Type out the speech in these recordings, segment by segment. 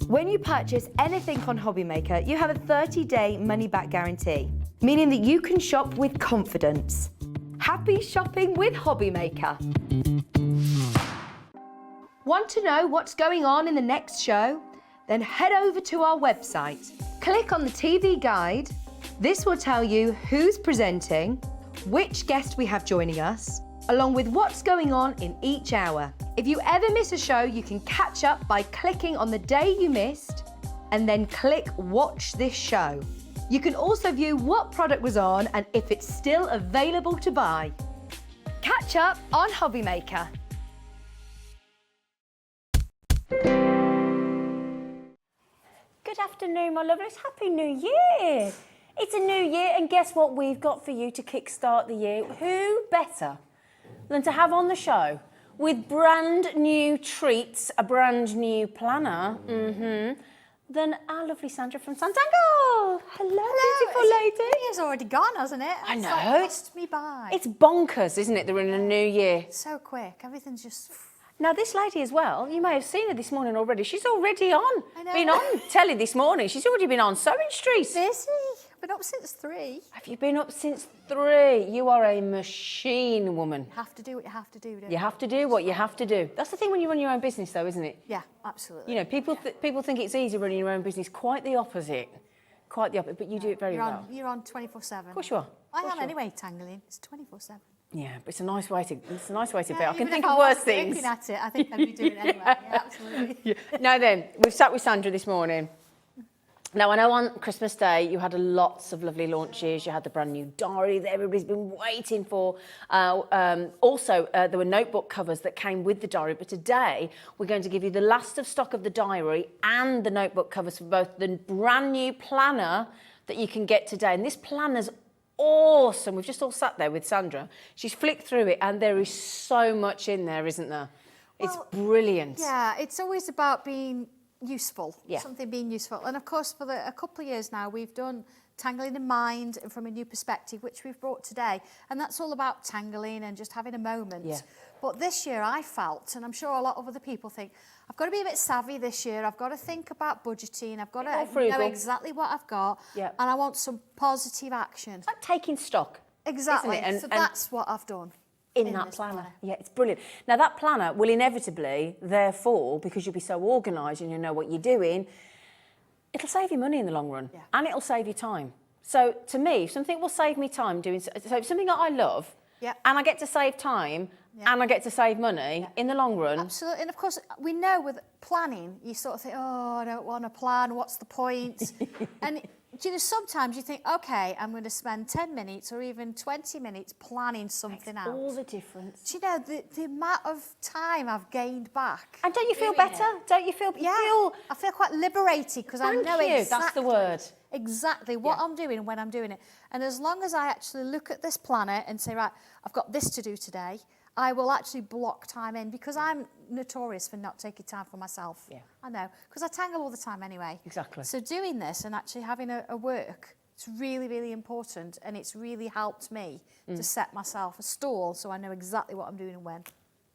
When you purchase anything on HobbyMaker, you have a 30-day money-back guarantee, meaning that you can shop with confidence. Happy shopping with HobbyMaker. Want to know what's going on in the next show? Then head over to our website. Click on the TV guide. This will tell you who's presenting, which guest we have joining us, along with what's going on in each hour. If you ever miss a show, you can catch up by clicking on the day you missed and then click Watch This Show. You can also view what product was on and if it's still available to buy. Catch up on HobbyMaker. Good afternoon, my lovelies. Happy New Year. It's a new year, and guess what we've got for you to kickstart the year? Who better than to have on the show with brand new treats, a brand new planner, than our lovely Sandra from Sanntangle. Hello, beautiful lady. It's already gone, hasn't it? I know. It's passed me by. It's bonkers, isn't it? They're in a new year. So quick. Everything's just... Now, this lady as well, you may have seen her this morning already. She's already on. I know. Been on telly this morning. She's already been on Sewing Street. Busy. Been up since 3. Have you been up since 3? You are a machine, woman. You have to do what you have to do, don't You have to do what you have to do. That's the thing when you run your own business, though, isn't it? Yeah, absolutely. You know, people think it's easy running your own business. Quite the opposite. Quite the opposite, but you do it very well. You're on 24/7. Of course you are. I am anyway, Tangling. It's 24/7. Yeah, but it's a nice way to be. I can Even think if of I worse wasn't things. looking at it, I think I'd be doing it anyway. Yeah, absolutely. Yeah. Now then, we've sat with Sandra this morning. Now, I know on Christmas Day you had lots of lovely launches. You had the brand new diary that everybody's been waiting for. Also, there were notebook covers that came with the diary. But today, we're going to give you the last of stock of the diary and the notebook covers for both the brand new planner that you can get today. And this planner's awesome. We've just all sat there with Sandra. She's flicked through it and there is so much in there, isn't there? It's brilliant. Yeah, it's always about being useful, Yeah. something being useful. And of course, for a couple of years now, we've done Tangling in Mind and from a new perspective, which we've brought today. And that's all about tangling and just having a moment. Yeah. But this year I felt, and I'm sure a lot of other people think, I've got to be a bit savvy this year. I've got to think about budgeting. I've got to know exactly what I've got. Yeah. And I want some positive action. It's like taking stock. Exactly. Isn't it? So that's what I've done. In that planner. Yeah, it's brilliant. Now, that planner will inevitably, therefore, because you'll be so organised and you know what you're doing, it'll save you money in the long run. Yeah. And it'll save you time. So, to me, if something will save me time doing... So, if something that I love, and I get to save time, and I get to save money in the long run... Absolutely. And, of course, we know with planning, you sort of think, oh, I don't want to plan, what's the point? And... Do you know, sometimes you think, OK, I'm going to spend 10 minutes or even 20 minutes planning something out. All the difference. Do you know, the amount of time I've gained back. And don't you feel better? Don't you feel... I feel quite liberated because I know exactly... That's the word. Exactly what I'm doing when I'm doing it. And as long as I actually look at this planner and say, right, I've got this to do today, I will actually block time in because I'm notorious for not taking time for myself. Yeah. I know, because I tangle all the time anyway. Exactly. So doing this and actually having a work, it's really, really important, and it's really helped me to set myself a stall so I know exactly what I'm doing and when.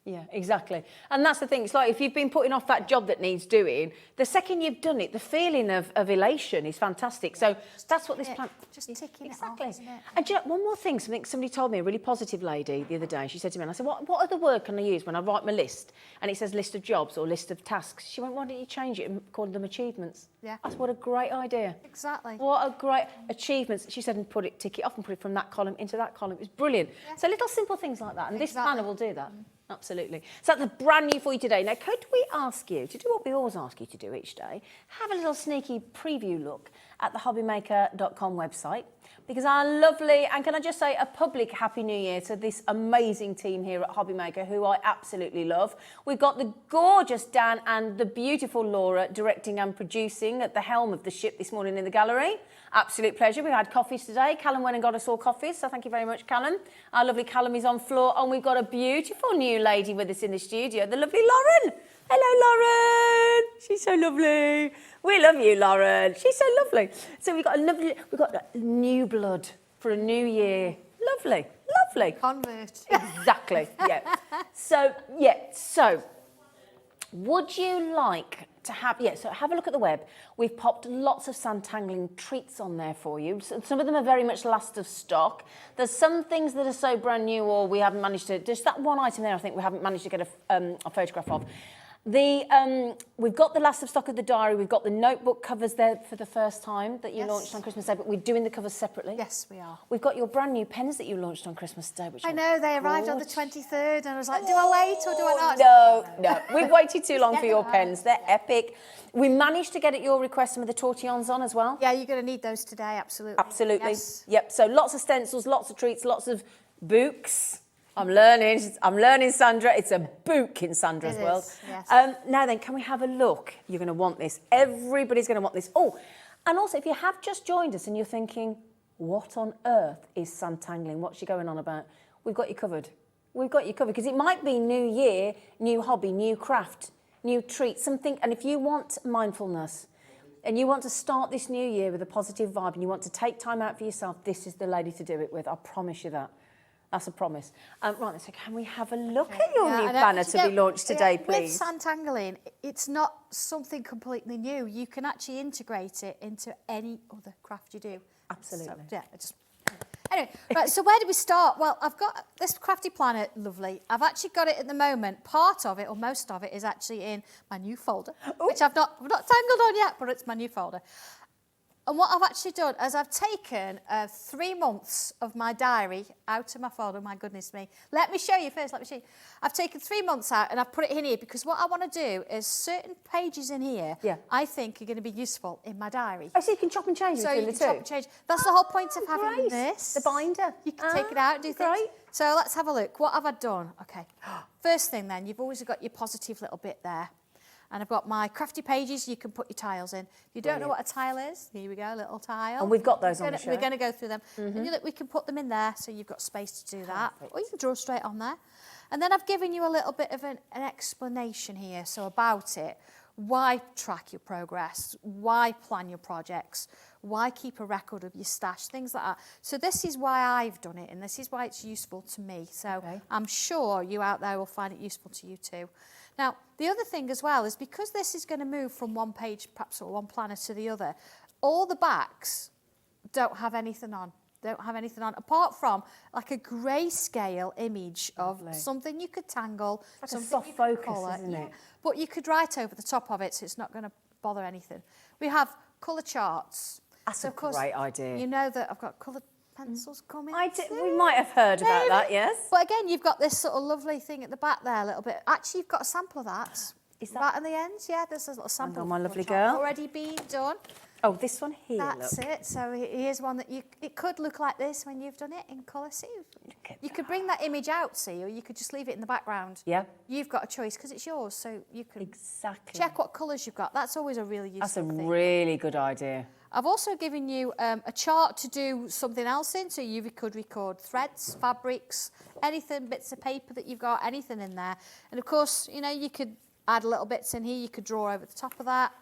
Yeah, exactly. And that's the thing. It's like if you've been putting off that job that needs doing, the second you've done it, the feeling of elation is fantastic. So that's what this plan... Just ticking it off, isn't it? And do you know, one more thing, somebody told me, a really positive lady the other day, she said to me, and I said, what other word can I use when I write my list? And it says list of jobs or list of tasks. She went, why don't you change it and call them achievements? Yeah. That's what a great idea. Exactly. What a great achievements. She said, and tick it off and put it from that column into that column. It was brilliant. Yeah. So little simple things like that. And this planner will do that. Absolutely. So that's brand new for you today. Now, could we ask you to do what we always ask you to do each day? Have a little sneaky preview look at the hobbymaker.com website, because our lovely, and can I just say a public Happy New Year to this amazing team here at HobbyMaker, who I absolutely love. We've got the gorgeous Dan and the beautiful Laura directing and producing at the helm of the ship this morning in the gallery. Absolute pleasure. We've had coffees today. Callum went and got us all coffees, so thank you very much, Callum. Our lovely Callum is on floor, and we've got a beautiful new lady with us in the studio, the lovely Lauren. Hello, Lauren. She's so lovely. We love you, Lauren. She's so lovely. So we've got new blood for a new year. Lovely, lovely. Convert. Exactly, yeah. So, would you like to have, so have a look at the web. We've popped lots of Sanntangle treats on there for you. So some of them are very much last of stock. There's some things that are so brand new or we haven't managed to, just that one item there I think we haven't managed to get a photograph of. We've got the last of stock of the diary. We've got the notebook covers there for the first time that you launched on Christmas Day, but we're doing the covers separately. Yes, we are. We've got your brand new pens that you launched on Christmas Day, which I know, they arrived on the 23rd and I was like, do I wait or do I not? No. We've waited too long for your pens. They're epic. We managed to get at your request some of the tortillons on as well. Yeah, you're going to need those today, absolutely. Absolutely. Yes. Yep, so lots of stencils, lots of treats, lots of books. I'm learning, Sandra. It's a book in Sandra's world. Yes. Now then, can we have a look? You're going to want this. Everybody's going to want this. Oh, and also, if you have just joined us and you're thinking, what on earth is Santangling? What's she going on about? We've got you covered. We've got you covered because it might be new year, new hobby, new craft, new treat, something. And if you want mindfulness and you want to start this new year with a positive vibe and you want to take time out for yourself, this is the lady to do it with. I promise you that. That's a promise. Right, so can we have a look at your new planner to be launched today, please? With Santangling, it's not something completely new. You can actually integrate it into any other craft you do. Absolutely. So, anyway, right, so where do we start? Well, I've got this crafty planner, lovely. I've actually got it at the moment. Part of it, or most of it, is actually in my new folder, which I've not tangled on yet, but it's my new folder. And what I've actually done is I've taken 3 months of my diary out of my folder. My goodness me. Let me show you first. I've taken 3 months out and I've put it in here because what I want to do is certain pages in here I think are going to be useful in my diary. Oh, so you can chop and change between the two? Chop and change. That's the whole point of having this. The binder. You can take it out and do things. Great. So let's have a look. What have I done? Okay. First thing then, you've always got your positive little bit there. And I've got my crafty pages, you can put your tiles in. If you don't know what a tile is, here we go, little tile. And we've got those on the show. We're going to go through them. And you look, we can put them in there, so you've got space to do that. Or you can draw straight on there. And then I've given you a little bit of an explanation here, so about it. Why track your progress? Why plan your projects? Why keep a record of your stash? Things like that. So this is why I've done it, and this is why it's useful to me. So I'm sure you out there will find it useful to you too. Now, the other thing as well is because this is going to move from one page, perhaps, or one planner to the other, all the backs don't have anything on. Don't have anything on, apart from like a grayscale image of something you could tangle. It's like a soft focus, isn't it? But you could write over the top of it, so it's not going to bother anything. We have colour charts. That's so a great idea. You know that I've got coloured pencils coming. We might have heard about that, yes. But again, you've got this sort of lovely thing at the back there a little bit. Actually, you've got a sample of that. Is that right on the end? Yeah, there's a little sample. Hang on, my lovely girl. Already been done. Oh, this one here, That's it. So here's one that it could look like this when you've done it in colour. See, you could bring that image out, see, or you could just leave it in the background. Yeah. You've got a choice because it's yours, so you can check what colours you've got. That's always a really useful thing. That's a really good idea. I've also given you a chart to do something else in, so you could record threads, fabrics, anything, bits of paper that you've got, anything in there. And of course, you know, you could add little bits in here, you could draw over the top of that.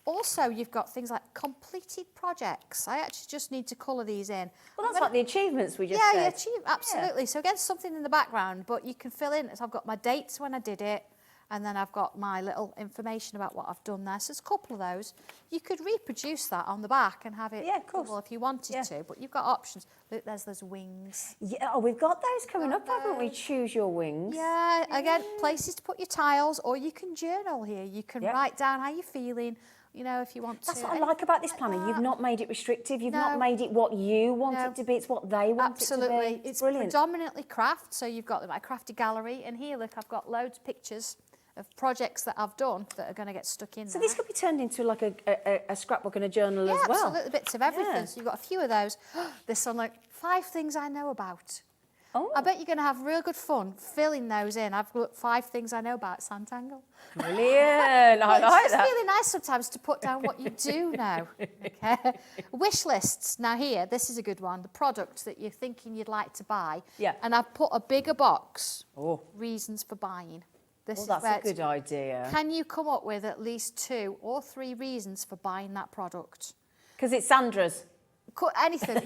Also, you've got things like completed projects. I actually just need to colour these in. Well, that's like the achievements we just said. Yeah, absolutely. Yeah. So again, something in the background, but you can fill in. So I've got my dates when I did it, and then I've got my little information about what I've done there. So there's a couple of those. You could reproduce that on the back and have it if you wanted to, but you've got options. Look, there's those wings. Yeah, we've got those coming up, haven't we? Choose your wings. Yeah, again, places to put your tiles, or you can journal here. You can write down how you're feeling. You know, if you want to. That's what I like about this planner. You've not made it restrictive. You've not made it what you want it to be. It's what they want it to be. Absolutely. It's brilliant. Predominantly craft. So you've got my crafty gallery. And here, look, I've got loads of pictures of projects that I've done that are going to get stuck in there. So this could be turned into like a scrapbook and a journal as well. Yeah, absolutely. Bits of everything. Yeah. So you've got a few of those. This one, like 5 things I know about. Oh. I bet you're going to have real good fun filling those in. I've got 5 things I know about Sanntangle. Brilliant. I like that. It's really nice sometimes to put down what you do know. Okay. Wish lists. Now here, this is a good one. The product that you're thinking you'd like to buy. Yeah. And I've put a bigger box. Oh. Reasons for buying. This is that's a good idea. Can you come up with at least 2 or 3 reasons for buying that product? Because it's Sandra's. Anything.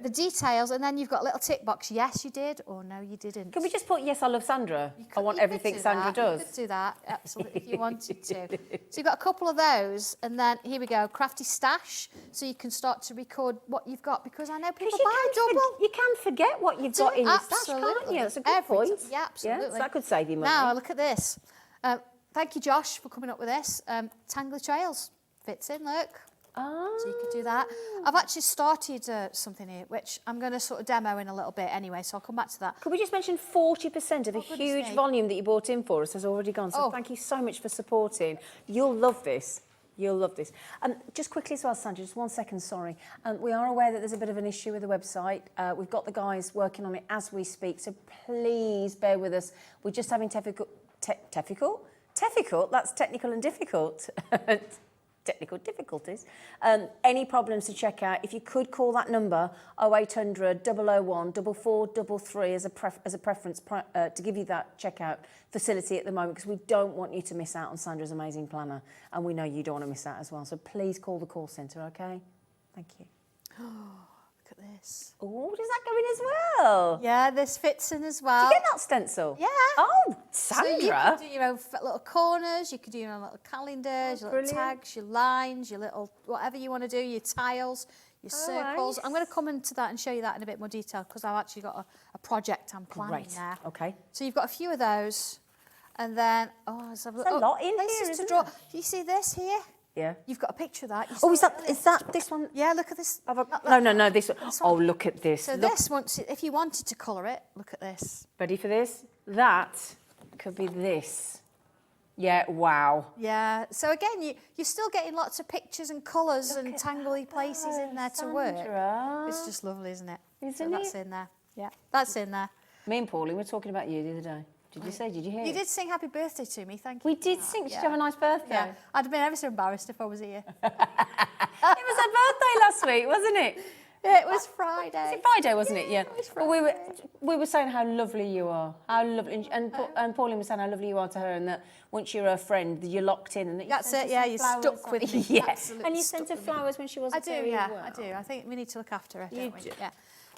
the details, and then you've got a little tick box. Yes, you did, or no, you didn't. Can we just put, yes, I love Sandra. I want You could everything do Sandra that. does. You could do that, absolutely, if you wanted to. So you've got a couple of those, and then here we go, crafty stash, so you can start to record what you've got, because I know people buy double. You can forget what you've got in your stash, can't you? That's a good point. Yeah, absolutely. So that could save you money. Now, look at this. Thank you, Josh, for coming up with this. Tangly Trails fits in, look. Oh. So you could do that. I've actually started something here, which I'm going to sort of demo in a little bit anyway, so I'll come back to that. Could we just mention 40% of a huge volume that you bought in for us has already gone, so thank you so much for supporting. You'll love this. You'll love this. Just quickly as well, Sandra, just 1 second, sorry. We are aware that there's a bit of an issue with the website. We've got the guys working on it as we speak, so please bear with us. We're just having technical, that's technical and difficult. Technical difficulties. Any problems to check out, if you could call that number 0800 001 4433 as a preference to give you that checkout facility at the moment, because we don't want you to miss out on Sandra's amazing planner, and we know you don't want to miss out as well. So please call the call centre, okay? Thank you. Look at this. Oh, does that go in as well? Yeah, this fits in as well. Did you get that stencil? Yeah. Oh, Sandra. So you can do your own little corners, you could do your own little calendars, your little tags, your lines, your little whatever you want to do, your tiles, your circles. Nice. I'm going to come into that and show you that in a bit more detail, because I've actually got a project I'm planning there. Okay. So you've got a few of those, and then there's a lot in here, isn't there? Do you see this here? Yeah. You've got a picture of that. Oh, is that this one? Yeah, look at this. No, this one. Oh, look at this. So this, if you wanted to colour it, look at this. Ready for this? That could be this. Yeah, wow. Yeah, so again, you're still getting lots of pictures and colours and tangly places in there to work. It's just lovely, isn't it? Isn't it? That's in there. Yeah, that's in there. Me and Pauline were talking about you the other day. Did you hear? You did sing happy birthday to me, thank you. We did sing. Did you have a nice birthday? Yeah, I'd have been ever so embarrassed if I was here. It was her birthday last week, wasn't it? Yeah, it was Friday. Was it Friday, wasn't it? Yeah. It was Friday. Well, we were saying how lovely you are, how lovely, and Pauline was saying how lovely you are to her, and that once you're her friend, you're locked in, and that you That's it. Yeah, you're stuck with me. Yeah. Absolutely And you sent her flowers when she wasn't I do. there Yeah, as well. I do. I think we need to look after her. You Don't we? do. Yeah.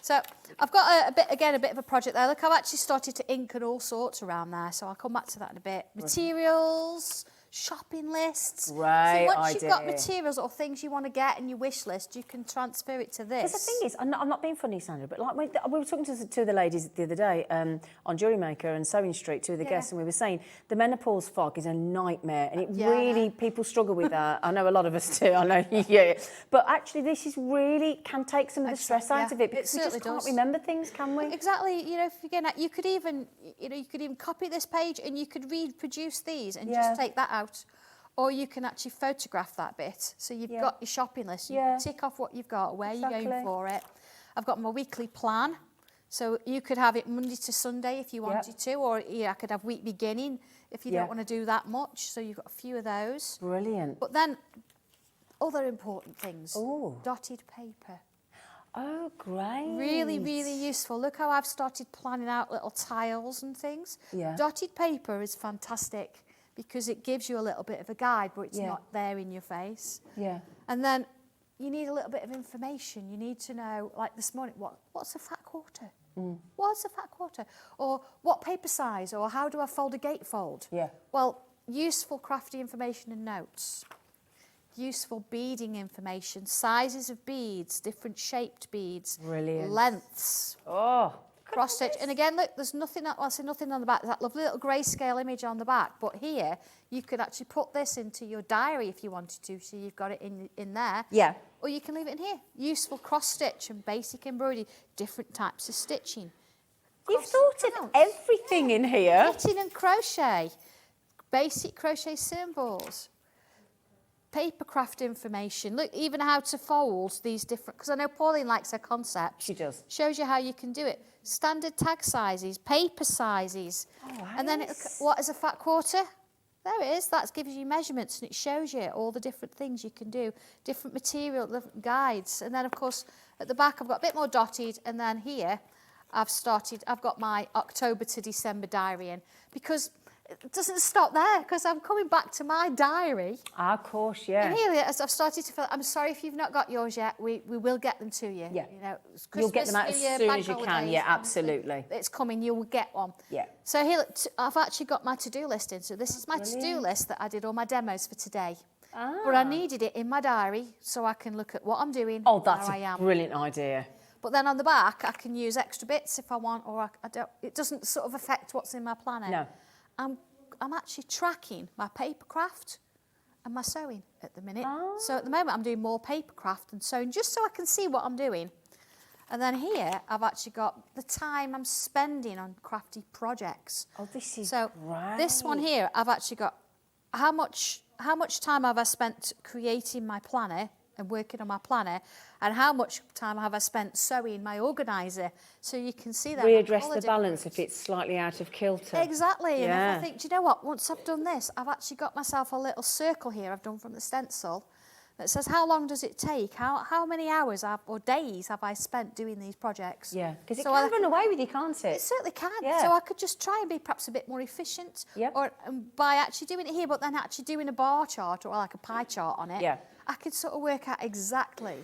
So I've got a bit of a project there. Look, I've actually started to ink and all sorts around there. So I'll come back to that in a bit. Materials, shopping lists. Right, so once you've got materials or things you want to get in your wish list, you can transfer it to this. Because the thing is, I'm not being funny, Sandra, but like we were talking to two of the ladies the other day on HobbyMaker and Sewing Street, two of the guests, and we were saying the menopause fog is a nightmare, and it really, people struggle with that. I know a lot of us do, I know, yeah. But actually, this is really, can take some of the stress out of it, because we just can't remember things, can we? Exactly, you know, you could even copy this page and you could reproduce these and just take that out. Or you can actually photograph that bit. So you've got your shopping list. You can tick off what you've got, where you're going for it. I've got my weekly plan. So you could have it Monday to Sunday if you wanted to, or I could have week beginning if you don't want to do that much. So you've got a few of those. Brilliant. But then other important things. Ooh. Dotted paper. Oh, great. Really, really useful. Look how I've started planning out little tiles and things. Yeah. Dotted paper is fantastic, because it gives you a little bit of a guide, but it's not there in your face. Yeah. And then you need a little bit of information. You need to know, like this morning, what's a fat quarter? What's a fat quarter? Or what paper size? Or how do I fold a gatefold? Yeah. Well, useful crafty information and notes. Useful beading information, sizes of beads, different shaped beads. Brilliant. Lengths. Oh. Cross stitch, and again, look, there's nothing. I see nothing on the back. That lovely little grayscale image on the back, but here you could actually put this into your diary if you wanted to, so you've got it in there. Yeah. Or you can leave it in here. Useful cross stitch and basic embroidery, different types of stitching. You've thought of everything in here. Knitting and crochet, basic crochet symbols. Paper craft information. Look, even how to fold these different, because I know Pauline likes her concepts. She does. Shows you how you can do it. Standard tag sizes, paper sizes. Oh, and then what is a fat quarter? There it is. That gives you measurements and it shows you all the different things you can do. Different material, different guides. And then, of course, at the back I've got a bit more dotted, and then here I've got my October to December diary in, because it doesn't stop there because I'm coming back to my diary. Ah, of course, yeah. And here, as I've started to feel, I'm sorry if you've not got yours yet. We will get them to you. Yeah. You know, it's You'll get them out Christmas, as New Year, soon bank as you can. holidays, Yeah, absolutely. It's coming. You will get one. Yeah. So here, look, I've actually got my to-do list in. So this is my to-do list that I did all my demos for today. Ah. But I needed it in my diary so I can look at what I'm doing. Oh, that's where I a am. brilliant idea. But then on the back, I can use extra bits if I want, or I don't. It doesn't sort of affect what's in my planner. No. I'm actually tracking my paper craft and my sewing at the minute. Oh. So at the moment, I'm doing more paper craft and sewing just so I can see what I'm doing. And then here, I've actually got the time I'm spending on crafty projects. Oh, this is So great. this one here, I've actually got how much time have I spent creating my planner and working on my planner, and how much time have I spent sewing my organiser, so you can see that. Readdress the balance if it's slightly out of kilter. Exactly, Yeah. and if I think, do you know what, once I've done this, I've actually got myself a little circle here I've done from the stencil that says how long does it take, how many hours or days have I spent doing these projects. Yeah, because it So can I- run away with you, can't it? It certainly can. Yeah. So I could just try and be perhaps a bit more efficient. Yep. Or by actually doing it here, but then actually doing a bar chart or like a pie chart on it. Yeah. I could sort of work out exactly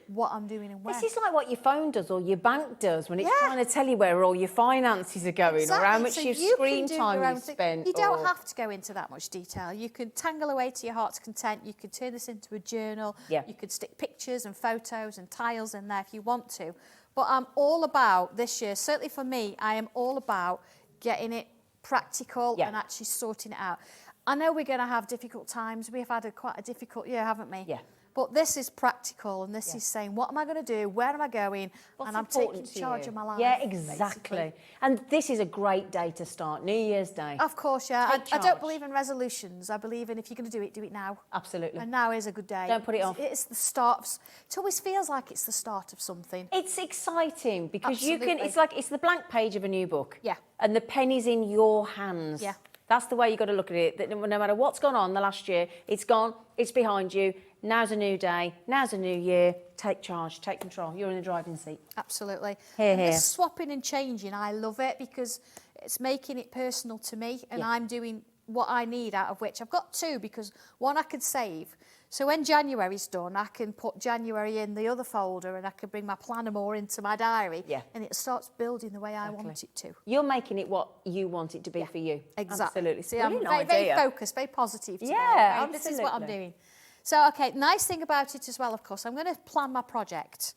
what I'm doing and when. This is like what your phone does or your bank does when it's Yeah. trying to tell you where all your finances are going or how much So your you can screen do your time own you've thing. spent. You don't or- have to go into that much detail. You can tangle away to your heart's content. You could turn this into a journal. Yeah. You could stick pictures and photos and tiles in there if you want to. But I'm all about this year, certainly for me, I am all about getting it practical Yeah. and actually sorting it out. I know we're going to have difficult times. We've had quite a difficult year, haven't we? Yeah. But this is practical, and this is saying, what am I going to do? Where am I going? What's and I'm important taking to charge you? of my life. Yeah, basically. exactly. And this is a great day to start, New Year's Day. Of course, yeah. Take I don't charge. believe in resolutions. I believe in if you're going to do it now. Absolutely. And now is a good day. Don't put it off. It's the start. It always feels like it's the start of something. It's exciting because you can, Absolutely. it's the blank page of a new book. Yeah. And the pen is in your hands. Yeah. That's the way you've got to look at it. That no matter what's gone on the last year, it's gone, it's behind you. Now's a new day, now's a new year. Take charge, take control. You're in the driving seat. Absolutely. Here, And here. this swapping and changing, I love it because it's making it personal to me, and Yeah. I'm doing what I need out of which. I've got two because one I could save. So when January's done, I can put January in the other folder and I can bring my planner more into my diary. Yeah. And it starts building the way I want it to. You're making it what you want it to be for you. Exactly. Absolutely. See, I'm Brilliant very idea. focused, very positive today. Yeah, okay? This is what I'm absolutely. doing. So, okay, nice thing about it as well, of course, I'm going to plan my project.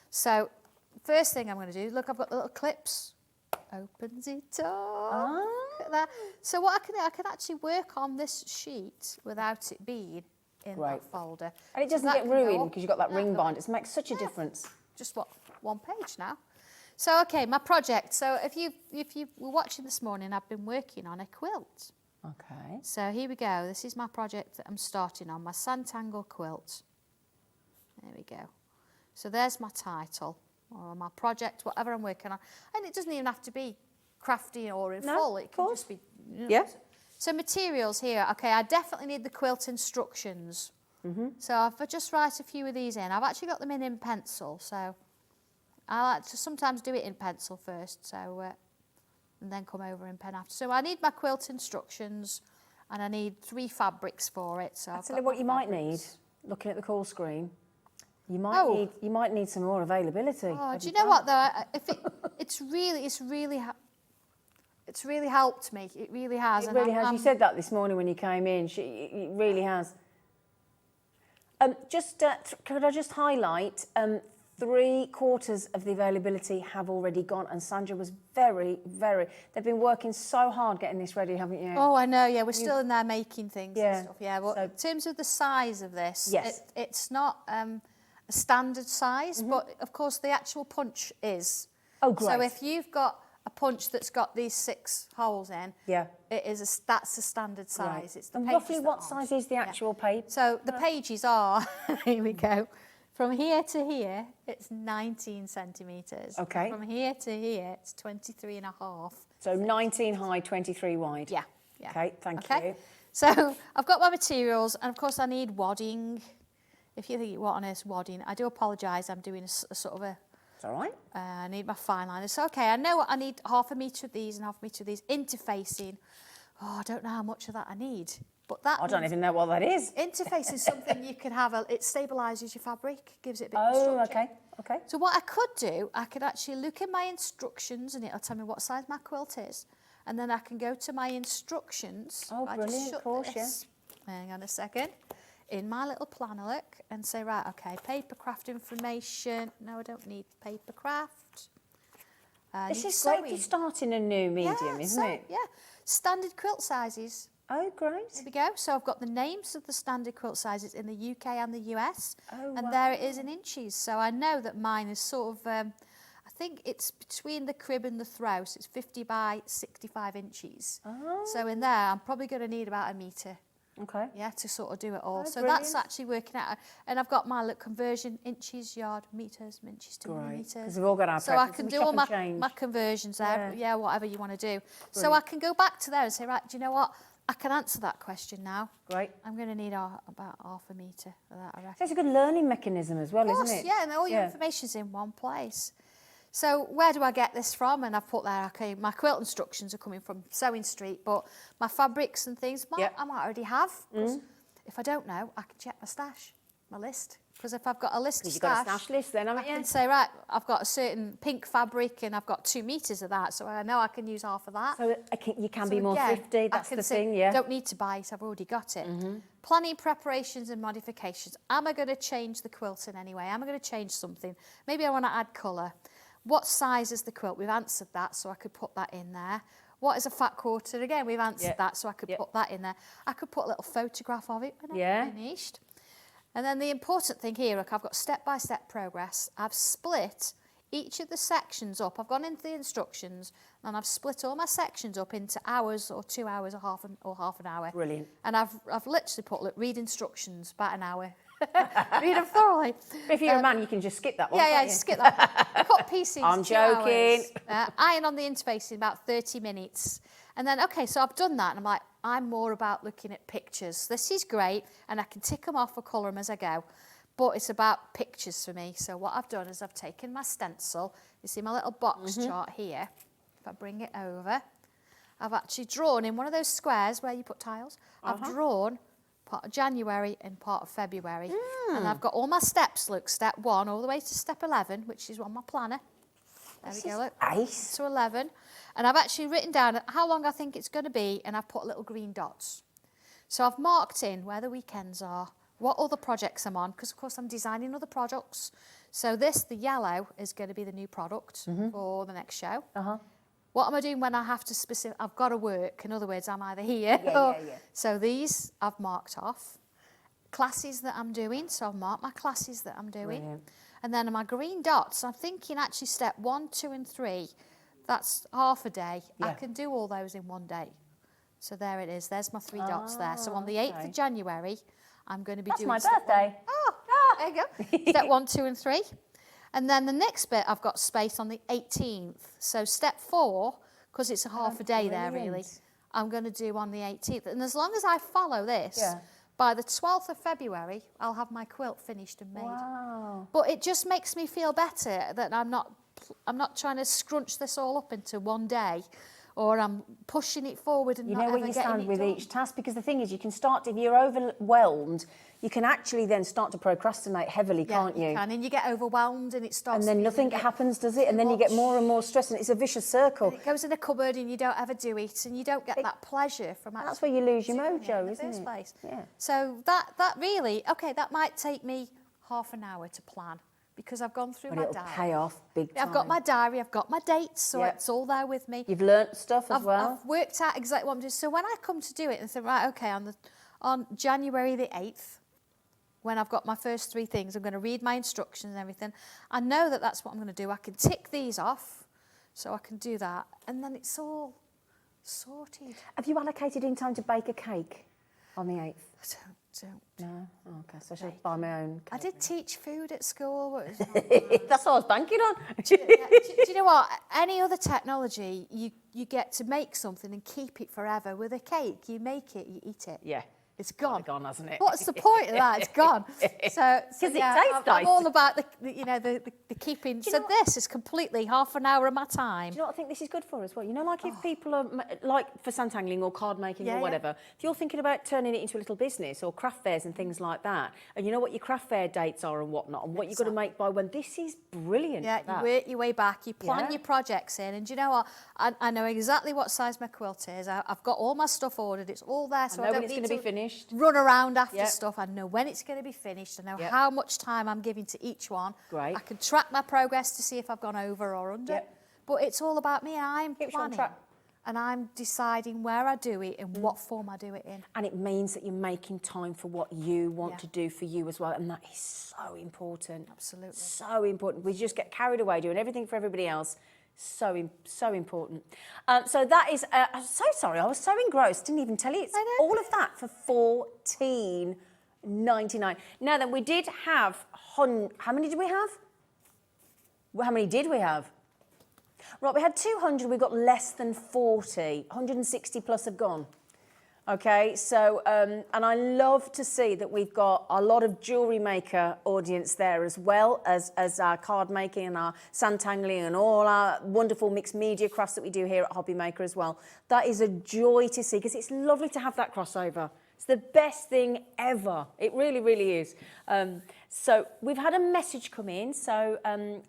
So, first thing I'm going to do, look, I've got the little clips. Opens it up. Look at that. So what I can do, I can actually work on this sheet without it being in Great. that folder. And it So doesn't that get can go ruined up. because you've got that No, ring go bind. It makes such a difference. just what, one page now. So okay, my project. So if you were watching this morning, I've been working on a quilt. Okay. So here we go. This is my project that I'm starting on, my Sanntangle quilt. There we go. So there's my title, or my project, whatever I'm working on. And it doesn't even have to be crafty or in No, full. It of can course. just be... you know. Yeah. So materials here. Okay, I definitely need the quilt instructions. So I've just write a few of these in. I've actually got them in pencil, so I like to sometimes do it in pencil first, so and then come over in pen after. So I need my quilt instructions, and I need 3 fabrics for it. So I'll I've tell got you what my you might need, fabrics. looking at the call screen. You might need some more availability. Oh, of do you your know what plan. though? If it's really helped me. It really has. It and really I'm- has. You I'm- said that this morning when you came in. It really has. Could I just highlight, 3/4 of the availability have already gone, and Sandra was very, they've been working so hard getting this ready, haven't you? Oh, I know, yeah, we're still in there making things Yeah, and stuff, yeah. But so- in terms of the size of this, Yes. it's not a standard size, but of course the actual punch is. Oh, great. So if you've got a punch that's got these 6 holes in, Yeah. that's a standard size. Right. It's the And pages roughly that what aren't. size is the Yeah. actual paper? So the pages are, here we go, from here to here, it's 19 centimetres. Okay. From here to here, it's 23.5. So 19 high, 23 wide. Yeah, yeah. Okay, thank Okay. you. So I've got my materials, and of course I need wadding. If you think, what on earth's wadding? I do apologise, I'm doing a sort of a, It's all right. I need my fine liner. So okay, I know I need 1/2 metre of these and 1/2 metre of these. Interfacing. oh, I don't know how much of that I need. But that I don't even know what that is. interface is something you can have. It stabilises your fabric, gives it a bit more Oh, structure. okay. So what I could do, I could actually look in my instructions and it'll tell me what size my quilt is. And then I can go to my instructions. Oh, I just brilliant, shut of course, this. Hang on a second. In my little planner look and say, right, okay, paper craft information. No, I don't need paper craft. This is great to start in a new medium, yeah, isn't it? Yeah. Standard quilt sizes. Oh, great. There we go. So I've got the names of the standard quilt sizes in the UK and the US. Oh, and wow. there it is in inches. So I know that mine is sort of, I think it's between the crib and the throw. So it's 50 by 65 inches. Oh. So in there, I'm probably going to need about a metre. Okay. Yeah, to sort of do it all. Oh, so brilliant. that's actually working out. And I've got my little conversion, inches, yard, metres, inches to Great. millimetres. Because we've all got our So I preferences, can we do chop all and change. my conversions there. Yeah. Yeah, whatever you want to do. So Brilliant. I can go back to there and say, right, do you know what? I can answer that question now. Great. I'm going to need about half a metre for that, I reckon. So it's a good learning mechanism as well, Of course, isn't it? yeah, and all your information's in one place. So where do I get this from? And I've put there, okay, my quilt instructions are coming from Sewing Street, but my fabrics and things, I might already have. 'Cause if I don't know, I can check my stash, my list. Because if I've got a list of You've got a stash list then, I haven't you? can say, right, I've got a certain pink fabric and I've got 2 metres of that, so I know I can use half of that. So you can So be more again, thrifty, I that's can the say, thing, yeah. Don't need to buy it, I've already got it. Planning preparations and modifications. Am I going to change the quilt in any way? Am I going to change something? Maybe I want to add colour. What size is the quilt? We've answered that, so I could put that in there. What is a fat quarter? Again, we've answered that, so I could put that in there. I could put a little photograph of it when I'm finished. And then the important thing here, look, I've got step-by-step progress. I've split each of the sections up. I've gone into the instructions and I've split all my sections up into hours or 2 hours or half an hour. Brilliant. And I've literally put, look, read instructions, about an hour. Read them thoroughly. But if you're a man, you can just skip that one, Yeah, can't you? skip that. Cut pieces. I'm 2 hours. joking. Iron on the interface in about 30 minutes. And then, okay, so I've done that and I'm like, I'm more about looking at pictures. This is great and I can tick them off or colour them as I go. But it's about pictures for me. So what I've done is I've taken my stencil. You see my little box chart here. If I bring it over, I've actually drawn in one of those squares where you put tiles. I've drawn part of January and part of February. And I've got all my steps, look, step 1 all the way to step 11, which is on my planner. There we go, look. Ace. To 11. And I've actually written down how long I think it's going to be, and I've put little green dots. So I've marked in where the weekends are, what other projects I'm on, because of course I'm designing other products. So this, the yellow, is going to be the new product for the next show. What am I doing when I have to I've got to work. In other words, I'm either here or... So these I've marked off. Classes that I'm doing, so I've marked my classes that I'm doing. Brilliant. And then my green dots, I'm thinking actually step 1, 2 and 3, that's half a day. I can do all those in one day. So there it is, there's my 3 dots there. So on the 8th of January, I'm going to be doing... That's my birthday. There you go. Step 1, 2 and 3. And then the next bit, I've got space on the 18th. So step 4, because it's a half a day there really, I'm going to do on the 18th. And as long as I follow this, by the 12th of February, I'll have my quilt finished and made. Wow. But it just makes me feel better that I'm not trying to scrunch this all up into one day, or I'm pushing it forward and You not know where ever you getting stand it with done. each task, because the thing is, you can start, if you're overwhelmed, you can actually then start to procrastinate heavily, can't you? You can, and you get overwhelmed and it starts... And then nothing happens, does it? And then you get more and more stress, and it's a vicious circle. And it goes in a cupboard and you don't ever do it, and you don't get that pleasure from actually... That's where you lose your doing it mojo, in the isn't first it? place. Yeah. So that really, okay, that might take me half an hour to plan, because I've gone through But my it'll diary. pay off big time. I've got my diary, I've got my dates, so it's all there with me. You've learnt stuff as well. I've worked out exactly what I'm doing. So when I come to do it and think, right, okay, on January the 8th, when I've got my first 3 things, I'm going to read my instructions and everything. I know that that's what I'm going to do. I can tick these off, so I can do that. And then it's all sorted. Have you allocated in time to bake a cake on the 8th? I don't. No? Oh, okay, so I should buy my own I cake. did teach food at school. But it was That's what I was banking on. do you know what? Any other technology, you get to make something and keep it forever. With a cake, you make it, you eat it. Yeah. It's gone. It's gone, hasn't it? What's the point of that? It's gone. So it yeah, tastes nice. I'm all about the keeping. So this is completely half an hour of my time. Do you know what I think this is good for as well? You know, like if people are, like for Sanntangle or card making or whatever, if you're thinking about turning it into a little business or craft fairs and things like that, and you know what your craft fair dates are and whatnot, and what you've got to make by when, this is brilliant. Yeah, you work your way back, you plan your projects in, and do you know what? I know exactly what size my quilt is. I've got all my stuff ordered, it's all there, so I don't when it's need going to to be finished. run around after stuff. I know when it's going to be finished. I know how much time I'm giving to each one. Great. I can track my progress to see if I've gone over or under. But it's all about me. I'm planning. And I'm deciding where I do it and what form I do it in. And it means that you're making time for what you want to do for you as well. And that is so important. Absolutely. So important. We just get carried away doing everything for everybody else. So important. So that is, I'm so sorry, I was so engrossed, didn't even tell you. It's all of that for $14.99. Now then, we did have, how many did we have? Well, how many did we have? Right, we had 200, we got less than 40. 160 plus have gone. Okay, so, and I love to see that we've got a lot of jewellery maker audience there as well as our card making and our Sanntangling and all our wonderful mixed media crafts that we do here at HobbyMaker as well. That is a joy to see because it's lovely to have that crossover. It's the best thing ever. It really, really is. So we've had a message come in. So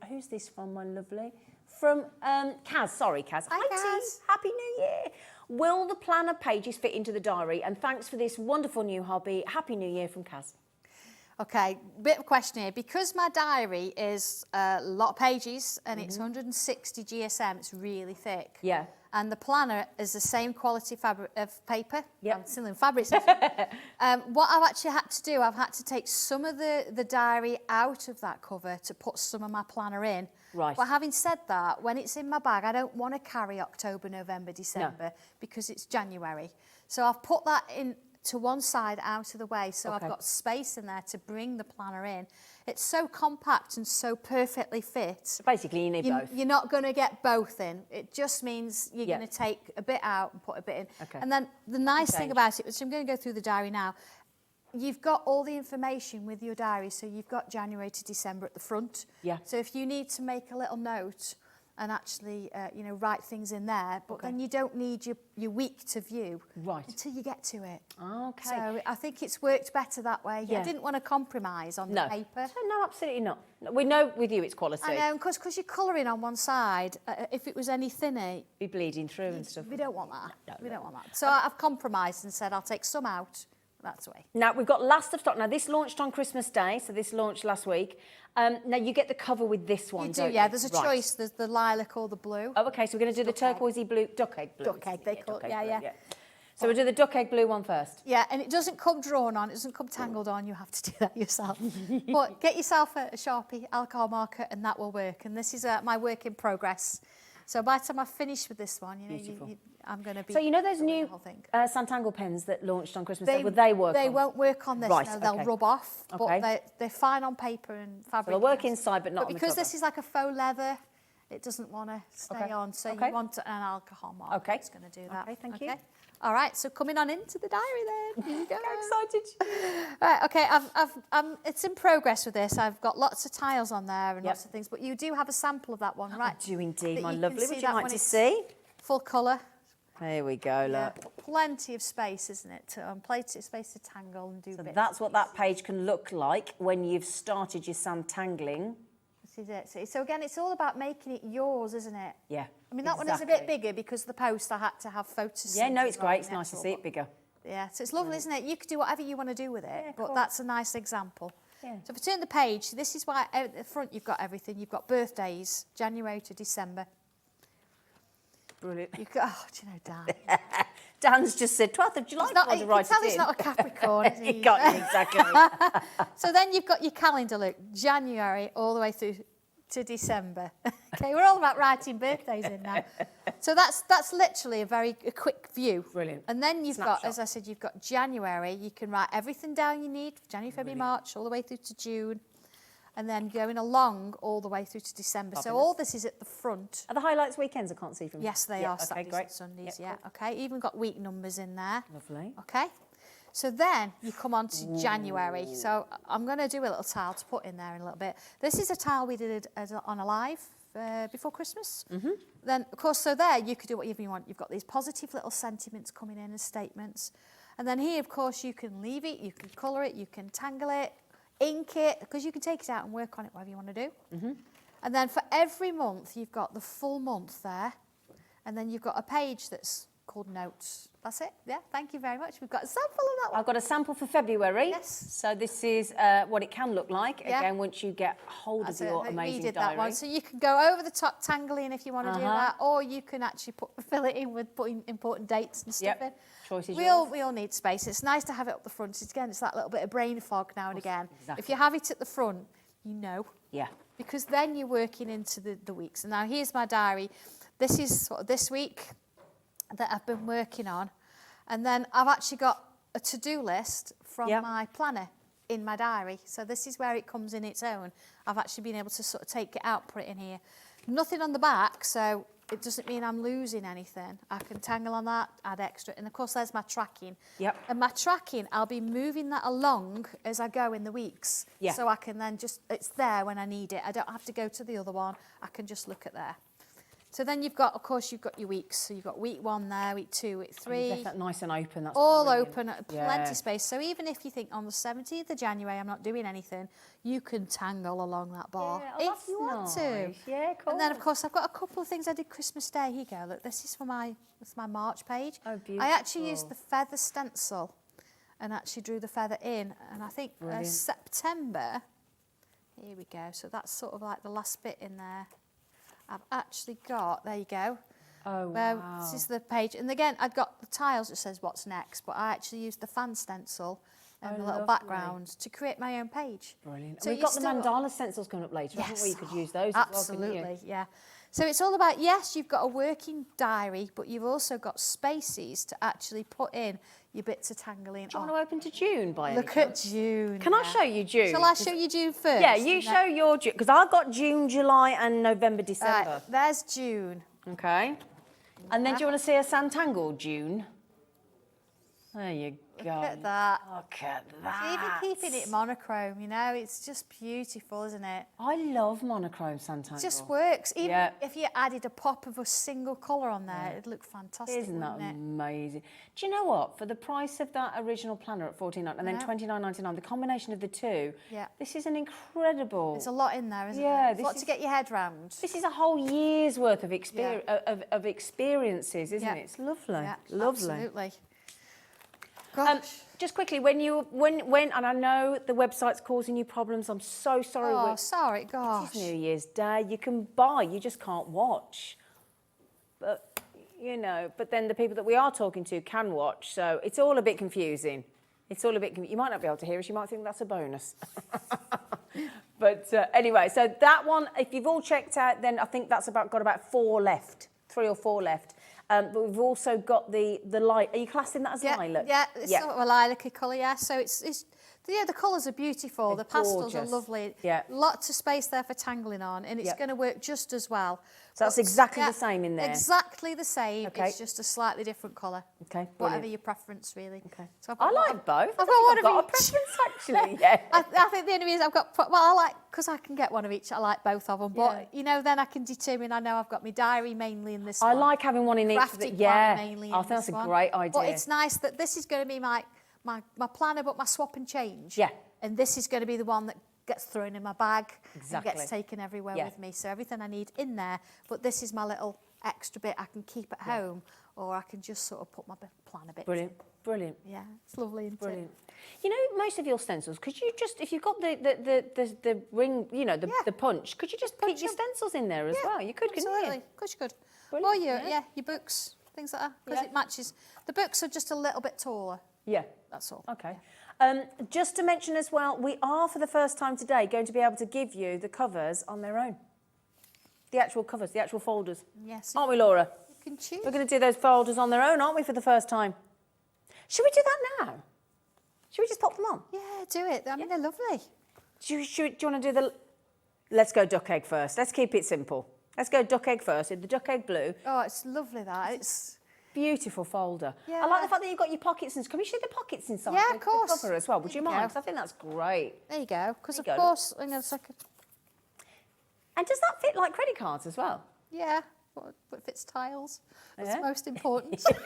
who's this from, my lovely? From Kaz, sorry Kaz. Hi Kaz. Happy New Year. Will the planner pages fit into the diary? And thanks for this wonderful new hobby. Happy New Year from Kaz. Okay, bit of a question here. Because my diary is a lot of pages and it's 160 GSM, it's really thick. Yeah. And the planner is the same quality fabric of paper. Yeah. I'm still in fabrics. What I've actually had to do, I've had to take some of the diary out of that cover to put some of my planner in. Right. But having said that, when it's in my bag, I don't want to carry October, November, December because it's January. So I've put that in to one side out of the way, so I've got space in there to bring the planner in. It's so compact and so perfectly fit. Basically, you need both. You're not going to get both in. It just means you're going to take a bit out and put a bit in. Okay. And then the nice thing about it, which I'm going to go through the diary now, you've got all the information with your diary, so you've got January to December at the front. Yeah. So if you need to make a little note and actually, you know, write things in there, but then you don't need your week to view until you get to it. Okay. So I think it's worked better that way. Yeah. I didn't want to compromise on the paper. No, absolutely not. We know with you it's quality. I know, because you're colouring on one side. If it was any thinner, be bleeding through and stuff. We don't want that. We don't want that. So I've compromised and said I'll take some out. That's the way. Now, we've got last of stock. Now, this launched on Christmas Day, so this launched last week. Now, you get the cover with this one, You don't do, yeah. There's a choice. There's the lilac or the blue. Oh, OK, so we're going to do the turquoisey blue, duck egg blue. Duck egg, they call it, yeah. So we'll do the duck egg blue one first. Yeah, and it doesn't come drawn on, it doesn't come tangled on, you have to do that yourself. But get yourself a Sharpie alcohol marker and that will work. And this is my work in progress. So by the time I finish with this one, you know, I'm going to be... So you know those new Sanntangle pens that launched on Christmas Day, would they work They won't work on this, right, no, they'll rub off, but they're fine on paper and fabric. So they'll work inside, but not on the because cover. this is like a faux leather, it doesn't want to stay on, so you want an alcohol marker. Okay. It's going to do that. Okay, thank you. All right, so coming on into the diary then. Here you go. I'm excited. Right, okay, it's in progress with this. I've got lots of tiles on there and lots of things, but you do have a sample of that one, right? I do indeed, my you lovely. can Would see you that like when to it's see? Full colour. There we go, look. Plenty of space, isn't it? Plenty of space to tangle and do bits. That's what that page can look like when you've started your Sanntangling. This is it. So again, it's all about making it yours, isn't it? Yeah. I mean, that one is a bit bigger because the post I had to have photos. Yeah, no, it's great. It's nice to see it bigger. Yeah, so it's lovely, isn't it? You could do whatever you want to do with it, but that's a nice example. Yeah. So if you turn the page, this is why at the front you've got everything. You've got birthdays, January to December. Brilliant. You've got, do you know, Dan? Dan's just said 12th of July. You can tell he's not a Capricorn, is he? He got you, exactly. So then you've got your calendar, look, January all the way through to December. Okay, we're all about writing birthdays in now. So that's literally a quick view. Brilliant. And then you've got, as I said, you've got January. You can write everything down you need, January, February, March, all the way through to June. And then going along all the way through to December. Fabulous. So all this is at the front. Are the highlights weekends I can't see from Yes, they are, okay, Saturdays great. and Sundays, Cool. Okay, even got week numbers in there. Lovely. Okay. So then you come on to January. So I'm going to do a little tile to put in there in a little bit. This is a tile we did on a live before Christmas. Then, of course, so there you could do whatever you want. You've got these positive little sentiments coming in as statements. And then here, of course, you can leave it, you can colour it, you can tangle it, ink it, because you can take it out and work on it, whatever you want to do. And then for every month, you've got the full month there. And then you've got a page that's called notes. That's it. Yeah, thank you very much. We've got a sample of that one. I've got a sample for February. Yes. So this is what it can look like, again, once you get hold of your amazing we did diary. that one. So you can go over the top tangling if you want to do that, or you can actually fill it in with putting important dates and stuff in. Choices We all need space. It's nice to have it up the front. Again, it's that little bit of brain fog now and again. Exactly. If you have it at the front, you know. Yeah. Because then you're working into the weeks. And now here's my diary. This is sort of this week that I've been working on. And then I've actually got a to-do list from my planner in my diary. So this is where it comes in its own. I've actually been able to sort of take it out, put it in here. Nothing on the back, so it doesn't mean I'm losing anything. I can tangle on that, add extra. And of course, there's my tracking. Yep. And my tracking, I'll be moving that along as I go in the weeks. Yeah. So I can then it's there when I need it. I don't have to go to the other one. I can just look at there. So then you've got, of course, you've got your weeks. So you've got week 1 there, week 2, week 3. Left that nice and open. That's all brilliant. open, plenty of space. So even if you think on the 17th of January I'm not doing anything, you can tangle along that bar if you want to. Yeah, cool. And then, of course, I've got a couple of things I did Christmas Day. Here you go. Look, this is for my March page. Oh, beautiful. I actually used the feather stencil and actually drew the feather in. And I think September, here we go. So that's sort of like the last bit in there. I've actually got, there you go. Oh, wow. This is the page. And again, I've got the tiles that says what's next, but I actually used the fan stencil and the little background to create my own page. Brilliant. So We've got the mandala stencils coming up later, haven't we? You could use those absolutely, as well, couldn't you? yeah. So it's all about, yes, you've got a working diary, but you've also got spaces to actually put in your bits of tangling. Do you want to open to June by any Look chance? at June. Can I show you June? Shall I show you June first? Yeah, you show your June, because I've got June, July and November, December. Right, there's June. Okay. And then do you want to see a Sanntangle June? There you go. Look at that. Look at that. Even keeping it monochrome, you know, it's just beautiful, isn't it? I love monochrome Sanntangle. It just works. Even if you added a pop of a single colour on there, it'd look fantastic. Isn't that wouldn't it? amazing? Do you know what? For the price of that original planner at $14.99 and then $29.99, the combination of the two, this is an incredible... There's a lot in there, isn't it? Yeah, There's a lot to get your head round. This is a whole year's worth of experiences, isn't it? It's lovely. Yeah, lovely. absolutely. Gosh. Just quickly, when and I know the website's causing you problems, I'm so sorry. Oh, sorry, gosh. It's New Year's Day. You can buy, you just can't watch. But, you know, but then the people that we are talking to can watch, so it's all a bit confusing. It's all a bit, you might not be able to hear us, you might think that's a bonus. But anyway, so that one, if you've all checked out, then I think that's got about 4 left, 3 or 4 left. But we've also got the light. Are you classing that as lilac? Yeah, it's sort of a lilac-y colour, yeah. So it's the colours are beautiful. They're the pastels gorgeous. are lovely. Yeah. Lots of space there for tangling on, and it's going to work just as well. So that's exactly the same in there? Exactly the same. Okay. It's just a slightly different colour. Okay, Whatever brilliant. your preference, really. Okay. So I like both. I've got one I've got of a each. preference, actually, yeah. I think the only reason I've got, I like, because I can get one of each, I like both of them. But, you know, then I can determine, I know I've got my diary mainly in this one. I like having one in each. Crafting Yeah, planner mainly I in think that's this a one. great idea. But it's nice that this is going to be my planner, but my swap and change. Yeah. And this is going to be the one that gets thrown in my bag Exactly. and gets taken everywhere with me. So everything I need in there, but this is my little extra bit I can keep at home, or I can just sort of put my planner bits Brilliant, in. brilliant. Yeah, it's lovely, isn't Brilliant. it? You know, most of your stencils, could you just, if you've got the ring, you know, the punch, could you just put your stencils in there as well? You could, couldn't Absolutely. you? Of course you could. Brilliant, Or your books, things like that, because it matches. The books are just a little bit taller. Yeah. That's all. Okay. Just to mention as well, we are for the first time today going to be able to give you the covers on their own. The actual covers, the actual folders. Yes. Aren't we, Laura? You can choose. We're going to do those folders on their own, aren't we, for the first time? Should we do that now? Should we just pop them on? Yeah, do it. I mean, they're lovely. Do you want to do the... Let's go duck egg first. Let's keep it simple. Let's go duck egg first, in the duck egg blue. Oh, it's lovely, that. It's Beautiful folder. Yeah. I like the fact that you've got your pockets. And can we show the pockets inside? Yeah, the, of course. The cover as well. Would you There you mind? go. 'Cause I think that's great. There you go. Because of There you go. course, you know, it's like And does that fit like credit cards as well? yeah, but if it's tiles, that's Yeah. most important. Shut up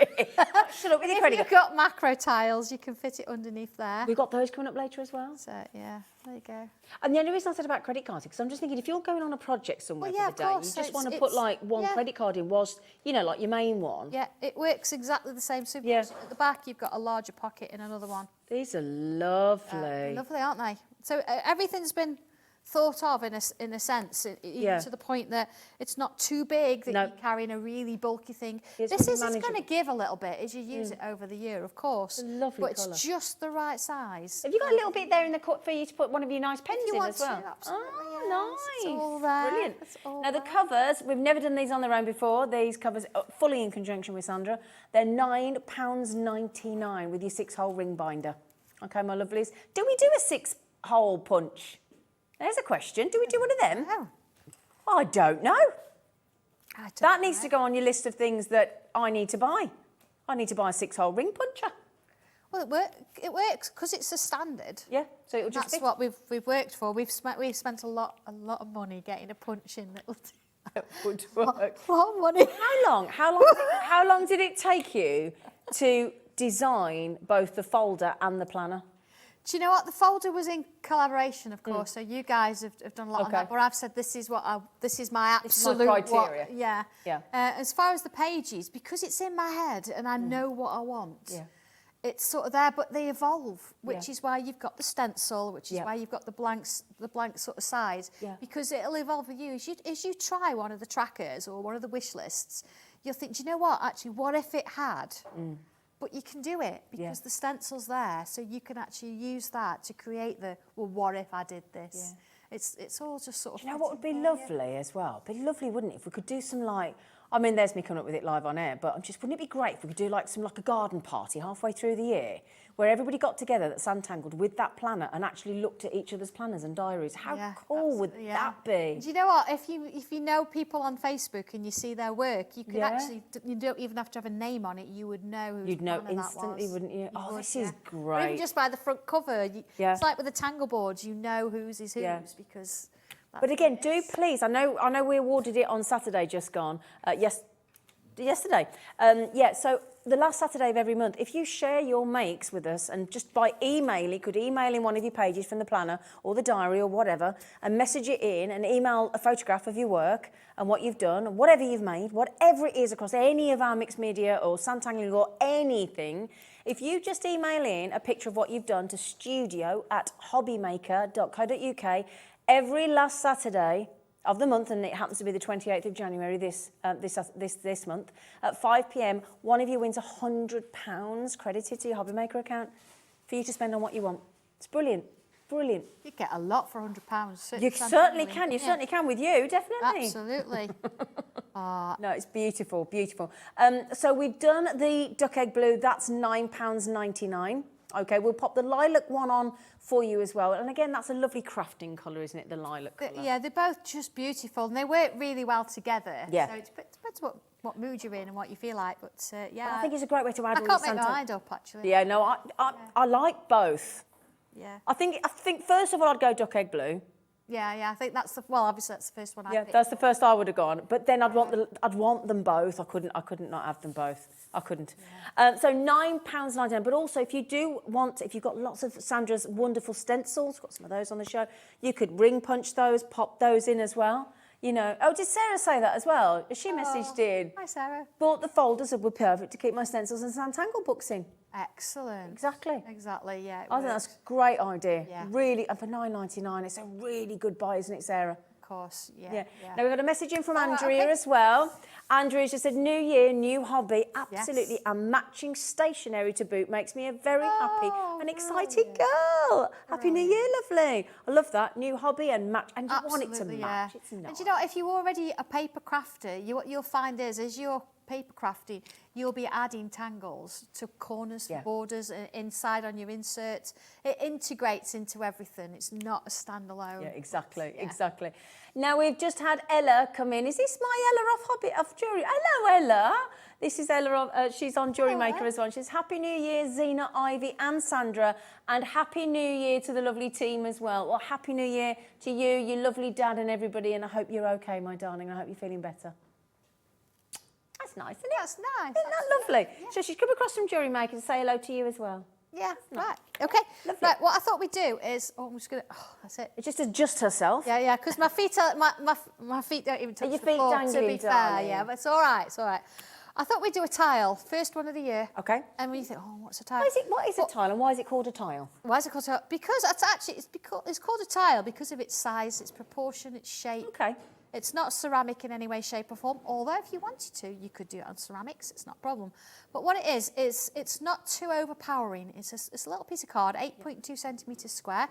with your If credit you've card. got macro tiles, you can fit it underneath there. We've got those coming up later as well. So yeah, there you go. And the only reason I said about credit cards is because I'm just thinking if you're going on a project somewhere Well, yeah, for the of day, course, you so just want to it's- put like one yeah. credit card in whilst, you know, like your main one. Yeah, it works exactly the same. So Yeah. at the back, you've got a larger pocket in another one. These are lovely. Lovely, aren't they? So everything's been thought of in a sense, even Yeah. to the point that it's not too big that No. you're carrying a really bulky thing. It's This really is going to manageable. give a little bit as you use it over the year, of course. It's a lovely but colour. it's just the right size. Have you got a little bit there in the cut for you to put one of your nice pens you in want as well? to, absolutely, Oh, yes. It's nice. all there. Brilliant. It's all Now, the there. covers, we've never done these on their own before. These covers are fully in conjunction with Sandra. They're £9.99 with your 6-hole ring binder. Okay, my lovelies. Do we do a 6-hole punch? There's a question. Do we do one of them? Oh, I don't know. I don't That needs know. to go on your list of things that I need to buy. I need to buy a 6-hole ring puncher. Well, it works because it's a standard. Yeah, so it'll just That's fit. what we've worked for. We've spent a lot of money getting a punch in that'll Would work. what money? How long did it take you to design both the folder and the planner? Do you know what? The folder was in collaboration, of course. So you guys have done a lot on Okay. that. But I've said this is my This is my absolute criteria. yeah. Yeah. As far as the pages, because it's in my head and I know what I want. Yeah. It's sort of there, but they evolve, which Yeah. is why you've got the stencil, which is Yeah. why you've got the blank sort of sides, Yeah. because it'll evolve with you. As you try one of the trackers or one of the wish lists, you'll think, do you know what? Actually, what if it had? But you can do it because the stencil's there, so you can actually use that to create the, well, what if I did this? Yeah. It's all just sort of. Do you know what would be fitting for you. lovely as well? It'd be lovely, wouldn't it, if we could do some like, I mean, there's me coming up with it live on air, but wouldn't it be great if we could do like a garden party halfway through the year where everybody got together that's Sanntangled with that planner and actually looked at each other's planners and diaries? How Yeah, cool would absolutely, that be? Do you know what? If you know people on Facebook and you see their work, you could Yeah. actually, you don't even have to have a name on it. You would know whose You'd know planner that instantly, was. wouldn't you? Oh, would, this is Or great. even just by the front cover. Yeah. It's like with the Tangle boards. You know whose is whose Yeah. because. That's But again, what it do is. please, I know we awarded it on Saturday just gone, yesterday. So the last Saturday of every month, if you share your makes with us and just by email, you could email in one of your pages from the planner or the diary or whatever and message it in and email a photograph of your work and what you've done and whatever you've made, whatever it is across any of our mixed media or Sanntangle or anything, if you just email in a picture of what you've done to studio@hobbymaker.co.uk every last Saturday of the month, and it happens to be the 28th of January this month, at 5 p.m, one of you wins £100 credited to your HobbyMaker account for you to spend on what you want. It's brilliant, brilliant. You get a lot for £100. You certainly can, you certainly can with you, definitely. Absolutely. No, it's beautiful, beautiful. So we've done the duck egg blue, that's £9.99. Okay, we'll pop the lilac one on for you as well. And again, that's a lovely crafting colour, isn't it, the lilac colour? Yeah, they're both just beautiful and they work really well together. Yeah. So it depends what mood you're in and what you feel like. But yeah, I think it's a great way to add I all can't the make my Santa. mind up actually. Yeah, no, I like both. Yeah. I think first of all I'd go duck egg blue. Yeah, I think that's obviously that's the first one I Yeah, picked. that's the first I would have gone. But then I'd want them both. I couldn't not have them both. I couldn't. Yeah. So £9.99. But also, if you've got lots of Sandra's wonderful stencils, got some of those on the show, you could ring punch those, pop those in as well. You know. Oh, did Sarah say that as well? She messaged in. Hi, Sarah. Bought the folders that were perfect to keep my stencils and Sanntangle books in. Excellent. Exactly. Exactly, yeah. I think that's a great idea. Yeah. Really, and for £9.99, it's a really good buy, isn't it, Sarah? Of course, yeah. Yeah. Now we've got a message in from All right, Andrea okay. as well. Andrea just said, new year, new hobby, absolutely, Yes. and matching stationery to boot makes me a very happy Oh, and excited girl. Happy New Year, lovely. I love that, new hobby and match, and you want it to Absolutely, match. yeah. It's nice. And do you know, if you're already a paper crafter, what you'll find is as you're paper crafting, you'll be adding tangles to corners, borders, inside on your inserts. It integrates into everything. It's not a standalone. Yeah, exactly, exactly. Now we've just had Ella come in. Is this my Ella of Jury? Hello, Ella. This is Ella. She's on HobbyMaker as well. She says, Happy New Year, Zena, Ivy and Sandra. And Happy New Year to the lovely team as well. Well, Happy New Year to you, your lovely dad and everybody. And I hope you're okay, my darling. I hope you're feeling better. That's nice, isn't it? That's nice. Isn't that lovely? Yeah. So she's come across from HobbyMaker to say hello to you as well. Yeah, right. Okay. Lovely. Right, what I thought we'd do is, I'm just going to, that's it. Just adjust herself. Yeah, because my feet are, my feet don't even touch Are your the feet floor, dangling, to be fair. darling? Yeah, but it's all right, it's all right. I thought we'd do a tile, first one of the year. Okay. And when you think, oh, what's a tile? What is a tile and why is it called a tile? Why is it called a tile? Because it's called a tile because of its size, its proportion, its shape. Okay. It's not ceramic in any way, shape or form, although if you wanted to, you could do it on ceramics, it's not a problem. But what it is it's not too overpowering. It's a little piece of card, 8.2 centimetres square,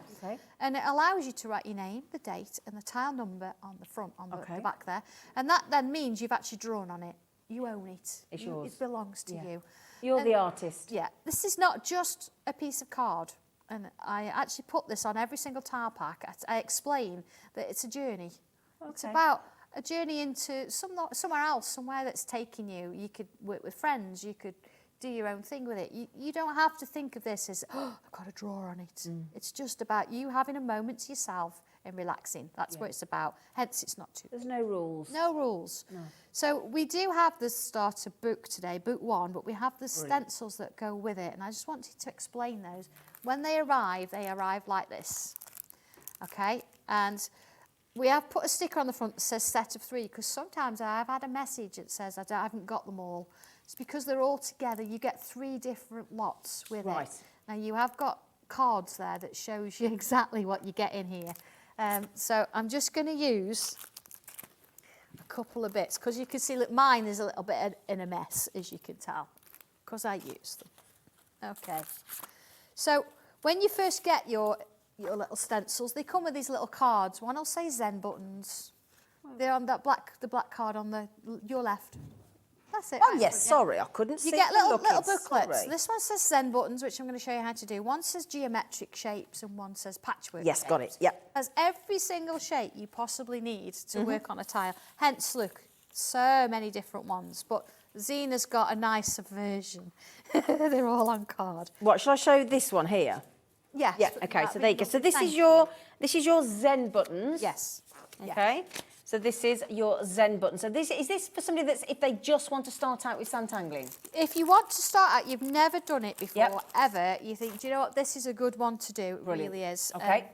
and it allows you to write your name, the date, and the tile number on the front, on the back there. And that then means you've actually drawn on it. You own it. It's yours. It belongs to you. You're the artist. Yeah, this is not just a piece of card. And I actually put this on every single tile pack. I explain that it's a journey. Okay. It's about a journey into somewhere else, somewhere that's taking you. You could work with friends, you could do your own thing with it. You don't have to think of this as, oh, I've got to draw on it. It's just about you having a moment to yourself and relaxing. That's what it's about. Hence, it's not too... There's no rules. No rules. No. So we do have the starter book today, book 1, but we have the stencils that go with it, and I just wanted to explain those. When they arrive like this, okay? And we have put a sticker on the front that says set of 3, because sometimes I've had a message that says I haven't got them all. It's because they're all together. You get 3 different lots with it. Now, you have got cards there that shows you exactly what you get in here. So I'm just going to use a couple of bits, because you can see that mine is a little bit in a mess, as you can tell, because I used them. Okay. So when you first get your little stencils, they come with these little cards. One will say Zen buttons. They're on the black card on your left. That's it. Oh, yes, sorry, I couldn't see. You get little booklets. Sorry. This one says Zen buttons, which I'm going to show you how to do. One says geometric shapes and one says patchwork Yes, shapes. got it, yep. Has every single shape you possibly need to work on a tile. Hence, look, so many different ones. But Zena's got a nicer version. They're all on card. What, shall I show this one here? Yes. Yeah, okay, so there you go. So this is your Zen buttons. Yes. Okay. So this is your Zen button. So is this for somebody that's, if they just want to start out with sandtangling? If you want to start out, you've never done it before, ever, you think, do you know what, this is a good one to do. It really is. Okay.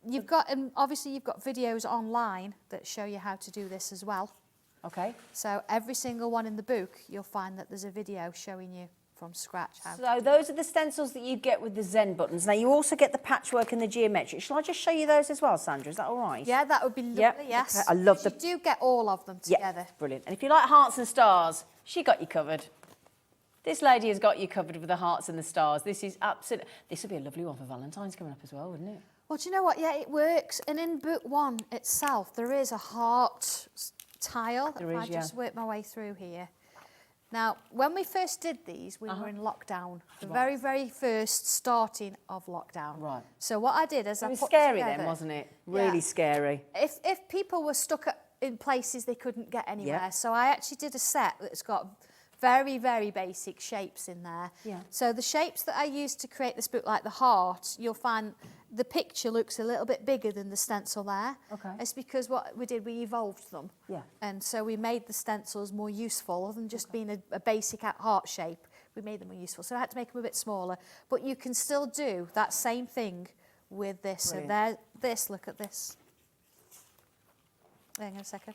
You've got, and obviously you've got videos online that show you how to do this as well. Okay. So every single one in the book, you'll find that there's a video showing you from scratch how to do those are the stencils that you get with the Zen buttons. Now you also get the patchwork and the geometric. Shall I just show you those as well, Sandra? Is that all right? Yeah, that would be lovely, yes. Okay. I love them. You do get all of them together. Brilliant. And if you like hearts and stars, she got you covered. This lady has got you covered with the hearts and the stars. This is absolute. This would be a lovely one for Valentine's coming up as well, wouldn't it? Well, do you know what? Yeah, it works. And in book 1 itself, there is a heart tile. There is, I just work my way through here. Now, when we first did these, we were in lockdown. The very, very first starting of lockdown. Right. So what I did is it was scary then, wasn't it? Really scary. If people were stuck in places they couldn't get anywhere, so I actually did a set that's got very, very basic shapes in there. Yeah. So the shapes that I used to create this book, like the heart, you'll find the picture looks a little bit bigger than the stencil there. Okay. It's because what we did, we evolved them. Yeah. And so we made the stencils more useful other than just being a basic heart shape. We made them more useful. So I had to make them a bit smaller. But you can still do that same thing with this. Brilliant. So there, look at this. Hang on a second.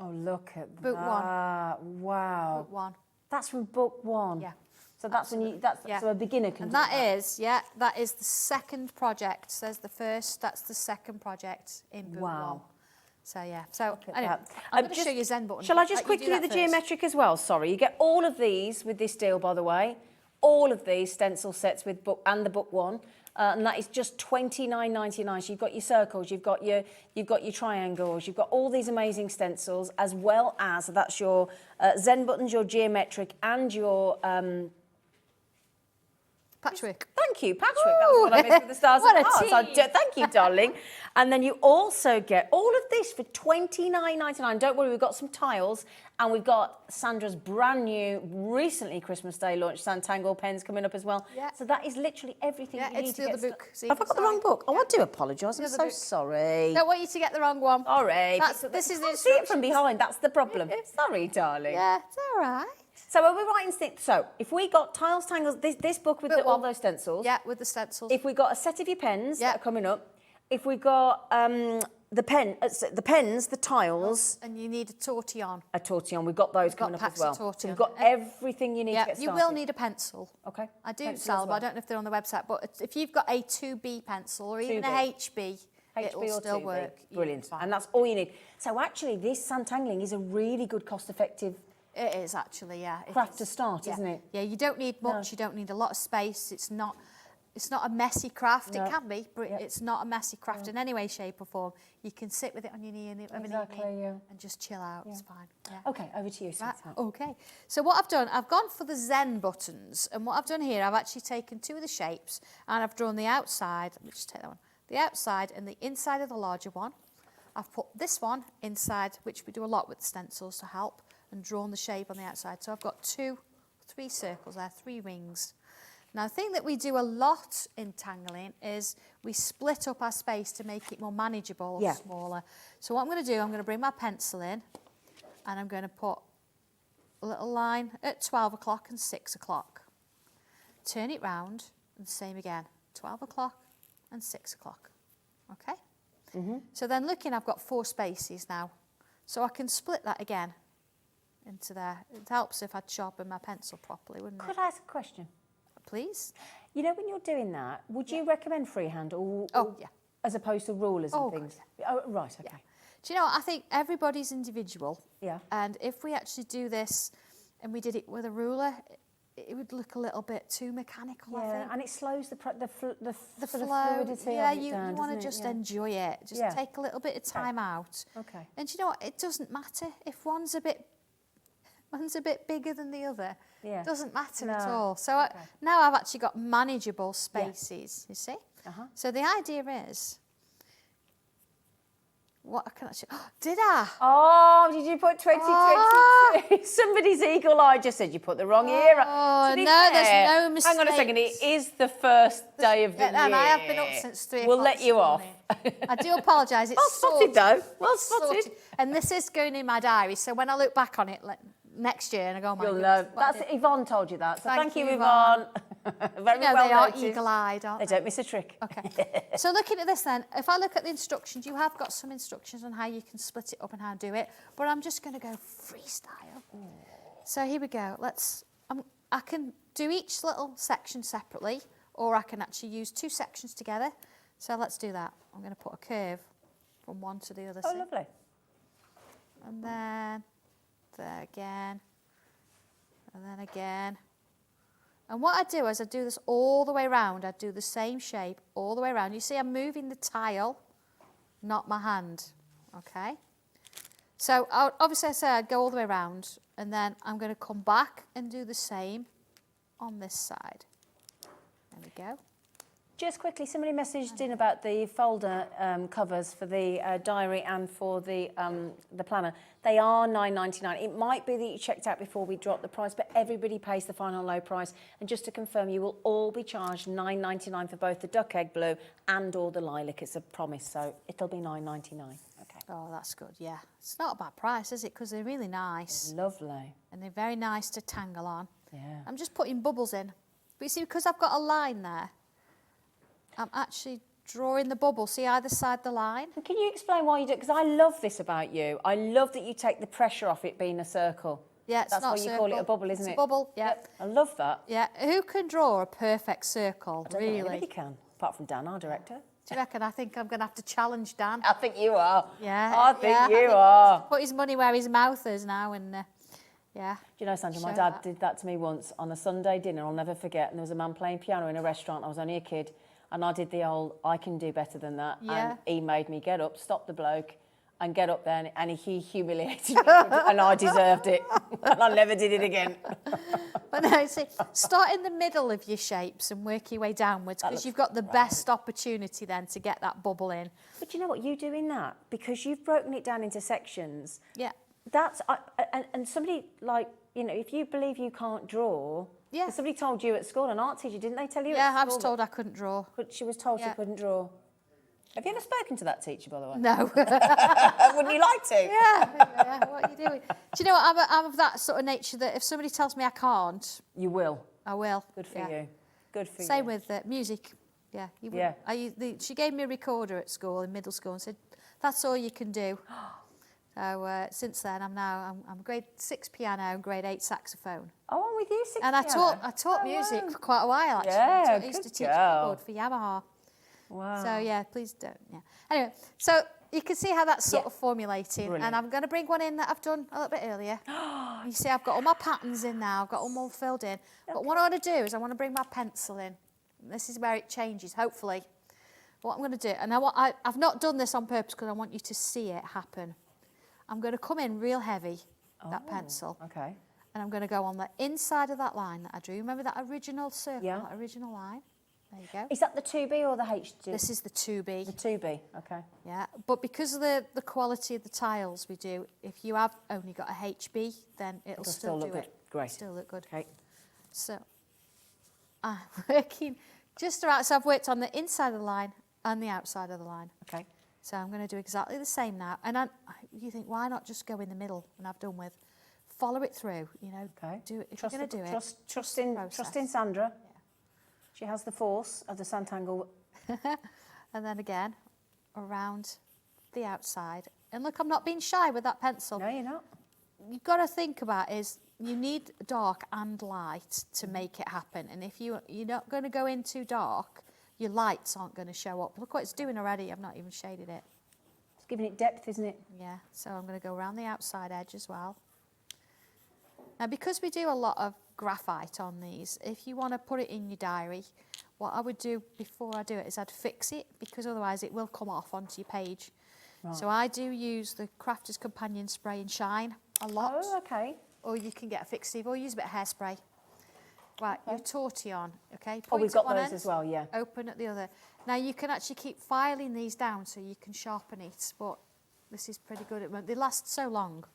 Oh, look at book that. 1. Wow. Book 1. That's from book 1. Yeah. So that's when you, so a beginner can and do that. That is the second project. There's the first, that's the second project in book 1. So yeah, so anyway, I'm going to show you Zen button. Shall I just quickly do the geometric as well? Sorry, you get all of these with this deal, by the way. All of these stencil sets with book and the book 1. and that is just $29.99. So you've got your circles, you've got your triangles, you've got all these amazing stencils, as well as that's your Zen buttons, your geometric, and your Patchwork. Thank you, patchwork. That was what I missed with the stars What and a hearts. team. Thank you, darling. And then you also get all of this for $29.99. Don't worry, we've got some tiles, and we've got Sandra's brand new, recently Christmas Day launched Sanntangle pens coming up as well. Yeah. So that is literally everything you need it's to the get. other book. Have I got the wrong book? Oh, I do apologise. I'm The other so book. sorry. Don't want you to get the wrong one. Sorry. This is the I see it from instructions. behind. That's the problem. Sorry, darling. Yeah, it's all right. So are we writing so if we got tiles, tangles, this book with Book all one. those stencils. Yeah, with the stencils. If we got a set of your pens Yeah. that are coming up, if we got the pens, the tiles, And you need a tortillon. a tortillon, we've got those coming up packs as well. of So tortillon. we've got everything you need to Yeah, get you started. will need a pencil. Okay. I do Pencil sell as them. well. I don't know if they're on the website, but if you've got a 2B pencil or even a 2B. HB, HB it'll or still 2B. work. Brilliant. It's fine. And that's all you need. So actually, this Santangling is a really good cost-effective It is actually, yeah. It craft is. to start, Yeah. isn't it? Yeah, you don't need much. You don't need a lot of space. It's not a messy craft. No. It can be, but Yep. it's not a messy craft in any way, shape or form. You can sit with it on your knee of an Exactly, evening yeah. and just chill out. It's fine. Yeah. Okay, over to you, Right, sweetheart. okay. So what I've done, I've gone for the Zen buttons. And what I've done here, I've actually taken two of the shapes and I've drawn the outside. Let me just take that one. The outside and the inside of the larger one. I've put this one inside, which we do a lot with stencils to help, and drawn the shape on the outside. So I've got three circles there, 3 rings. Now, the thing that we do a lot in tangling is we split up our space to make it more manageable, Yeah. smaller. So what I'm going to do, I'm going to bring my pencil in and I'm going to put a little line at 12 o'clock and 6 o'clock. Turn it round and same again, 12 o'clock and 6 o'clock. Okay? So then looking, I've got 4 spaces now. So I can split that again into there. It helps if I'd sharpen my pencil properly, wouldn't Could it? I ask a question? Please? You know, when you're doing that, would you recommend freehand or Yeah. as opposed to rulers and Oh, things? Oh, right, okay. Do you know what? I think everybody's individual. Yeah. And if we actually do this and we did it with a ruler, it would look a little bit too mechanical, I Yeah, think. and it slows the sort of Flow, fluidity yeah, of it you down, want to doesn't it? just Yeah. enjoy it. Just Yeah. take a little bit of time out. Okay. And you know what? It doesn't matter if one's a bit bigger than the other. Yeah. It doesn't matter at No. all. So now I've actually got manageable spaces, you see? Uh-huh. So the idea is, what I can actually, did I? Oh, did you put 2022? Oh. Somebody's eagle eye just said you put the wrong era. Oh, To be no, there's fair, no Hang on a second, it mistakes. is the first day of the year. And I have been up since 3 o'clock. We'll let you this off. morning. I do apologise. It's Well spotted, sorted. though. Well It's spotted. And this is going in my diary, so when I look back on it next year and I go, oh my You'll goodness, know. what That's did- Yvonne told you that. So Thank thank you, you, Yvonne. Very You know, well they are noticed. eagle-eyed, aren't They they? don't miss a trick. Okay. So looking at this then, if I look at the instructions, you have got some instructions on how you can split it up and how to do it, but I'm just going to go freestyle. So here we go. I can do each little section separately, or I can actually use 2 sections together. So let's do that. I'm going to put a curve from one to the other. Oh, see? lovely. And then there again, and then again. And what I do is I do this all the way around. I do the same shape all the way around. You see I'm moving the tile, not my hand, okay? So obviously I said I'd go all the way around, and then I'm going to come back and do the same on this side. There we go. Just quickly, somebody messaged in about the folder covers for the diary and for the planner. They are $9.99. It might be that you checked out before we dropped the price, but everybody pays the final low price. And just to confirm, you will all be charged $9.99 for both the duck egg blue and all the lilac. It's a promise, so it'll be $9.99. Okay. Oh, that's good, yeah. It's not a bad price, is it? Because they're really nice. Lovely. And they're very nice to tangle on. Yeah. I'm just putting bubbles in. But you see, because I've got a line there, I'm actually drawing the bubble. See either side the line? And can you explain why you do it? Because I love this about you. I love that you take the pressure off it being a circle. Yeah, it's That's not why a you call it a circle. bubble, isn't It's it? a bubble, yeah. I love that. Yeah, who can draw a perfect circle, I don't think really? anybody can, apart from Dan, our director. Do you reckon? I think I'm going to have to challenge Dan. I think you are. Yeah. I think yeah, you he are. wants to put his money where his mouth is now, and yeah. Do you know, Sandra, my Show dad that. did that to me once on a Sunday dinner. I'll never forget. And there was a man playing piano in a restaurant. I was only a kid. And I did the old, I can do better than that. Yeah. And he made me get up, stop the bloke, and get up there, and he humiliated me, and I deserved it. And I never did it again. But no, see, start in the middle of your shapes and work your way downwards, because you've got the best opportunity then to get that bubble in. But you know what, you doing that, because you've broken it down into sections. Yeah. That's, and somebody, like, you know, if you believe you can't draw, Yeah. somebody told you at school, an art teacher, didn't they tell you Yeah, at I school? was told I couldn't draw. She was told she Yeah. couldn't draw. Have you ever spoken to that teacher, by the way? No. Wouldn't you like to? Yeah, what are you doing? Do you know what, I'm of that sort of nature that if somebody tells me I can't, You will. I will. Good for Yeah. you. Good for you. Same with music. Yeah. You Yeah. she gave me a recorder at school, in middle school, and said, that's all you can do. So since then, I'm grade 6 piano and grade 8 saxophone. Oh, I'm with you, 6 And I piano. taught music for quite a while, actually. Yeah, I used to good teach girl. keyboard for Yamaha. Wow. So yeah, please don't. Yeah. Anyway, so you can see how that's sort of formulating. Brilliant. And I'm going to bring one in that I've done a little bit earlier. You see, I've got all my patterns in now. I've got them all filled in. But what I want to do is I want to bring my pencil in. This is where it changes, hopefully. What I'm going to do, and I've not done this on purpose because I want you to see it happen. I'm going to come in real heavy, that pencil. Okay. And I'm going to go on the inside of that line that I drew. Remember that original circle, Yeah. that original line? There you go. Is that the 2B or the HD? This is the 2B. The 2B, okay. Yeah, but because of the quality of the tiles we do, if you have only got a HB, then it'll still look do good. it. Great. Still look good. Okay. So I'm working just around. So I've worked on the inside of the line and the outside of the line. Okay. So I'm going to do exactly the same now. And you think, why not just go in the middle? And I've done with. Follow it through. You know. Okay. Do it if you're going to do it. Trust in Sandra. Yeah. She has the force of the Sanntangle. And then again, around the outside. And look, I'm not being shy with that pencil. No, you're not. You've got to think about is you need dark and light to make it happen. And if you're not going to go in too dark, your lights aren't going to show up. Look what it's doing already. I've not even shaded it. It's giving it depth, isn't it? Yeah, so I'm going to go around the outside edge as well. Now, because we do a lot of graphite on these, if you want to put it in your diary, what I would do before I do it is I'd fix it, because otherwise it will come off onto your page. Right. So I do use the Crafter's Companion Spray and Shine a lot. Oh, okay. Or you can get a fixative, or use a bit of hairspray. Right, your tortillon, okay? Oh, we've Point at got one those end, as well, yeah. Open at the other. Now, you can actually keep filing these down so you can sharpen it, but this is pretty good. They last so long.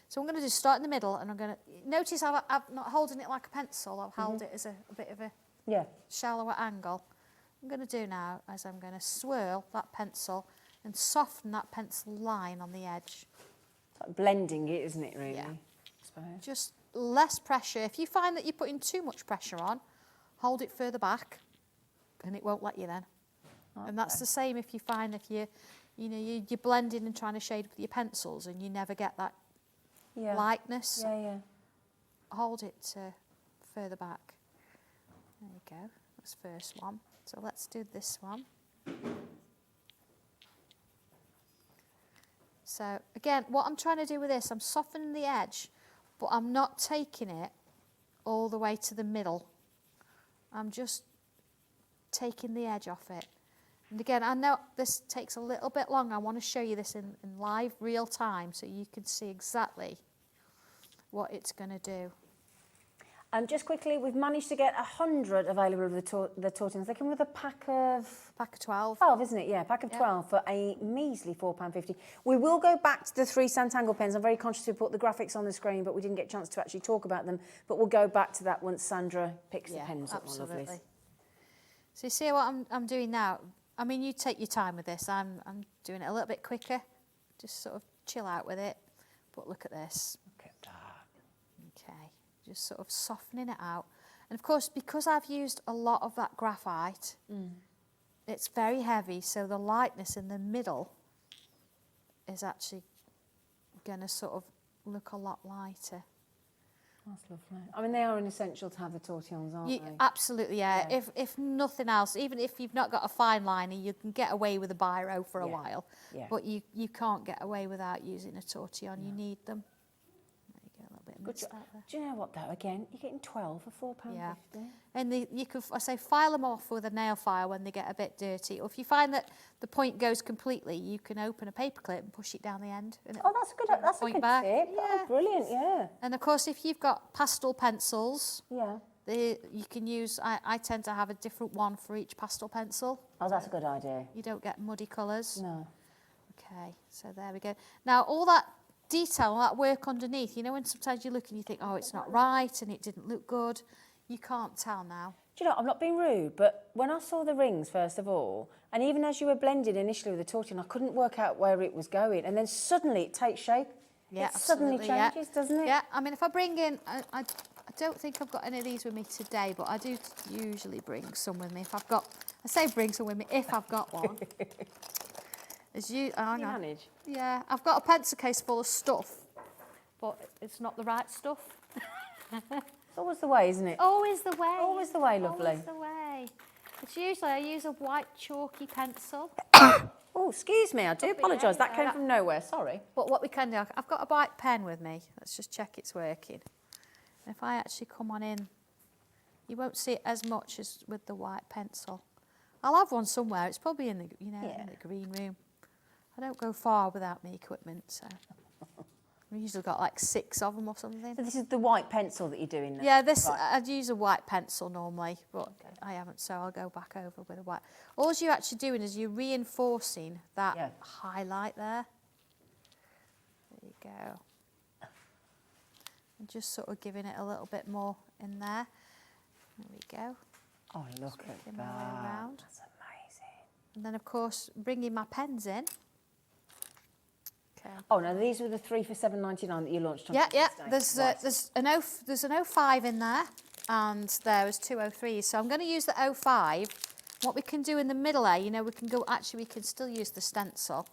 So I'm going to just start in the middle, and I'm going to... Notice I'm not holding it like a pencil. I've held it as a bit of a shallower angle. I'm going to do now is I'm going to swirl that pencil and soften that pencil line on the edge. It's like blending it, isn't it, really? Yeah. I suppose. Just less pressure. If you find that you're putting too much pressure on, hold it further back, and it won't let you then. Okay. And that's the same if you find if you're blending and trying to shade with your pencils and you never get that lightness. Yeah. Hold it further back. There you go. That's the first one. So let's do this one. So again, what I'm trying to do with this, I'm softening the edge, but I'm not taking it all the way to the middle. I'm just taking the edge off it. And again, I know this takes a little bit long. I want to show you this in live, real time, so you can see exactly what it's going to do. Just quickly, we've managed to get 100 available of the tortillons. They come with a pack of 12. 12, isn't it? Yeah, pack of 12 for a measly £4.50. We will go back to the 3 Sanntangle pens. I'm very conscious to put the graphics on the screen, but we didn't get a chance to actually talk about them. But we'll go back to that once Sandra picks the pens up, my lovelies. So you see what I'm doing now? I mean, you take your time with this. I'm doing it a little bit quicker. Just sort of chill out with it. But look at this. Look at that. Okay, just sort of softening it out. And of course, because I've used a lot of that graphite, it's very heavy, so the lightness in the middle is actually going to sort of look a lot lighter. That's lovely. I mean, they are an essential to have the tortillons, aren't they? Absolutely, yeah. If nothing else, even if you've not got a fine liner, you can get away with a biro for a while. Yeah. But you can't get away without using a tortillon. No. You need them. There you go, a little bit Good job. Do you know what though? Again, you're getting 12 for £4.50. Yeah. And you could, I say, file them off with a nail file when they get a bit dirty. Or if you find that the point goes completely, you can open a paper clip and push it down the end. And Oh, that's a good tip. Yeah. Oh, brilliant, yeah. And of course, if you've got pastel pencils, Yeah. you can use, I tend to have a different one for each pastel pencil. Oh, that's a good idea. You don't get muddy colours. No. Okay, so there we go. Now, all that detail, all that work underneath, you know when sometimes you look and you think, oh, it's not right and it didn't look good, you can't tell now. Do you know, I'm not being rude, but when I saw the rings, first of all, and even as you were blending initially with the torching, I couldn't work out where it was going, and then suddenly it takes shape. Yeah, it suddenly changes, doesn't it? Yeah, I mean, if I bring in, I don't think I've got any of these with me today, but I do usually bring some with me. If I've got, I say bring some with me if I've got one. As you manage? Yeah, I've got a pencil case full of stuff, but it's not the right stuff. It's always the way, isn't it? Always the way. Always the way, lovely. Always the way. It's usually I use a white chalky pencil. Oh, excuse me, I do apologise. That came from nowhere, sorry. But what we can do, I've got a white pen with me. Let's just check it's working. And if I actually come on in, you won't see it as much as with the white pencil. I'll have one somewhere. It's probably in the, in the green room. I don't go far without my equipment, so we usually got like 6 of them or something. So this is the white pencil that you're doing now? Yeah, Right. I'd use a white pencil normally, but I haven't, so I'll go back over with a white. All you're actually doing is you're reinforcing that highlight there. There you go. And just sort of giving it a little bit more in there. There we go. Oh, look at My way that. around. That's amazing. And then, of course, bringing my pens in. Okay. Oh, now these were the 3 for £7.99 that you launched on Yeah. Tuesday. There's an 05 in there, and there was 2 03s. So I'm going to use the 05. What we can do in the middle there, you know, we can go. Actually, we can still use the stencil.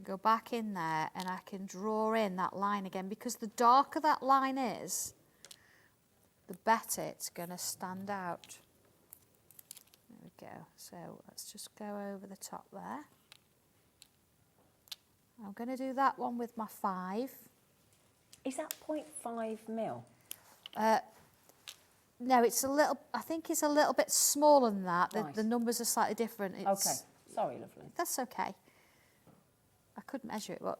Go back in there, and I can draw in that line again, because the darker that line is, the better it's going to stand out. There we go. So let's just go over the top there. I'm going to do that one with my 5. Is that 0.5 mil? No, it's a little, I think it's a little bit smaller than that. Right. The numbers are slightly different. Okay, sorry, lovely. That's okay. I couldn't measure it, but...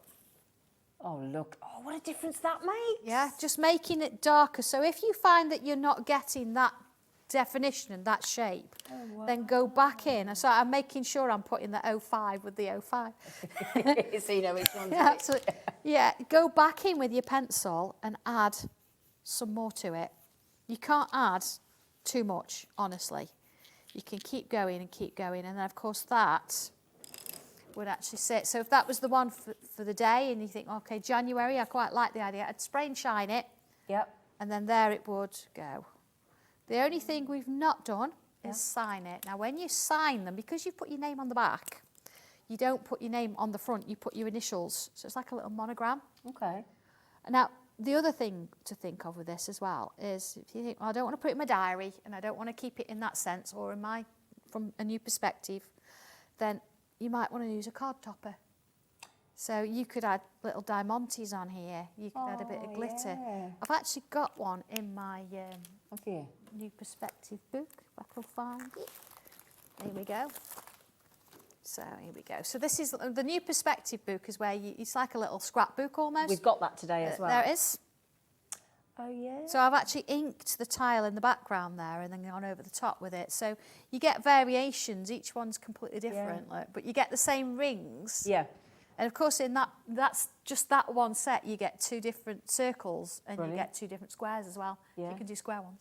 Oh, look. Oh, what a difference that makes. Yeah, just making it darker. So if you find that you're not getting that definition and that shape, then go back in. So I'm making sure I'm putting the 05 with the 05. So you know which one's Yeah, which. absolutely. Yeah, go back in with your pencil and add some more to it. You can't add too much, honestly. You can keep going and keep going. And then, of course, that would actually sit. So if that was the one for the day and you think, okay, January, I quite like the idea, I'd spray and shine it. Yep. And then there it would go. The only thing we've not done is sign it. Now, when you sign them, because you put your name on the back, you don't put your name on the front, you put your initials. So it's like a little monogram. Okay. Now, the other thing to think of with this as well is if you think, well, I don't want to put it in my diary and I don't want to keep it in that sense or in my, from a new perspective, then you might want to use a card topper. So you could add little diamantes on here. You could add a bit of glitter. Yeah. I've actually got one in my Okay. new perspective book, if I can find it. There we go. So here we go. So this is the new perspective book is where it's like a little scrapbook almost. We've got that today as well. There it is. Oh, yeah. So I've actually inked the tile in the background there and then gone over the top with it. So you get variations. Each one's completely different, look, but you get the same rings. Yeah. And of course, in that's just that one set. You get 2 different circles and you get 2 different squares as well. Yeah. You can do square ones.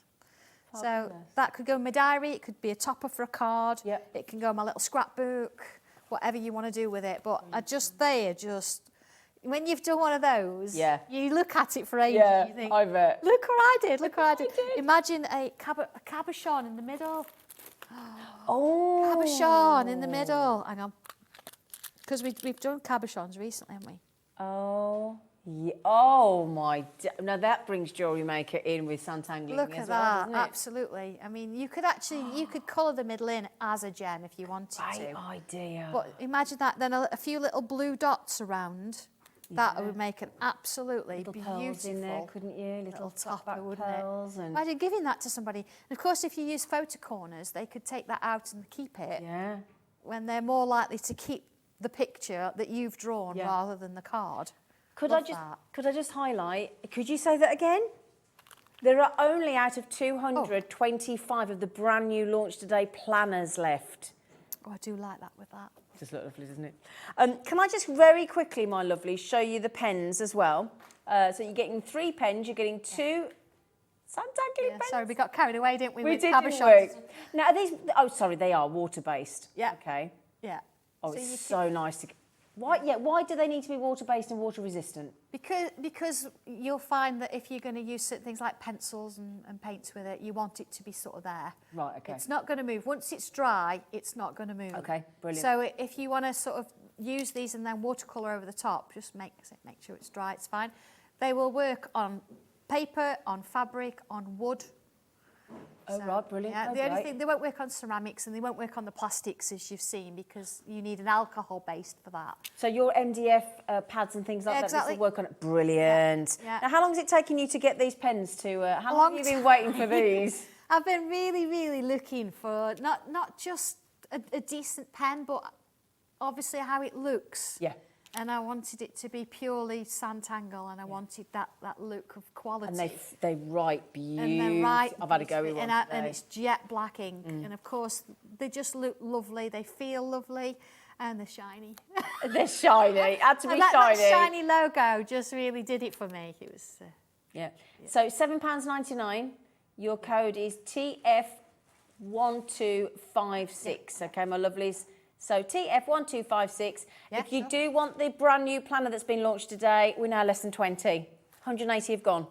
Fabulous. So that could go in my diary. It could be a topper for a card. Yeah. It can go in my little scrapbook. Whatever you want to do with it. But when you've done one of those, you look at it for ages. Yeah, You think, I bet. look what I did. Look what I did. Imagine a cabochon in the middle. Oh. Cabochon in the middle. Hang on. Because we've done cabochons recently, haven't we? Oh, yeah. Oh, my. Now that brings Jewellery Maker in with Santangling Look as at well, that. doesn't it? Absolutely. I mean, you could colour the middle in as a gem if you wanted Great to. idea. But imagine that, then a few little blue dots around That would make an absolutely Little beautiful pearls in there, couldn't you? little back topper, wouldn't pearls it? and Imagine giving that to somebody. And of course, if you use photo corners, they could take that out and keep it yeah. when they're more likely to keep the picture that you've drawn Yeah. rather than the card. Could Love I just that. could I just highlight? Could you say that again? There are only out of 225 of the brand new launch today planners left. Oh, I do like that with that. Just look lovely, doesn't it? Can I just very quickly, my lovely, show you the pens as well? So you're getting 3 pens, you're getting 2 Sanntangle pens. Sorry, we got carried away, didn't we? We with did, cover didn't shots. we? Now, are these, oh, sorry, they are water-based. Yeah. Okay. Yeah. Oh, So it's you so nice to... Why do they need to be water-based and water-resistant? Because you'll find that if you're going to use certain things like pencils and paints with it, you want it to be sort of there. Right, okay. It's not going to move. Once it's dry, it's not going to move. Okay, brilliant. So if you want to sort of use these and then watercolour over the top, just make sure it's dry, it's fine. They will work on paper, on fabric, on wood. Oh, right, brilliant. Yeah, Oh, the only great. thing, they won't work on ceramics and they won't work on the plastics as you've seen because you need an alcohol based for that. So your MDF pads and things like Yeah, that, exactly. this will work on it. Brilliant. Yeah. Now, how long has it taken you to get these pens to... how long have you been waiting for these? I've been really, really looking for not just a decent pen, but obviously how it looks. Yeah. And I wanted it to be purely Sanntangle, and I wanted that look of quality. And they write beautiful. And they write I've had a go with beautifully, one and today. it's jet black ink, and of course they just look lovely. They feel lovely, and they're shiny. They're shiny. Had to be And that shiny. shiny logo just really did it for me. It was. Yeah. So £7.99. Your code is TF1256. Okay, my lovelies. So TF1256. Yeah, if you sure. do want the brand new planner that's been launched today, we're now less than 20. 180 have gone.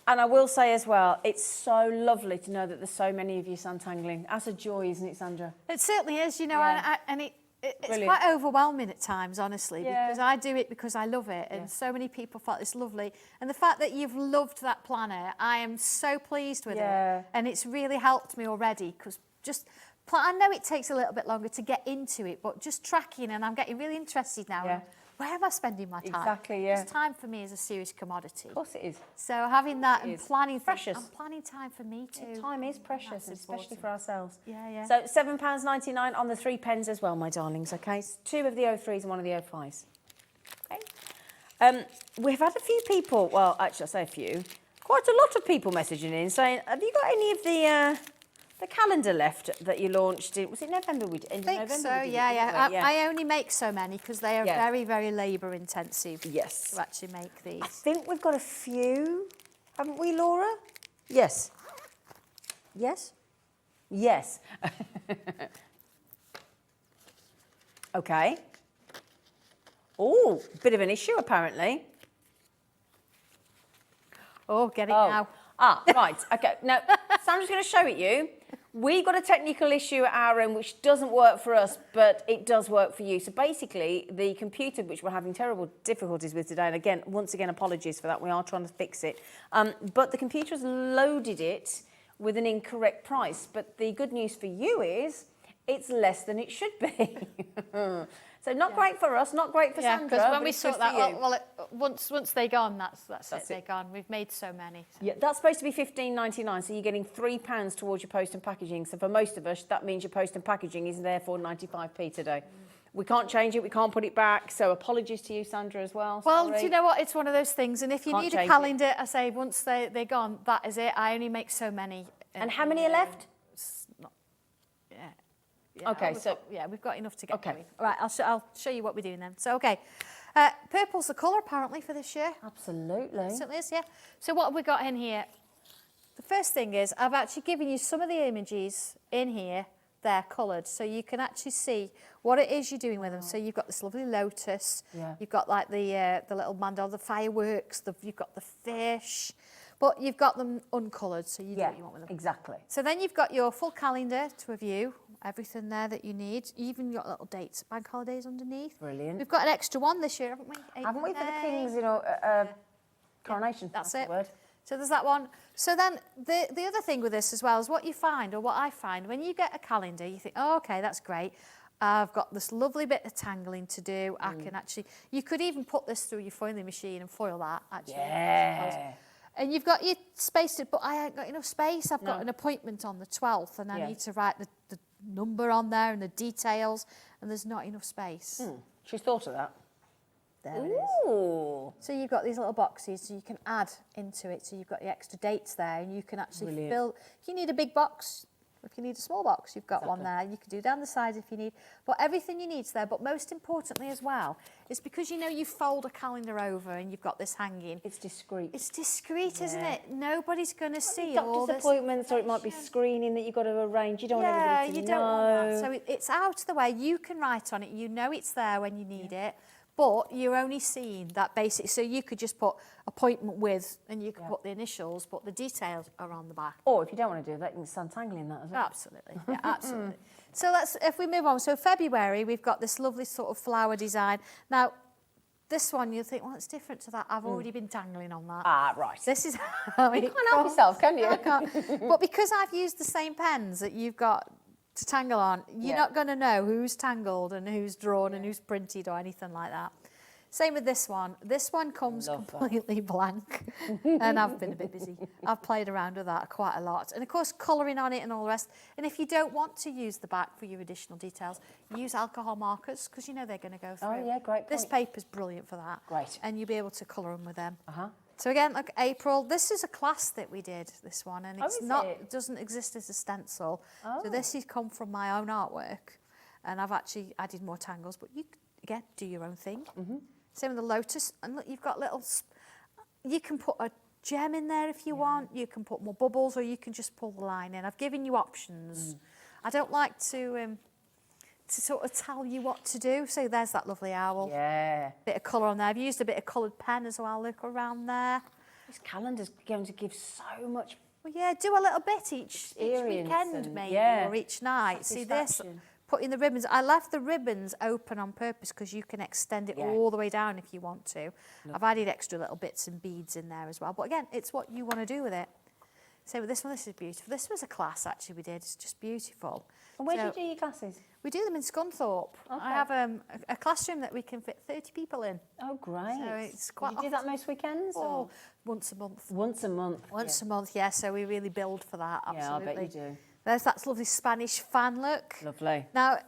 And I will say as well, it's so lovely to know that there's so many of you Sanntangling. That's a joy, isn't it, Sandra? It certainly is, you know, Yeah. and it's Brilliant. quite overwhelming at times, honestly, Yeah. because I do it because I love it, and Yeah. so many people thought it's lovely. And the fact that you've loved that planner, I am so pleased with Yeah. it, and it's really helped me already, because I know it takes a little bit longer to get into it, but just tracking, and I'm getting really interested now. Yeah. Where am I spending my time? Exactly, yeah. Because time for me is a serious commodity. Of course it is. So having that and is. planning Precious. I'm planning time for me too. Time is precious, That's especially important. for ourselves. Yeah, yeah. So £7.99 on the 3 pens as well, my darlings, okay? 2 of the 03s and 1 of the 05s. Okay. We've had a few people, well, actually I say a few, quite a lot of people messaging in saying, have you got any of the calendar left that you launched in, was it November? End I of think November so, we did it, yeah. didn't we? I only make so many because they are Yeah. very, very labour intensive Yes. to actually make these. I think we've got a few, haven't we, Laura? Yes. Yes? Yes. Okay. Oh, bit of an issue apparently. Oh, get it now. Ah, right. Okay. Now, Sandra's going to show it you. We got a technical issue at our end which doesn't work for us, but it does work for you. So basically, the computer, which we're having terrible difficulties with today, and again, once again, apologies for that. We are trying to fix it. But the computer has loaded it with an incorrect price. But the good news for you is it's less than it should be. So not great for us, not great for Yeah, Sandra. because when but we it's good sort that for you. out, once they're gone, that's it, That's they're it. gone. We've made so many. So. Yeah, that's supposed to be £15.99, so you're getting £3 towards your post and packaging. So for most of us, that means your post and packaging is therefore 95p today. We can't change it, we can't put it back, so apologies to you, Sandra, as well. Well, Sorry. do you know what? It's one of those things, and if you Can't need a change it. calendar, I say once they're gone, that is it. I only make so many. And how many are left? Yeah, Okay, we've got enough to get Okay. going. All right, I'll show you what we're doing then. So, okay, purple's the colour apparently for this year. Absolutely. Certainly is, yeah. So what have we got in here? The first thing is I've actually given you some of the images in here. They're coloured, so you can actually see what it is you're doing with them. So you've got this lovely lotus. Yeah. You've got like the little mandala, the fireworks. You've got the fish, but you've got them uncoloured, so you do Yeah, what you want with them. exactly. So then you've got your full calendar to review, everything there that you need. Even got little dates, bank holidays underneath. Brilliant. We've got an extra one this year, haven't we? Haven't we, for the May. King's, coronation? That's the it. word. So there's that one. So then the other thing with this as well is what you find, or what I find, when you get a calendar, you think, oh, okay, that's great. I've got this lovely bit of tangling to do. I can actually, you could even put this through your foiling machine and foil that, actually. Yeah. And you've got your space, but I ain't got enough space. I've got an appointment on the 12th, and I need to write the number on there and the details, and there's not enough space. She's thought of that. There it is. Ooh. So you've got these little boxes, so you can add into it. So you've got the extra dates there, and you can actually fill. If you need a big box, if you need a small box, you've got one there. You can do down the sides if you need. But everything you need's there. But most importantly as well, is because you fold a calendar over and you've got this hanging. It's discreet. It's discreet, isn't it? Nobody's going to see all Doctor's this. appointments, or it might be screening that you've got to arrange. You don't want everybody to know. you don't want that. So it's out of the way. You can write on it. You know it's there when you need it. But you're only seeing that basic. So you could just put appointment with, and you could put the initials, but the details are on the back. Or if you don't want to do that, you can Sanntangle in that as well. Absolutely, yeah, absolutely. So if we move on. So February, we've got this lovely sort of flower design. Now, this one, you'll think, well, it's different to that. I've already been tangling on that. Ah, right. This is how it You can't help yourself, can you? I can't. But because I've used the same pens that you've got to tangle on, you're not going to know who's tangled and who's drawn and who's printed or anything like that. Same with this one. This one comes completely blank, and I've been a bit busy. I've played around with that quite a lot. And of course, colouring on it and all the rest. And if you don't want to use the back for your additional details, use alcohol markers, because you know they're going to go through. Oh, yeah, great point. This paper's brilliant for that. Great. And you'll be able to colour them with them. Uh-huh. So again, look, April, this is a class that we did, this one, and it's it doesn't exist as a stencil. So this has come from my own artwork, and I've actually added more tangles, but you, again, do your own thing. Same with the lotus, and look, you've got little, you can put a gem in there if you want, you can put more bubbles, or you can just pull the line in. I've given you options. I don't like to sort of tell you what to do. So there's that lovely owl. Yeah. Bit of colour on there. I've used a bit of coloured pen as well. Look around there. This calendar's going to give so much. Well, yeah, do a little bit each weekend and, maybe, or each night. See this? Putting the ribbons. I left the ribbons open on purpose because you can extend it all the way down if you want to. I've added extra little bits and beads in there as well. But again, it's what you want to do with it. So with this one, this is beautiful. This was a class actually we did. It's just beautiful. And where do you do your classes? We do them in Scunthorpe. Okay. I have a classroom that we can fit 30 people in. Oh, great. So it's quite do you do that most weekends? Or? Once a month. Once a month. Once a month, yeah. So we really build for that, absolutely. Yeah, I bet you do. There's that lovely Spanish fan look. Lovely. Now,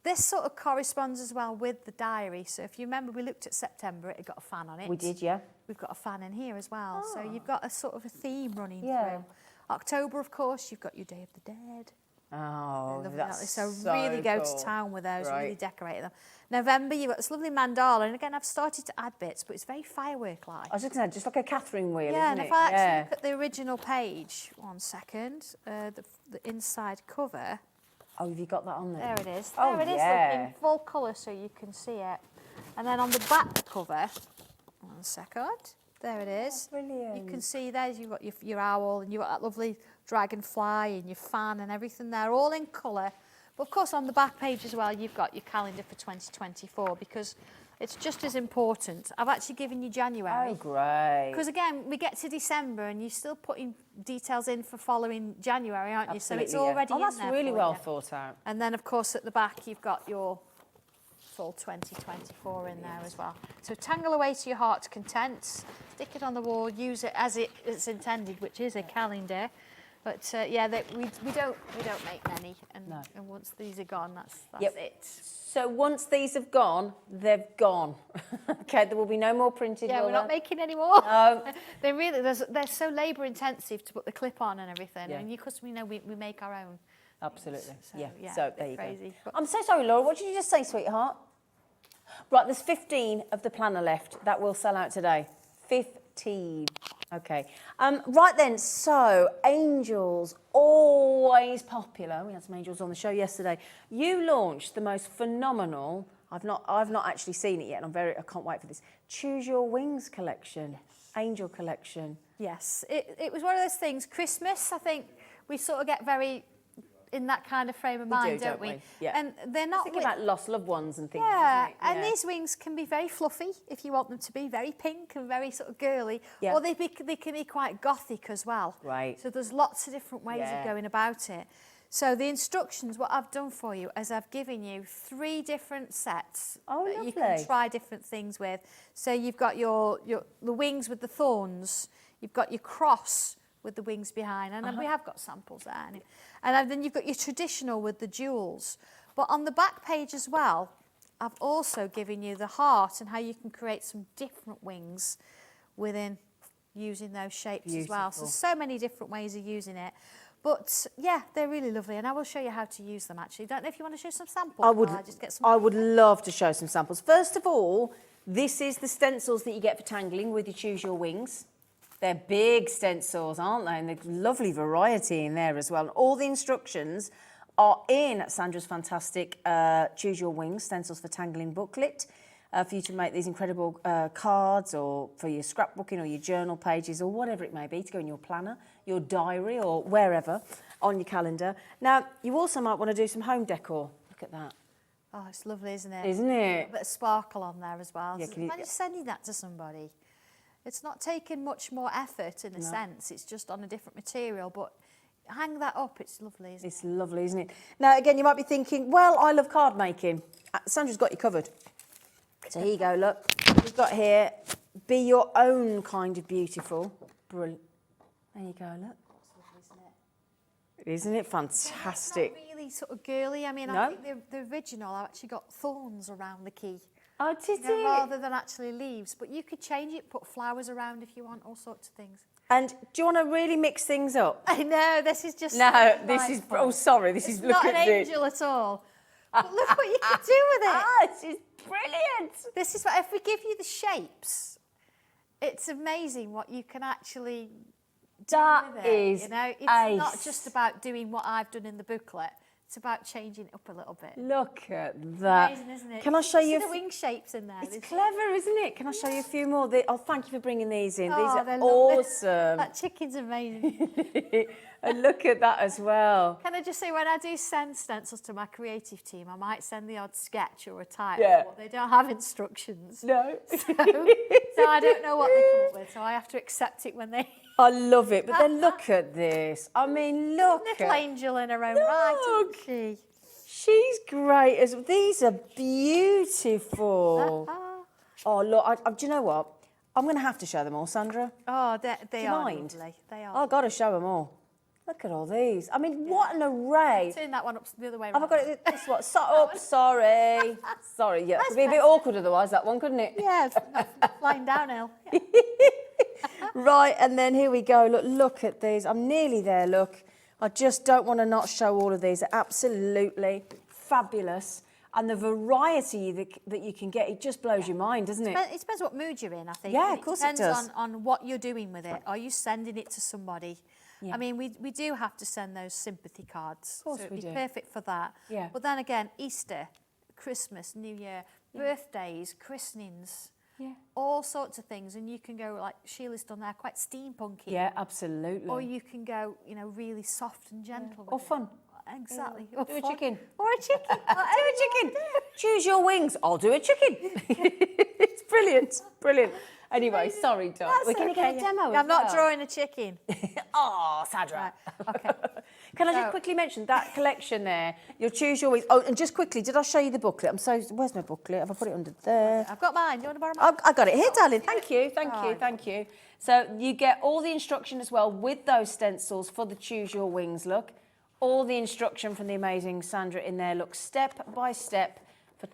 this sort of corresponds as well with the diary. So if you remember, we looked at September, it got a fan on it. We did, yeah. We've got a fan in here as well. So you've got a sort of a theme running through. October, of course, you've got your Day of the Dead. Oh, that's so really go to town with those, really decorate them. November, you've got this lovely mandala, and again, I've started to add bits, but it's very firework-like. I was just going to say, just like a Catherine wheel, yeah, isn't and it? if I actually look at the original page, one second, the inside cover. Oh, have you got that on there? There it is. Oh, there it is, look, in full colour, so you can see it. And then on the back cover, one second, there it is. Oh, brilliant. You can see there, you've got your owl, and you've got that lovely dragonfly and your fan and everything there, all in colour. But of course, on the back page as well, you've got your calendar for 2024, because it's just as important. I've actually given you January. Oh, great. Because again, we get to December and you're still putting details in for following January, aren't you? Absolutely, so it's already in there. Oh, that's really well you. thought out. And then, of course, at the back, you've got your full 2024 in there as well. So tangle away to your heart's content, stick it on the wall, use it as it's intended, which is a calendar. But yeah, we don't make many, and once these are gone, that's it. So once these have gone, they've gone. Okay, there will be no more printed. Yeah, we're not making any more. No. They're so labour intensive to put the clip on and everything, and because we know we make our own. Absolutely. So, So there you crazy. go. I'm so sorry, Laura. What did you just say, sweetheart? Right, there's 15 of the planner left. That will sell out today. 15. Okay. Right then, so angels, always popular. We had some angels on the show yesterday. You launched the most phenomenal, I've not actually seen it yet, and I can't wait for this. Choose Your Wings collection, angel collection. Yes, it was one of those things. Christmas, I think we sort of get very in that kind of frame of mind, don't we? Yeah. And they're not thinking about lost loved ones and things. Yeah, isn't it? and these wings can be very fluffy if you want them to be, very pink and very sort of girly, or they can be quite gothic as well. Right. So there's lots of different ways of going about it. So the instructions, what I've done for you is I've given you 3 different sets that you can try different things with. So you've got the wings with the thorns, you've got your cross with the wings behind, and then we have got samples there. And then you've got your traditional with the jewels. But on the back page as well, I've also given you the heart and how you can create some different wings within using those shapes as well. So many different ways of using it. But yeah, they're really lovely, and I will show you how to use them actually. Don't know if you want to show some samples. I would love to show some samples. First of all, this is the stencils that you get for tangling with your Choose Your Wings. They're big stencils, aren't they? And there's lovely variety in there as well. And all the instructions are in Sandra's fantastic Choose Your Wings stencils for tangling booklet. For you to make these incredible cards, or for your scrapbooking or your journal pages, or whatever it may be, to go in your planner, your diary, or wherever on your calendar. Now, you also might want to do some home decor. Look at that. Oh, it's lovely, isn't it? Isn't it? A bit of sparkle on there as well. Yeah, So imagine sending that to somebody. It's not taking much more effort in a sense. It's just on a different material, but hang that up. It's lovely, isn't it? It's lovely, isn't it? Now, again, you might be thinking, well, I love card making. Sandra's got you covered. So here you go, look. We've got here, be your own kind of beautiful. Brilliant. There you go, look. That's lovely, isn't it? Isn't it fantastic? It's not really sort of girly. I mean, I think the original, I've actually got thorns around the key. Oh, did it? Rather than actually leaves. But you could change it, put flowers around if you want, all sorts of things. And do you want to really mix things up? I know, this is just... No, this is... Oh, sorry, this is... Not an angel at all. But look what you can do with it. Ah, this is brilliant. This is what, if we give you the shapes, it's amazing what you can actually do with it. Is you know, it's not just about doing what I've done in the booklet. It's about changing it up a little bit. Look at that. Amazing, isn't it? Can I show you... See the wing shapes in there. It's clever, isn't it? Can I show you a few more? Oh, thank you for bringing these in. Oh, These are they're awesome. That chicken's amazing. And look at that as well. Can I just say, when I do send stencils to my creative team, I might send the odd sketch or a type, but they don't have instructions. No. So I don't know what they come up with, so I have to accept it when they... I love it, but then look at this. I mean, look. Little angel in her own right, isn't she? She's great. These are beautiful. Oh, look, do you know what? I'm going to have to show them all, Sandra. Oh, they are mind? lovely. They are. I've got to show them all. Look at all these. I mean, what an array. Turn that one up the other way Have around. I got it this one? Sorry. Sorry, yeah. It'd be a bit awkward otherwise, that one, couldn't it? Yeah, flying downhill. Yeah. Right, and then here we go. Look at these. I'm nearly there, look. I just don't want to not show all of these. They're absolutely fabulous. And the variety that you can get, it just blows your mind, doesn't it? It depends what mood you're in, I think. Yeah, of course it does. It depends on what you're doing with it. Are you sending it to somebody? Yeah. I mean, we do have to send those sympathy cards. Of course so we it'd do. be perfect for that. Yeah. But then again, Easter, Christmas, New Year, birthdays, christenings, all sorts of things. And you can go, like Sheila's done there, quite steampunky. Yeah, absolutely. Or you can go, really soft and gentle. Or fun. Exactly. Do a chicken. Or a chicken. Do a chicken. Choose your wings. I'll do a chicken. It's brilliant. Brilliant. Anyway, sorry, Dot. We're going to get a demo. I'm not drawing a chicken. Oh, Sandra. Right. Okay. Can I just quickly mention that collection there? You'll choose your wings. Oh, and just quickly, did I show you the booklet? Where's my booklet? Have I put it under there? I've got mine. Do you want to borrow mine? I got it here, darling. Thank you. Thank you. So you get all the instruction as well with those stencils for the Choose Your Wings look. All the instruction from the amazing Sandra in there. Look, step by step for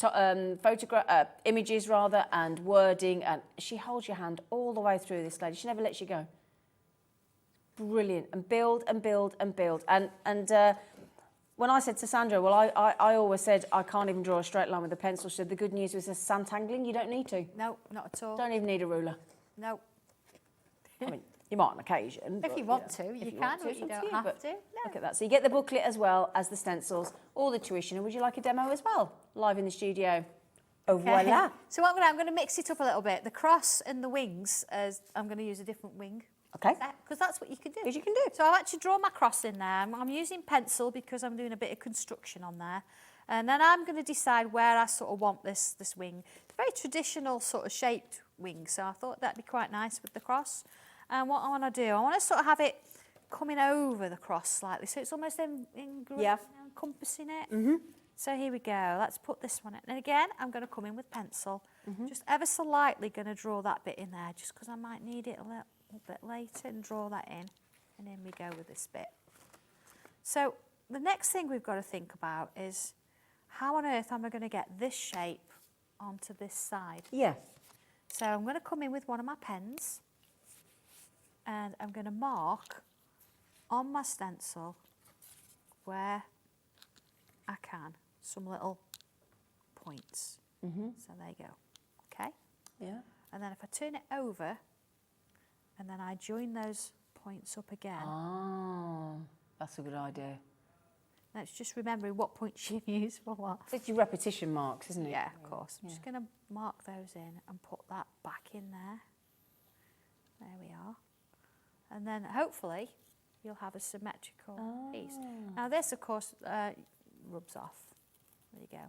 images rather, and wording, and she holds your hand all the way through, this lady. She never lets you go. Brilliant. And build and build and build. And when I said to Sandra, well, I always said I can't even draw a straight line with a pencil. She said the good news was this Sanntangling, you don't need to. No, not at all. Don't even need a ruler. No. I mean, you might on occasion. If you want to, you can, but you don't have to. No. Look at that. So you get the booklet as well as the stencils, all the tuition. And would you like a demo as well? Live in the studio. Oh, voila. So what I'm going to mix it up a little bit. The cross and the wings, I'm going to use a different wing. Okay. Because that's what you can do. Because you can do. So I've actually drawn my cross in there. I'm using pencil because I'm doing a bit of construction on there. And then I'm going to decide where I sort of want this wing. It's a very traditional sort of shaped wing, so I thought that'd be quite nice with the cross. And what I want to do, I want to sort of have it coming over the cross slightly, so it's almost encompassing it. So here we go. Let's put this one in. And again, I'm going to come in with pencil. Just ever so lightly going to draw that bit in there, just because I might need it a little bit later, and draw that in. And in we go with this bit. So the next thing we've got to think about is how on earth am I going to get this shape onto this side? Yeah. So I'm going to come in with one of my pens, and I'm going to mark on my stencil where I can some little points. So there you go. Okay? Yeah. And then if I turn it over, and then I join those points up again. Oh, that's a good idea. Now it's just remembering what points you use for what. It's your repetition marks, isn't it? Yeah, of course. I'm just going to mark those in and put that back in there. There we are. And then hopefully you'll have a symmetrical piece. Now this, of course, rubs off. There you go.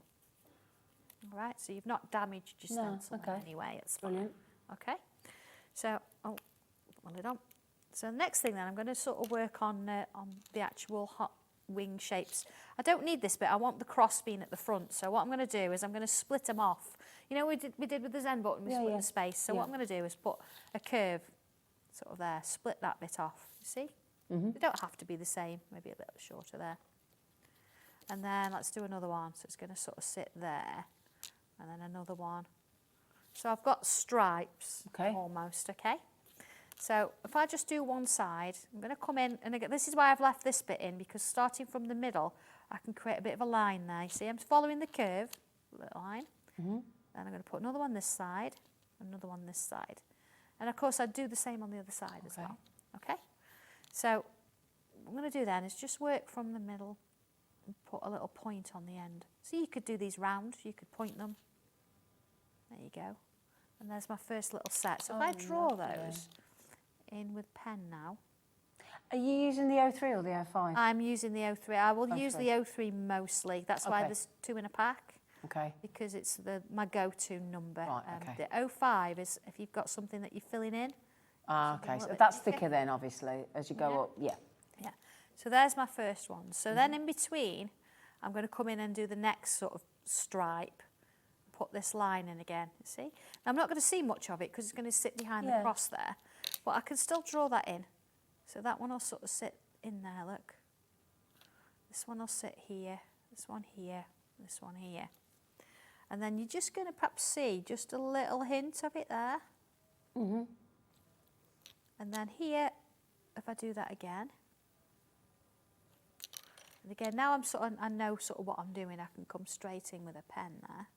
All right, so you've not damaged your stencil in any way. It's brilliant. Okay, so put my lid on. So the next thing then, I'm going to sort of work on the actual hot wing shapes. I don't need this bit. I want the cross being at the front. So what I'm going to do is I'm going to split them off. You know, we did with the Zen button, we split the space. So what I'm going to do is put a curve sort of there, split that bit off. You see? They don't have to be the same. Maybe a little shorter there. And then let's do another one. So it's going to sort of sit there, and then another one. So I've got stripes almost. Okay. So if I just do one side, I'm going to come in, and again, this is why I've left this bit in, because starting from the middle, I can create a bit of a line there. You see, I'm following the curve, little line. Then I'm going to put another one this side, another one this side. And of course, I'd do the same on the other side as well. Okay? So what I'm going to do then is just work from the middle and put a little point on the end. So you could do these round, you could point them. There you go. And there's my first little set. So if I draw those in with pen now. Are you using the 03 or the 05? I'm using the 03. I will use the 03 mostly. That's why there's 2 in a pack. Okay. Because it's my go-to number. Right, The 05 is if you've got something that you're filling in. Okay. So that's thicker then, obviously, as you go up. Yeah. Yeah. So there's my first one. So then in between, I'm going to come in and do the next sort of stripe. Put this line in again, you see? Now, I'm not going to see much of it because it's going to sit behind the cross there. But I can still draw that in. So that one will sort of sit in there, look. This one will sit here, this one here, this one here. And then you're just going to perhaps see just a little hint of it there. And then here, if I do that again. And again, now I know sort of what I'm doing. I can come straight in with a pen there.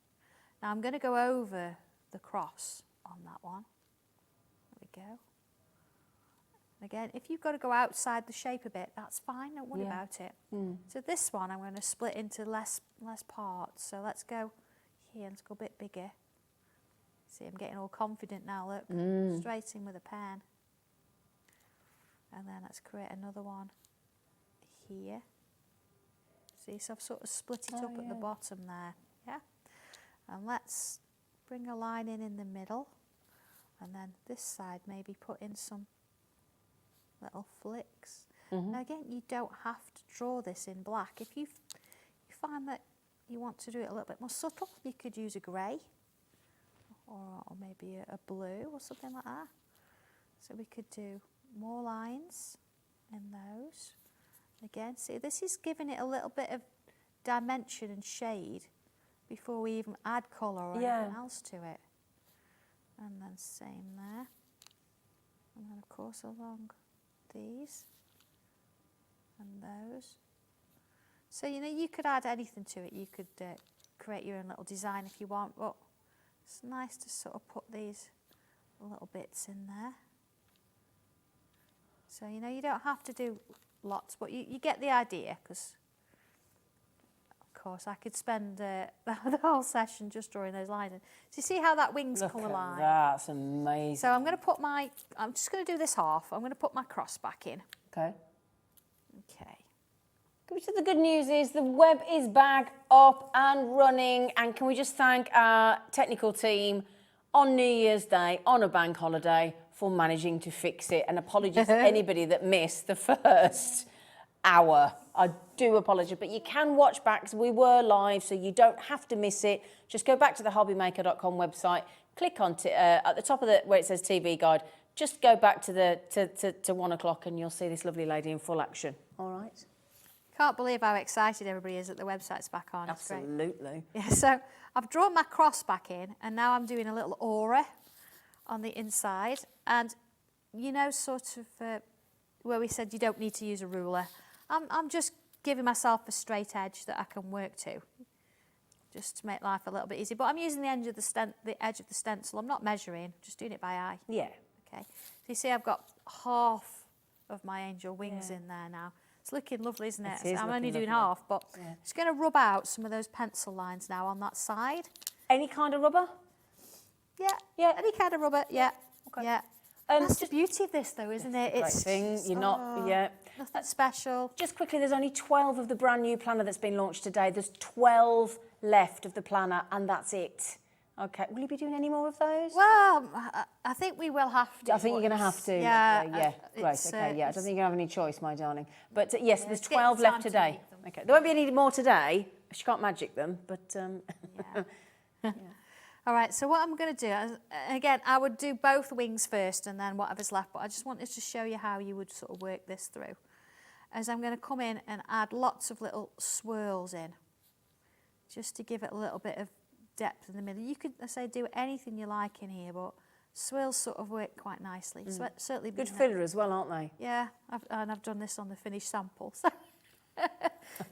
Now I'm going to go over the cross on that one. There we go. And again, if you've got to go outside the shape a bit, that's fine, don't worry about it. So this one I'm going to split into less parts. So let's go here, let's go a bit bigger. See, I'm getting all confident now, look. Straight in with a pen. And then let's create another one here. See, so I've sort of split it up at the bottom there, yeah? And let's bring a line in the middle. And then this side, maybe put in some little flicks. Now again, you don't have to draw this in black. If you find that you want to do it a little bit more subtle, you could use a grey or maybe a blue or something like that. So we could do more lines in those. Again, see, this is giving it a little bit of dimension and shade before we even add colour or anything else to it. And then same there. And then of course along these and those. So, you know, you could add anything to it. You could create your own little design if you want, but it's nice to sort of put these little bits in there. So, you know, you don't have to do lots, but you get the idea, because of course I could spend the whole session just drawing those lines. So you see how that wing's colour line? That's amazing. So I'm going to put I'm just going to do this half. I'm going to put my cross back in. Okay. Okay. So the good news is the web is back up and running, and can we just thank our technical team on New Year's Day, on a bank holiday, for managing to fix it. And apologies to anybody that missed the first hour. I do apologise, but you can watch back because we were live, so you don't have to miss it. Just go back to the hobbymaker.com website, click on at the top of where it says TV guide. Just go back to 1 o'clock and you'll see this lovely lady in full action. All right. Can't believe how excited everybody is that the website's back on. It's great. Absolutely. Yeah, so I've drawn my cross back in, and now I'm doing a little aura on the inside. And you know, sort of where we said you don't need to use a ruler. I'm just giving myself a straight edge that I can work to, just to make life a little bit easier. But I'm using the edge of the stencil. I'm not measuring, just doing it by eye. Yeah. Okay. So you see I've got half of my angel wings in there now. It's looking lovely, isn't it? I'm only doing half, but just going to rub out some of those pencil lines now on that side. Any kind of rubber? Yeah. Yeah. Any kind of rubber. Yeah. Okay. Yeah. That's the beauty of this, though, isn't it? It's a great thing. You're not, nothing special. Just quickly, there's only 12 of the brand new planner that's been launched today. There's 12 left of the planner, and that's it. Okay. Will you be doing any more of those? Well, I think we will have to. I think you're going to have to. Yeah. Yeah. Right. Okay. Yeah. I don't think you have any choice, my darling. But yes, there's 12 left today. Okay. There won't be any more today. She can't magic them, but. Yeah. All right, so what I'm going to do, again, I would do both wings first and then whatever's left, but I just wanted to show you how you would sort of work this through. As I'm going to come in and add lots of little swirls in, just to give it a little bit of depth in the middle. You could, I say, do anything you like in here, but swirls sort of work quite nicely. So certainly good filler as well, aren't they? Yeah, I've done this on the finished sample. So.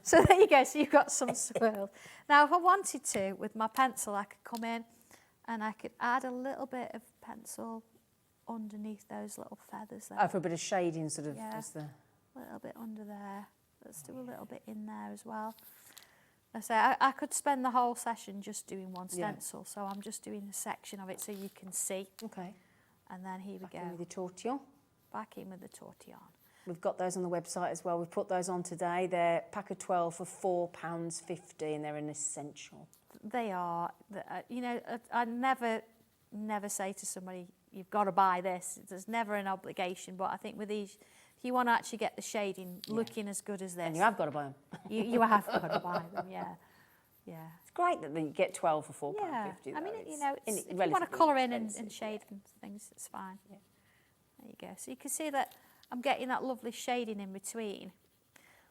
So there you go, so you've got some swirls. Now, if I wanted to, with my pencil, I could come in and I could add a little bit of pencil underneath those little feathers there. Oh, for a bit of shading, sort of. Yeah, a little bit under there. Let's do a little bit in there as well. I say I could spend the whole session just doing one stencil, so I'm just doing a section of it so you can see. Okay. And then here we go. In with the tortillon. Back in with the tortillon. We've got those on the website as well. We've put those on today. They're pack of 12 for £4.50, and they're an essential. They are. You know, I never say to somebody, you've got to buy this. There's never an obligation, but I think with these, if you want to actually get the shading looking as good as this. And you have got to buy them. you have got to buy them, yeah. Yeah. It's great that you get 12 for £4.50. Yeah. I mean, you know, if you want to colour in and shade and things, it's fine. Yeah. There you go. So you can see that I'm getting that lovely shading in between.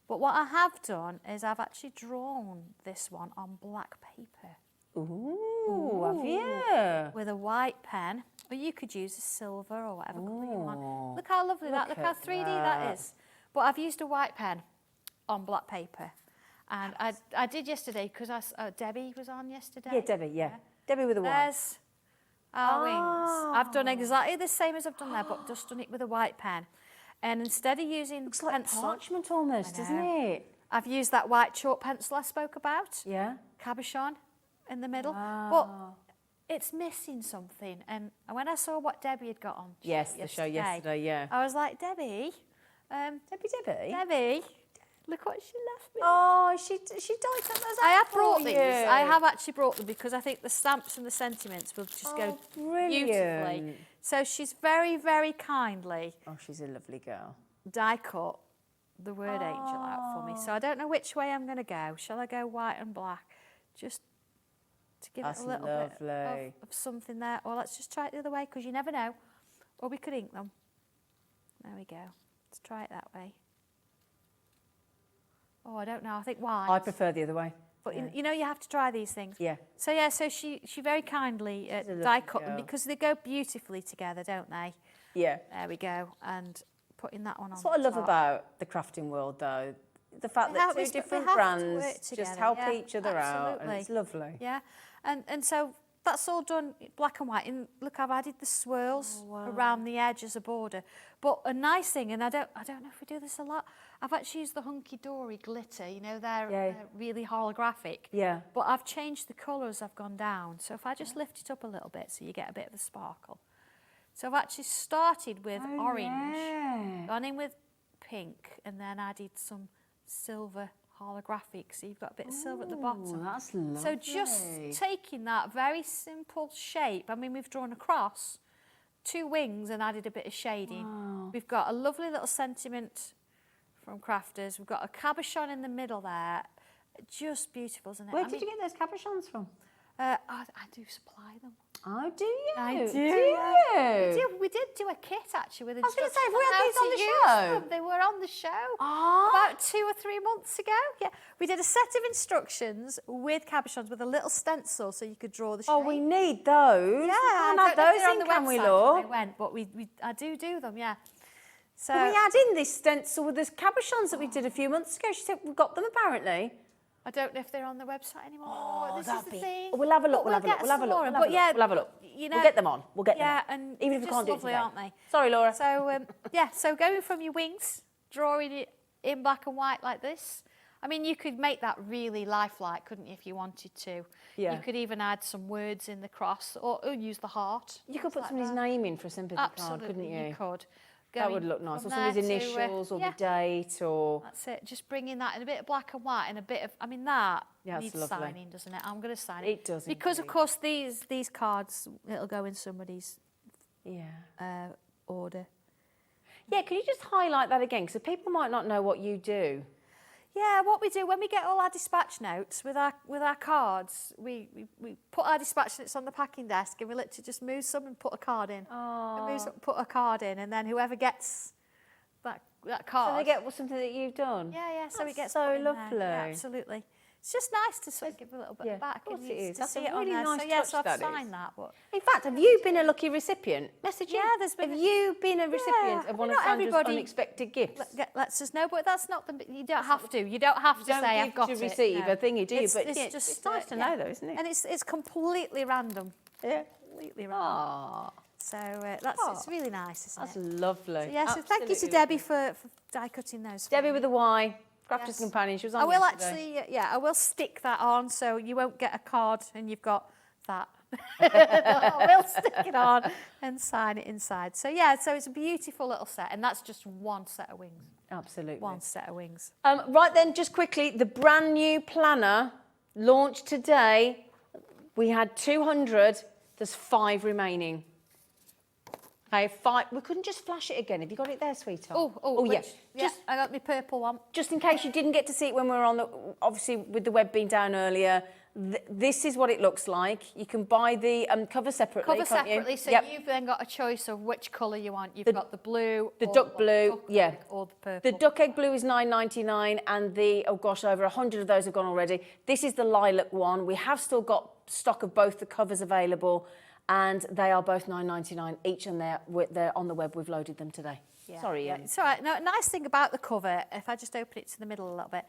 But what I have done is I've actually drawn this one on black paper. Ooh, have you? With a white pen. Or you could use a silver or whatever colour you want. Look how lovely that, look how 3D that is. But I've used a white pen on black paper. And I did yesterday because Debbie was on yesterday. Yeah, Debbie, yeah. Debbie with a white. There's our wings. I've done exactly the same as I've done there, but just done it with a white pen. And instead of using looks pencil, like parchment almost, doesn't it? I've used that white chalk pencil I spoke about. Yeah. Cabochon in the middle. Wow. But it's missing something. And when I saw what Debbie had got on the show yesterday, yeah. I was like, Debbie, Debbie, look what she left me. Oh, she dyed those out. I have brought for these. you. I have actually brought them because I think the stamps and the sentiments will just go beautifully. So she's very, very kindly. Oh, she's a lovely girl. Die cut the word angel out for me. So I don't know which way I'm going to go. Shall I go white and black? Just to give it a little bit of something there. Or let's just try it the other way because you never know. Or we could ink them. There we go. Let's try it that way. Oh, I don't know. I think white. I prefer the other way. But you know, you have to try these things. Yeah. So yeah, so she very kindly die cut them because they go beautifully together, don't they? Yeah. There we go. And putting that one on. That's what I love about the crafting world, though. The fact that two different brands just help each other out, and it's lovely. Yeah. And so that's all done black and white. And look, I've added the swirls around the edge as a border. But a nice thing, and I don't know if we do this a lot. I've actually used the Hunkydory glitter. You know, they're really holographic. Yeah. But I've changed the colours. I've gone down. So if I just lift it up a little bit, so you get a bit of a sparkle. So I've actually started with orange, gone in with pink, and then added some silver holographic, so you've got a bit of silver at the bottom. That's lovely. So just taking that very simple shape, I mean, we've drawn a cross, 2 wings and added a bit of shading. Wow. We've got a lovely little sentiment from Crafters. We've got a cabochon in the middle there. Just beautiful, isn't it? Where did you get those cabochons from? I do supply them. Oh, do you? I do. Do yeah. you? We did do a kit actually with I was going to say, instructions have we on had how these on to the use show? them. They were on the show Ah. about 2 or 3 months ago. Yeah, we did a set of instructions with cabochons with a little stencil so you could draw the shape. Oh, we need those. Yeah, I I can't have don't know if those they're on in, the can we, website Law? when they went, but I do them. Yeah. So Can we add in this stencil with this cabochons that we did a few months ago? She said we've got them apparently. I don't know if they're on the website anymore. Oh, this is the thing. We'll have a look. But We'll have a look. get We'll have a some look. more, We'll but have a yeah, look. We'll have a look. You know, We'll get them on. We'll get them yeah, on. and Even if we just can't do it lovely, today. aren't they? Sorry, Laura. So yeah, so going from your wings, drawing it in black and white like this. I mean, you could make that really lifelike, couldn't you, if you wanted to? Yeah. You could even add some words in the cross, or use the heart. You could put like somebody's that. name in for a sympathy Absolutely, card, couldn't you? you could. That would Going look nice. Or from somebody's there to, initials, or yeah. the date, or... That's it. Just bringing that in a bit of black and white and a bit of, I mean, that Yeah, it's needs lovely. signing, doesn't it? I'm going to sign it. It does Because, of indeed. course, these cards, it'll go in somebody's Yeah. order. Yeah, can you just highlight that again? Because people might not know what you do. Yeah, what we do when we get all our dispatch notes with our cards, we put our dispatch notes on the packing desk and we literally just move some and put a card in. And move some, put a card in, and then whoever gets that card. So they get something that you've done? Yeah, so That's it gets so put in there. lovely. Yeah, absolutely. It's just nice to sort of give a little bit Yeah, back. of course and it you is. to That's see a it on really there. nice so, yeah, touch, so I've that is. signed that. But In fact, have you been a lucky recipient? Message in. Yeah, there's been Have a- you been a recipient of one of not Sandra's everybody unexpected gifts? lets us know, but that's not the. You don't have to. You don't have to don't say give I've got to it. receive no. a thingy, do you? It's, But it's yeah, just it's nice to know, though, isn't it? And it's completely random. Yeah. Completely random. Aww, So it's really nice, isn't that's it? lovely. So, yeah. So thank you to Absolutely Debbie for die cutting those. for Debbie me. with a Y, Crafters Yes. Companion. She was on I will yesterday. actually, I will stick that on so you won't get a card and you've got that. I will stick it on and sign it inside. So yeah, so it's a beautiful little set, and that's just one set of wings. Absolutely. One set of wings. Right then, just quickly, the brand new planner launched today. We had 200. There's 5 remaining. Okay, 5. We couldn't just flash it again. Have you got it there, sweetheart? Oh, yeah. Just I got my purple one. Just in case you didn't get to see it when we were on the, obviously with the web being down earlier, this is what it looks like. You can buy the cover separately, Cover can't separately, you? so Yep. you've then got a choice of which colour you want. You've got the blue, the or duck what, blue, duck yeah. egg, or the purple. The duck egg blue is $9.99, and the, oh gosh, over 100 of those have gone already. This is the lilac one. We have still got stock of both the covers available, and they are both $9.99 each, and they're on the web. We've loaded them today. Yeah, Sorry, yeah, Ian. it's all right. No, nice thing about the cover, if I just open it to the middle a little bit,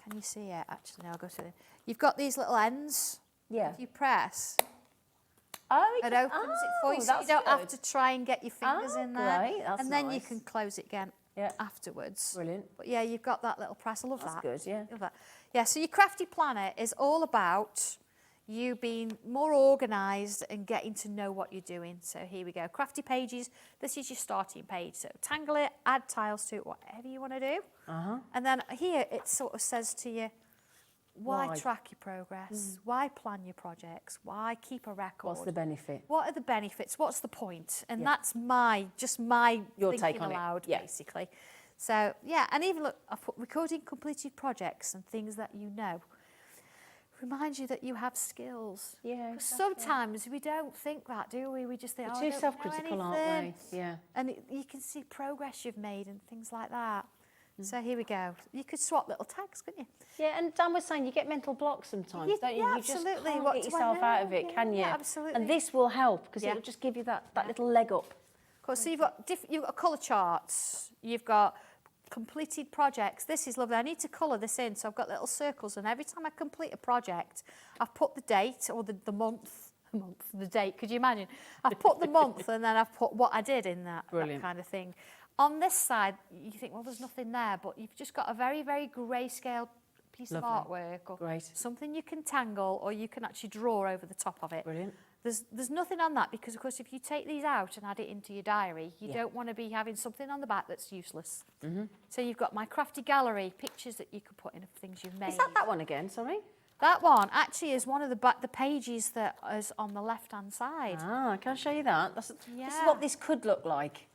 can you see it? Actually, no, I'll go to it. You've got these little ends. Yeah. If you press, Oh, it opens it for you, so you that's don't have good. to try and get your fingers in there. Great, that's and then you nice. can close it again Yeah. afterwards. Brilliant. But yeah, you've got that little press. I love That's that. good, yeah. Love that. Yeah, so your crafty planner is all about you being more organised and getting to know what you're doing. So here we go. Crafty pages. This is your starting page. So tangle it, add tiles to it, whatever you want to do. And then here it sort of says to you, why track your progress? Why plan your projects? Why keep a record? What's the benefit? What are the benefits? What's the point? And Yeah. that's my Your thinking take on it. aloud, Yeah. basically. So yeah, and even look, I've put recording completed projects and things that you know. Remind you that you have skills. Yeah, 'Cause sometimes we don't think that, do we? We just think, We're oh, I too don't know self-critical, aren't anything. we? Yeah. And you can see progress you've made and things like that. So here we go. You could swap little tags, couldn't you? Yeah, and Dan was saying you get mental blocks sometimes, don't you? Yeah, You just absolutely. can't What get do I yourself out of know? it, Yeah, can you? yeah, absolutely. And this will help because Yeah. it'll just give you that little leg up. Of course, so you've got colour charts. You've got completed projects. This is lovely. I need to colour this in, so I've got little circles, and every time I complete a project, I've put the date or the month, the date. Could you imagine? I've put the month, and then I've put what I did in that kind of thing. On this side, you think, well, there's nothing there, but you've just got a very, very grayscale piece of artwork or something you can tangle, or you can actually draw over the top of it. Brilliant. There's nothing on that because, of course, if you take these out and add it into your diary, you don't want to be having something on the back that's useless. So you've got my crafty gallery, pictures that you could put in of things you've made. Is that one again, sorry? That one actually is one of the pages that is on the left-hand side. Ah, can I show you that? This is Yeah. what this could look like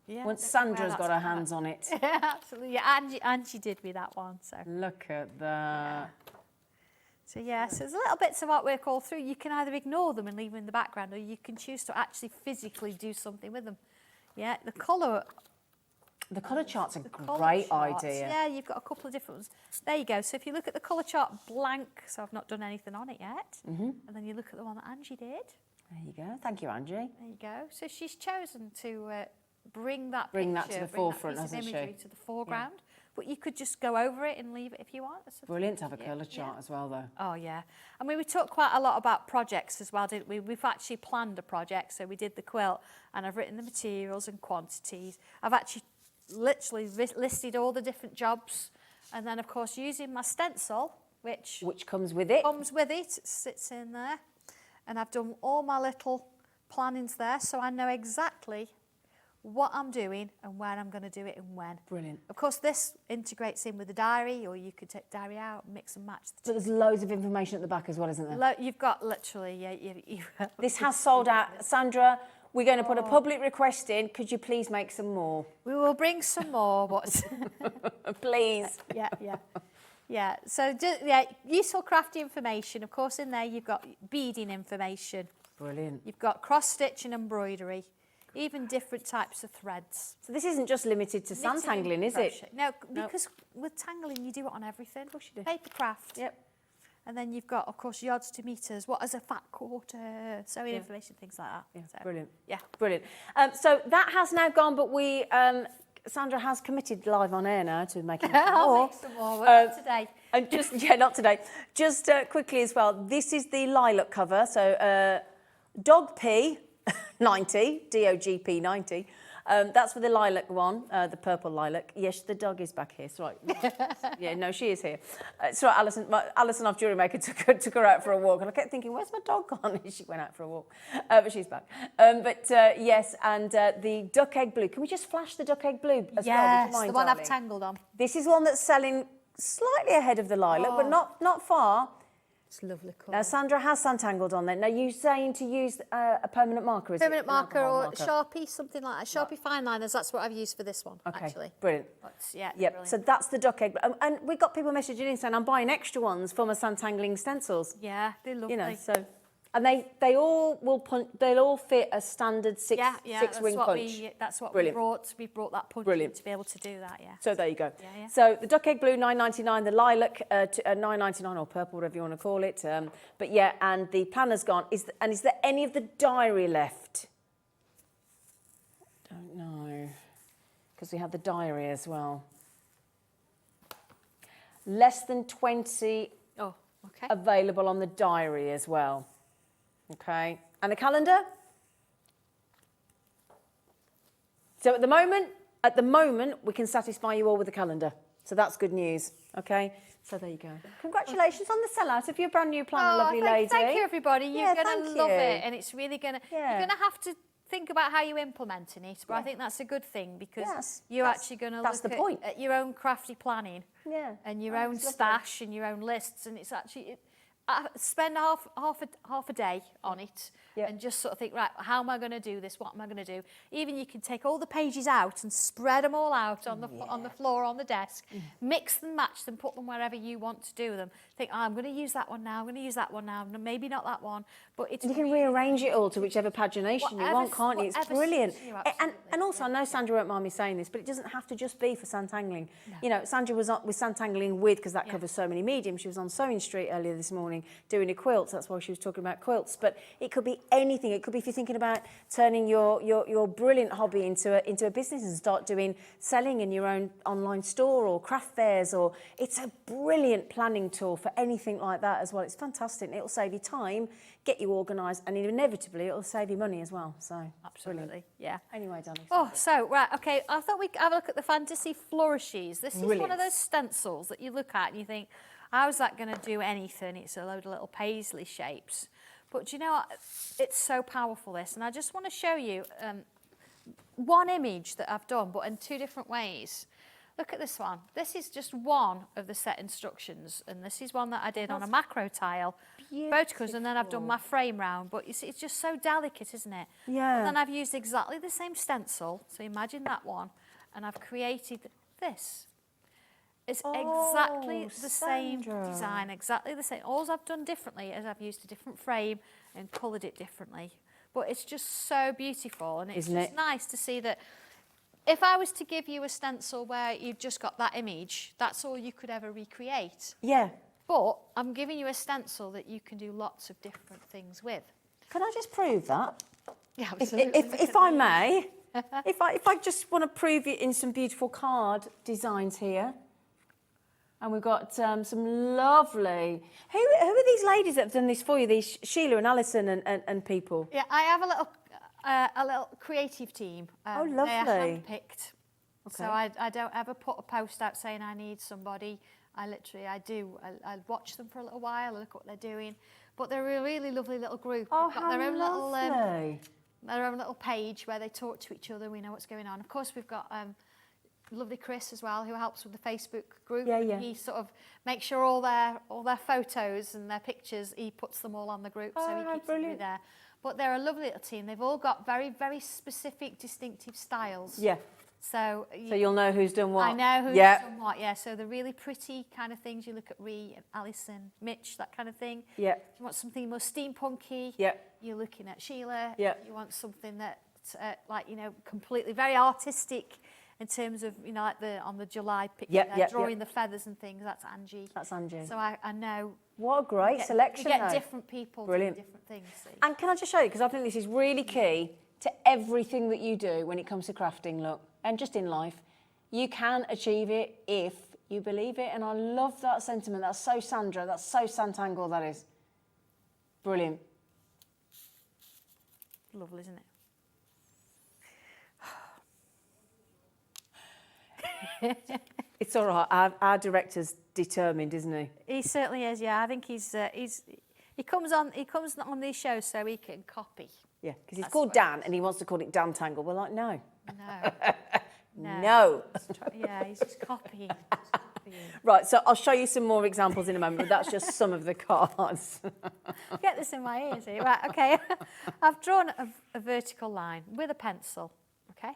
Yeah, once don't know where Sandra's got that's her hands on it. Yeah, absolutely. Yeah, Angie did me that one. So. Look at that. So yeah, so there's little bits of artwork all through. You can either ignore them and leave them in the background, or you can choose to actually physically do something with them. Yeah, the colour chart's a colour great charts, idea. Yeah, you've got a couple of different ones. There you go. So if you look at the colour chart blank, so I've not done anything on it yet, and then you look at the one that Angie did. There you go. Thank you, Angie. There you go. So she's chosen to bring that to the forefront, hasn't she? imagery to the foreground. But you could just go over it and leave it if you want. Brilliant to have a colour chart as well, though. Oh, yeah. I mean, we talked quite a lot about projects as well, didn't we? We've actually planned a project. So we did the quilt, and I've written the materials and quantities. I've actually literally listed all the different jobs. And then, of course, using my stencil, which comes with it. It sits in there. And I've done all my little plannings there, so I know exactly what I'm doing and when I'm going to do it and when. Brilliant. Of course, this integrates in with the diary, or you could take the diary out, mix and match. So there's loads of information at the back as well, isn't there? You've got literally, yeah. This has sold out. Sandra, we're going to put a public request in. Could you please make some more? We will bring some more. Please. Yeah. So, yeah, useful crafty information. Of course, in there you've got beading information. Brilliant. You've got cross-stitch and embroidery. Even different types of threads. So this isn't just limited to Sanntangle, is it? No, because with tangling you do it on everything. Of course you do. Paper craft. Yep. And then you've got, of course, yards to meters. What is a fat quarter? Sewing information, things like that. Yeah, so, brilliant. Yeah. Brilliant. So that has now gone, but we, Sandra has committed live on air now to making some I'll more. make some more. Not today. And just, not today. Just quickly as well, this is the lilac cover. So Dog P 90, DOGP 90. That's for the lilac one, the purple lilac. Yes, the dog is back here. It's right. Yeah, no, she is here. It's right, Alison off HobbyMaker took her out for a walk. And I kept thinking, where's my dog gone? And she went out for a walk. But she's back. Yes, and the duck egg blue. Can we just flash the duck egg blue as well? Yes, Mind, the one darling? I've tangled on. This is one that's selling slightly ahead of the lilac, but not far. It's lovely colour. Now, Sandra has Sanntangled on there. Now, you're saying to use a permanent marker, is it? Permanent marker An alcohol or marker? Sharpie, something like that. Sharpie fine liners, that's what I've used for this one, Okay, actually. brilliant. Yeah, Yep, brilliant. so that's the duck egg. And we got people messaging in saying, I'm buying extra ones for my Sanntangling stencils. Yeah, they're lovely. You know, so... And they all will punch, they'll all fit a standard six ring punch. That's what Brilliant. we brought. We brought that punch Brilliant. in to be able to do that, yeah. So there you go. Yeah. So the duck egg blue, $9.99, the lilac, $9.99 or purple, whatever you want to call it. But yeah, and the planner's gone. Is there any of the diary left? Don't know, because we have the diary as well. Less than 20 available on the diary as well. Okay, and the calendar? So at the moment, we can satisfy you all with the calendar. So that's good news, okay? So there you go. Congratulations on the sellout of your brand new planner, lovely lady. Thank you, everybody. You're going to love you. it, and it's really going to... You're going to have to think about how you're implementing it, but I think that's a good thing, because you're actually going to look at your own crafty planning and your own stash and your own lists, and it's actually... spend half a day on it and just sort of think, right, how am I going to do this? What am I going to do? Even you can take all the pages out and spread them all out on the floor, on the desk, mix them, match them, put them wherever you want to do them. Think, I'm going to use that one now, I'm going to use that one now, maybe not that one, but it's... You can rearrange it all to whichever pagination you want, can't you? It's brilliant. And also, I know Sandra won't mind me saying this, but it doesn't have to just be for Sannttangling. No. You know, Sandra was with Sannttangling because that covers so many mediums. She was on Sewing Street earlier this morning doing a quilt. That's why she was talking about quilts. But it could be anything. It could be if you're thinking about turning your brilliant hobby into a business and start doing selling in your own online store or craft fairs. Or it's a brilliant planning tool for anything like that as well. It's fantastic. It'll save you time, get you organised, and inevitably it'll save you money as well. So absolutely, brilliant. Yeah. Anyway, darling. Oh, so right, okay. I thought we'd have a look at the Fantasy Flourishes. This is one of those stencils that you look at and you think, how's that going to do anything? It's a load of little paisley shapes. But do you know what? It's so powerful, this. And I just want to show you one image that I've done, but in two different ways. Look at this one. This is just one of the set instructions, and this is one that I did on a macro tile, photos, and then I've done my frame round. But you see, it's just so delicate, isn't it? Yeah. And then I've used exactly the same stencil, so imagine that one, and I've created this. It's exactly the same design, exactly the same. All I've done differently is I've used a different frame and coloured it differently. But it's just so beautiful, and it's just nice to see that. If I was to give you a stencil where you've just got that image, that's all you could ever recreate. Yeah. But I'm giving you a stencil that you can do lots of different things with. Can I just prove that? Yeah, absolutely. If I may, if I just want to prove it in some beautiful card designs here. And we've got some lovely... Who are these ladies that have done this for you? These Sheila and Alison and people? Yeah, I have a little creative team. Oh, lovely. They are handpicked. Okay. So I don't ever put a post out saying I need somebody. I watch them for a little while, I look at what they're doing. But they're a really lovely little group. Oh, They've got how their lovely. own little page where they talk to each other. We know what's going on. Of course, we've got lovely Chris as well, who helps with the Facebook group. Yeah. He sort of makes sure all their photos and their pictures, he puts them all on the group, so he keeps them there. But they're a lovely little team. They've all got very, very specific, distinctive styles. Yeah. So you'll know who's done what. I know who's done what, yeah. So the really pretty kind of things, you look at Ree and Alison, Mitch, that kind of thing. Yeah. If you want something more steampunky, Yeah. you're looking at Sheila. Yeah. You want something that, completely very artistic in terms of, like on the July picture, drawing the feathers and things. That's Angie. That's Angie. So I know. What a great selection, You get though. different people doing different things. See? And can I just show you, because I think this is really key to everything that you do when it comes to crafting, look, and just in life. You can achieve it if you believe it, and I love that sentiment. That's so Sandra, that's so Sanntangle, that is. Brilliant. Lovely, isn't it? It's all right. Our director's determined, isn't he? He certainly is. Yeah, I think he comes on these shows so he can copy. Yeah, because he's called Dan and he wants to call it Tangle. We're like, no. No. No. Yeah, he's just copying. Right, so I'll show you some more examples in a moment, but that's just some of the cards. Get this in my ears here. Right, okay. I've drawn a vertical line with a pencil, okay?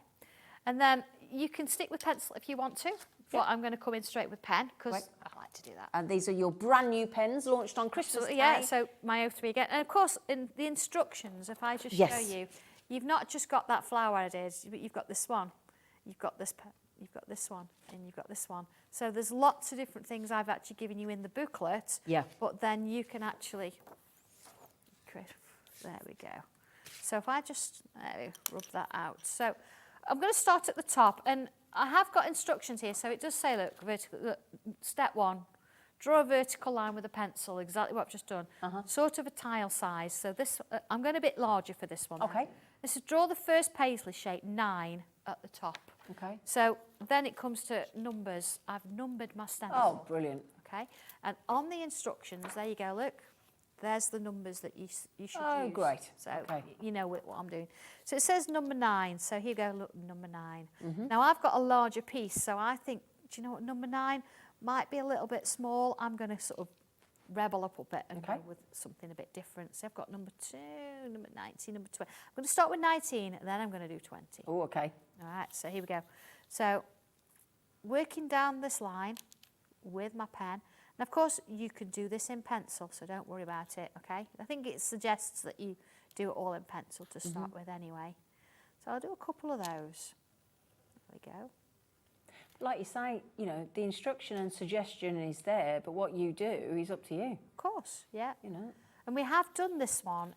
And then you can stick with pencil if you want to, but I'm going to come in straight with pen because I like to do that. And these are your brand new pens launched on Christmas Day. Yeah, so my O3 again. And of course, in the instructions, if I just show you, you've not just got that flower I did, but you've got this one, you've got this one, and you've got this one. So there's lots of different things I've actually given you in the booklet. Yeah. But then you can actually create. There we go. So if I just rub that out. So I'm going to start at the top, and I have got instructions here. So it does say, look, step 1, draw a vertical line with a pencil, exactly what I've just done. Sort of a tile size. So this, I'm going a bit larger for this one. Okay. This is draw the first paisley shape, 9 at the top. Okay. So then it comes to numbers. I've numbered my stencil. Oh, brilliant. Okay. And on the instructions, there you go, look. There's the numbers that you should use. Oh, great. So you know what I'm doing. So it says number 9. So here you go, look, number 9. Now I've got a larger piece, so I think, do you know what, number 9 might be a little bit small. I'm going to sort of rebel up a bit and go with something a bit different. So I've got number 2, number 19, number 20. I'm going to start with 19, and then I'm going to do 20. Oh, okay. All right, so here we go. So working down this line with my pen. And of course, you can do this in pencil, so don't worry about it, okay? I think it suggests that you do it all in pencil to start with anyway. So I'll do a couple of those. There we go. Like you say, you know, the instruction and suggestion is there, but what you do is up to you. Of course, yeah. You know. And we have done this one,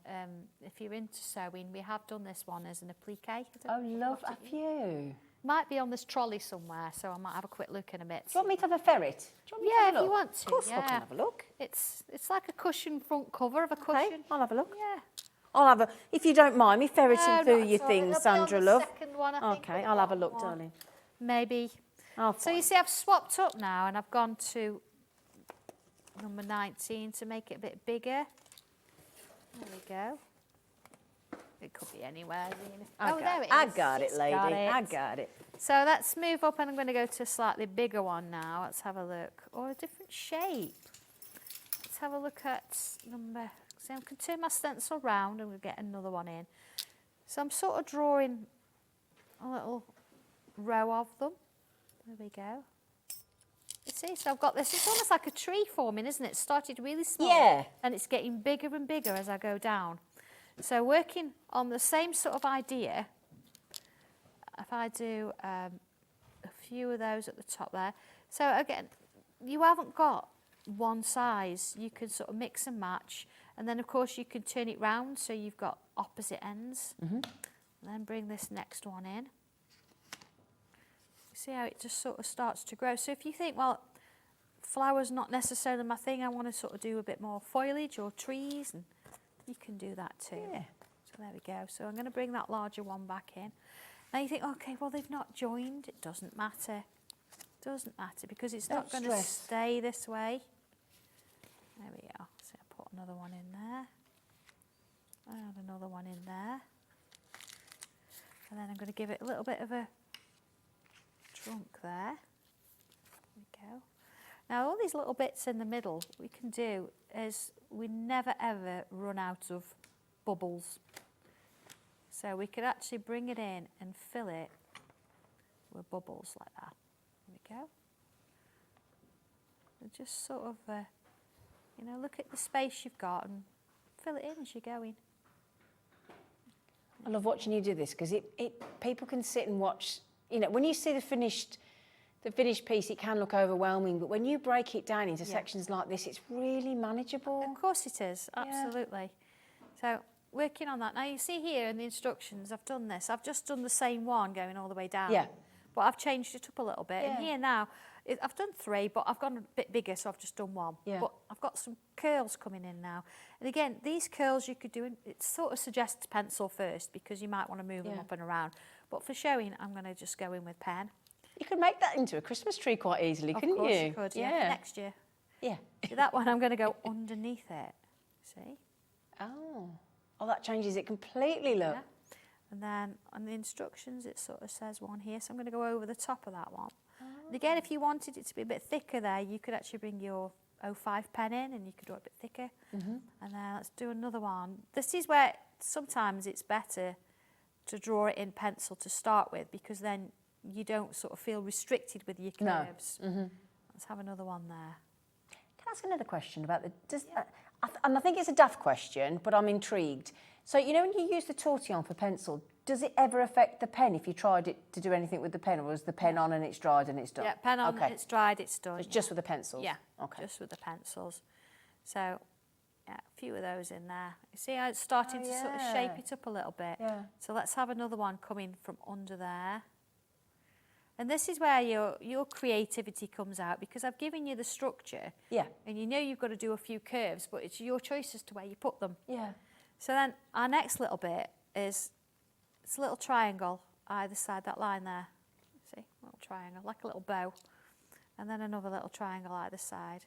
if you're into sewing, we have done this one as an applique. Oh, love, have you? Might be on this trolley somewhere, so I might have a quick look in a bit. Do you want me to have a ferret? Do you want me to Yeah, have a if look? you want to. Of course yeah. I can have a look. It's like a cushion front cover of a cushion. Okay, I'll have a look. Yeah. I'll have a, if you don't mind me ferreting No, through not your at all. things, It'll be on Sandra, the love. second one, I think, Okay, or the I'll have a bottom look, one. darling. Maybe. I'll So you see, I've swapped up now, and I've gone to number 19 to make it a bit bigger. There we go. It could be anywhere. There it is. I got it, lady. Got it. I got it. So let's move up and I'm going to go to a slightly bigger one now. Let's have a look. Or a different shape. Let's have a look at number... So I can turn my stencil round and we'll get another one in. So I'm sort of drawing a little row of them. There we go. You see, so I've got this, it's almost like a tree forming, isn't it? It started really small. Yeah. And it's getting bigger and bigger as I go down. So working on the same sort of idea, if I do a few of those at the top there. So again, you haven't got one size. You can sort of mix and match. And then of course you can turn it round so you've got opposite ends. And then bring this next one in. See how it just sort of starts to grow. So if you think, well, flowers not necessarily my thing, I want to sort of do a bit more foliage or trees, and you can do that too. Yeah. So there we go. So I'm going to bring that larger one back in. Now you think, okay, well, they've not joined. It doesn't matter. It doesn't matter because it's not going to stay this way. There we are. So I'll put another one in there. And another one in there. And then I'm going to give it a little bit of a trunk there. There we go. Now all these little bits in the middle we can do is we never ever run out of bubbles. So we could actually bring it in and fill it with bubbles like that. There we go. And just sort of, you know, look at the space you've got and fill it in as you're going. I love watching you do this because people can sit and watch. You know, when you see the finished piece, it can look overwhelming, but when you break it down into sections like this, it's really manageable. Of course it is, absolutely. So working on that. Now you see here in the instructions, I've done this. I've just done the same one going all the way down. Yeah. But I've changed it up a little bit. And here now, I've done 3, but I've gone a bit bigger, so I've just done 1. Yeah. But I've got some curls coming in now. And again, these curls you could do, it sort of suggests pencil first because you might want to move them up and around. But for showing, I'm going to just go in with pen. You could make that into a Christmas tree quite easily, couldn't you? Of course you could, yeah. Next year. Yeah. See, that one I'm going to go underneath it. See? Oh, that changes it completely, look. Yeah. And then on the instructions, it sort of says one here. So I'm going to go over the top of that one. And again, if you wanted it to be a bit thicker there, you could actually bring your 05 pen in and you could draw it a bit thicker. And then let's do another one. This is where sometimes it's better to draw it in pencil to start with because then you don't sort of feel restricted with your curves. Let's have another one there. Can I ask another question about and I think it's a daft question, but I'm intrigued. So, you know, when you use the tortillon for pencil, does it ever affect the pen if you tried it to do anything with the pen, or was the pen on and it's dried and it's done? Yeah, pen on, it's dried, it's done. It's just with the pencils? Yeah, okay. Just with the pencils. So, yeah, a few of those in there. You see how it's starting to sort of shape it up a little bit? Yeah. So let's have another one coming from under there. And this is where your creativity comes out because I've given you the structure. Yeah. And you know you've got to do a few curves, but it's your choice as to where you put them. Yeah. So then our next little bit is it's a little triangle either side, that line there. See, a little triangle, like a little bow. And then another little triangle either side.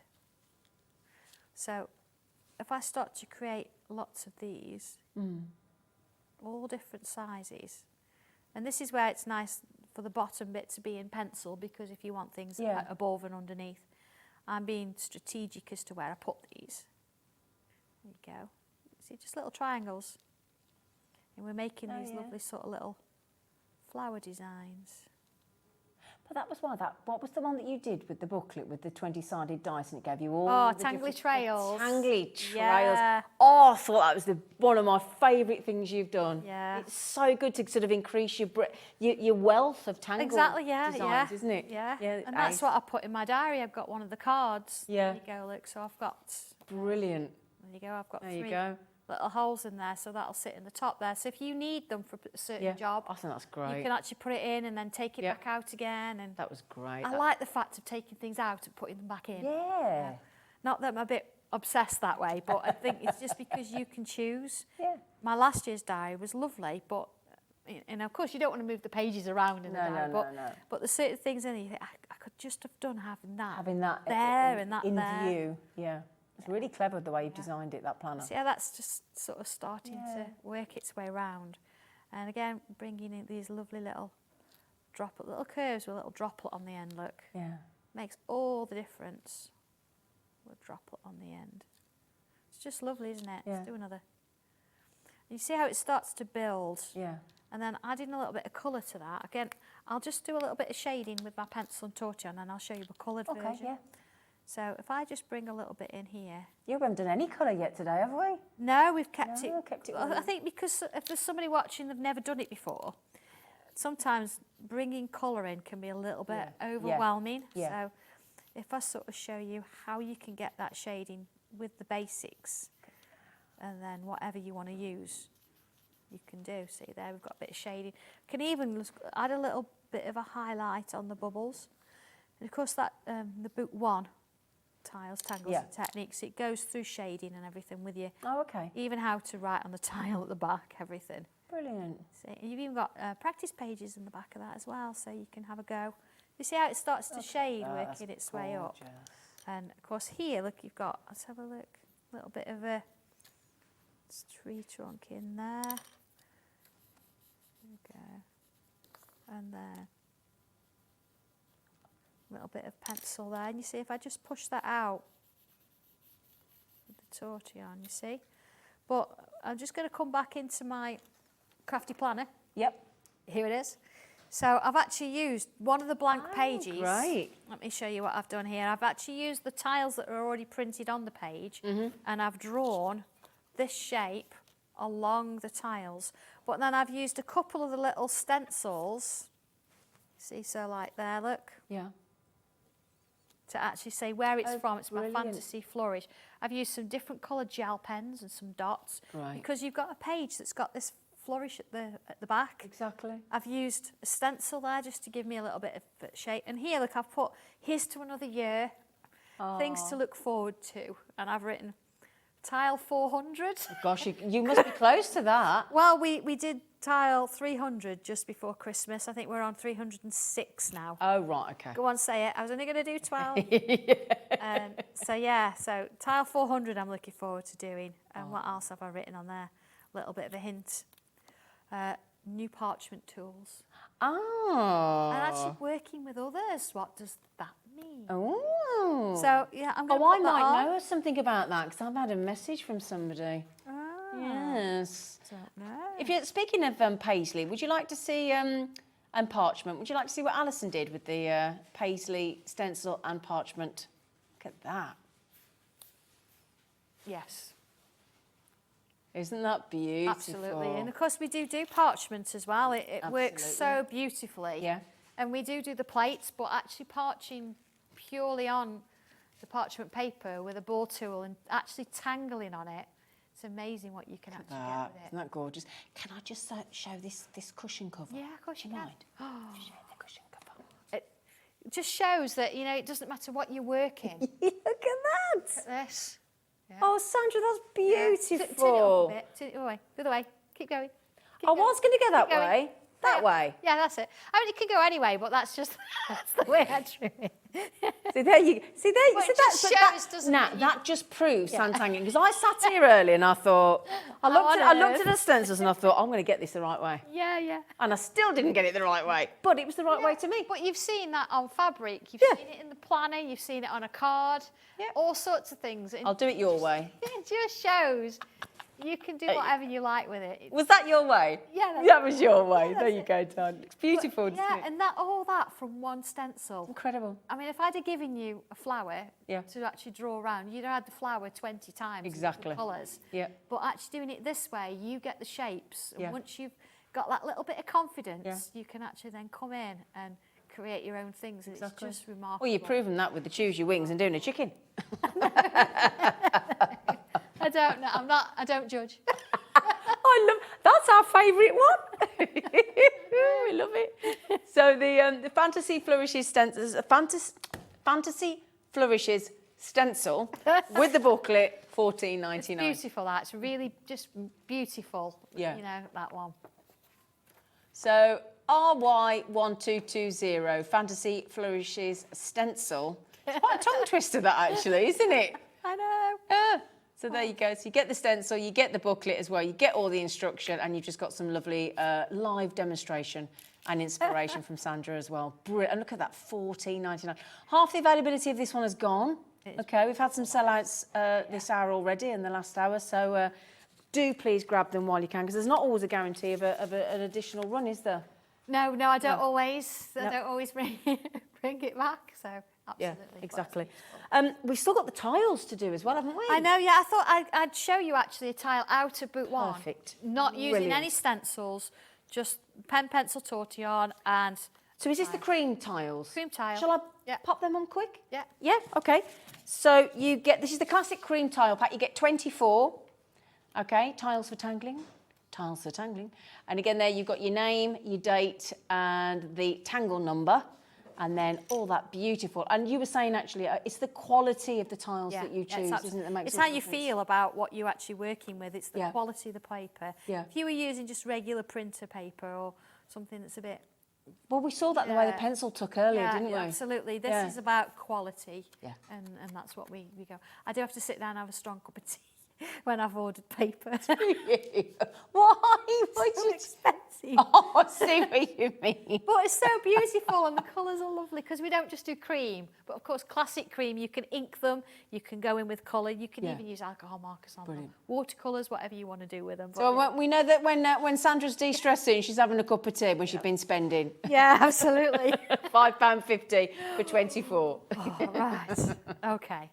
So if I start to create lots of these, all different sizes, and this is where it's nice for the bottom bit to be in pencil because if you want things like above and underneath, I'm being strategic as to where I put these. There you go. See, just little triangles. And we're making these lovely sort of little flower designs. But that was why what was the one that you did with the booklet with the 20-sided dice and it gave you all the Tangly Trails. Tangly Trails. Yeah. Oh, I thought that was one of my favourite things you've done. Yeah. It's so good to sort of increase your wealth of tangle designs, isn't it? Yeah. And that's what I put in my diary. I've got one of the cards. Yeah. There you go, look. So I've got... Brilliant. There you go. I've got there 3 you go. little holes in there, so that'll sit in the top there. So if you need them for a certain job, I think that's great. you can actually put it in and then take it back out again. And that was great. I like the fact of taking things out and putting them back in. Yeah. Not that I'm a bit obsessed that way, but I think it's just because you can choose. Yeah. My last year's diary was lovely, but you know, of course, you don't want to move the pages around in the diary. But there's certain things in there you think, I could just have done having that there and that in there. view. Yeah. It's really clever the way you've designed it, that planner. So yeah, that's just sort of starting to work its way around. And again, bringing in these lovely little little curves with a little droplet on the end, look. Yeah. Makes all the difference. With a droplet on the end. It's just lovely, isn't it? Yeah. Let's do another. You see how it starts to build? Yeah. And then adding a little bit of colour to that. Again, I'll just do a little bit of shading with my pencil and torch and then I'll show you the coloured version. Okay, yeah. So if I just bring a little bit in here. You haven't done any colour yet today, have we? No, we've kept No, it. kept it I warm. think because if there's somebody watching they've never done it before, sometimes bringing colour in can be a little bit overwhelming. Yeah. So if I sort of show you how you can get that shading with the basics and then whatever you want to use, you can do. See there, we've got a bit of shading. Can even add a little bit of a highlight on the bubbles. And of course that the book 1 tiles, tangles and techniques, it goes through shading and everything with you. Oh, okay. Even how to write on the tile at the back, everything. Brilliant. See, and you've even got practice pages in the back of that as well, so you can have a go. You see how it starts to shade, working its way up. And of course here, look, you've got, let's have a look, a little bit of a tree trunk in there. There we go. And then a little bit of pencil there. And you see if I just push that out with the torch on, you see? But I'm just going to come back into my crafty planner. Yep. Here it is. So I've actually used one of the blank pages. Great. Let me show you what I've done here. I've actually used the tiles that are already printed on the page and I've drawn this shape along the tiles. But then I've used a couple of the little stencils. See, so like there, look. Yeah. To actually say where it's from. It's brilliant. my fantasy flourish. I've used some different coloured gel pens and some dots. Right. Because you've got a page that's got this flourish at the back. Exactly. I've used a stencil there just to give me a little bit of shape. And here, look, I've put, here's to another year, things to look forward to. And I've written tile 400. Gosh, you must be close to that. Well, we did tile 300 just before Christmas. I think we're on 306 now. Oh, right, okay. Go on, say it. I was only going to do 12. So tile 400 I'm looking forward to doing. And what else have I written on there? A little bit of a hint. New parchment tools. Oh. And actually working with others. What does that mean? Oh. So, yeah, I'm going to I put that might on. know something about that because I've had a message from somebody. Yes. Don't know. If you're speaking of paisley, would you like to see and parchment? Would you like to see what Alison did with the paisley stencil and parchment? Look at that. Yes. Isn't that beautiful? Absolutely. And of course we do parchment as well. It works so beautifully. Yeah. And we do the plates, but actually parching purely on the parchment paper with a ball tool and actually tangling on it. It's amazing what you can actually get with it. Isn't that gorgeous? Can I just show this cushion cover? Yeah, of course you Do you can. mind? Show the cushion cover. It just shows that, you know, it doesn't matter what you're working. Look at that. Look at this. Yeah. Oh, Sandra, that's beautiful. Turn it up a bit. Turn it away. The other way. Keep going. Keep I was going to go that Keep going. way. That way. Yeah, that's it. I mean, it can go anyway, but that's just that's the way I drew it. See, there you go. See, there you Well, see it just that, shows, doesn't nah, it? that just proves Sanntangle. Because I sat here early and I thought, I looked at the stencils and I thought, I'm going to get this the right way. Yeah, yeah. And I still didn't get it the right way. But it was the right way to me. But you've seen that on fabric. You've seen it in the planner. You've seen it on a card. Yeah. All sorts of things. I'll do it your way. It just shows you can do whatever you like with it. Was that your way? Yeah, That was your way. There you go, Tan. It's beautiful. But, yeah, and all that from one stencil. Incredible. I mean, if I'd have given you a flower Yeah. to actually draw around, you'd have had the flower 20 times. Exactly. Colours. Yeah. But actually doing it this way, you get the shapes. And Yeah. once you've got that little bit of confidence, you can actually then come in and create your own things. And Exactly. it's just remarkable. Well, you've proven that with the choose your wings and doing a chicken. I don't know. I don't judge. That's our favourite one. We love it. So the Fantasy Flourishes stencil, Fantasy Flourishes stencil with the booklet, $14.99. Beautiful, that. It's really just beautiful. Yeah. You know, that one. So RY1220 Fantasy Flourishes stencil. It's quite a tongue twister, that actually, isn't it? I know. So there you go. So you get the stencil, you get the booklet as well, you get all the instruction, and you've just got some lovely live demonstration and inspiration from Sandra as well. Brilliant. And look at that, $14.99. Half the availability of this one has gone. Okay, we've had some sellouts this hour already in the last hour, so do please grab them while you can, because there's not always a guarantee of an additional run, is there? No, I don't always. I don't always bring it back. So absolutely. Yeah, exactly. We've still got the tiles to do as well, haven't we? I know. Yeah, I thought I'd show you actually a tile out of boot one. Perfect. Not using Brilliant. any stencils, just pen, pencil, tortillon, and. So is this the cream tiles? Cream tile. Shall I pop them on quick? Yeah. Yeah, okay. So you get, this is the classic cream tile pack. You get 24, okay, tiles for tangling. Tiles for tangling. And again there you've got your name, your date and the tangle number. And then all that beautiful. And you were saying actually, it's the quality of the tiles that you choose, isn't it? That makes it's all how the you difference. feel about what you're actually working with. It's the quality of the paper. Yeah. If you were using just regular printer paper or something that's a bit... Well, we saw that in the way the pencil took earlier, didn't we? Absolutely. This is about quality. Yeah. And that's what we go. I do have to sit down and have a strong cup of tea when I've ordered paper. Why? It's so expensive. Oh, I see what you mean. But it's so beautiful and the colours are lovely because we don't just do cream, but of course classic cream, you can ink them, you can go in with colour, you can even use alcohol markers on them. Watercolours, whatever you want to do with them. So we know that when Sandra's de-stressing, she's having a cup of tea when she's been spending. Yeah, absolutely. £5.50 for 24. Oh, right. Okay.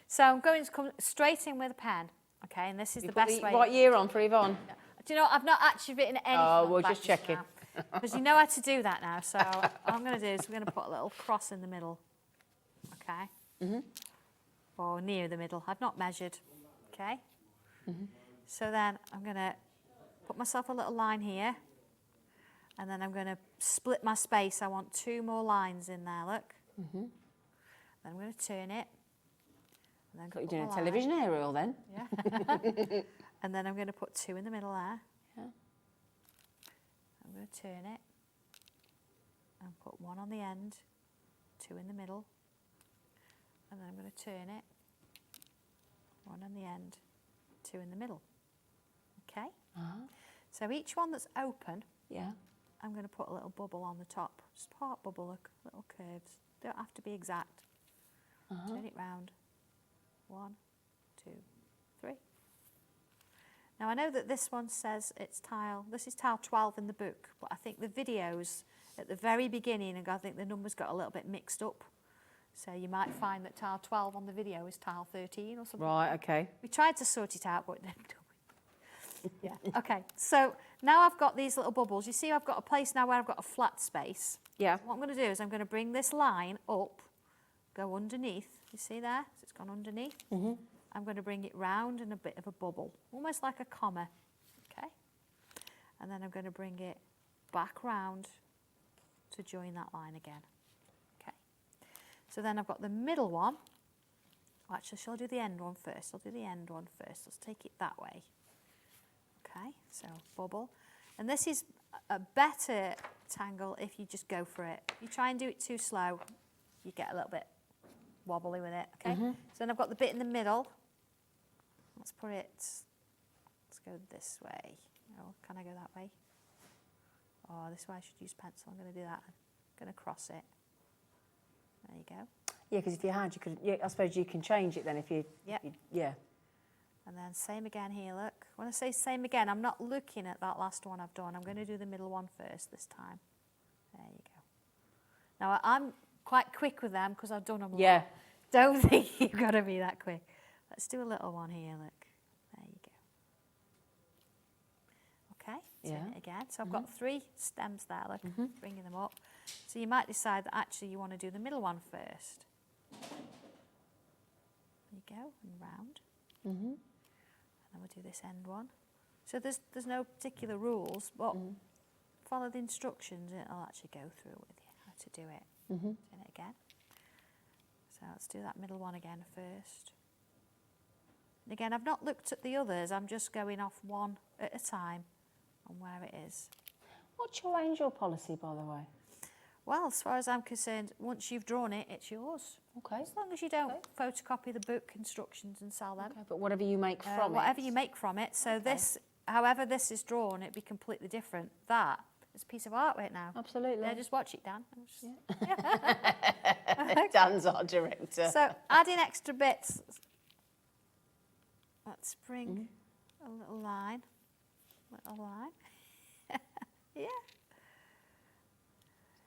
So I'm going to come straight in with a pen. Okay, and this is the best way. What year on for Yvonne? Do you know, I've not actually written anything on we're the back just checking. Because you know how to do that now. So what I'm going to do is we're going to put a little cross in the middle. Okay? Or near the middle. I've not measured. Okay? So then I'm going to put myself a little line here. And then I'm going to split my space. I want 2 more lines in there, look. Then I'm going to turn it. And then Thought you were doing a television aerial then. Yeah. And then I'm going to put 2 in the middle there. Yeah. I'm going to turn it and put 1 on the end, 2 in the middle, and then I'm going to turn it, 1 on the end, 2 in the middle. Okay? So each one that's open, I'm going to put a little bubble on the top. Just part bubble, look, little curves. Don't have to be exact. Turn it round. 1, 2, 3. Now I know that this one says it's this is tile 12 in the book, but I think the videos at the very beginning, and I think the numbers got a little bit mixed up. So you might find that tile 12 on the video is tile 13 or something. Right, okay. We tried to sort it out, but it didn't. Yeah, okay. So now I've got these little bubbles. You see I've got a place now where I've got a flat space. Yeah. What I'm going to do is I'm going to bring this line up, go underneath. You see there? So it's gone underneath. I'm going to bring it round in a bit of a bubble, almost like a comma, okay? And then I'm going to bring it back round to join that line again, okay? So then I've got the middle one. Actually, shall I do the end one first? I'll do the end one first. Let's take it that way. Okay, so bubble. And this is a better tangle if you just go for it. If you try and do it too slow, you get a little bit wobbly with it, okay? So then I've got the bit in the middle. Let's put it, let's go this way. Oh, can I go that way? Oh, this way I should use pencil. I'm going to do that. I'm going to cross it. There you go. Yeah, because if you had, you could. Yeah, I suppose you can change it then if you. Yep. Yeah. And then same again here, look. When I say same again, I'm not looking at that last one I've done. I'm going to do the middle one first this time. There you go. Now, I'm quite quick with them because I've done them a lot. Don't think you've got to be that quick. Let's do a little one here, look. There you go. Okay, turn it again. So I've got 3 stems there, look, bringing them up. So you might decide that actually you want to do the middle one first. There you go, and round. And then we'll do this end one. So there's no particular rules, but follow the instructions and it'll actually go through with you how to do it. Turn it again. So let's do that middle one again first. And again, I've not looked at the others, I'm just going off one at a time on where it is. What's your angel policy, by the way? Well, as far as I'm concerned, once you've drawn it, it's yours. Okay. As long as you don't photocopy the book instructions and sell them. Okay, but whatever you make from Whatever it. you make from it. So this, however this is drawn, it'd be completely different. That is a piece of artwork now. Absolutely. Yeah, just watch it, Dan. Dan's our director. So adding extra bits. Let's bring a little line. Little line. Yeah.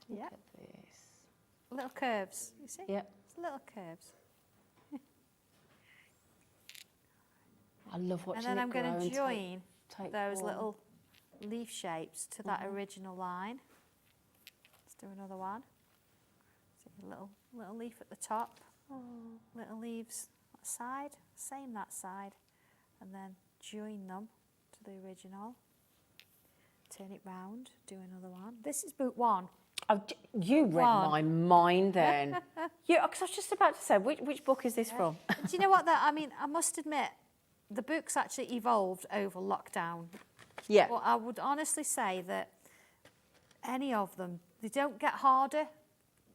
Look Yeah. at this. Little curves. You see? Yeah. It's little curves. I love watching And then it I'm grow going to and join take those form. little leaf shapes to that original line. Let's do another one. See, a little leaf at the top, little leaves that side, same that side, and then join them to the original. Turn it round, do another one. This is book one. You read One. my mind then. Yeah, because I was just about to say, which book is this from? Do you know what? I mean, I must admit, the books actually evolved over lockdown. Yeah. But I would honestly say that any of them, they don't get harder,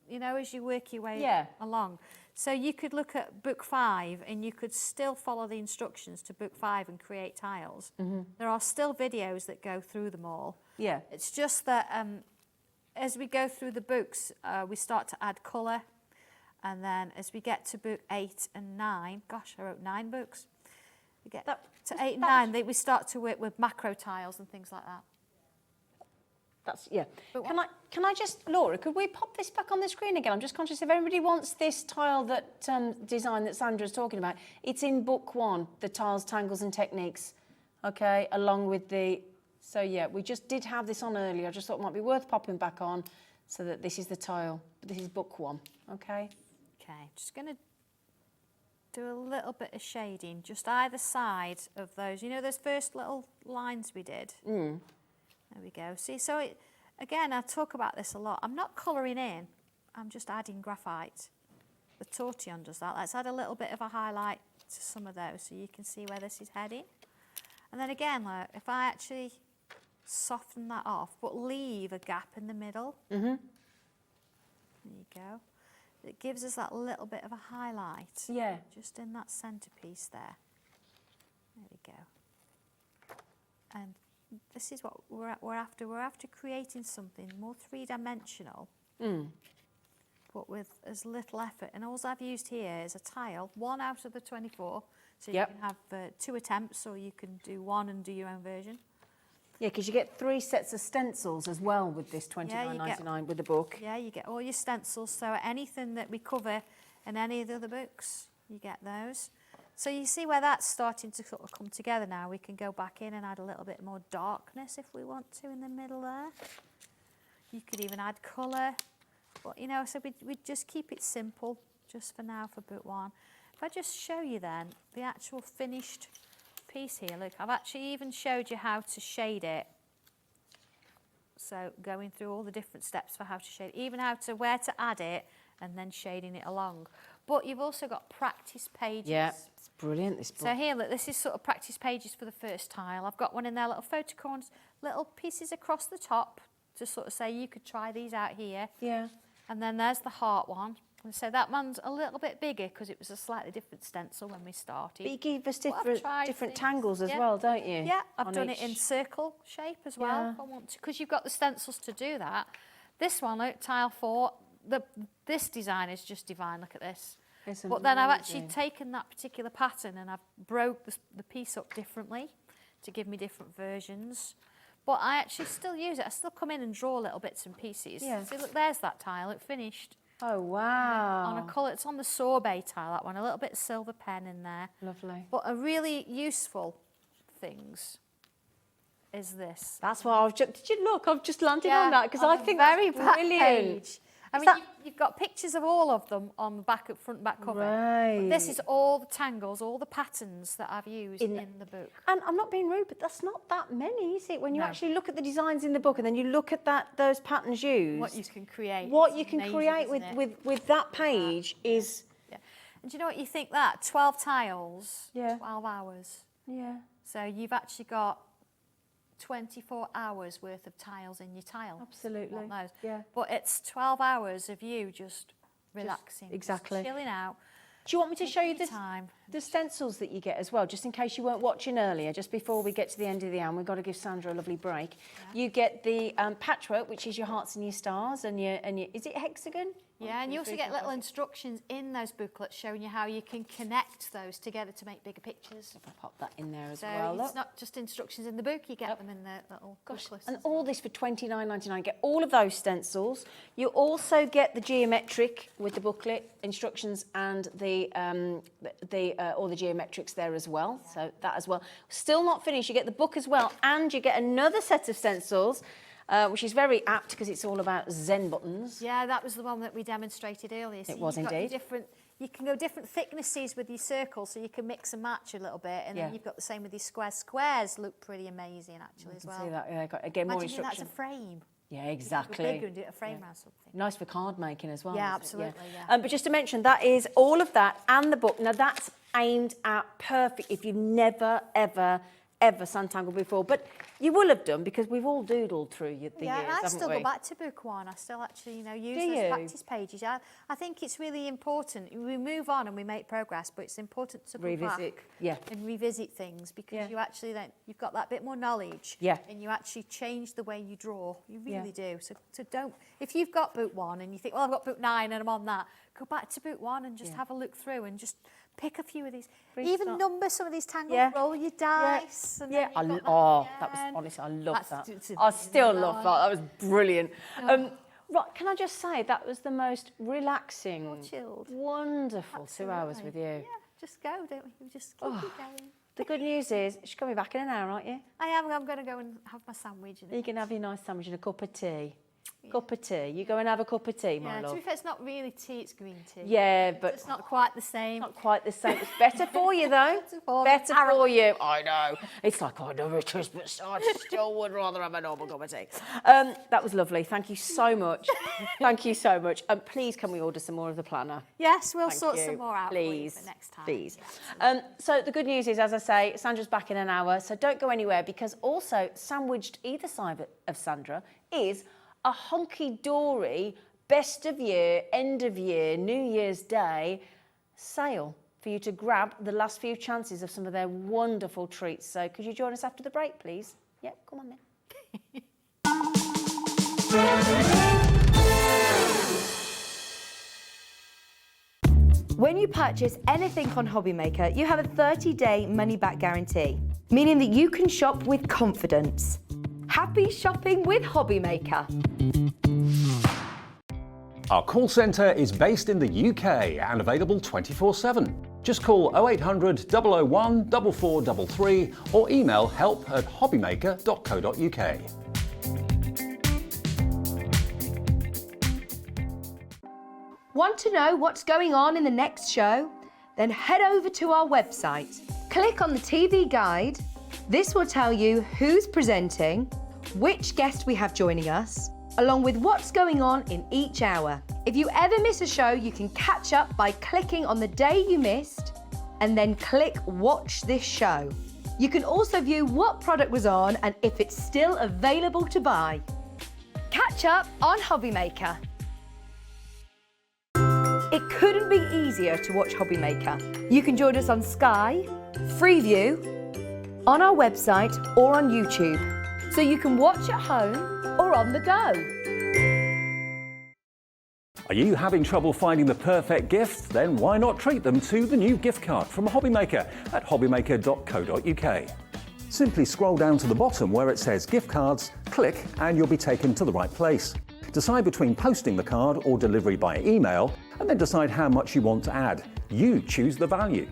you know, as you work your way along. So you could look at book 5 and you could still follow the instructions to book 5 and create tiles. There are still videos that go through them all. Yeah. It's just that as we go through the books, we start to add colour. And then as we get to book 8 and 9, gosh, I wrote 9 books. We get to 8 and 9, we start to work with macro tiles and things like that. That's, yeah. But Can I just, Laura, could we pop this back on the screen again? I'm just conscious if everybody wants this tile that design that Sandra's talking about, it's in book 1, the tiles, tangles and techniques, okay, along with the, so yeah, we just did have this on earlier. I just thought it might be worth popping back on so that this is the tile. This is book 1, okay? Okay, just going to do a little bit of shading just either side of those. You know those first little lines we did? There we go. See, so again, I talk about this a lot. I'm not colouring in. I'm just adding graphite. The tortillon does that. Let's add a little bit of a highlight to some of those so you can see where this is heading. And then again, look, if I actually soften that off, but leave a gap in the middle. There you go. It gives us that little bit of a highlight. Yeah. Just in that centrepiece there. There we go. And this is what we're after. We're after creating something more three-dimensional, but with as little effort. And all I've used here is a tile, 1 out of the 24. So you can have 2 attempts, or you can do 1 and do your own version. Yeah, because you get 3 sets of stencils as well with this $29.99 with the book. Yeah, you get all your stencils. So anything that we cover in any of the other books, you get those. So you see where that's starting to sort of come together now. We can go back in and add a little bit more darkness if we want to in the middle there. You could even add colour. But, you know, so we just keep it simple just for now for book 1. If I just show you then the actual finished piece here. Look, I've actually even showed you how to shade it. So going through all the different steps for how to shade it, even where to add it and then shading it along. But you've also got practice pages. Yeah, it's brilliant, this book. So here, look, this is sort of practice pages for the first tile. I've got one in there, little photo corners, little pieces across the top to sort of say you could try these out here. Yeah. And then there's the heart one. And so that one's a little bit bigger because it was a slightly different stencil when we started. But you give us But I've tried different things. tangles as Yeah. well, don't you? Yeah, I've On done it in each- circle shape as well Yeah. if I want to, because you've got the stencils to do that. This one, look, tile 4, this design is just divine, look at this. It's But then I've amazing. actually taken that particular pattern and I've broke the piece up differently to give me different versions. But I actually still use it. I still come in and draw little bits and pieces. Yeah. See, look, there's that tile, it finished. Oh, wow. On a colour, it's on the sorbet tile, that one, a little bit of silver pen in there. Lovely. But a really useful things is this. That's why I've just, did you look? I've just landed on that because I the think very that's back brilliant. page. I Is mean, that- you've got pictures of all of them on the back, front and back cover. Right. But this is all the tangles, all the patterns that I've used in the book. And I'm not being rude, but that's not that many, is it? When you No. actually look at the designs in the book and then you look at those patterns used. What you can create. What It's you can amazing, create isn't it? with that page is... Yeah. And do you know what you think that? 12 tiles, Yeah. 12 hours. Yeah. So you've actually got 24 hours worth of tiles in your tile. Absolutely. Want those. Yeah. But it's 12 hours of you just relaxing. Exactly. Just chilling out. Do you want me to show you Time. the stencils that you get as well, just in case you weren't watching earlier, just before we get to the end of the hour, we've got to give Sandra a lovely break. Yeah. You get the patchwork, which is your hearts and your stars, and your is it hexagon? Yeah, and you also get little instructions in those booklets showing you how you can connect those together to make bigger pictures. If I pop that in there as so well. it's look. not just instructions in the book, you get them in the little booklets. And all this for $29.99. Get all of those stencils. You also get the geometric with the booklet, instructions, and all the geometrics there as well. Yeah. So that as well. Still not finished. You get the book as well, and you get another set of stencils. Which is very apt because it's all about Zen buttons. Yeah, that was the one that we demonstrated earlier. So it was indeed. You can go different thicknesses with your circles, so you can mix and match a little bit, and then you've got the same with these squares. Squares look pretty amazing actually as well. See that? Yeah, again, more instruction. That's a frame. Yeah, exactly. Bigger and do a frame around something. Nice for card making as well. Yeah, absolutely. Yeah. But just to mention, that is all of that and the book. Now that's aimed at perfect if you've never ever Sanntangle before, but you will have done because we've all doodled through the years, I haven't still we? go back to book one. I still actually, use those practice pages. I think it's really important. We move on and we make progress, but it's important to go back and revisit things because you actually you've got that bit more knowledge and you actually change the way you draw. You really do. So don't, if you've got book one and you think, well, I've got book 9 and I'm on that, go back to book 1 and just have a look through and just pick a few of these. Even number some of these tangles, roll your dice. And that was honestly, I love that. I still love that. That was brilliant. Right, can I just say that was the most relaxing, chilled, wonderful 2 hours with you. Yeah, just go, don't we? You just keep it going. The good news is, you're coming back in an hour, aren't you? I am. I'm going to go and have my sandwich. You can have your nice sandwich and a cup of tea. Cup of tea. You go and have a cup of tea, my love. To be fair, it's not really tea, it's green tea. Yeah, but it's not quite the same. Not quite the same. It's better for you, though. Better for you. I know. It's like, I know it is, but I still would rather have a normal cup of tea. That was lovely. Thank you so much. Thank you so much. Please, can we order some more of the planner? Yes, we'll sort some more out for you for next time. Please. So the good news is, as I say, Sandra's back in an hour, so don't go anywhere because also sandwiched either side of Sandra is a Hunkydory best of year, end of year, New Year's Day sale for you to grab the last few chances of some of their wonderful treats. So could you join us after the break, please? Yeah, come on then. When you purchase anything on HobbyMaker, you have a 30-day money-back guarantee, meaning that you can shop with confidence. Happy shopping with HobbyMaker. Our call centre is based in the UK and available 24/7. Just call 0800 001 4433 or email help@hobbymaker.co.uk. Want to know what's going on in the next show? Then head over to our website. Click on the TV guide. This will tell you who's presenting, which guest we have joining us, along with what's going on in each hour. If you ever miss a show, you can catch up by clicking on the day you missed and then click Watch This Show. You can also view what product was on and if it's still available to buy. Catch up on HobbyMaker. It couldn't be easier to watch HobbyMaker. You can join us on Sky, Freeview, on our website or on YouTube, so you can watch at home or on the go. Are you having trouble finding the perfect gift? Then why not treat them to the new gift card from HobbyMaker at hobbymaker.co.uk. Simply scroll down to the bottom where it says gift cards, click and you'll be taken to the right place. Decide between posting the card or delivery by email and then decide how much you want to add. You choose the value.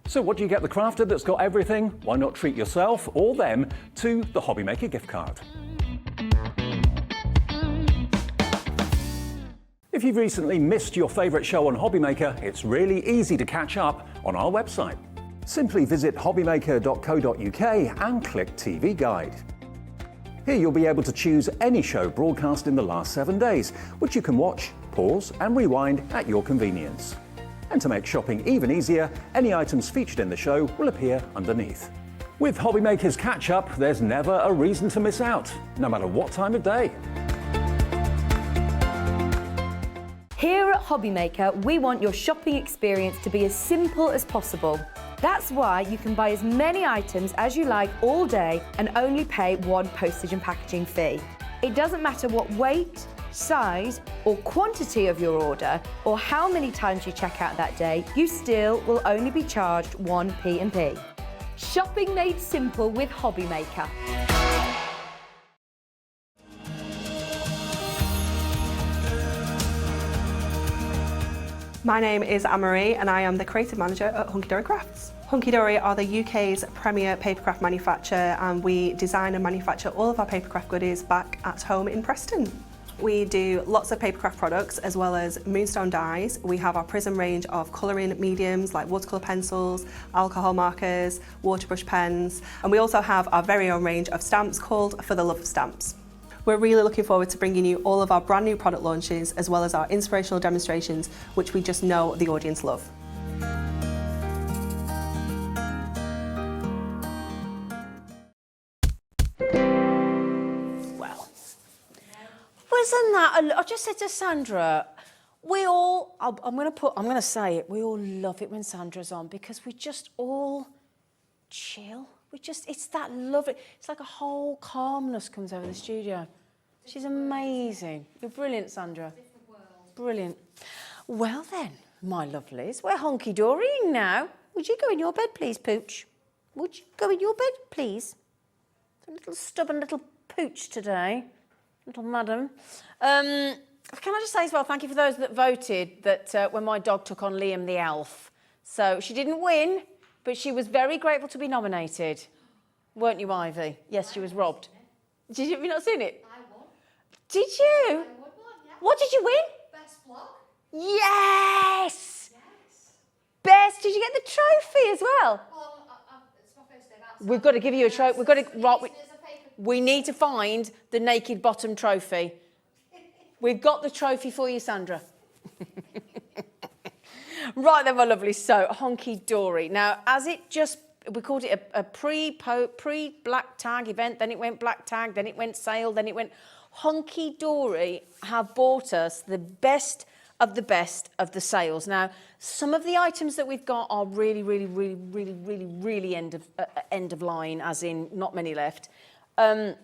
So what do you get the crafter that's got everything? Why not treat yourself or them to the HobbyMaker gift card? If you've recently missed your favourite show on HobbyMaker, it's really easy to catch up on our website. Simply visit hobbymaker.co.uk and click TV Guide. Here you'll be able to choose any show broadcast in the last 7 days, which you can watch, pause and rewind at your convenience. And to make shopping even easier, any items featured in the show will appear underneath. With HobbyMaker's catch-up, there's never a reason to miss out, no matter what time of day. Here at HobbyMaker, we want your shopping experience to be as simple as possible. That's why you can buy as many items as you like all day and only pay one postage and packaging fee. It doesn't matter what weight, size or quantity of your order or how many times you check out that day, you still will only be charged one P&P. Shopping made simple with HobbyMaker. My name is Anne-Marie and I am the creative manager at Hunkydory Crafts. Hunkydory are the UK's premier papercraft manufacturer, and we design and manufacture all of our papercraft goodies back at home in Preston. We do lots of papercraft products as well as moonstone dyes. We have our Prism range of colouring mediums like watercolour pencils, alcohol markers, waterbrush pens, and we also have our very own range of stamps called For the Love of Stamps. We're really looking forward to bringing you all of our brand new product launches as well as our inspirational demonstrations, which we just know the audience love. Well, wasn't that I just said to Sandra, we all, I'm going to say it, we all love it when Sandra's on because we just all chill. It's that lovely, it's like a whole calmness comes over the studio. She's amazing. You're brilliant, Sandra. Brilliant. Well then, my lovelies, we're hunky-dorying now. Would you go in your bed, please, Pooch? Would you go in your bed, please? A little stubborn little Pooch today, little madam. Can I just say as well, thank you for those that voted that when my dog took on Liam the elf. So she didn't win, but she was very grateful to be nominated. Weren't you, Ivy? Yes, she was robbed. Have you not seen it? I won. Did you? I won one, yeah. What did you win? Best vlog. Yes! Yes. Best. Did you get the trophy as well? Well, it's my first day back. We've got to give you a trophy. We've got to. Right, There's a paper. we need to find the naked bottom trophy. We've got the trophy for you, Sandra. Right then, my lovely. So, Hunky-dory. Now, we called it a pre-black tag event, then it went black tag, then it went sale, then it went... Hunky-dory have bought us the best of the sales. Now, some of the items that we've got are really end of line, as in not many left. Now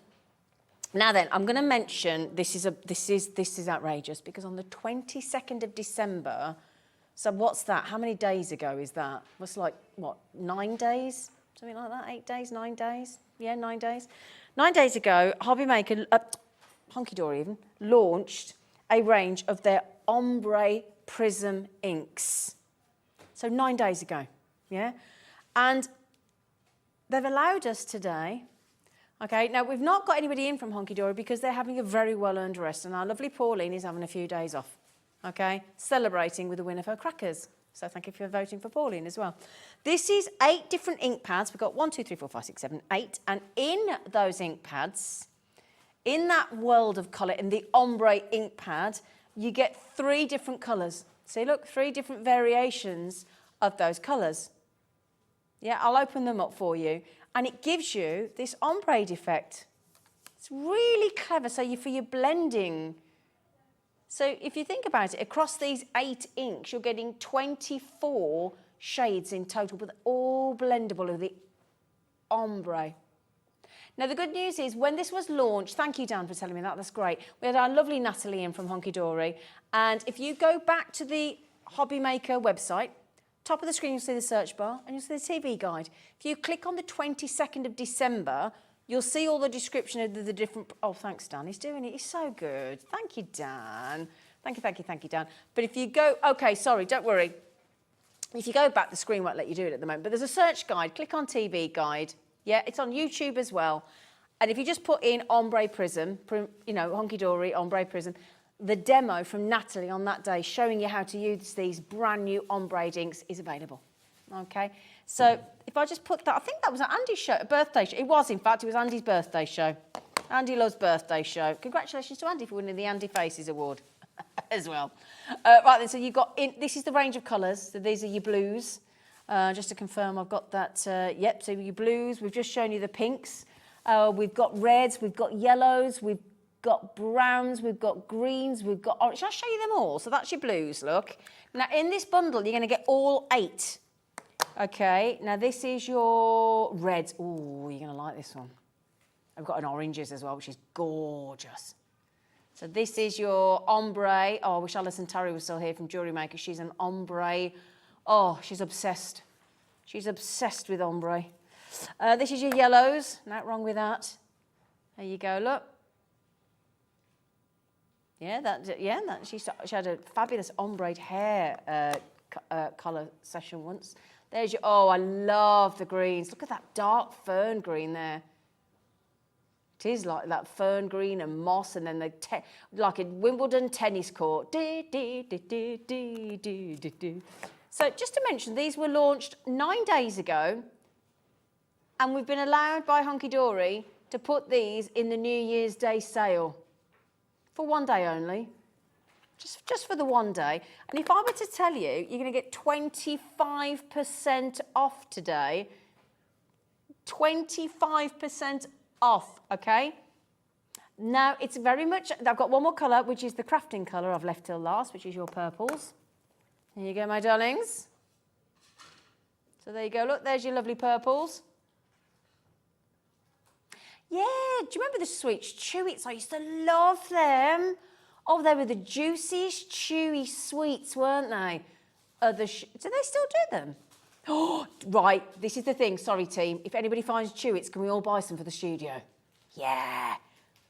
then, I'm going to mention this is outrageous because on the 22nd of December, so what's that? How many days ago is that? What's like, what, 9 days? Something like that? 8 days, 9 days? Yeah, 9 days. 9 days ago, HobbyMaker, Hunky-dory even, launched a range of their ombre Prism inks. So 9 days ago, yeah? And they've allowed us today. Okay, now we've not got anybody in from Hunky-dory because they're having a very well-earned rest, and our lovely Pauline is having a few days off, okay, celebrating with the win of her crackers. So thank you for voting for Pauline as well. This is 8 different ink pads. We've got 1, 2, 3, 4, 5, 6, 7, 8, and in those ink pads, in that world of colour, in the ombre ink pad, you get 3 different colours. See, look, 3 different variations of those colours. Yeah, I'll open them up for you. And it gives you this ombre effect. It's really clever. So for your blending. So if you think about it, across these 8 inks, you're getting 24 shades in total, but all blendable with the ombre. Now, the good news is when this was launched, thank you, Dan, for telling me that. That's great. We had our lovely Natalie in from Hunky-dory. And if you go back to the HobbyMaker website, top of the screen, you'll see the search bar and you'll see the TV guide. If you click on the 22nd of December, you'll see all the description of the different... Oh, thanks, Dan. He's doing it. He's so good. Thank you, Dan. Thank you, Dan. But if you go... OK, sorry, don't worry. If you go back, the screen won't let you do it at the moment. But there's a search guide. Click on TV guide. Yeah, it's on YouTube as well. And if you just put in Ombre Prism, you know, Hunky-dory, Ombre Prism, the demo from Natalie on that day showing you how to use these brand new ombre inks is available. Okay, so if I just put that, I think that was Andy's show, a birthday show. It was, in fact, it was Andy's birthday show. Andy loves birthday show. Congratulations to Andy for winning the Andy Faces Award as well. Right then, so you've got, this is the range of colours. So these are your blues. Just to confirm, I've got that, yep, so your blues. We've just shown you the pinks. We've got reds, we've got yellows, we've got browns, we've got greens, we've got orange. Shall I show you them all? So that's your blues, look. Now, in this bundle, you're going to get all 8. Okay, now this is your reds. Oh, you're going to like this one. I've got an oranges as well, which is gorgeous. So this is your ombre. Oh, I wish Alison Terry was still here from HobbyMaker. She's an ombre. Oh, she's obsessed. She's obsessed with ombre. This is your yellows. Not wrong with that. There you go, look. Yeah, she had a fabulous ombre hair colour session once. There's your, oh, I love the greens. Look at that dark fern green there. It is like that fern green and moss, and then like a Wimbledon tennis court. So just to mention, these were launched 9 days ago, and we've been allowed by Hunkydory to put these in the New Year's Day sale for 1 day only, just for the 1 day. And if I were to tell you, you're going to get 25% off today, 25% off, okay? Now, it's very much, I've got one more colour, which is the crafting colour I've left till last, which is your purples. There you go, my darlings. So there you go, look, there's your lovely purples. Yeah, do you remember the sweets, chewies? I used to love them. Oh, they were the juiciest, chewy sweets, weren't they? Do they still do them? Oh, right, this is the thing. Sorry, team. If anybody finds Chewits, can we all buy some for the studio? Yeah,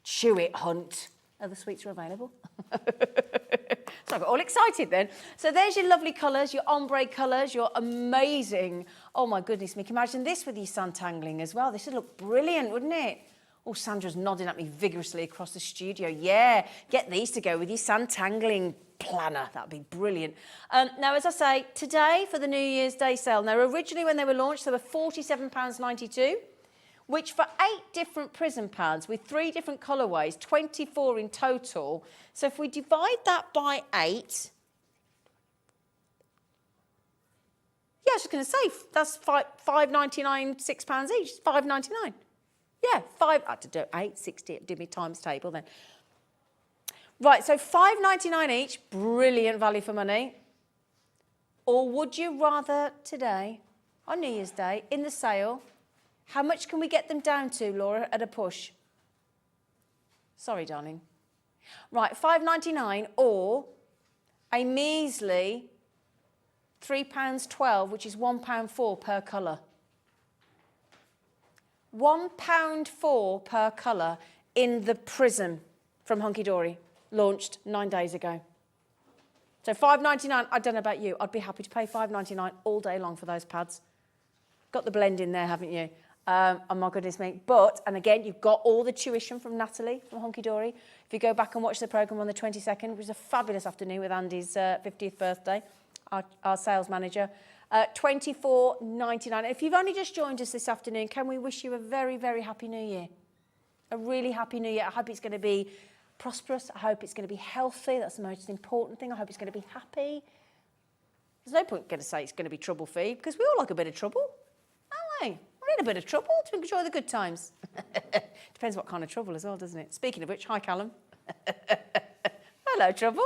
Chewit hunt. Other sweets are available. So I got all excited then. So there's your lovely colours, your ombre colours, your amazing. Oh my goodness me, can you imagine this with your Sanntangling as well? This would look brilliant, wouldn't it? Oh, Sandra's nodding at me vigorously across the studio. Yeah, get these to go with your Sanntangling planner. That'd be brilliant. Now, as I say, today for the New Year's Day sale. Now, originally when they were launched, they were £47.92, which for 8 different Prism pads with 3 different colourways, 24 in total. So if we divide that by 8, yeah, I was just going to say, that's £5.99, £6 each, £5.99. Yeah, I had to do 8, 60, did me times table then. Right, so £5.99 each, brilliant value for money. Or would you rather today, on New Year's Day, in the sale, how much can we get them down to, Laura, at a push? Sorry, darling. Right, £5.99 or a measly £3.12, which is £1.04 per colour. £1.04 per colour in the Prism from Hunkydory, launched 9 days ago. So £5.99, I don't know about you, I'd be happy to pay £5.99 all day long for those pads. Got the blend in there, haven't you? Oh my goodness me. But, and again, you've got all the tuition from Natalie from Hunkydory. If you go back and watch the programme on the 22nd, which was a fabulous afternoon with Andy's 50th birthday, our sales manager, £24.99. If you've only just joined us this afternoon, can we wish you a very, very happy New Year? A really happy New Year. I hope it's going to be prosperous. I hope it's going to be healthy. That's the most important thing. I hope it's going to be happy. There's no point going to say it's going to be trouble-free because we all like a bit of trouble, aren't we? We're in a bit of trouble to enjoy the good times. Depends what kind of trouble as well, doesn't it? Speaking of which, hi, Callum. Hello, trouble.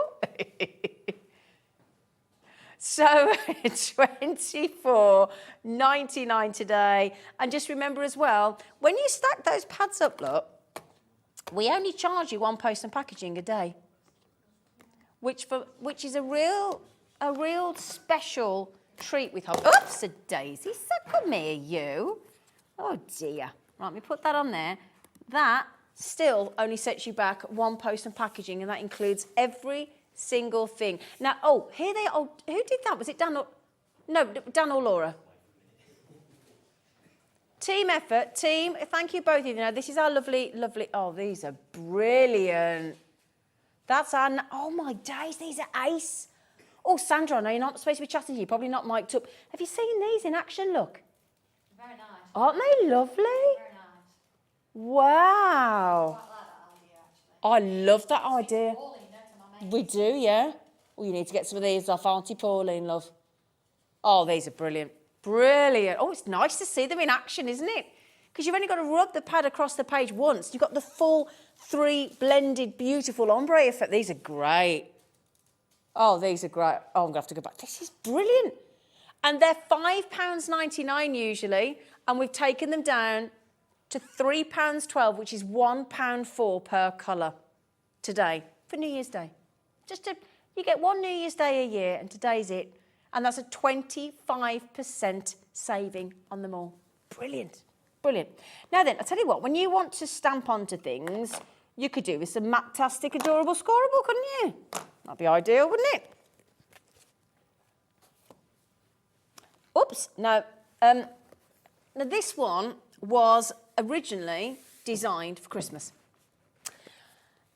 So £24.99 today. And just remember as well, when you stack those pads up, look, we only charge you 1 post and packaging a day, which is a real special treat with Hobby. Oops, a daisy. So come here, you. Oh dear. Right, let me put that on there. That still only sets you back 1 post and packaging, and that includes every single thing. Now, oh, here they are. Oh, who did that? Was it Dan or... No, Dan or Laura? Team effort. Team, thank you both of you. Now, this is our lovely... Oh, these are brilliant. That's our... Oh, my days, these are ace. Oh, Sandra, I know you're not supposed to be chatting to you. You're probably not mic'd up. Have you seen these in action? Look. Very nice. Aren't they lovely? Very nice. Wow. I quite like that idea, actually. I love that idea. Pauline, don't I, mate? We do, yeah. Oh, you need to get some of these off Auntie Pauline, love. Oh, these are brilliant. Brilliant. Oh, it's nice to see them in action, isn't it? because you've only got to rub the pad across the page once. You've got the full 3 blended, beautiful ombre effect. These are great. Oh, these are great. Oh, I'm going to have to go back. This is brilliant. And they're £5.99 usually, and we've taken them down to £3.12, which is £1.04 per colour today for New Year's Day. You get one New Year's Day a year, and today's it. And that's a 25% saving on them all. Brilliant, brilliant. Now then, I'll tell you what, when you want to stamp onto things, you could do with some matte-tastic, adorable, scoreable, couldn't you? That'd be ideal, wouldn't it? Oops, no. Now this one was originally designed for Christmas.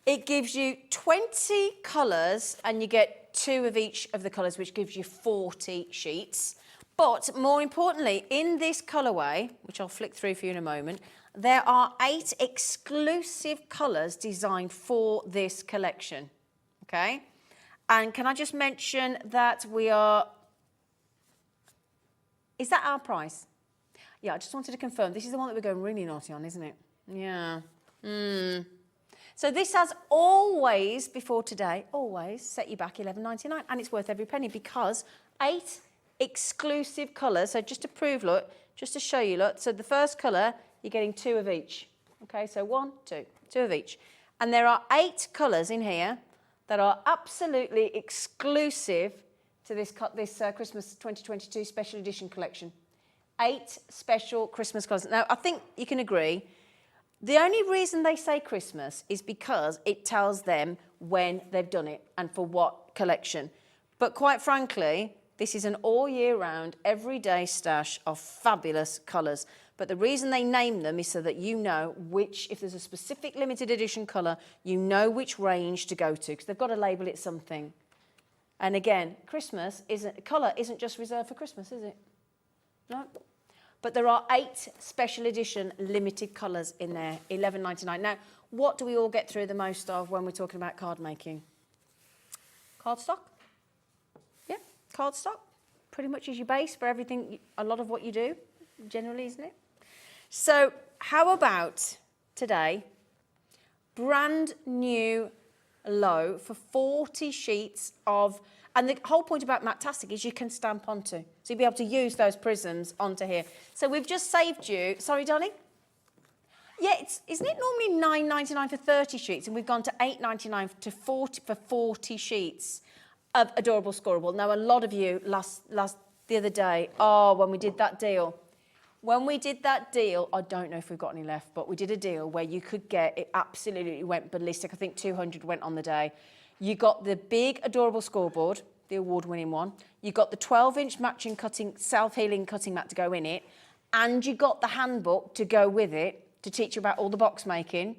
It gives you 20 colours and you get 2 of each of the colours, which gives you 40 sheets. But more importantly, in this colourway, which I'll flick through for you in a moment, there are 8 exclusive colours designed for this collection, okay? And can I just mention that is that our price? Yeah, I just wanted to confirm. This is the one that we're going really naughty on, isn't it? Yeah. So this has always, before today, always set you back £11.99, and it's worth every penny because 8 exclusive colours. So just to prove, look, just to show you, look. So the first colour, you're getting 2 of each. Okay, so 1, 2, 2 of each. And there are 8 colours in here that are absolutely exclusive to this Christmas 2022 special edition collection. 8 special Christmas colours. Now, I think you can agree, the only reason they say Christmas is because it tells them when they've done it and for what collection. But quite frankly, this is an all year round, everyday stash of fabulous colours. But the reason they name them is so that you know which, if there's a specific limited edition colour, you know which range to go to, because they've got to label it something. And again, colour isn't just reserved for Christmas, is it? No. But there are 8 special edition limited colours in there, £11.99. Now, what do we all get through the most of when we're talking about card making? Cardstock? Yeah, cardstock. Pretty much is your base for everything, a lot of what you do, generally, isn't it? So, how about today, brand new low for 40 sheets of, and the whole point about matte-tastic is you can stamp onto. So you'll be able to use those prisms onto here. So we've just saved you, sorry darling? Yeah, isn't it normally £9.99 for 30 sheets, and we've gone to £8.99 for 40 sheets of adorable scoreable. Now a lot of you the other day, when we did that deal, I don't know if we've got any left, but we did a deal where you could get, it absolutely went ballistic. I think 200 went on the day. You got the big adorable scoreboard, the award-winning one. You got the 12-inch matching self-healing cutting mat to go in it, and you got the handbook to go with it to teach you about all the box making.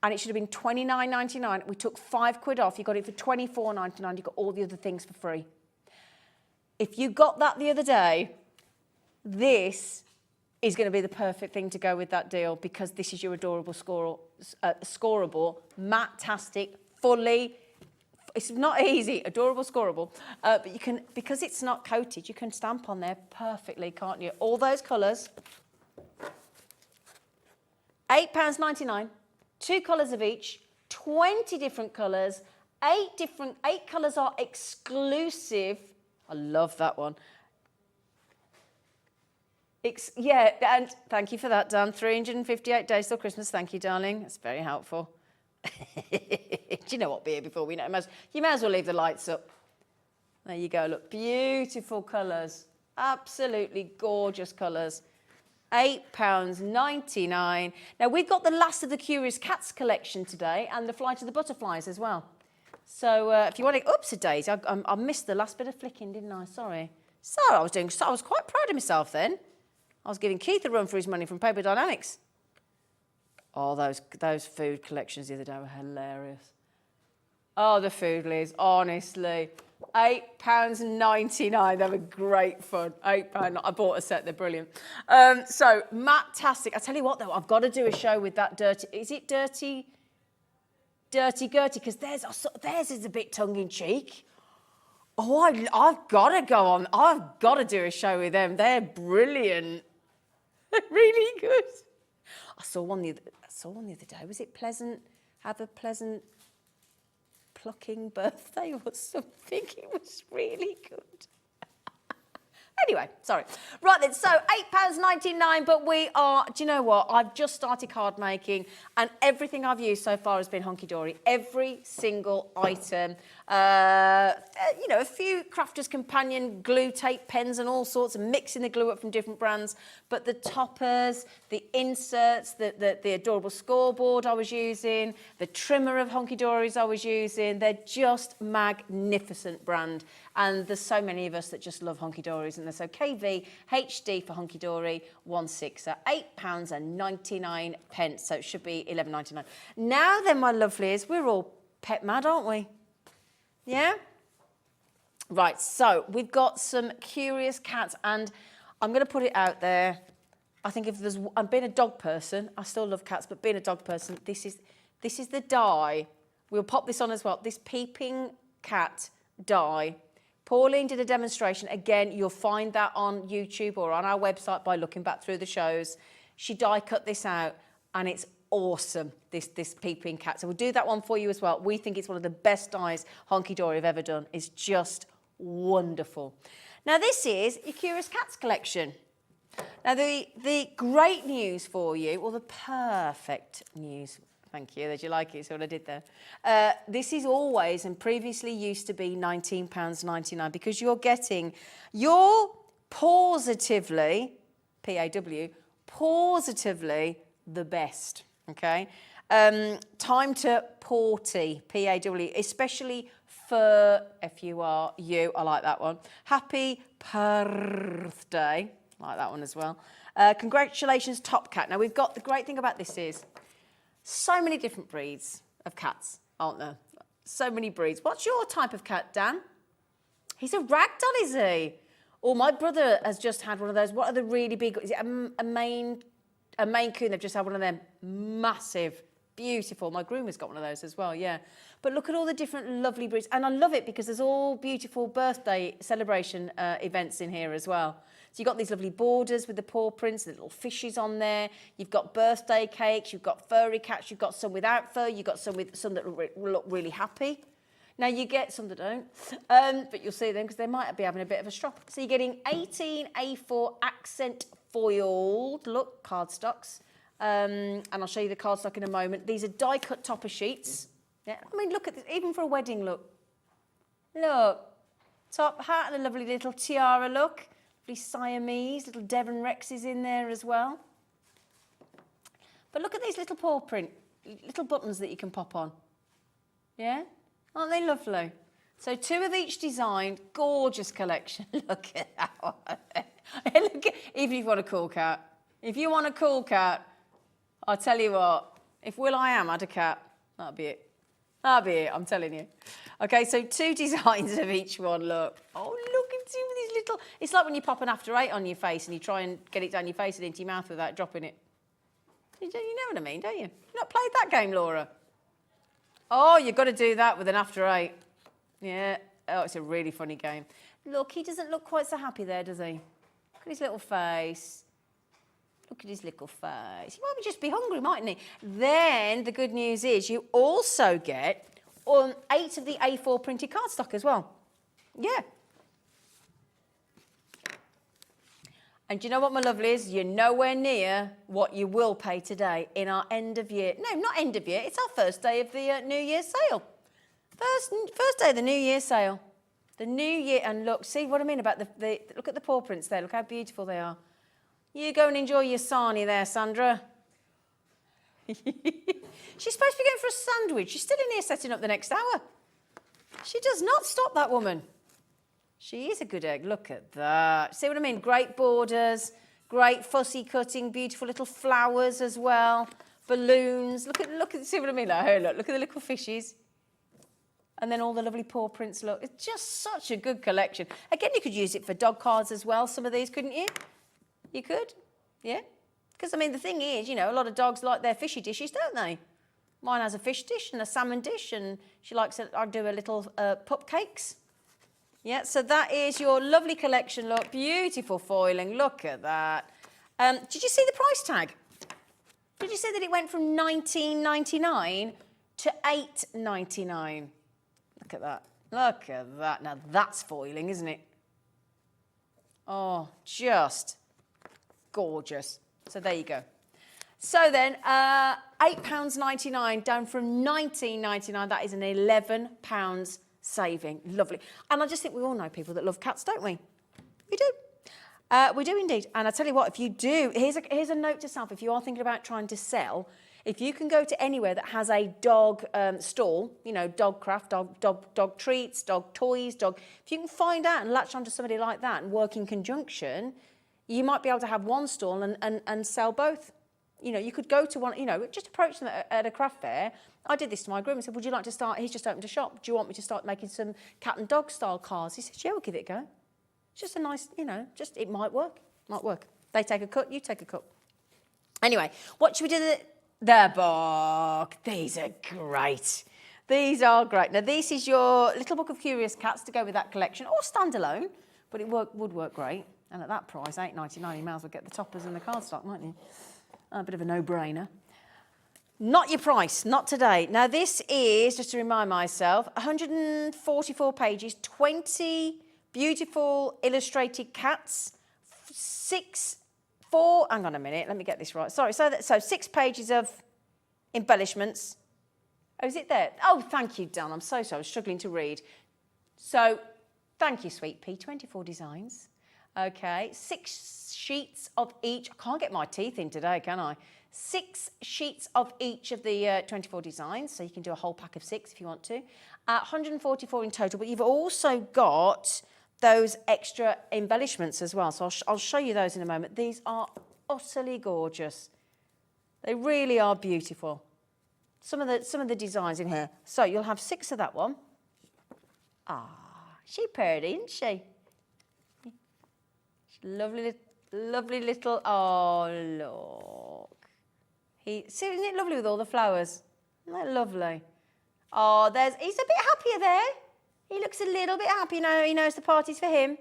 And it should have been £29.99. We took £5 off. You got it for £24.99. You got all the other things for free. If you got that the other day, this is going to be the perfect thing to go with that deal, because this is your adorable scoreable, matte-tastic, fully. It's not easy, adorable scoreable, but you can, because it's not coated, you can stamp on there perfectly, can't you? All those colours, £8.99, 2 colours of each, 20 different colours, 8 colours are exclusive. I love that one. Yeah, and thank you for that, Dan. 358 days till Christmas. Thank you, darling. That's very helpful. Do you know what, be here before we know? You may as well leave the lights up. There you go, look, beautiful colours, absolutely gorgeous colours. £8.99. Now, we've got the last of the Curious Cats collection today and the Flight of the Butterflies as well. So if you want to, oops-a-daisy, I missed the last bit of flicking, didn't I? Sorry. I was quite proud of myself then. I was giving Keith a run for his money from Paper Dynamics. Oh, those food collections the other day were hilarious. Oh, the food, Liz, honestly. £8.99. They were great fun. £8. I bought a set. They're brilliant. So, matte-tastic. I tell you what, though, I've got to do a show with that dirty... Is it Dirty Gertie? Because theirs is a bit tongue-in-cheek. Oh, I've got to go on. I've got to do a show with them. They're brilliant. They're really good. I saw one the other day. Was it pleasant? Have a pleasant plucking birthday or something. It was really good. Anyway, sorry. Right then, so £8.99, but we are, do you know what? I've just started card making and everything I've used so far has been Hunkydory. Every single item. You know, a few Crafter's Companion glue tape pens and all sorts, and mixing the glue up from different brands. But the toppers, the inserts, the adorable scoreboard I was using, the trimmer of Hunkydories I was using, they're just magnificent brand. And there's so many of us that just love Hunkydories. And so KV HD for Hunkydory 16 at £8.99. So it should be £11.99. Now then, my lovelies, we're all pet mad, aren't we? Yeah? Right, so we've got some curious cats, and I'm going to put it out there. I think if there's, I'm being a dog person, I still love cats, but being a dog person, this is the die. We'll pop this on as well. This peeping cat die. Pauline did a demonstration. Again, you'll find that on YouTube or on our website by looking back through the shows. She die cut this out, and it's awesome, this peeping cat. So we'll do that one for you as well. We think it's one of the best dies Hunkydory have ever done. It's just wonderful. Now this is your Curious Cats collection. Now the great news for you, or the perfect news, thank you, did you like it? So what I did there. This is always, and previously used to be £19.99, because you're getting your positively, P-A-W, positively the best. Okay, time to Porty, P-A-W, especially for F-U-R-U, I like that one. Happy birthday, like that one as well. Congratulations, Top Cat. Now we've got, the great thing about this is, so many different breeds of cats, aren't there? So many breeds. What's your type of cat, Dan? He's a ragdoll, is he? Or my brother has just had one of those. What are the really big, is it a Maine Coon? They've just had one of them. Massive, beautiful. My groomer's got one of those as well, yeah. But look at all the different lovely breeds. And I love it because there's all beautiful birthday celebration events in here as well. So you've got these lovely borders with the paw prints, the little fishes on there. You've got birthday cakes, you've got furry cats, you've got some without fur, you've got some that look really happy. Now you get some that don't, but you'll see them because they might be having a bit of a strop. So you're getting 18 A4 accent foiled, look, cardstocks. And I'll show you the cardstock in a moment. These are die-cut topper sheets. Yeah, I mean, look at this, even for a wedding look. Look, top hat and a lovely little tiara look. Lovely Siamese, little Devon Rexes in there as well. But look at these little paw print, little buttons that you can pop on. Yeah? Aren't they lovely? So 2 of each design, gorgeous collection. Look at that one. Look at, even if you want a cool cat. If you want a cool cat, I'll tell you what, if Will.i.am had a cat, that'd be it. That'd be it, I'm telling you. Okay, so 2 designs of each one, look. Oh, look at some of these little... It's like when you pop an After 8 on your face and you try and get it down your face and into your mouth without dropping it. You know what I mean, don't you? You've not played that game, Laura? Oh, you've got to do that with an After 8. Yeah. Oh, it's a really funny game. Look, he doesn't look quite so happy there, does he? Look at his little face. Look at his little face. He might just be hungry, mightn't he? Then the good news is you also get 8 of the A4 printed cardstock as well. Yeah. And do you know what, my lovelies? You're nowhere near what you will pay today in our end of year. No, not end of year. It's our first day of the New Year's sale. First day of the New Year's sale. The New Year, and look, see what I mean about the look at the paw prints there. Look how beautiful they are. You go and enjoy your sarnie there, Sandra. She's supposed to be going for a sandwich. She's still in here setting up the next hour. She does not stop, that woman. She is a good egg. Look at that. See what I mean? Great borders, great fussy cutting, beautiful little flowers as well, balloons. Look at. See what I mean? Like, hey, look at the little fishies. And then all the lovely paw prints. Look, it's just such a good collection. Again, you could use it for dog cards as well. Some of these, couldn't you? You could, yeah. Because I mean, the thing is, you know, a lot of dogs like their fishy dishes, don't they? Mine has a fish dish and a salmon dish, and she likes it. I do a little pup cakes. Yeah, so that is your lovely collection. Look, beautiful foiling. Look at that. Did you see the price tag? Did you see that it went from $19.99 to $8.99? Look at that. Look at that. Now that's foiling, isn't it? Oh, just gorgeous. So there you go. So then, £8.99 down from $19.99. That is an £11 saving. Lovely. And I just think we all know people that love cats, don't we? We do. We do indeed. And I tell you what, if you do, here's a note to self. If you are thinking about trying to sell, if you can go to anywhere that has a dog stall, you know, dog craft, dog treats, dog toys, if you can find out and latch onto somebody like that and work in conjunction, you might be able to have one stall and sell both. You know, you could go to one, you know, just approach them at a craft fair. I did this to my groom and said, would you like to start, he's just opened a shop. Do you want me to start making some cat and dog style cards? He said, yeah, we'll give it a go. It's just a nice, you know, it might work. Might work. They take a cut, you take a cut. Anyway, what should we do? The book. These are great. These are great. Now, this is your little book of curious cats to go with that collection, or standalone, but it would work great. And at that price, £8.99, you may as well get the toppers and the cardstock, mightn't you? A bit of a no-brainer. Not your price, not today. Now, this is, just to remind myself, 144 pages, 20 beautiful illustrated cats, hang on a minute, let me get this right. Sorry, so 6 pages of embellishments. Oh, is it there? Oh, thank you, Dan. I'm so sorry, I was struggling to read. So, thank you, Sweet Pea, 24 designs. Okay, 6 sheets of each. I can't get my teeth in today, can I? 6 sheets of each of the 24 designs, so you can do a whole pack of 6 if you want to. 144 in total, but you've also got those extra embellishments as well. So I'll show you those in a moment. These are utterly gorgeous. They really are beautiful. Some of the designs in here. So you'll have 6 of that one. Ah, she pretty, isn't she? Lovely little, oh, look. Isn't it lovely with all the flowers? Isn't that lovely? Oh, he's a bit happier there. He looks a little bit happy now. He knows the party's for him.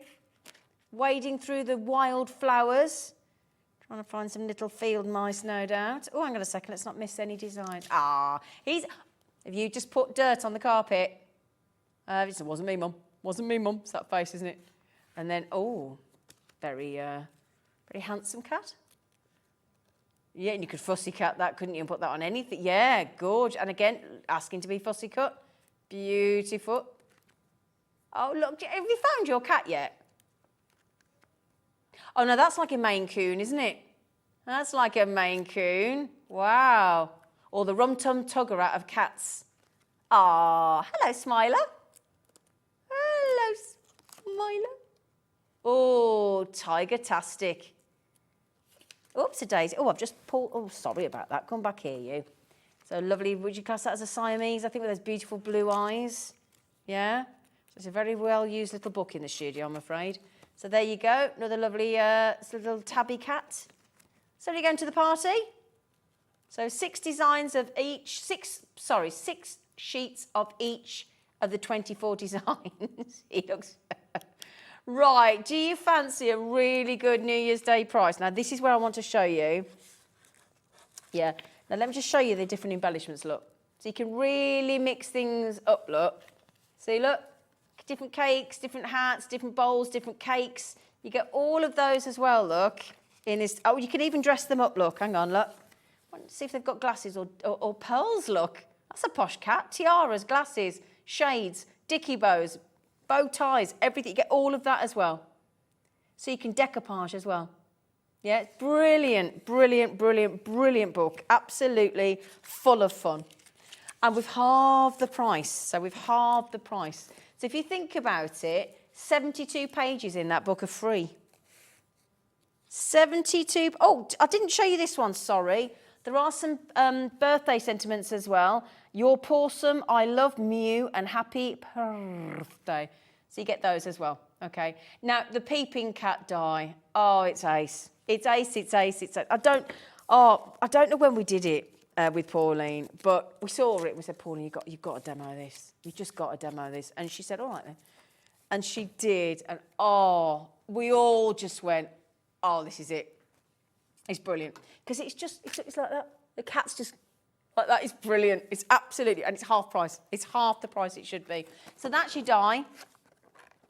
Wading through the wild flowers. Trying to find some little field mice, no doubt. Oh, hang on a second. Let's not miss any designs. Ah, have you just put dirt on the carpet? It wasn't me, Mum. Wasn't me, Mum. It's that face, isn't it? And then, oh, very handsome cat. Yeah, and you could fussy cut that, couldn't you, and put that on anything? Yeah, gorgeous. And again, asking to be fussy cut. Beautiful. Oh, look, have you found your cat yet? Oh, no, that's like a Maine Coon, isn't it? That's like a Maine Coon. Wow. Or the Rum-Tum Tugger out of cats. Ah, hello, Smiler. Hello, Smiler. Oh, Tiger-tastic. Oops, a daisy. Oh, I've just pulled. Oh, sorry about that. Come back here, you. So lovely. Would you class that as a Siamese? I think with those beautiful blue eyes. Yeah. So it's a very well used little book in the studio, I'm afraid. So there you go. Another lovely little tabby cat. So are you going to the party? So 6 designs of each. 6 sheets of each of the 24 designs. He looks. Right, do you fancy a really good New Year's Day price? Now, this is where I want to show you. Yeah, now let me just show you the different embellishments, look. So you can really mix things up, look. See, look, different cakes, different hats, different bowls, different cakes. You get all of those as well, look. In this. Oh, you can even dress them up, look. Hang on, look. I want to see if they've got glasses or pearls, look. That's a posh cat. Tiaras, glasses, shades, dicky bows, bow ties, everything. You get all of that as well. So you can decoupage as well. Yeah, it's brilliant, brilliant, brilliant, brilliant book. Absolutely full of fun. And we've halved the price. So we've halved the price. So if you think about it, 72 pages in that book are free. 72. Oh, I didn't show you this one, sorry. There are some birthday sentiments as well. Your Pawsome, I love Mew, and happy birthday. So you get those as well, okay? Now, the peeping cat die. Oh, it's ace. It's ace, it's ace, it's ace. I don't know when we did it with Pauline, but we saw it. We said, Pauline, you've got to demo this. You've just got to demo this. And she said, all right then. And she did. And we all just went, oh, this is it. It's brilliant. Because it's like that. The cat's just, like, that is brilliant. It's absolutely, and it's half price. It's half the price it should be. So that's your die.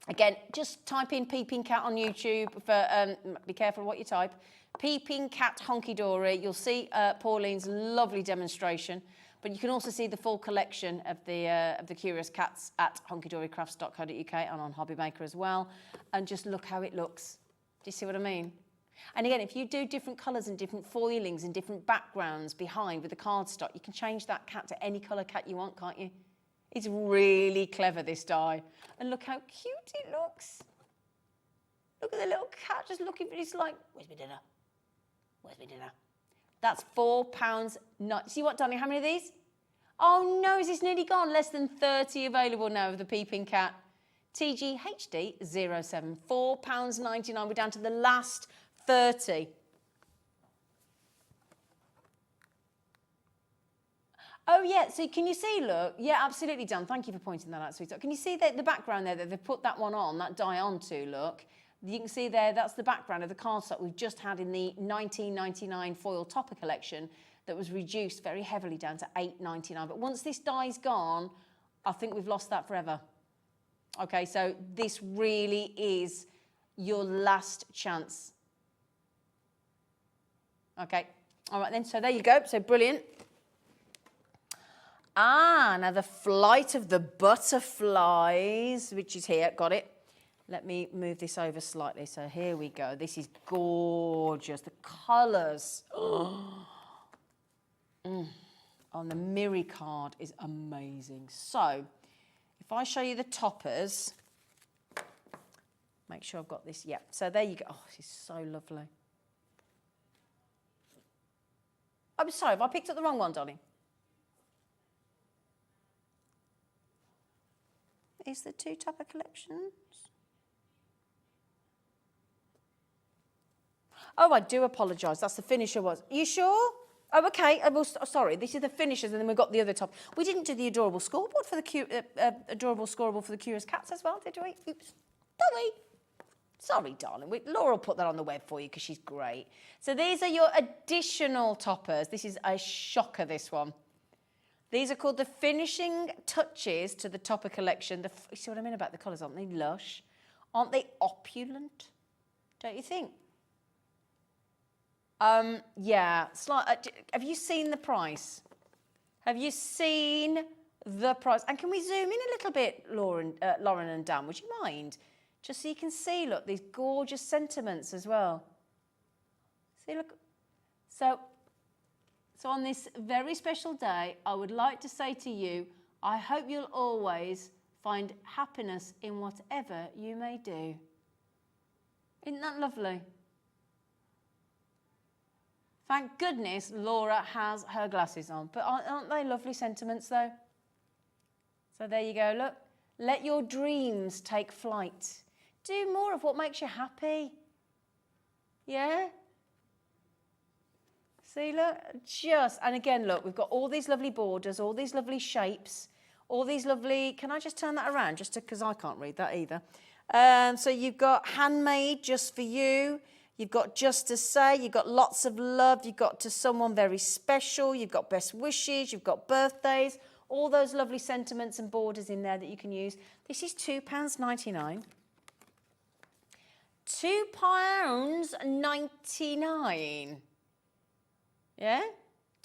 Again, just type in Peeping Cat on YouTube. For be careful what you type. Peeping Cat Hunkydory. You'll see Pauline's lovely demonstration, but you can also see the full collection of the curious cats at hunkydorycrafts.co.uk and on HobbyMaker as well. And just look how it looks. Do you see what I mean? And again, if you do different colours and different foilings and different backgrounds behind with the cardstock, you can change that cat to any colour cat you want, can't you? It's really clever, this die. And look how cute it looks. Look at the little cat just looking, it's like, where's my dinner? Where's my dinner? That's £4. See what, darling, how many of these? Oh no, is this nearly gone? Less than 30 available now of the Peeping Cat. TGHD 07, £4.99. We're down to the last 30. Oh, yeah, so can you see, look? Yeah, absolutely, Dan. Thank you for pointing that out, sweetheart. Can you see the background there that they've put that one on, that die onto, look? You can see there, that's the background of the cardstock we've just had in the 1999 foil topper collection that was reduced very heavily down to $8.99. But once this die's gone, I think we've lost that forever. Okay, so this really is your last chance. Okay, all right then, so there you go. So brilliant. Ah, now the Flight of the Butterflies, which is here, got it. Let me move this over slightly. So here we go. This is gorgeous. The colours on the Miri card is amazing. So if I show you the toppers, make sure I've got this. Yeah, so there you go. Oh, this is so lovely. I'm sorry, have I picked up the wrong one, darling? Is the two topper collections? Oh, I do apologise. That's the finisher was. Are you sure? Oh, okay. Sorry, this is the finishers, and then we've got the other top. We didn't do the adorable scoreboard for the adorable scoreboard for the curious cats as well, did we? Oops. Did we? Sorry, darling. Laura will put that on the web for you because she's great. So these are your additional toppers. This is a shocker, this one. These are called the finishing touches to the topper collection. You see what I mean about the colours? Aren't they lush? Aren't they opulent? Don't you think? Yeah. Have you seen the price? Have you seen the price? And can we zoom in a little bit, Lauren and Dan? Would you mind? Just so you can see, look, these gorgeous sentiments as well. See, look. So on this very special day, I would like to say to you, I hope you'll always find happiness in whatever you may do. Isn't that lovely? Thank goodness Laura has her glasses on. But aren't they lovely sentiments, though? So there you go, look. Let your dreams take flight. Do more of what makes you happy. Yeah? See, look, and again, look, we've got all these lovely borders, all these lovely shapes, all these lovely, can I just turn that around, just because I can't read that either. So you've got handmade just for you, you've got just to say, you've got lots of love, you've got to someone very special, you've got best wishes, you've got birthdays, all those lovely sentiments and borders in there that you can use. This is £2.99. £2.99. Yeah?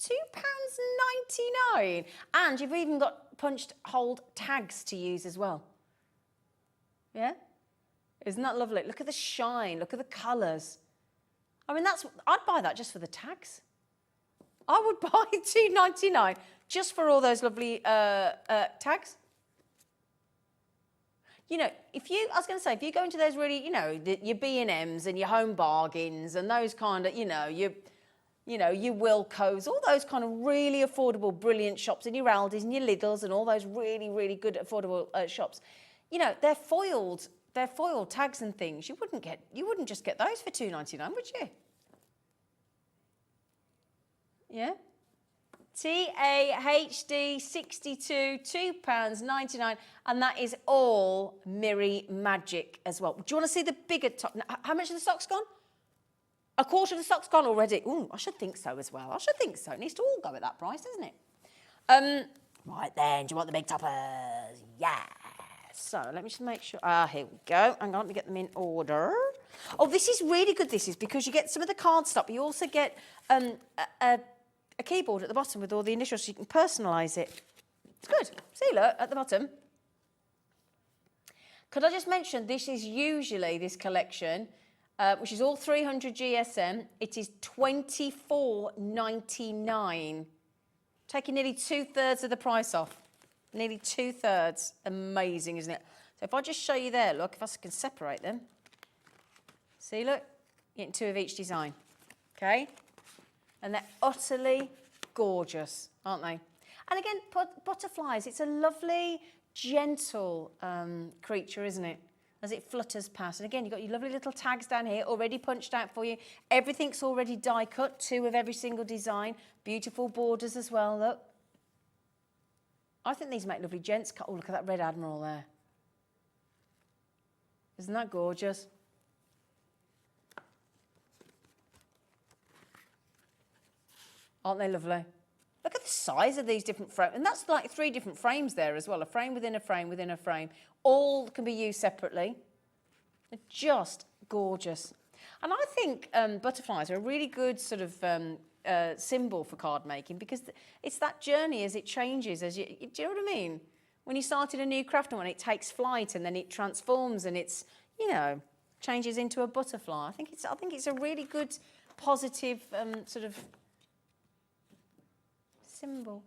£2.99. And you've even got punched hold tags to use as well. Yeah? Isn't that lovely? Look at the shine. Look at the colours. I mean, I'd buy that just for the tags. I would buy £2.99 just for all those lovely tags. You know, I was going to say, if you go into those really, your B&Ms and your Home Bargains and those kind of, your Wilcos, all those kind of really affordable, brilliant shops, and your Aldi's and your Lidl's and all those really, really good, affordable shops, they're foiled tags and things. You wouldn't just get those for £2.99, would you? Yeah? TAHD 62, £2.99, and that is all Miri magic as well. Do you want to see the bigger top? How much of the stock's gone? A quarter of the stock's gone already. Ooh, I should think so as well. I should think so. It needs to all go at that price, doesn't it? Right then, do you want the big toppers? Yeah. So let me just make sure. Here we go. Hang on, let me get them in order. Oh, this is really good, this is, because you get some of the cardstock, but you also get a keyboard at the bottom with all the initials so you can personalise it. It's good. See, look, at the bottom. Could I just mention, this is usually, this collection, which is all 300 GSM, it is $24.99. Taking nearly 2/3 of the price off. Nearly 2/3. Amazing, isn't it? So if I just show you there, look, if I can separate them. See, look, you're getting 2 of each design. Okay? And they're utterly gorgeous, aren't they? And again, butterflies, it's a lovely, gentle creature, isn't it? As it flutters past. And again, you've got your lovely little tags down here, already punched out for you. Everything's already die cut, 2 of every single design. Beautiful borders as well, look. I think these make lovely gents. Oh, look at that red admiral there. Isn't that gorgeous? Aren't they lovely? Look at the size of these different frames. And that's like 3 different frames there as well. A frame within a frame within a frame. All can be used separately. They're just gorgeous. And I think butterflies are a really good sort of symbol for card making, because it's that journey as it changes. As do you know what I mean? When you started a new craft and when it takes flight and then it transforms and it's, you know, changes into a butterfly. I think it's a really good, positive sort of symbol.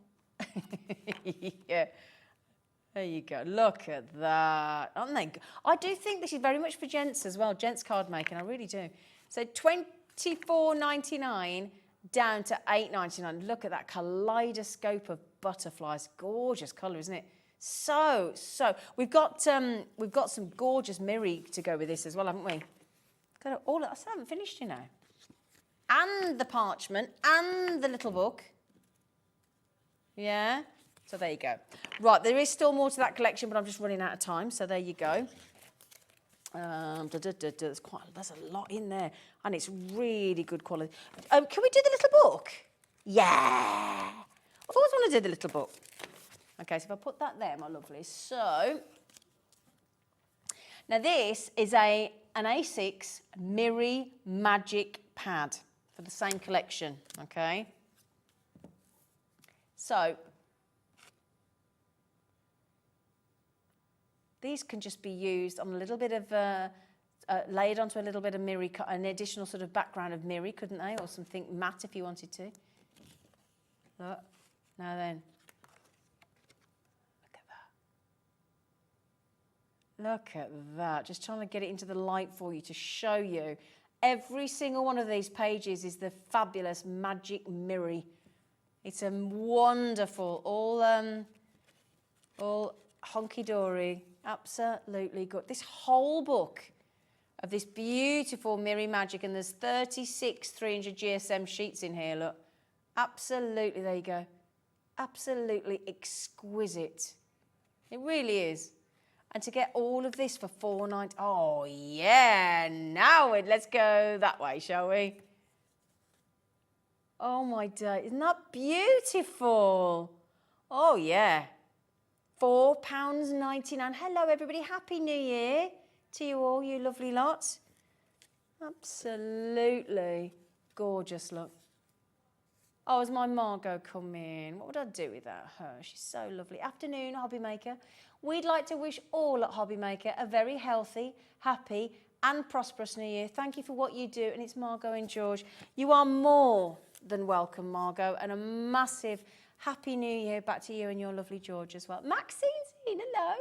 Yeah. There you go. Look at that. Aren't they? I do think this is very much for gents as well. Gents card making. I really do. So $24.99 down to $8.99. Look at that kaleidoscope of butterflies. Gorgeous colour, isn't it? So we've got some gorgeous mirror to go with this as well, haven't we? Got all. I still haven't finished, you know. And the parchment and the little book. Yeah. So there you go. Right, there is still more to that collection, but I'm just running out of time. So there you go. There's a lot in there, and it's really good quality. Can we do the little book? Yeah. I've always wanted to do the little book. Okay, so if I put that there, my lovely. So now this is an A6 Miri Magic Pad for the same collection. Okay. So these can just be used on a little bit of, laid onto a little bit of mirror, an additional sort of background of mirror, couldn't they? Or something matte if you wanted to. Look, now then. Look at that. Look at that. Just trying to get it into the light for you to show you. Every single one of these pages is the fabulous magic mirror. It's a wonderful, all Hunkydory. Absolutely good. This whole book of this beautiful mirror magic, and there's 36 300 GSM sheets in here, look. Absolutely, there you go. Absolutely exquisite. It really is. And to get all of this for $4.90, oh yeah, now let's go that way, shall we? Oh my day, isn't that beautiful? Oh yeah. £4.99. Hello, everybody. Happy New Year to you all, you lovely lot. Absolutely gorgeous, look. Oh, has my Margot come in? What would I do without her? She's so lovely. Afternoon, HobbyMaker. We'd like to wish all at HobbyMaker a very healthy, happy and prosperous New Year. Thank you for what you do. And it's Margot and George. You are more than welcome, Margot, and a massive Happy New Year back to you and your lovely George as well. Maxine, hello.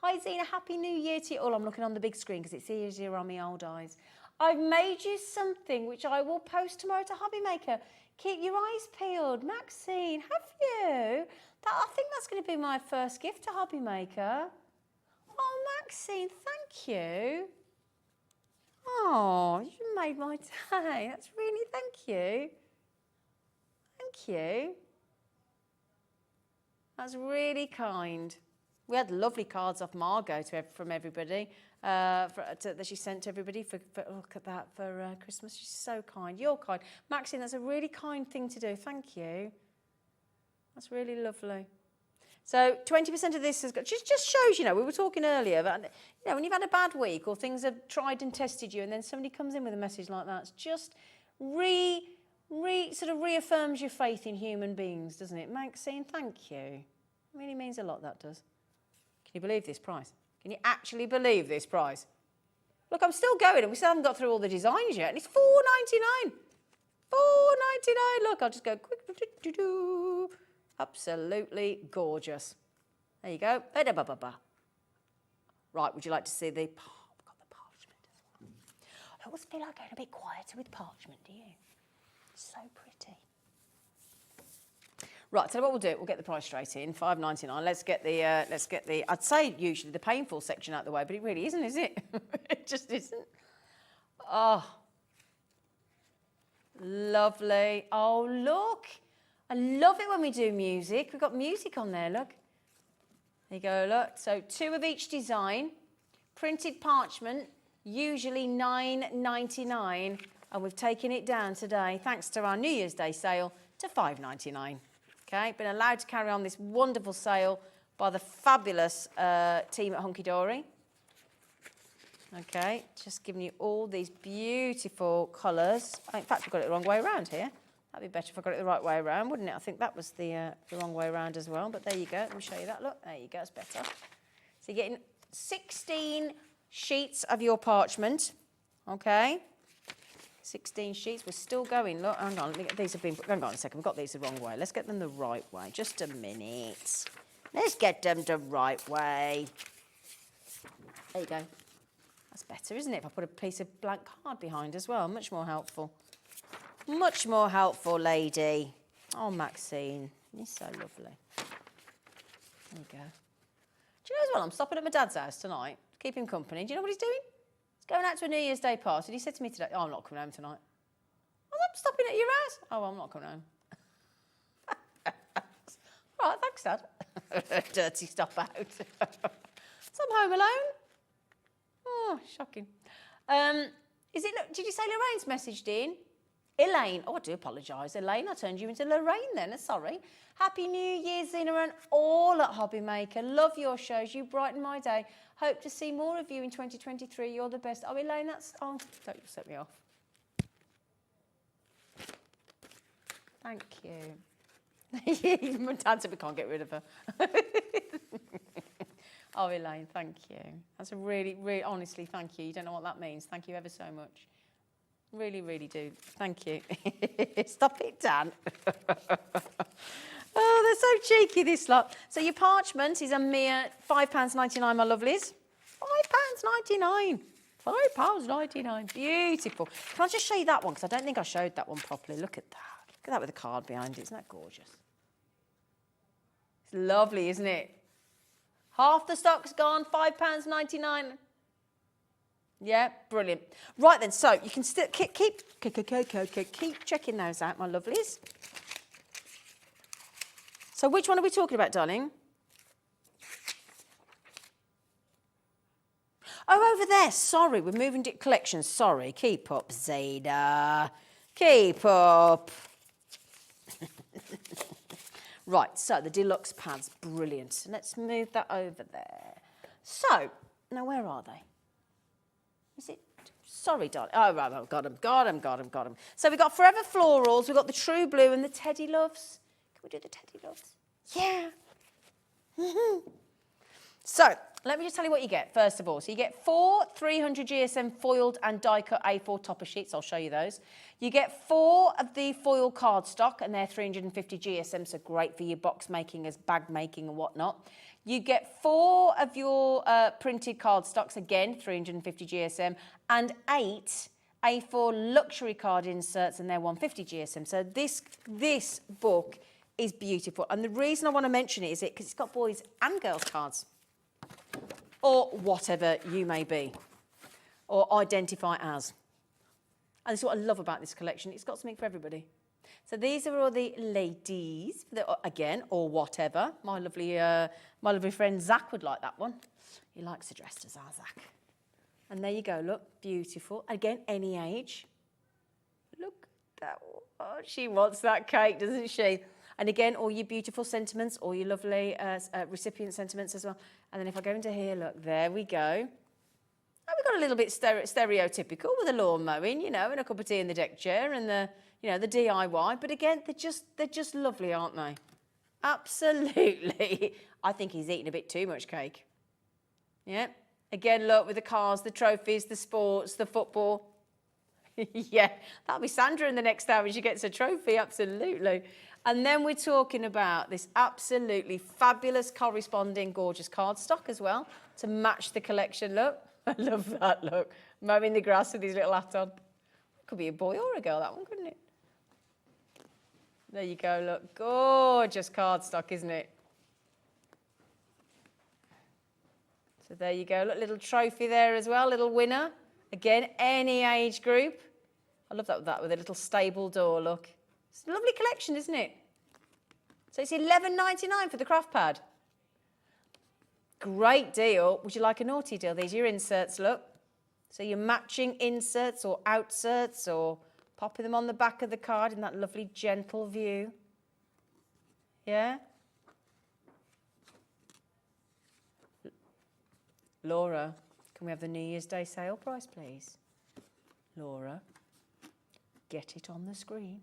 Hi, Zena. Happy New Year to you all. I'm looking on the big screen because it's easier on my old eyes. I've made you something which I will post tomorrow to HobbyMaker. Keep your eyes peeled. Maxine, have you? I think that's going to be my first gift to HobbyMaker. Oh, Maxine, thank you. Oh, you made my day. That's really, thank you. Thank you. That's really kind. We had lovely cards off Margot from everybody. that she sent to everybody for look at that, for Christmas. She's so kind. You're kind. Maxine, that's a really kind thing to do. Thank you. That's really lovely. So 20% of this has got, just shows, you know, we were talking earlier about, you know, when you've had a bad week or things have tried and tested you and then somebody comes in with a message like that, it's just sort of reaffirms your faith in human beings, doesn't it? Maxine, thank you. It really means a lot, that does. Can you believe this price? Can you actually believe this price? Look, I'm still going and we still haven't got through all the designs yet and it's $4.99. $4.99. Look, I'll just go quick. Absolutely gorgeous. There you go. Right, would you like to see the... Oh, we've got the parchment as well. I always feel like going a bit quieter with parchment, do you? It's so pretty. Right, so what we'll do, we'll get the price straight in, $5.99. Let's get the, I'd say usually the painful section out of the way, but it really isn't, is it? It just isn't. Oh, lovely. Oh, look. I love it when we do music. We've got music on there, look. There you go, look. So 2 of each design, printed parchment, usually $9.99, and we've taken it down today, thanks to our New Year's Day sale, to $5.99. Okay, been allowed to carry on this wonderful sale by the fabulous team at Hunkydory. Okay, just giving you all these beautiful colours. In fact, I've got it the wrong way around here. That'd be better if I got it the right way around, wouldn't it? I think that was the wrong way around as well, but there you go. Let me show you that. Look, there you go, it's better. So you're getting 16 sheets of your parchment, okay? 16 sheets, we're still going. Look, hang on, these have been, hang on a second, we've got these the wrong way. Let's get them the right way, just a minute. Let's get them the right way. There you go. That's better, isn't it? If I put a piece of blank card behind as well, much more helpful. Much more helpful, lady. Oh, Maxine, you're so lovely. There you go. Do you know as well, I'm stopping at my dad's house tonight to keep him company. Do you know what he's doing? He's going out to a New Year's Day party. And he said to me today, oh, I'm not coming home tonight. I'm stopping at your house. Oh, well, I'm not coming home. All right, thanks, Dad. Dirty stop out. So I'm home alone. Oh, shocking. Did you say Lorraine's messaged in? Elaine, oh, I do apologise. Elaine, I turned you into Lorraine then, sorry. Happy New Year, Zena, and all at HobbyMaker. Love your shows. You brighten my day. Hope to see more of you in 2023. You're the best. Oh, Elaine, oh, don't set me off. Thank you. My dad said we can't get rid of her. Oh, Elaine, thank you. That's a really, really, honestly, thank you. You don't know what that means. Thank you ever so much. Really, really do. Thank you. Stop it, Dan. Oh, they're so cheeky, this lot. So your parchment is a mere £5.99, my lovelies. £5.99. £5.99. Beautiful. Can I just show you that one? Because I don't think I showed that one properly. Look at that. Look at that with the card behind it. Isn't that gorgeous? It's lovely, isn't it? Half the stock's gone, £5.99. Yeah, brilliant. Right then, so you can still keep checking those out, my lovelies. So which one are we talking about, darling? Oh, over there. Sorry, we're moving to collections. Sorry, keep up, Zena. Keep up. Right, so the deluxe pads, brilliant. Let's move that over there. So, now where are they? Is it? Sorry, darling. Oh, right, oh, got them. So we've got Forever Florals, we've got the True Blue and the Teddy Loves. Can we do the Teddy Loves? Yeah. So, let me just tell you what you get, first of all. So you get 4 300 GSM foiled and die-cut A4 topper sheets. I'll show you those. You get 4 of the foil cardstock, and they're 350 GSM, so great for your box making, as bag making and whatnot. You get 4 of your printed cardstocks, again, 350 GSM, and 8 A4 luxury card inserts, and they're 150 GSM. So this book is beautiful. And the reason I want to mention it is because it's got boys and girls cards, or whatever you may be, or identify as. And this is what I love about this collection. It's got something for everybody. So these are all the ladies, again, or whatever. My lovely friend Zach would like that one. He likes to dress as our Zach. And there you go, look, beautiful. Again, any age. Look at that. Oh, she wants that cake, doesn't she? And again, all your beautiful sentiments, all your lovely recipient sentiments as well. And then if I go into here, look, there we go. And we've got a little bit stereotypical with the lawn mowing, and a cup of tea in the deck chair and the DIY. But again, they're just lovely, aren't they? Absolutely. I think he's eating a bit too much cake. Yeah. Again, look, with the cars, the trophies, the sports, the football. Yeah, that'll be Sandra in the next hour when she gets a trophy, absolutely. And then we're talking about this absolutely fabulous corresponding gorgeous cardstock as well to match the collection. Look, I love that, look. Mowing the grass with his little hat on. Could be a boy or a girl, that one, couldn't it? There you go, look. Gorgeous cardstock, isn't it? So there you go, look, little trophy there as well, little winner. Again, any age group. I love that with a little stable door, look. It's a lovely collection, isn't it? So it's $11.99 for the craft pad. Great deal. Would you like a naughty deal? These are your inserts, look. So you're matching inserts or outserts or popping them on the back of the card in that lovely gentle view. Yeah? Laura, can we have the New Year's Day sale price, please? Laura, get it on the screen.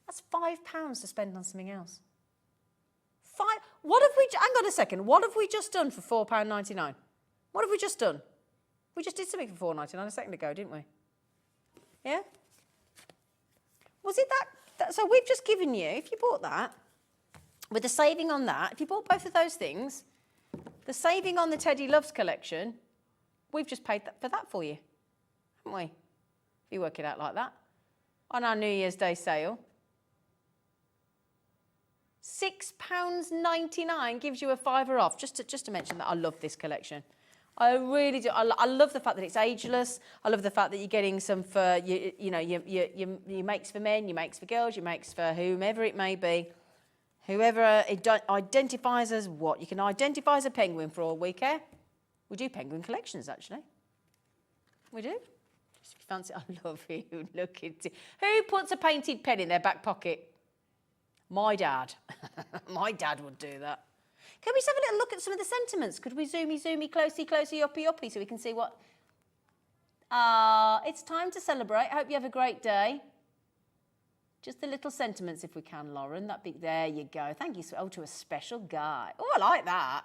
That's £5 to spend on something else. What have we, hang on a second, what have we just done for £4.99? What have we just done? We just did something for £4.99 a second ago, didn't we? Yeah? Was it that, so we've just given you, if you bought that, with the saving on that, if you bought both of those things, the saving on the Teddy Loves collection, we've just paid for that for you, haven't we? If you work it out like that. On our New Year's Day sale. £6.99 gives you a £5 off. Just to mention that I love this collection. I really do. I love the fact that it's ageless. I love the fact that you're getting some for, your makes for men, your makes for girls, your makes for whomever it may be. Whoever identifies as what? You can identify as a penguin for all we care. We do penguin collections, actually. We do. Just if you fancy, I love you. Look at it. Who puts a painted pen in their back pocket? My dad. My dad would do that. Can we just have a little look at some of the sentiments? Could we zoomy, closey, uppy, so we can see what... it's time to celebrate. I hope you have a great day. Just the little sentiments, if we can, Lauren. There you go. Thank you. Oh, to a special guy. Oh, I like that.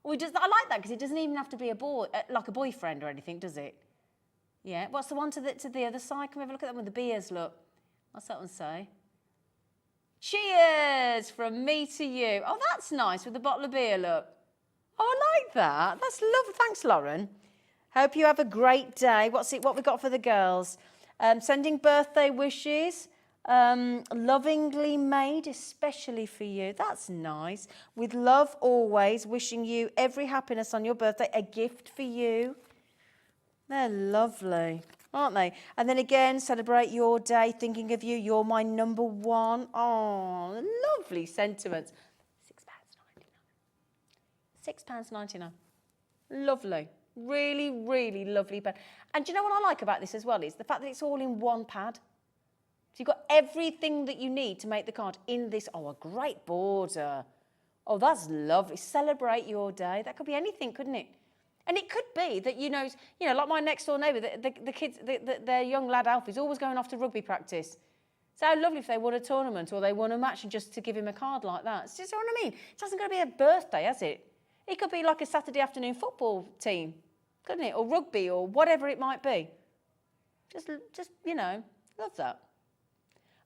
I like that because it doesn't even have to be a boy, like a boyfriend or anything, does it? Yeah. What's the one to the other side? Can we have a look at that one with the beers? Look. What's that one say? Cheers from me to you. Oh, that's nice with the bottle of beer, look. Oh, I like that. That's lovely. Thanks, Lauren. Hope you have a great day. What we got for the girls? Sending birthday wishes. Lovingly made, especially for you. That's nice. With love always, wishing you every happiness on your birthday. A gift for you. They're lovely, aren't they? And then again, celebrate your day, thinking of you. You're my number one. Oh, lovely sentiments. £6.99. £6.99. Lovely. Really, really lovely pad. And do you know what I like about this as well is the fact that it's all in one pad. So you've got everything that you need to make the card in this. Oh, a great border. Oh, that's lovely. Celebrate your day. That could be anything, couldn't it? And it could be that, like my next door neighbour, the kids, their young lad Alf is always going off to rugby practice. So how lovely if they won a tournament or they won a match and just to give him a card like that. It's just, you know what I mean? It hasn't got to be a birthday, has it? It could be like a Saturday afternoon football team, couldn't it? Or rugby or whatever it might be. Just love that.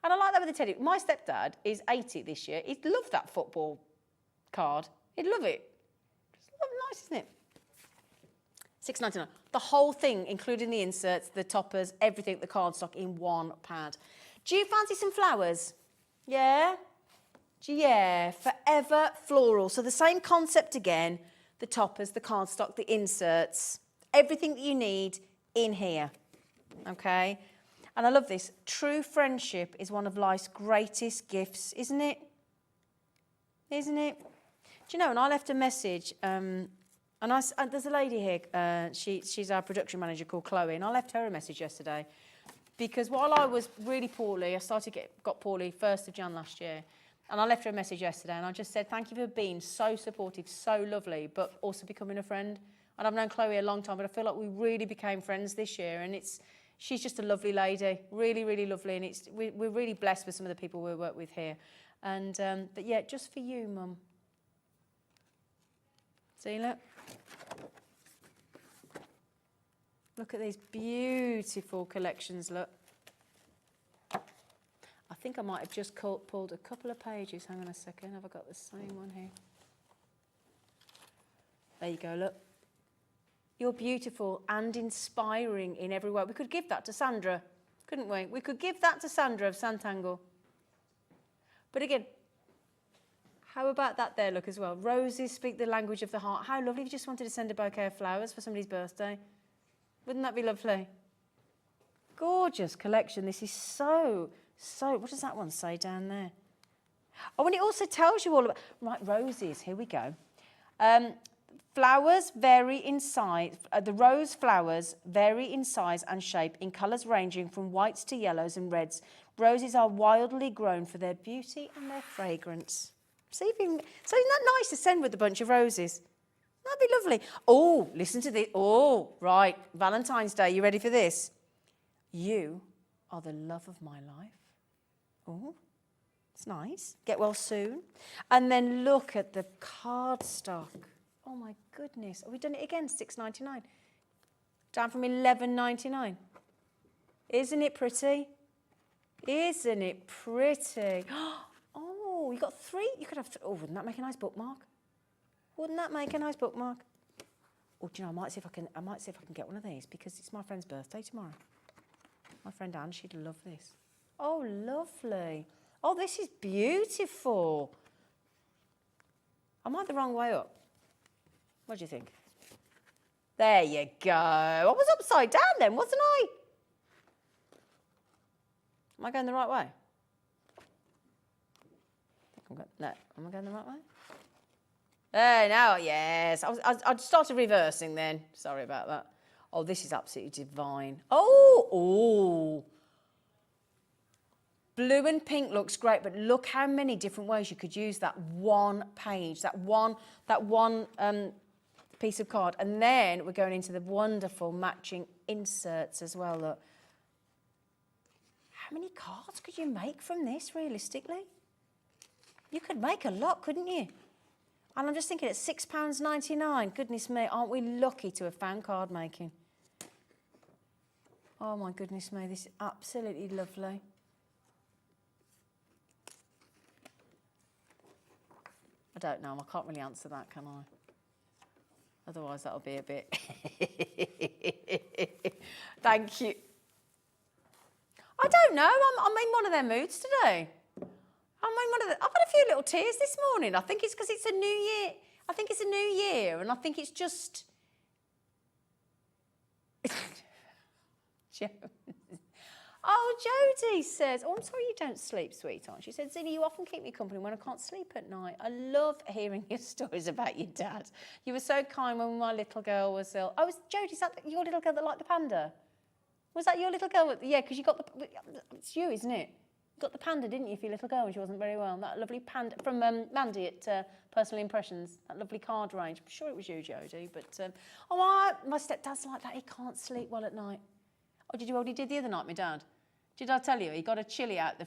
And I like that with the Teddy. My stepdad is 80 this year. He'd love that football card. He'd love it. Just love it. Nice, isn't it? £6.99. The whole thing, including the inserts, the toppers, everything, the cardstock in one pad. Do you fancy some flowers? Yeah? Yeah, forever floral. So the same concept again. The toppers, the cardstock, the inserts, everything that you need in here. Okay? And I love this. True friendship is one of life's greatest gifts, isn't it? Isn't it? Do you know, and I left a message And there's a lady here, she's our production manager called Chloe, and I left her a message yesterday because while I was really poorly, I got poorly 1st of Jan last year, and I left her a message yesterday, and I just said, thank you for being so supportive, so lovely, but also becoming a friend. And I've known Chloe a long time, but I feel like we really became friends this year, and she's just a lovely lady, really, really lovely, and we're really blessed with some of the people we work with here. And but yeah, just for you, Mum. See, look at these beautiful collections, look. I think I might have just pulled a couple of pages. Hang on a second, have I got the same one here? There you go, look. You're beautiful and inspiring in every way. We could give that to Sandra, couldn't we? We could give that to Sandra of Sanntangle. But again, how about that there, look, as well? Roses speak the language of the heart. How lovely if you just wanted to send a bouquet of flowers for somebody's birthday. Wouldn't that be lovely? Gorgeous collection. This is so, what does that one say down there? Oh, and it also tells you all about, right, roses, here we go. Flowers vary in size, the rose flowers vary in size and shape in colours ranging from whites to yellows and reds. Roses are wildly grown for their beauty and their fragrance. So isn't that nice to send with a bunch of roses? That'd be lovely. Oh, listen to this. Oh, right, Valentine's Day, you ready for this? You are the love of my life. Oh, it's nice. Get well soon. And then look at the cardstock. Oh my goodness, have we done it again? $6.99. Down from $11.99. Isn't it pretty? Isn't it pretty? Oh, you got 3. You could have. Oh, wouldn't that make a nice bookmark? Wouldn't that make a nice bookmark? Oh, do you know? I might see if I can get one of these because it's my friend's birthday tomorrow. My friend Anne, she'd love this. Oh, lovely. Oh, this is beautiful. Am I the wrong way up? What do you think? There you go. I was upside down then, wasn't I? Am I going the right way? No, am I going the right way? There, now, yes. I'd started reversing then. Sorry about that. Oh, this is absolutely divine. Oh. Blue and pink looks great, but look how many different ways you could use that one page, that one piece of card. And then we're going into the wonderful matching inserts as well. Look. How many cards could you make from this, realistically? You could make a lot, couldn't you? And I'm just thinking at £6.99, goodness me, aren't we lucky to have found card making? Oh my goodness me, this is absolutely lovely. I don't know, I can't really answer that, can I? Otherwise that'll be a bit... Thank you. I don't know, I'm in one of their moods today. I've had a few little tears this morning. I think it's because it's a new year. I think it's a new year, and I think it's just... Oh, Jodie says, oh, I'm sorry you don't sleep, sweetheart. She said, Zena, you often keep me company when I can't sleep at night. I love hearing your stories about your dad. You were so kind when my little girl was ill. Oh, Jodie, is that your little girl that liked the panda? Was that your little girl? Yeah, because you got the... It's you, isn't it? You got the panda, didn't you, for your little girl when she wasn't very well? That lovely panda from Mandy at Personal Impressions, that lovely card range. I'm sure it was you, Jodie. But, my stepdad's like that. He can't sleep well at night. Oh, did you what he did the other night, my dad? Did I tell you? He got a chilli out the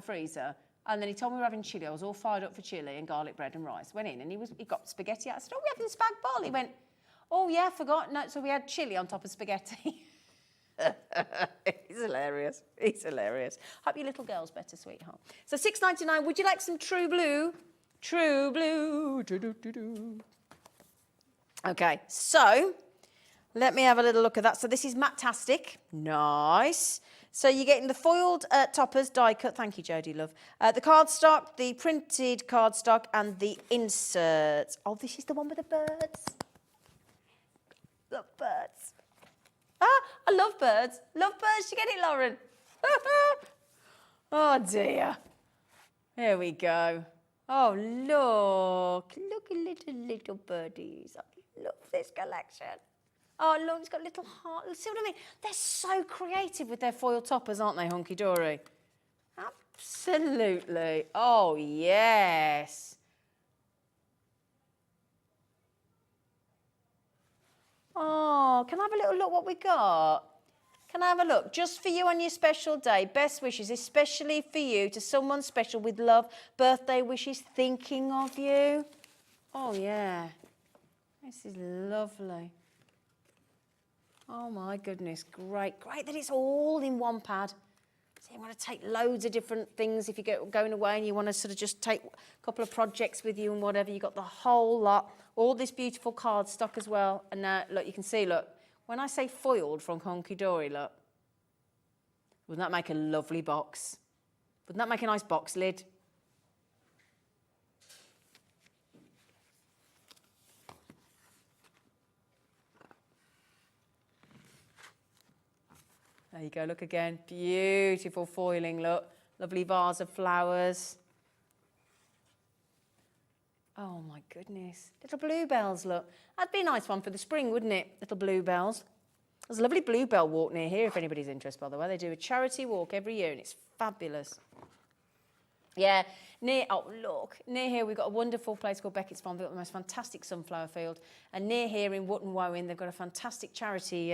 freezer, and then he told me we were having chilli. I was all fired up for chilli and garlic bread and rice. Went in and he got spaghetti out. I said, oh, we're having spag bol. He went, oh, yeah, forgot. No, so we had chilli on top of spaghetti. He's hilarious. He's hilarious. Hope your little girl's better, sweetheart. So $6.99. Would you like some True Blue? True Blue. Do-do-do-do. Okay, so let me have a little look at that. So this is Matte-tastic. Nice. So you're getting the foiled toppers, die cut. Thank you, Jodie, love. The cardstock, the printed cardstock, and the inserts. Oh, this is the one with the birds. Love birds. Ah, I love birds. Love birds. You get it, Lauren? Oh, dear. Here we go. Oh, look. Look at little birdies. Love this collection. Oh, look, it's got little hearts. See what I mean? They're so creative with their foil toppers, aren't they, Hunkydory? Absolutely. Oh, yes. Oh, can I have a little look what we got? Can I have a look? Just for you on your special day. Best wishes, especially for you, to someone special with love. Birthday wishes, thinking of you. Oh, yeah. This is lovely. Oh, my goodness. Great. Great that it's all in one pad. So you want to take loads of different things if you're going away and you want to sort of just take a couple of projects with you and whatever. You've got the whole lot. All this beautiful cardstock as well. And now, look, you can see, look. When I say foiled from Hunkydory, look. Wouldn't that make a lovely box? Wouldn't that make a nice box lid? There you go, look again. Beautiful foiling, look. Lovely vase of flowers. Oh, my goodness. Little bluebells, look. That'd be a nice one for the spring, wouldn't it? Little bluebells. There's a lovely bluebell walk near here, if anybody's interested, by the way. They do a charity walk every year, and it's fabulous. Yeah, near here we've got a wonderful place called Beckett's Farm. They've got the most fantastic sunflower field. And near here in Wootton Wowen, they've got a fantastic charity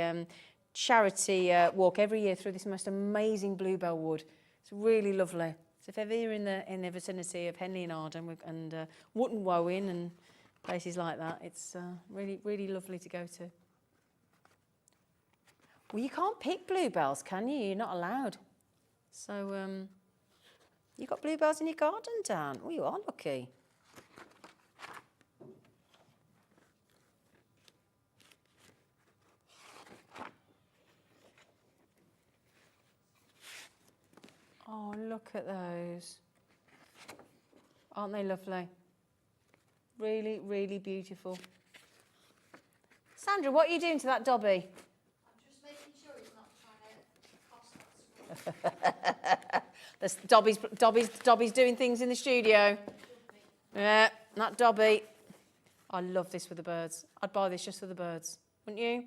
walk every year through this most amazing bluebell wood. It's really lovely. So if ever you're in the vicinity of Henley and Arden and Wootton Wowen and places like that, it's really, really lovely to go to. Well, you can't pick bluebells, can you? You're not allowed. So you got bluebells in your garden, Dan? Oh, you are lucky. Oh, look at those. Aren't they lovely? Really, really beautiful. Sandra, what are you doing to that Dobby? I'm just making sure he's not trying to cost us. Dobby's doing things in the studio. Yeah, that Dobby. I love this for the birds. I'd buy this just for the birds, wouldn't you?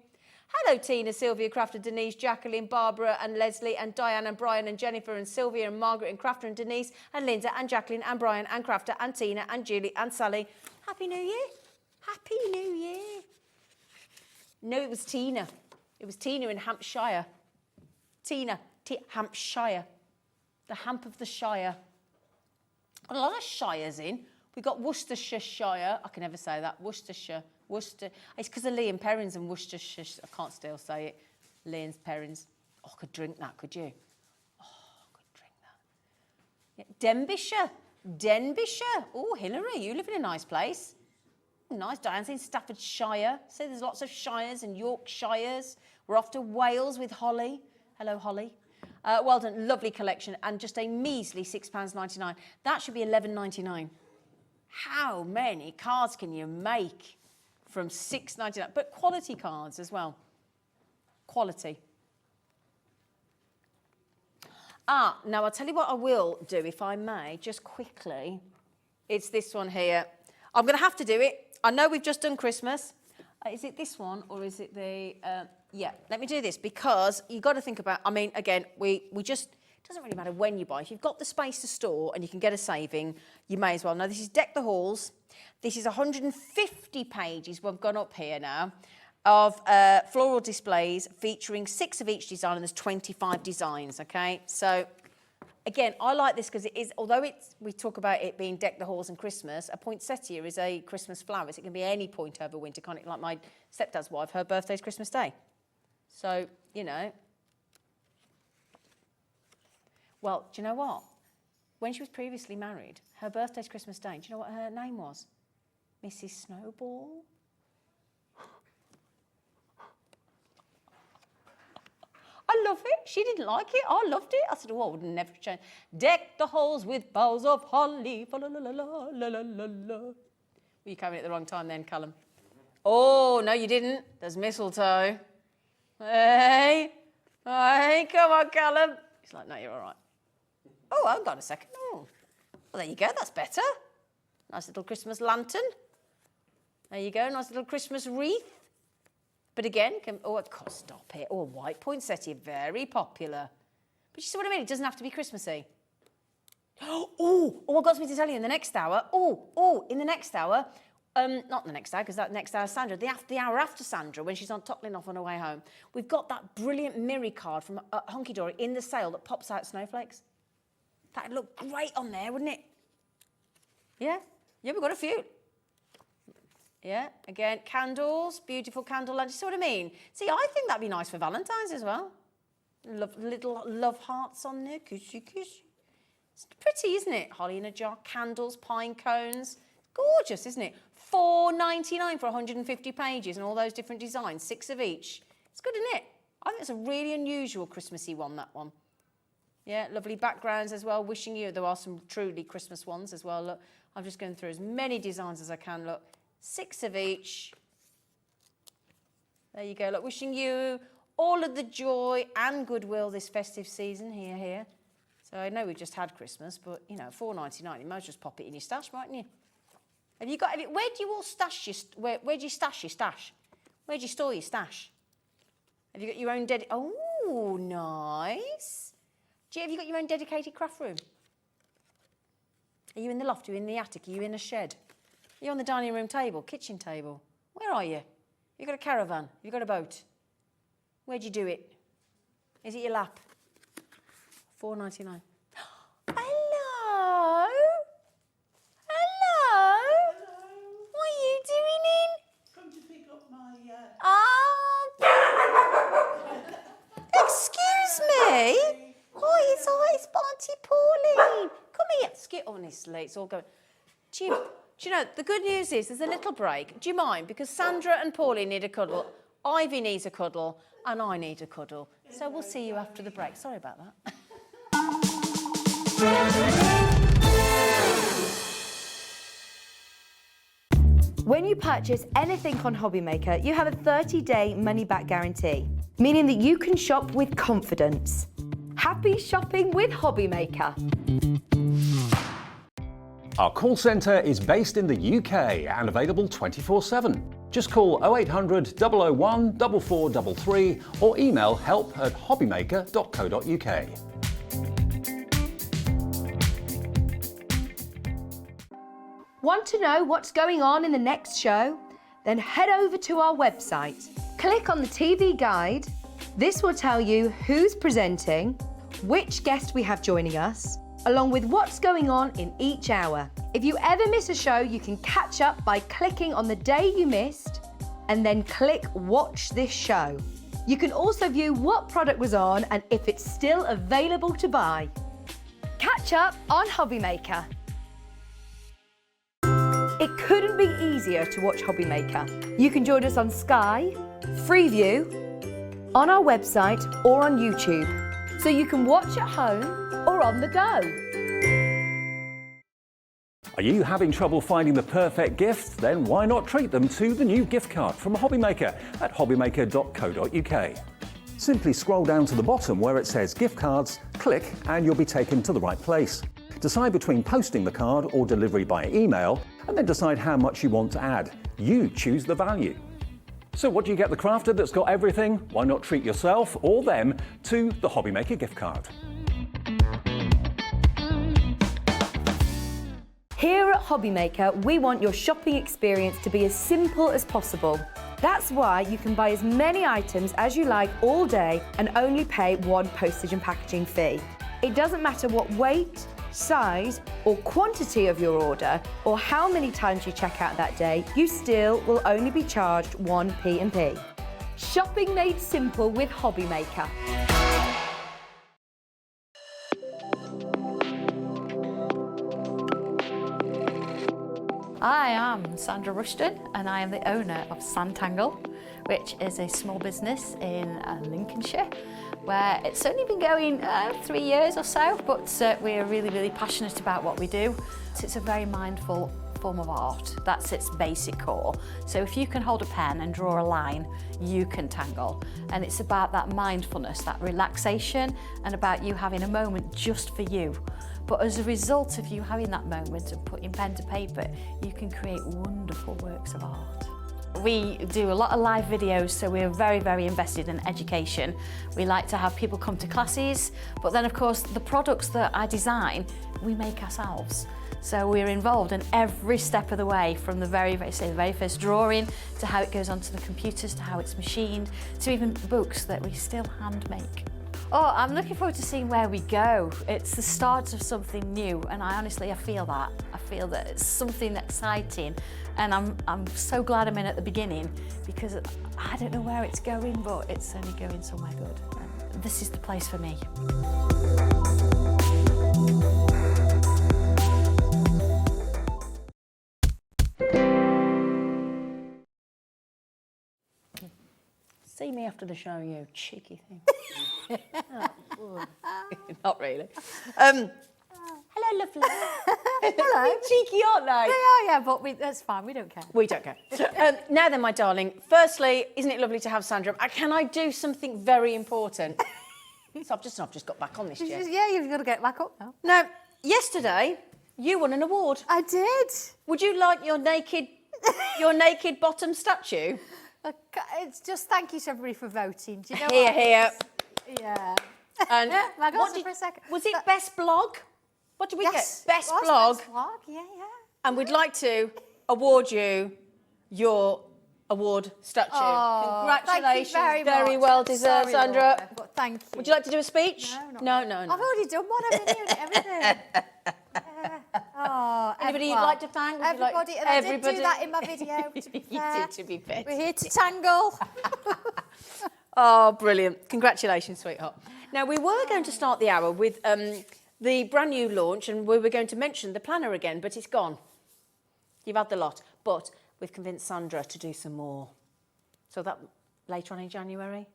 Hello, Tina, Sylvia, Crafter, Denise, Jacqueline, Barbara and Leslie and Diane and Brian and Jennifer and Sylvia and Margaret and Crafter and Denise and Linda and Jacqueline and Brian and Crafter and Tina and Julie and Sally. Happy New Year. Happy New Year. No, it was Tina. It was Tina in Hampshire. Tina, Hampshire. The Hamp of the Shire. A lot of shires in. We've got Worcestershire. I can never say that. Worcestershire. Worcester. It's because of Liam Perrins and Worcestershire. I can't still say it. Liam's Perrins. Oh, I could drink that, could you? Oh, I could drink that. Yeah. Denbighshire. Denbighshire. Oh, Hilary, you live in a nice place. Nice. Diane's in Staffordshire. So there's lots of shires and Yorkshires. We're off to Wales with Holly. Hello, Holly. Well done. Lovely collection. And just a measly £6.99. That should be £11.99. How many cards can you make from £6.99? But quality cards as well. Quality. Now I'll tell you what I will do, if I may, just quickly. It's this one here. I'm going to have to do it. I know we've just done Christmas. Is it this one or is it the... yeah, let me do this because you've got to think about... I mean, again, we just... It doesn't really matter when you buy. If you've got the space to store and you can get a saving, you may as well. Now, this is Deck the Halls. This is 150 pages we've gone up here now of floral displays featuring 6 of each design, and there's 25 designs, okay? So, again, I like this because it is, although we talk about it being Deck the Halls and Christmas, a poinsettia is a Christmas flower. So it can be any point over winter, can't it? Like my stepdad's wife, her birthday's Christmas Day. So, you know. Well, do you know what? When she was previously married, her birthday's Christmas Day, do you know what her name was? Mrs. Snowball. I love it. She didn't like it. I loved it. I said, oh, I would never change. Deck the halls with boughs of holly. La la la la la la la la. Were you coming at the wrong time then, Callum? Oh, no, you didn't. There's mistletoe. Hey. Hey, come on, Callum. He's like, no, you're all right. Oh, hold on a second. Oh, well, there you go. That's better. Nice little Christmas lantern. There you go, nice little Christmas wreath. But again, of course, stop it. Oh, white poinsettia, very popular. But you see what I mean? It doesn't have to be Christmassy. Oh, what got me to tell you in the next hour? In the next hour, not the next hour, because that next hour is Sandra, the hour after Sandra, when she's on toppling off on her way home, we've got that brilliant mirror card from Hunkydory in the sale that pops out snowflakes. That'd look great on there, wouldn't it? Yeah, we've got a few. Yeah, again, candles, beautiful candle lamp. You see what I mean? See, I think that'd be nice for Valentine's as well. Little love hearts on there, kissy kissy. It's pretty, isn't it? Holly in a jar, candles, pine cones. Gorgeous, isn't it? $4.99 for 150 pages and all those different designs, 6 of each. It's good, isn't it? I think it's a really unusual Christmassy one, that one. Yeah, lovely backgrounds as well. Wishing you, there are some truly Christmas ones as well. Look, I'm just going through as many designs as I can. Look, 6 of each. There you go. Look, wishing you all of the joy and goodwill this festive season. Here. So I know we've just had Christmas, but, you know, $4.99, you might just pop it in your stash, mightn't you? Have you got, where do you all stash your, where do you stash your stash? Where do you store your stash? Have you got your own oh, nice. Have you got your own dedicated craft room? Are you in the loft? Are you in the attic? Are you in a shed? Are you on the dining room table, kitchen table? Where are you? You got a caravan? Have you got a boat? Where'd you do it? Is it your lap? $4.99. Hello? What are you doing in? Come to pick up my... Excuse me? It's Auntie Pauline. Come here. Honestly, it's all going... Do you know, the good news is there's a little break. Do you mind? Because Sandra and Pauline need a cuddle, Ivy needs a cuddle, and I need a cuddle. So we'll see you after the break. Sorry about that. When you purchase anything on HobbyMaker, you have a 30-day money-back guarantee, meaning that you can shop with confidence. Happy shopping with HobbyMaker. Our call centre is based in the UK and available 24/7. Just call 0800 001 4433 or email help@hobbymaker.co.uk. Want to know what's going on in the next show? Then head over to our website. Click on the TV guide. This will tell you who's presenting, which guest we have joining us, along with what's going on in each hour. If you ever miss a show, you can catch up by clicking on the day you missed and then click Watch This Show. You can also view what product was on and if it's still available to buy. Catch up on HobbyMaker. It couldn't be easier to watch HobbyMaker. You can join us on Sky, Freeview, on our website or on YouTube, so you can watch at home or on the go. Are you having trouble finding the perfect gift? Then why not treat them to the new gift card from HobbyMaker at hobbymaker.co.uk. Simply scroll down to the bottom where it says gift cards, click and you'll be taken to the right place. Decide between posting the card or delivery by email and then decide how much you want to add. You choose the value. So what do you get the crafter that's got everything? Why not treat yourself or them to the HobbyMaker gift card? Here at HobbyMaker, we want your shopping experience to be as simple as possible. That's why you can buy as many items as you like all day and only pay one postage and packaging fee. It doesn't matter what weight, size or quantity of your order or how many times you check out that day, you still will only be charged one P&P. Shopping made simple with HobbyMaker. I am Sandra Rushton and I am the owner of Sanntangle, which is a small business in Lincolnshire, where it's only been going 3 years or so, but we're really passionate about what we do. It's a very mindful form of art. That's its basic core. So if you can hold a pen and draw a line, you can tangle. And it's about that mindfulness, that relaxation, and about you having a moment just for you. But as a result of you having that moment and putting pen to paper, you can create wonderful works of art. We do a lot of live videos, so we're very, very invested in education. We like to have people come to classes, but then of course the products that I design, we make ourselves. So we're involved in every step of the way, from the very first drawing to how it goes onto the computers, to how it's machined, to even books that we still hand make. Oh, I'm looking forward to seeing where we go. It's the start of something new, and I feel that. I feel that it's something exciting, and I'm so glad I'm in at the beginning, because I don't know where it's going, but it's only going somewhere good. And this is the place for me. See me after the show, you cheeky thing. Oh, not really. Hello, lovely. Hello. Cheeky, aren't they? They are, yeah, but that's fine. We don't care. We don't care. Now then, my darling, firstly, isn't it lovely to have Sandra? Can I do something very important? So I've just got back on this, Jen. Yeah, you've got to get back up now. Now, yesterday, you won an award. I did. Would you like your naked bottom statue? It's just thank you to everybody for voting. Do you know Here. Yeah. And I got for a second. Was it best blog? What did we get? Best Best blog. blog. Yeah. And we'd like to award you your award statue. Oh, Congratulations. thank you very much. well deserved, Sorry, Sandra. Laura, but thank you. Would you like to do a speech? No. No. I've already done one. I've been doing everything. Oh, Anybody you'd like to thank? Would you like- Everybody. And I did do that in my video, to be You fair. did, to be fair. We're here to tangle. Oh, brilliant. Congratulations, sweetheart. Now, we were going to start the hour with the brand new launch, and we were going to mention the planner again, but it's gone. You've had the lot. But we've convinced Sandra to do some more. So that later on in January?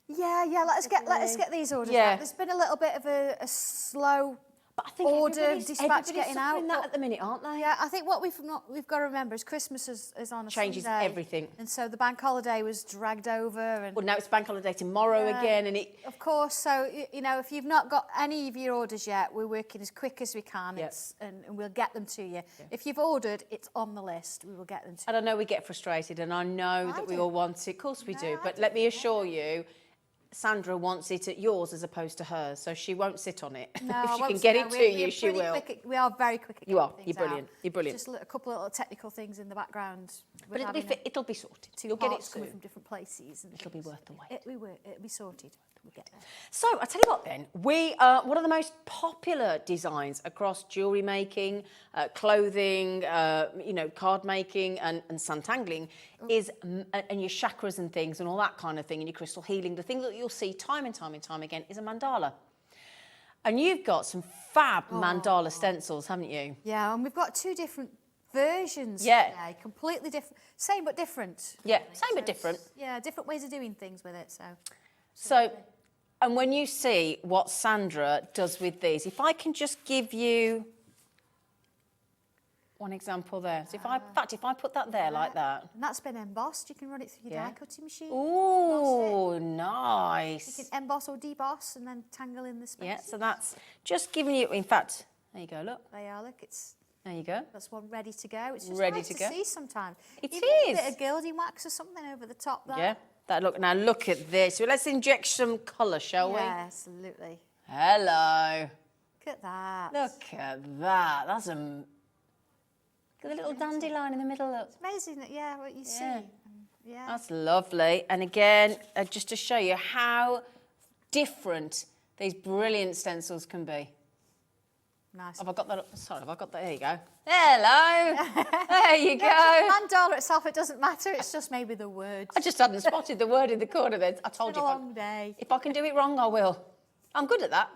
Yeah. Let us get these orders Yeah. out. There's been a little bit of a slow But I think order everybody's dispatch getting out. suffering that but- at the minute, aren't they? Yeah, I think what we've got to remember is Christmas is on a Changes Sunday, everything. and so the bank holiday was dragged over. And Well, now it's bank holiday tomorrow again, and it... of course, so you know, if you've not got any of your orders yet, we're working as quick as we can, Yep. and we'll get them to you. If you've ordered, it's on the list. We will get them to And I know we get frustrated, and I know that we do. all want it. Of course we do. I But do, let me assure you, Sandra wants it at yours as opposed to hers, so she won't sit on it. No, if I she won't can say get no. it to We're you, she pretty will. we are very quick at You are. getting You're things out. brilliant. You're brilliant. Just a couple of little technical things in the background. But it'll be sorted. Two You'll get it parts coming soon. from different places. And It'll be worth the wait. It'll be sorted. We'll get there. So I tell you what then, one of the most popular designs across jewellery making, clothing, card making and Sanntangle is, and your chakras and things and all that kind of thing, and your crystal healing. The thing that you'll see time and time again is a mandala. And you've got some fab mandala stencils, haven't you? Yeah, and we've got two different versions Yeah. today, completely different, same but different. Yeah, same but different. Yeah, different ways of doing things with it. So, and when you see what Sandra does with these, if I can just give you one example there. So if I put that there like that. And that's been embossed. You can run it through your die cutting machine. Ooh, You nice. can emboss or deboss and then tangle in the space. Yeah, so that's just giving you, in fact, there you go, look. They are, look, There you go. that's one ready to go. It's just Ready nice to to go. see sometimes. It Even is. a bit of gilding wax or something over the top there. Yeah, now look at this. So let's inject some colour, shall we? Yeah, absolutely. Hello. Look at that. Look at that. That's look at the little dandelion in the middle. Look. Amazing that, yeah, what you Yeah. see. Yeah. That's lovely. And again, just to show you how different these brilliant stencils can be. Nice. Have I got that up? Sorry, have I got that? There you go. Hello. There you go. Mandala itself, it doesn't matter. It's just maybe the words. I just hadn't spotted the word in the corner there. I told It's been you. a long day. If I can do it wrong, I will. I'm good at that.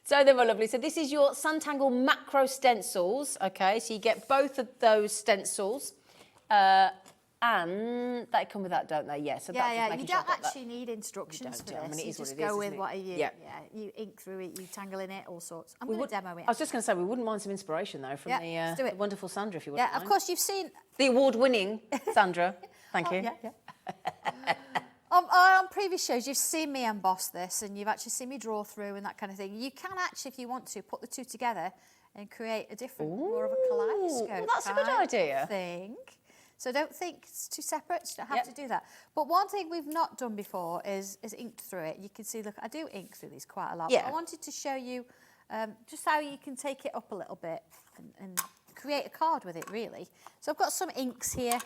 So they were lovely. So this is your Sanntangle macro stencils. Okay, so you get both of those stencils. And they come with that, don't they? Yeah, so that's just Yeah. making You sure don't I've got that. actually need instructions for don't. I this. mean, it You is what just it is, go with isn't it? what you, Yeah. you ink through it, you tangle in it, all sorts. I'm We going would- to demo it. I was just going to say, we wouldn't mind some inspiration, though, from Yeah, let's do the it. wonderful Sandra, if you wouldn't Yeah, of mind. course, you've seen... The award-winning Sandra. Thank you. Yeah. On on previous shows, you've seen me emboss this and you've actually seen me draw through and that kind of thing. You can actually, if you want to, put the two together and create a different, more of a kaleidoscope well, that's a good type idea. thing. So don't think it's two separate, you don't have to do that. But one thing we've not done before is inked through it. You can see, look, I do ink through these quite a lot. Yeah. But I wanted to show you just how you can take it up a little bit and create a card with it, really. So I've got some inks here.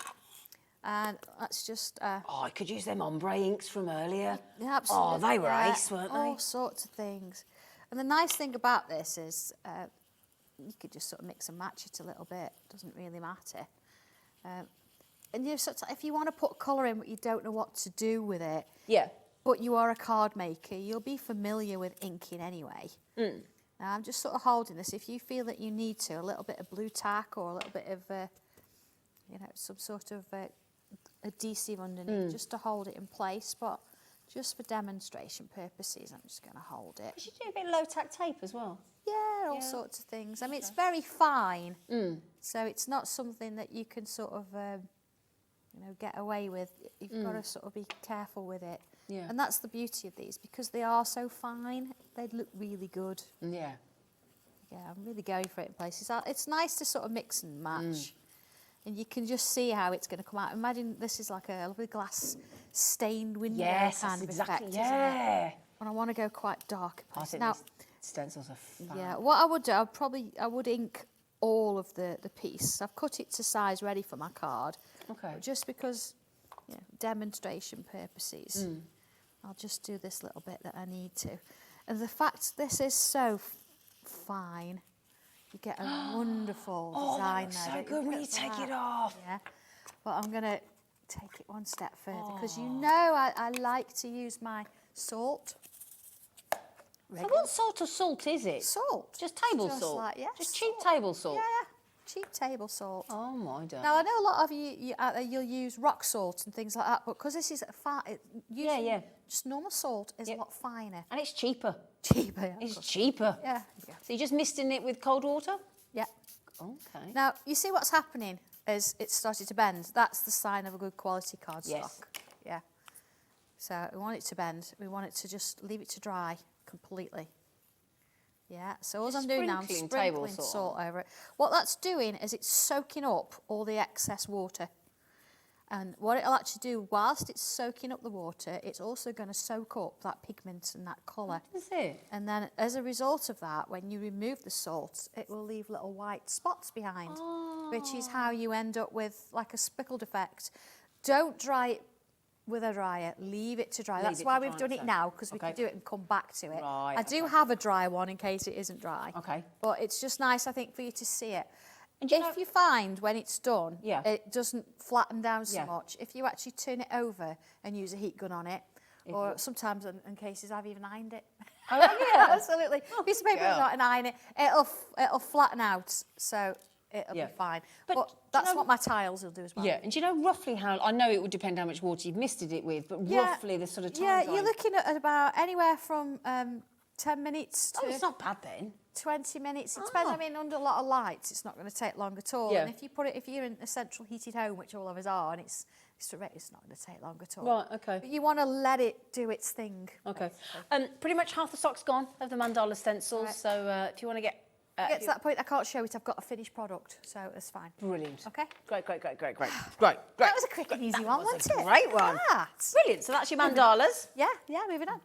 And that's just... I could use them ombre inks from earlier. Yeah, absolutely. Oh, they were yeah, ace, weren't they? All sorts of things. And the nice thing about this is you could just sort of mix and match it a little bit. Doesn't really matter. And you sort of, if you want to put colour in but you don't know what to do with it, Yeah. but you are a card maker, you'll be familiar with inking anyway. Now I'm just sort of holding this. If you feel that you need to, a little bit of blue tack or a little bit of, you know, some sort of adhesive underneath just to hold it in place, but just for demonstration purposes, I'm just going to hold it. You should do a bit of low tack tape as well. Yeah, all sorts of things. I mean, it's very fine, so it's not something that you can sort of, you know, get away with. You've got to sort of be careful with it. Yeah. And that's the beauty of these, because they are so fine, they look really good. Yeah. Yeah, I'm really going for it in places. It's nice to sort of mix and match. And you can just see how it's going to come out. Imagine this is like a lovely glass stained window kind of effect, isn't it? And I want to go quite dark. I think now, these stencils are fun. yeah, what I would do, I would ink all of the piece. I've cut it to size ready for my card. Okay. Just because, you know, demonstration purposes, I'll just do this little bit that I need to. And the fact this is so fine, you get a wonderful design that looks there. so good when you take it off. Yeah, but I'm going to take it one step further because you know I like to use my salt. So what sort of salt is it? Salt. Just table Just salt? like- yeah, Just cheap salt. table salt? Yeah, cheap table salt. Oh, my darling. Now, I know a lot of you out there, you'll use rock salt and things like that, but because this is using just normal salt is a lot finer. And it's cheaper. Cheaper, yeah. It's cheaper. Yeah. So you're just misting it with cold water? Yeah. Okay. Now, you see what's happening is it's started to bend. That's the sign of a good quality cardstock. Yes. Yeah. So we want it to bend. We want it to just leave it to dry completely. Yeah, so all I'm doing now, I'm sprinkling sprinkling table salt salt over it. What that's doing is it's soaking up all the excess water. And what it'll actually do, whilst it's soaking up the water, it's also going to soak up that pigment and that colour. Is it? And then as a result of that, when you remove the salt, it will leave little white spots behind, which is how you end up with like a speckled effect. Don't dry it with a dryer, leave it to dry. Leave That's it why to we've dry, done it so- now, because we okay. can do it and come back to it. Right, I do okay. have a dry one in case it isn't dry. Okay. But it's just nice, I think, for you to see it. And do you If know- you find when it's done, Yeah. it doesn't flatten down so Yeah. much, if you actually turn it over and use a heat gun on it, or sometimes in cases I've even ironed it. Oh, yeah. Absolutely. Piece of paper girl. not and iron it, it'll flatten out, so it'll Yeah. be fine. But But do you that's know- what my tiles will do as well. Yeah, and do you know roughly how, I know it would depend how much water you've misted it with, but roughly the sort of time Yeah, frame? you're looking at about anywhere from 10 minutes Oh, to it's not bad then. 20 minutes. It depends. I mean, under a lot of lights, it's not going to take long at all. Yeah. And if you're in a central heated home, which all of us are, and it's not going to take long at all. Right, okay. But you want to let it do its thing. Okay. Pretty much half the stock's gone of the mandala stencils, Right. so if you want to get... Get to that point, I can't show it. I've got a finished product, so it's fine. Brilliant. Okay. Great. That was a quick and easy one, was wasn't a it? great one. That. Brilliant, so that's your mandalas. Yeah, moving on.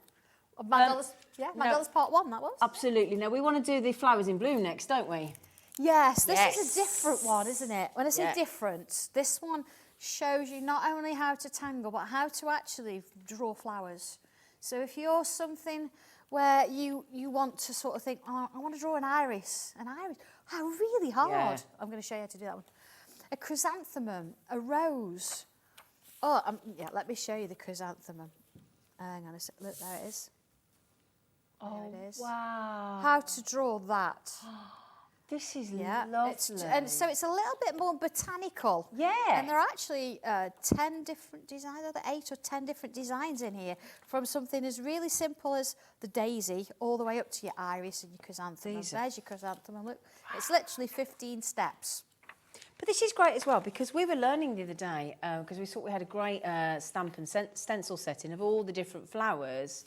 Mandalas, Mandalas part 1, that was. Absolutely. Now, we want to do the flowers in bloom next, don't we? Yes, this is Yes. a different one, isn't it? When I say Yeah. different, this one shows you not only how to tangle, but how to actually draw flowers. So if you're something where you want to sort of think, oh, I want to draw an iris. How really hard. Yeah. I'm going to show you how to do that one. A chrysanthemum, a rose. Oh, yeah, let me show you the chrysanthemum. Hang on a sec, look, there it is. Oh, There it is. wow. How to draw that. This is Yeah, lovely. and so it's a little bit more botanical. Yeah. And there are actually 10 different designs, either 8 or 10 different designs in here, from something as really simple as the daisy all the way up to your iris and your chrysanthemum. These are- There's your chrysanthemum. Look, it's literally 15 steps. But this is great as well because we were learning the other day because we thought we had a great stamp and stencil setting of all the different flowers.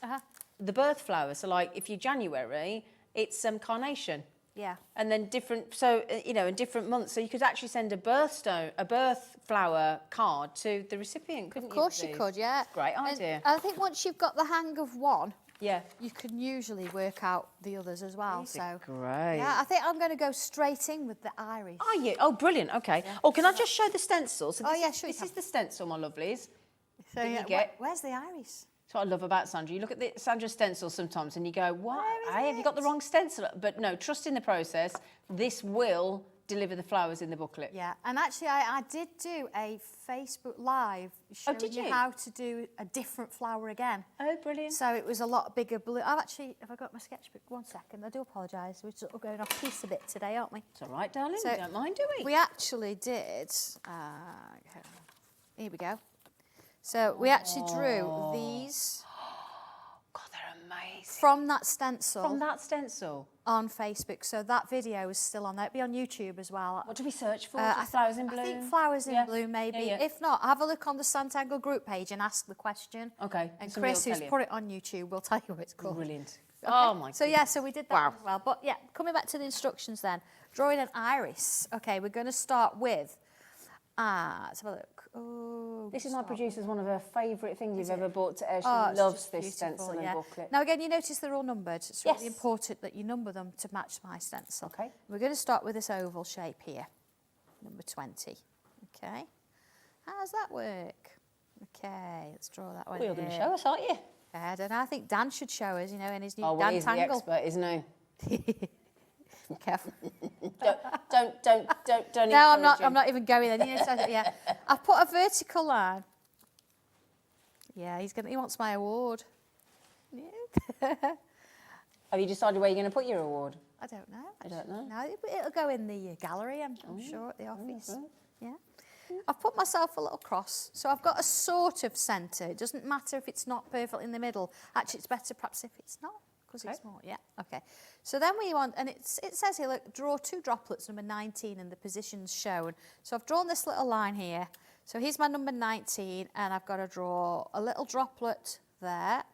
The birth flowers. So like if you're January, it's carnation. Yeah. And then different, so, you know, in different months. So you could actually send a birth flower card to the recipient, couldn't you? Of course you could, yeah. Great idea. And I think once you've got the hang of one, yeah, you can usually work out the others as well. These are great. Yeah, I think I'm going to go straight in with the iris. Are you? Oh, brilliant. Okay. Yeah. Oh, can I just show the stencil? So yeah, sure. This is the stencil, my lovelies. So you get. Where's the iris? That's what I love about Sandra. You look at the Sandra's stencil sometimes and you go, what? Hey, have you got the wrong stencil? But no, trust in the process. This will deliver the flowers in the booklet. Yeah, and actually I did do a Facebook Live showing you how to do a different flower again. Oh, brilliant. So it was a lot bigger blue. Have I got my sketchbook? 1 second, I do apologise. We're sort of going off piece a bit today, aren't we? It's all right, darling. So we don't mind, do we? We actually did, here we go. So we actually drew these. God, they're amazing. From that stencil. From that stencil? On Facebook. So that video is still on there. It'll be on YouTube as well. What do we search for? Just flowers in bloom? I think flowers in bloom, maybe. Yeah, yeah. If not, have a look on the Sanntangle group page and ask the question. Okay. And Chris, who's put it on YouTube, will tell you what it's called. Brilliant. Okay. Oh, my God. So, yeah, so we did that as well. But, yeah, coming back to the instructions then. Drawing an iris. Okay, we're going to start with... let's have a look. Oh, this is my producer's one of her favourite things you've ever bought to her. She it's loves just this beautiful, stencil and booklet. Now, again, you notice they're all numbered. It's really Yes. important that you number them to match my stencil. Okay. We're going to start with this oval shape here, number 20. Okay. How does that work? Okay, let's draw that one. Well, you're going to show us, aren't you? I don't know. I think Dan should show us, you know, in his new Oh, well, he's the Sanntangle. expert, isn't he? Careful. Don't. No, I'm not even going there. Yeah, I've put a vertical line. Yeah, he wants my award. Yeah. Have you decided where you're going to put your award? I don't know. I don't know. No, it'll go in the gallery, I'm sure, at the office. Yeah. I've put myself a little cross, so I've got a sort of centre. It doesn't matter if it's not perfect in the middle. Actually, it's better perhaps if it's not, because it's more, yeah, okay. So then we want, and it says here, look, draw 2 droplets, number 19, and the positions shown. So I've drawn this little line here. So here's my number 19, and I've got to draw a little droplet there,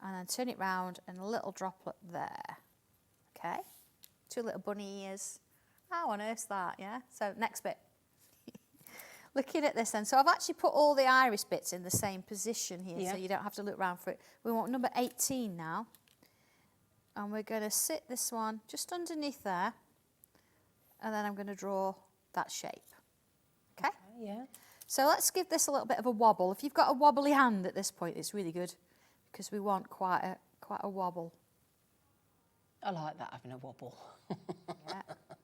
and then turn it round, and a little droplet there. Okay, 2 little bunny ears. How on earth's that, yeah? So next bit. Looking at this then, so I've actually put all the iris bits in the same position here, so you don't have to look around for it. We want number 18 now. And we're going to sit this one just underneath there. And then I'm going to draw that shape. Okay? Yeah. So let's give this a little bit of a wobble. If you've got a wobbly hand at this point, it's really good, because we want quite a wobble. I like that, having a wobble. Yeah,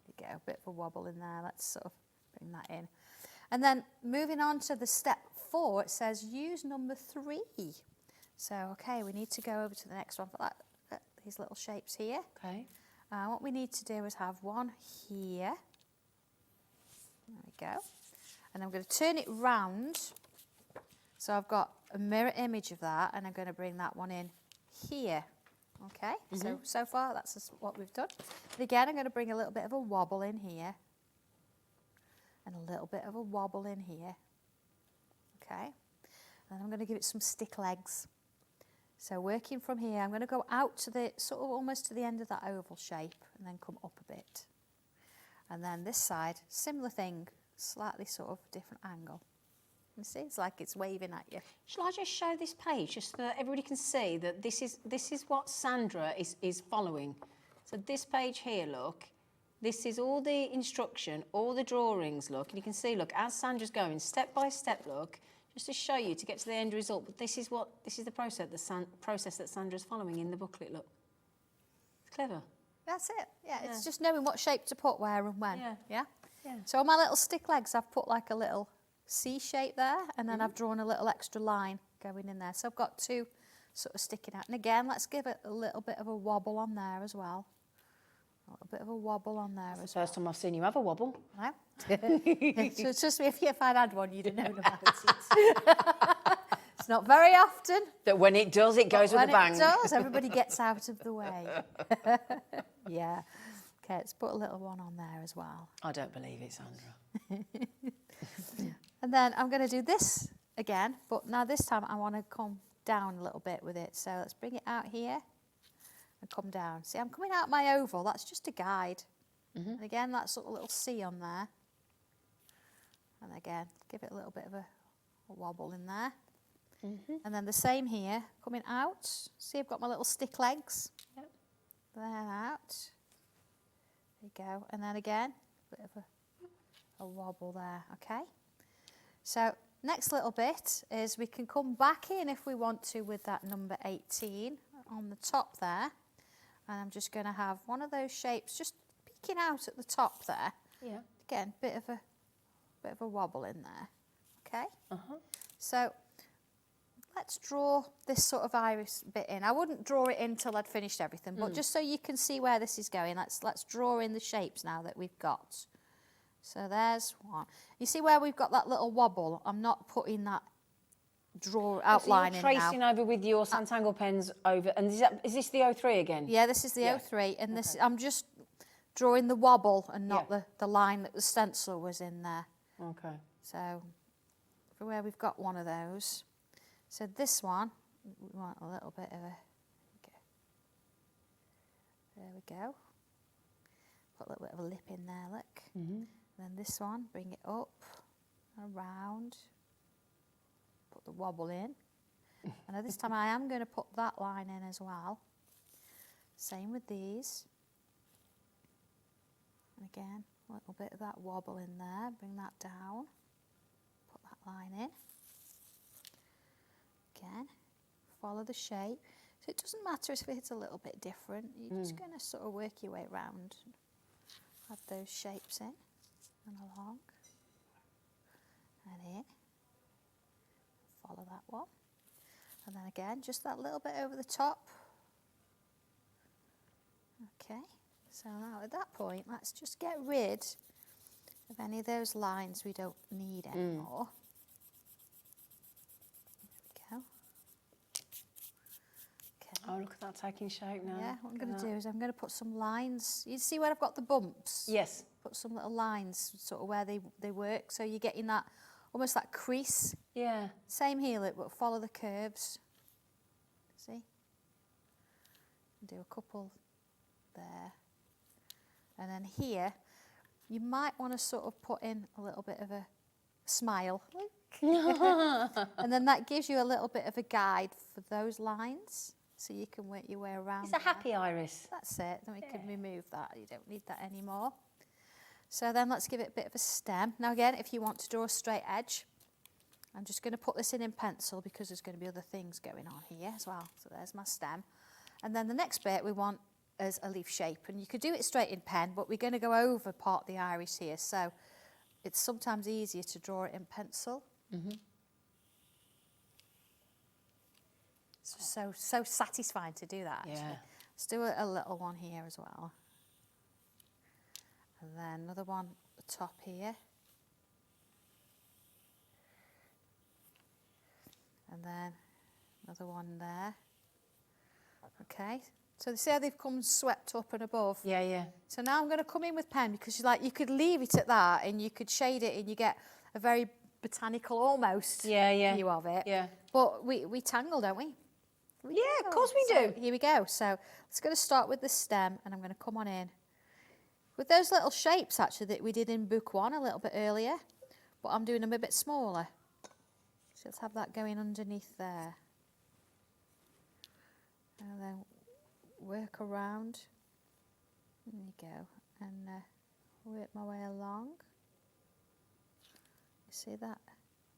you get a bit of a wobble in there. Let's sort of bring that in. And then moving on to the step 4, it says use number 3. So, okay, we need to go over to the next one for that. These little shapes here. Okay. What we need to do is have one here. There we go. And I'm going to turn it round. So I've got a mirror image of that, and I'm going to bring that one in here. Okay, so far that's just what we've done. But again, I'm going to bring a little bit of a wobble in here. And a little bit of a wobble in here. Okay. And I'm going to give it some stick legs. So working from here, I'm going to go out to the, sort of almost to the end of that oval shape, and then come up a bit. And then this side, similar thing, slightly sort of different angle. You see, it's like it's waving at you. Shall I just show this page, just so that everybody can see that this is what Sandra is following. So this page here, look, this is all the instruction, all the drawings, look, and you can see, look, as Sandra's going step by step, look, just to show you to get to the end result. But this is the process that Sandra's following in the booklet. Look, it's clever. That's it. Yeah, it's just knowing what shape to put where and when. Yeah. So on my little stick legs, I've put like a little C shape there, and then I've drawn a little extra line going in there. So I've got 2 sort of sticking out. And again, let's give it a little bit of a wobble on there as well. A little bit of a wobble on there as well. First time I've seen you have a wobble. No? So trust me, if I'd had one, you'd have known about it. It's not very often. That when it does, it goes with a bang. When it does, everybody gets out of the way. Yeah. Okay, let's put a little one on there as well. I don't believe it, Sandra. And then I'm going to do this again, but now this time I want to come down a little bit with it. So let's bring it out here and come down. See, I'm coming out my oval. That's just a guide. And again, that's a little C on there. And again, give it a little bit of a wobble in there. And then the same here, coming out. See, I've got my little stick legs. Yep. Then out. There you go. And then again, a bit of a wobble there, okay? So next little bit is we can come back in if we want to with that number 18 on the top there. And I'm just going to have one of those shapes just peeking out at the top there. Yeah. Again, bit of a wobble in there, okay? So let's draw this sort of iris bit in. I wouldn't draw it in till I'd finished everything, but just so you can see where this is going, let's draw in the shapes now that we've got. So there's one. You see where we've got that little wobble? I'm not putting that outline in so you're tracing over with your Sanntangle pens over, and is this the 03 again? Yeah, this is the 03, and this I'm just drawing the wobble and not the line that the stencil was in there. Okay. So for where we've got one of those. So this one, we want a little bit of a, there we go. Put a little bit of a lip in there, look. Then this one, bring it up, around, put the wobble in. And this time I am going to put that line in as well. Same with these. And again, a little bit of that wobble in there, bring that down, put that line in. Again, follow the shape. So it doesn't matter if it's a little bit different, you're just going to sort of work your way around. Add those shapes in and along and in. Follow that one. And then again, just that little bit over the top. Okay, so now at that point, let's just get rid of any of those lines we don't need anymore. There we go. Okay. Oh, look at that taking shape now. Yeah, what I'm going to do is I'm going to put some lines. You see where I've got the bumps? Yes. Put some little lines sort of where they work, so you're getting that, almost that crease. Yeah. Same here, look, but follow the curves. See? Do a couple there. And then here, you might want to sort of put in a little bit of a smile. And then that gives you a little bit of a guide for those lines, so you can work your way around. It's a happy iris. That's it. Then we can remove that. You don't need that anymore. So then let's give it a bit of a stem. Now again, if you want to draw a straight edge, I'm just going to put this in pencil because there's going to be other things going on here as well. So there's my stem. And then the next bit we want is a leaf shape. And you could do it straight in pen, but we're going to go over part of the iris here. So it's sometimes easier to draw it in pencil. So satisfying to do that, actually. Yeah. Let's do a little one here as well. And then another one at the top here. And then another one there. Okay, so see how they've come swept up and above? Yeah, yeah. So now I'm going to come in with pen, because you could leave it at that and you could shade it and you get a very botanical almost view of it. Yeah. But we tangle, don't we? Yeah, of course we So do. here we go. So let's going to start with the stem, and I'm going to come on in with those little shapes actually that we did in book 1 a little bit earlier, but I'm doing them a bit smaller. So let's have that going underneath there. And then work around. There you go. And work my way along. You see that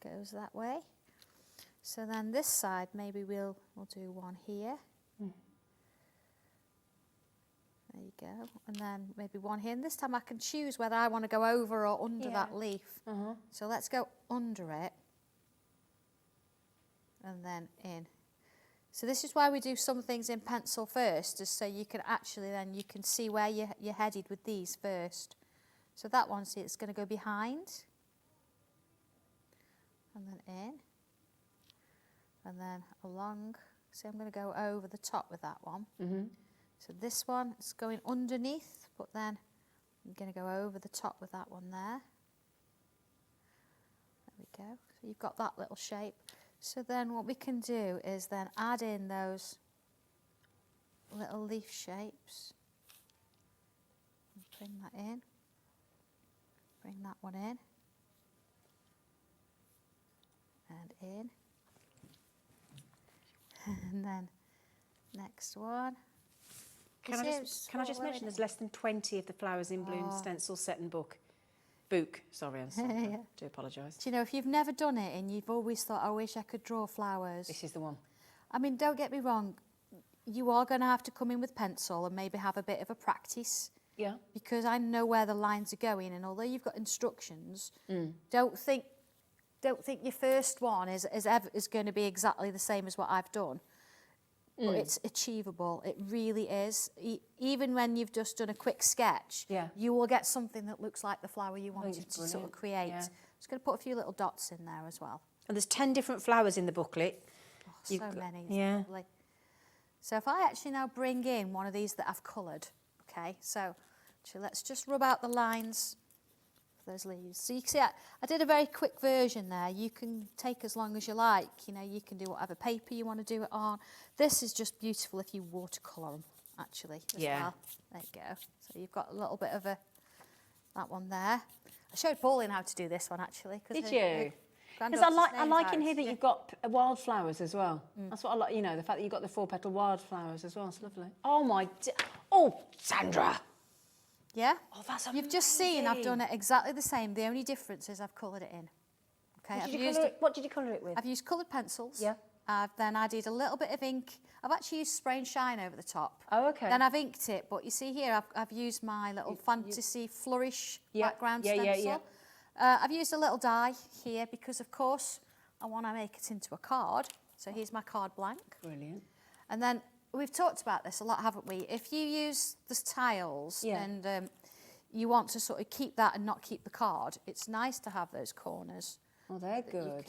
goes that way. So then this side, maybe we'll do one here. There you go. And then maybe one here. And this time I can choose whether I want to go over or under that leaf. So let's go under it. And then in. So this is why we do some things in pencil first, just so you can actually then you can see where you're headed with these first. So that one, see, it's going to go behind. And then in. And then along. See, I'm going to go over the top with that one. So this one is going underneath, but then I'm going to go over the top with that one there. There we go. So you've got that little shape. So then what we can do is then add in those little leaf shapes. Bring that in. Bring that one in. And in. And then next one. Can I just mention there's less than 20 of the Flowers in Bloom stencil set and book. Sorry, I'm sorry. Yeah. I do apologise. Do you know, if you've never done it and you've always thought, I wish I could draw flowers. This is the one. I mean, don't get me wrong. You are going to have to come in with pencil and maybe have a bit of a practice. Yeah. Because I know where the lines are going, and although you've got instructions, don't think your first one is going to be exactly the same as what I've done. But it's achievable. It really is. Even when you've just done a quick sketch, you will get something that looks like the flower you wanted to sort of create. Yeah. Just going to put a few little dots in there as well. And there's 10 different flowers in the booklet. Oh, so many. It's yeah. lovely. So if I actually now bring in one of these that I've coloured, okay, so actually let's just rub out the lines of those leaves. So you can see I did a very quick version there. You can take as long as you like. You know, you can do whatever paper you want to do it on. This is just beautiful if you watercolour them, actually, as well. There you go. So you've got a little bit of that one there. I showed Pauline how to do this one, actually. Did you? Because I like in here that you've got wildflowers as well. That's what I like, you know, the fact that you've got the 4-petal wildflowers as well. It's lovely. Oh, Sandra. Yeah? Oh, that's amazing. You've just seen I've done it exactly the same. The only difference is I've coloured it in. Okay. What did you colour it with? I've used coloured pencils. Yeah. I've then added a little bit of ink. I've actually used spray and shine over the top. Oh, okay. Then I've inked it, but you see here I've used my little fantasy flourish background stencil. I've used a little die here because, of course, I want to make it into a card. So here's my card blank. Brilliant. And then we've talked about this a lot, haven't we? If you use the tiles and you want to sort of keep that and not keep the card, it's nice to have those corners. Oh, they're good.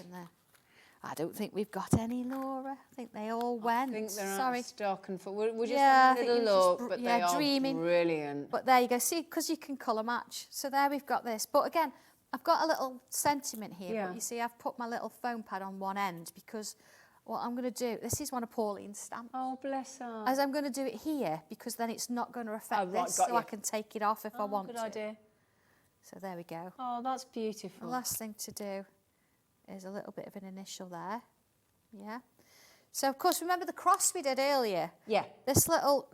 I don't think we've got any, Laura. I think they all went. I think they're Sorry. out of stock, and we're just having a little look, but they are dreaming. Brilliant. But there you go. See, because you can colour match. So there we've got this. But again, I've got a little sentiment here. But you see, I've put my little foam pad on one end because what I'm going to do, this is one of Pauline's stamps. Oh, bless her. As I'm going to do it here because then it's not going to affect this, so I can take it off if I want to. Good idea. So there we go. Oh, that's beautiful. The last thing to do is a little bit of an initial there. Yeah. So, of course, remember the cross we did earlier? Yeah. This little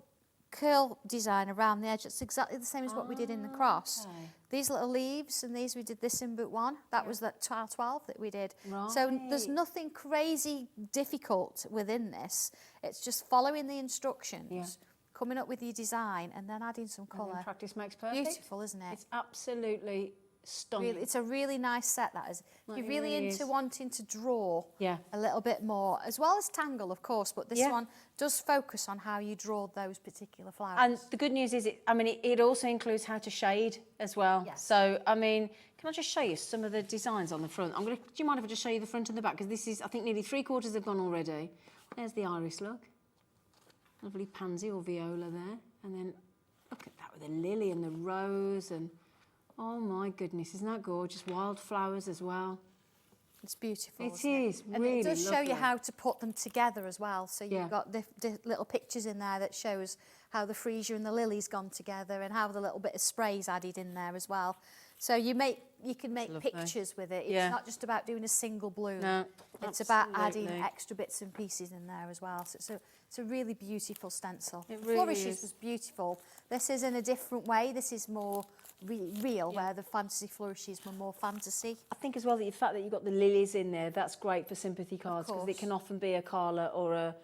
curl design around the edge, it's exactly the same as what we did in the cross. Okay. These little leaves and these, we did this in book 1. That was that tile 12 that we did. Right. So there's nothing crazy difficult within this. It's just following the instructions, coming up with your design and then adding some colour. Practice makes perfect. Beautiful, isn't it? It's absolutely stunning. Really, it's a really nice set, that is. If you're really into wanting to draw a little bit more, as well as Tangle, of course, but this one does focus on how you draw those particular flowers. And the good news is, it also includes how to shade as well. Yes. So, can I just show you some of the designs on the front? Do you mind if I just show you the front and the back? Because this is, I think, nearly 3/4 have gone already. There's the iris look. Lovely pansy or viola there. And then look at that with the lily and the rose and... Oh my goodness, isn't that gorgeous? Wildflowers as well. It's beautiful. It is, and really it does show you lovely. how to put them together as well. So you've got the little pictures in there that shows how the freesia and the lily's gone together and how the little bit of spray's added in there as well. So you can make pictures with it. It's not just about doing a single bloom. No, it's about adding extra bits and pieces in there as well. So it's a really beautiful stencil. It really Flourishes is. was beautiful. This is in a different way. This is more real, where the fantasy flourishes were more fantasy. I think as well that the fact that you've got the lilies in there, that's great for sympathy cards because it can often be a Carla or a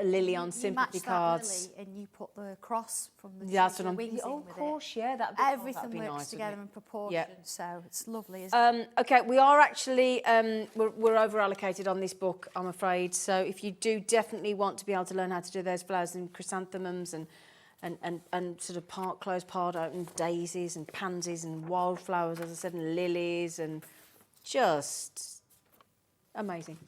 lily on sympathy cards. You match that lily and you put the cross from the That's what I'm wings Oh, in of with course, it. that'd be Everything be works nice, together in proportion, so it's lovely, isn't it? Okay, we are actually, we're over allocated on this book, I'm afraid. So if you do definitely want to be able to learn how to do those flowers and chrysanthemums and sort of closed part open daisies and pansies and wildflowers, as I said, and lilies and just amazing.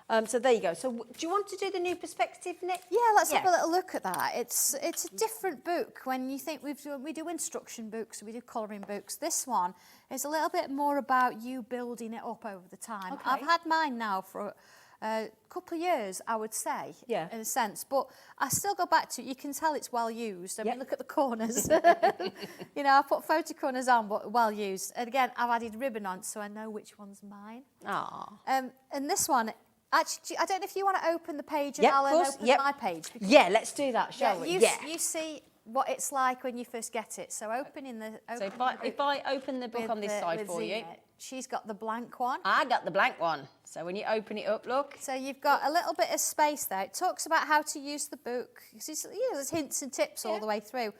So there you go. So do you want to do the new perspective next? Yeah, let's have a little look at that. It's a different book. When you think we do instruction books, we do colouring books. This one is a little bit more about you building it up over the time. Okay. I've had mine now for a couple of years, I would say, Yeah. in a sense. But I still go back to it. You can tell it's well used. I mean, look at the corners. You know, I put photo corners on, but well used. And again, I've added ribbon on, so I know which one's mine. Ah. And this one, actually, I don't know if you want to open the page and Yep, I'll of then course. open Yep. my page. because- Yeah, let's do that, shall we? You see what it's like when you first get it. So opening the... So if I open the book with on this side for you. Zena, she's got the blank one. I got the blank one. So when you open it up, look. So you've got a little bit of space there. It talks about how to use the book. There's hints and tips all the way through.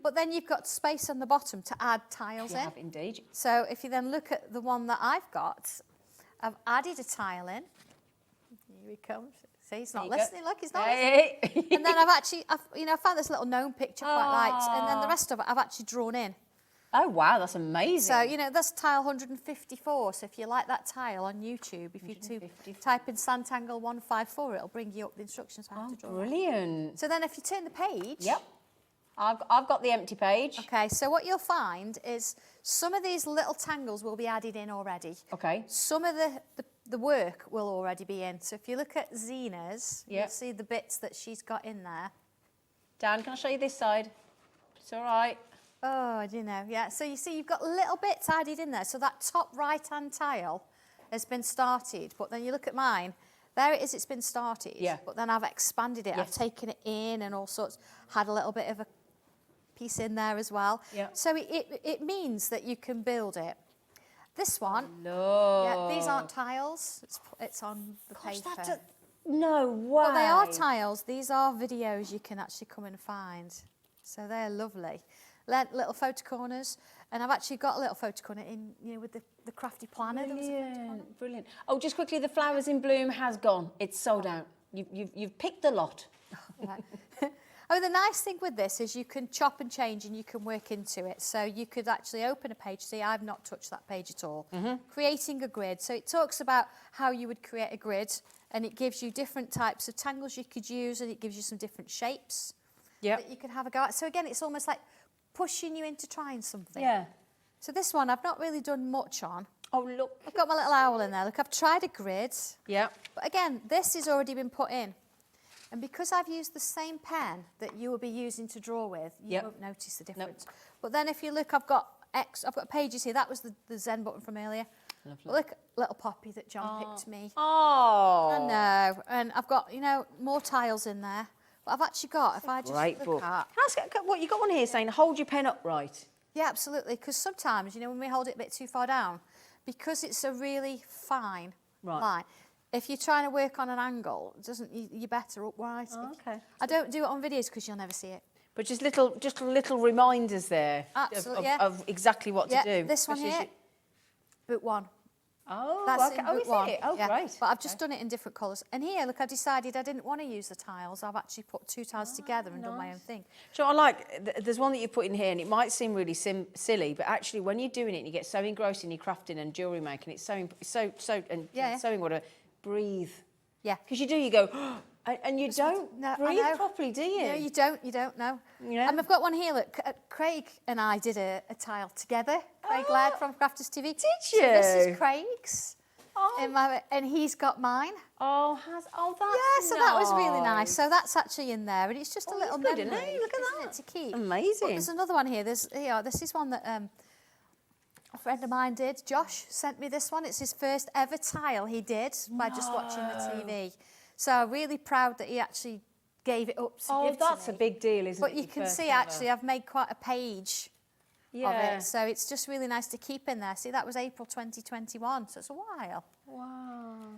But then you've got space on the bottom to add tiles You in. have indeed. So if you then look at the one that I've got, I've added a tile in. Here he comes. See, he's not There you go. listening. Look, he's not Hey. listening. And then I've found this little gnome picture quite liked, and then the rest of it I've actually drawn in. Oh, wow, that's amazing. So, you know, that's tile 154. So if you like that tile on YouTube, if you type in Sanntangle 154, it'll bring you up the instructions how to draw. Brilliant. So then if you turn the page... Yep. I've got the empty page. Okay, so what you'll find is some of these little tangles will be added in already. Okay. Some of the work will already be in. So if you look at Zena's, you'll see the bits that she's got in there. Dan, can I show you this side? It's all right. Oh, I do know, yeah. So you see you've got little bits added in there. So that top right-hand tile has been started, but then you look at mine, there it is, it's been started. Yeah. But then I've expanded it, I've taken it in and all sorts, had a little bit of a piece in there as well. Yeah. So it means that you can build it. This one, No. these aren't tiles, it's on the paper. No way. But they are tiles, these are videos you can actually come and find. So they're lovely. Little photo corners, and I've actually got a little photo corner in, you know, with the crafty planner. Brilliant, brilliant. Oh, just quickly, the flowers in bloom has gone. It's sold out. You've picked the lot. Right. Oh, the nice thing with this is you can chop and change and you can work into it. So you could actually open a page. See, I've not touched that page at all. Creating a grid. So it talks about how you would create a grid, and it gives you different types of tangles you could use, and it gives you some different shapes that you can have a go at. So again, it's almost like pushing you into trying something. Yeah. So this one I've not really done much on. Oh, look. I've got my little owl in there. Look, I've tried a grid. Yeah. But again, this has already been put in. And because I've used the same pen that you will be using to draw with, you won't notice the difference. But then if you look, I've got pages here. That was the Zen button from earlier. Lovely. Look, little poppy that John picked me. Oh. I know. And I've got, you know, more tiles in there. But I've actually got, if I just Great look book. at... What, you got one here saying, hold your pen upright. Yeah, absolutely. Because sometimes, you know, when we hold it a bit too far down, because it's a really fine line, if you're trying to work on an angle, you're better upright. Oh, okay. I don't do it on videos because you'll never see it. But just little reminders there Absolutely, of exactly what to do. This one here, boot one. Oh, That's okay. in Oh, boot is one. it? Oh, great. But I've just done it in different colours. And here, look, I decided I didn't want to use the tiles. I've actually put two tiles together and done my own thing. So I like, there's one that you put in here, and it might seem really silly, but actually when you're doing it, and you get so engrossed in your crafting and jewellery making, it's sewing water, breathe. Yeah. Because you go, and you don't breathe properly, do you? No, you don't, no. Yeah. And I've got one here, look, Craig and I did a tile together. Craig Laird from Crafters TV. Did you? So this is Craig's. Oh. And he's got mine. Oh, that's Yeah, so that was really nice. So that's actually in there, and it's just a little it's good, memory, isn't it? Look at isn't that. it, to keep. Amazing. But there's another one here. This is one that a friend of mine did. Josh sent me this one. It's his first ever tile he did by just watching the TV. So I'm really proud that he actually gave it up to give to me. Oh, that's a big deal, isn't it? But you can see, actually, I've made quite a page of it. So it's just really nice to keep in there. See, that was April 2021, so it's a while. Wow.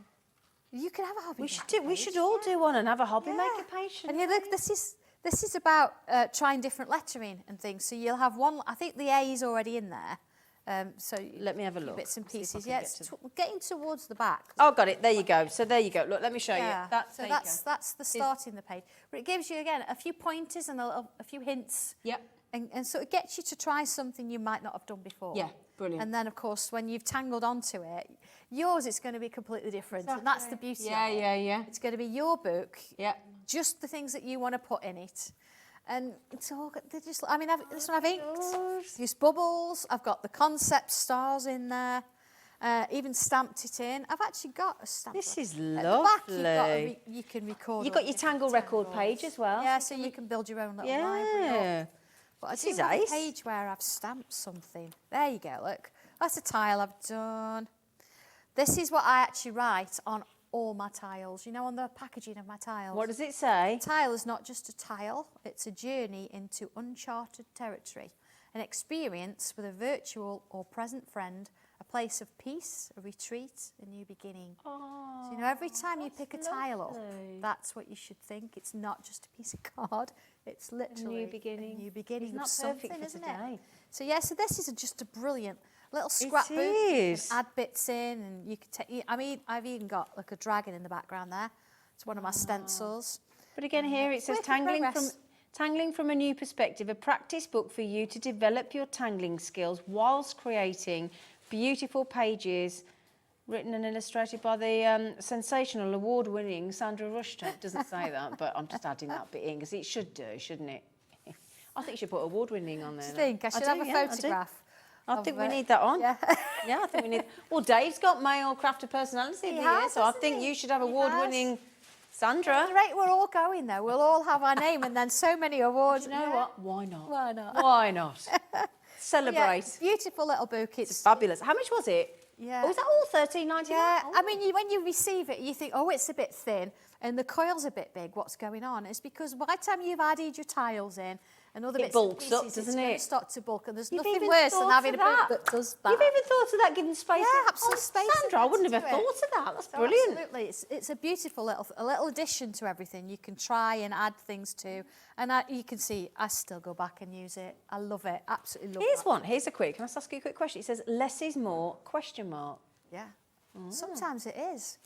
You can have a hobby. We should all do one and have a HobbyMaker page. And here, look, this is about trying different lettering and things. So you'll have one. I think the A is already in there. So let me have a look. Bits and pieces. Yeah, it's getting towards the back. Oh, got it. There you go. So there you go. Look, let me show you. So that's the starting the page. But it gives you again a few pointers and a few hints. Yep. and so it gets you to try something you might not have done before. Yeah, brilliant. And then, of course, when you've tangled onto it, yours is going to be completely different. And that's the beauty of it. Yeah. It's going to be your book, Yeah. just the things that you want to put in it. And it's all, they're just, I mean, this one I've inked, used bubbles, I've got the concept stars in there, even stamped it in. I've actually got a stamp. This is At the back, lovely. you can record. You've all got your the Tangle record tangles. page as well. Yeah, so you can build your own little library Yeah. up. But This I is do have ace. a page where I've stamped something. There you go, look. That's a tile I've done. This is what I actually write on all my tiles, you know, on the packaging of my tiles. What does it say? A tile is not just a tile, it's a journey into uncharted territory, an experience with a virtual or present friend, a place of peace, a retreat, a new beginning. Oh, So, you know, every time you pick a tile up, lovely. that's what you should think. It's not just a piece of card, it's literally beginning. a new beginning Isn't of that something, perfect for isn't today? it? So, yeah, so this is just a brilliant little scrapbook. is. You can add bits in, and you can take. I mean, I've even got like a dragon in the background there. It's one of my stencils. But again, here it says Work in progress. Tangling from a new perspective, a practice book for you to develop your tangling skills whilst creating beautiful pages written and illustrated by the sensational award-winning Sandra Rushton. It doesn't say that, but I'm just adding that bit in because it should do, shouldn't it? I think you should put award-winning on there. Do you think I should have a photograph? I think we need that on. Yeah. Yeah, I think we need. Well, Dave's got male crafter personality of the year, has, so I hasn't think he? you should have He award-winning Sandra. At the rate we're all going though, we'll all have our name and then so many awards. You know what? Why not? Why not? Why not? Yeah, Celebrate. beautiful little book. It's Fabulous. How much was it? Yeah. Oh, was that all $13.99? Yeah, Oh. I mean, when you receive it, you think, oh, it's a bit thin, and the coil's a bit big. What's going on? It's because by the time you've added your tiles in and other It bits bulks and up, pieces, doesn't it's going it? to start to bulk, and there's You've nothing even worse than thought having of a book that. that does that. You've even thought of that, giving space. Yeah, absolute space Sandra, I wouldn't have to ever it. thought of that. That's So brilliant. Absolutely, it's a beautiful little addition to everything. You can try and add things to, and you can see I still go back and use it. I love it, absolutely love Here's that. one. Here's a quick. Can I ask you a quick question? It says, less is more, question mark. Yeah, sometimes it is.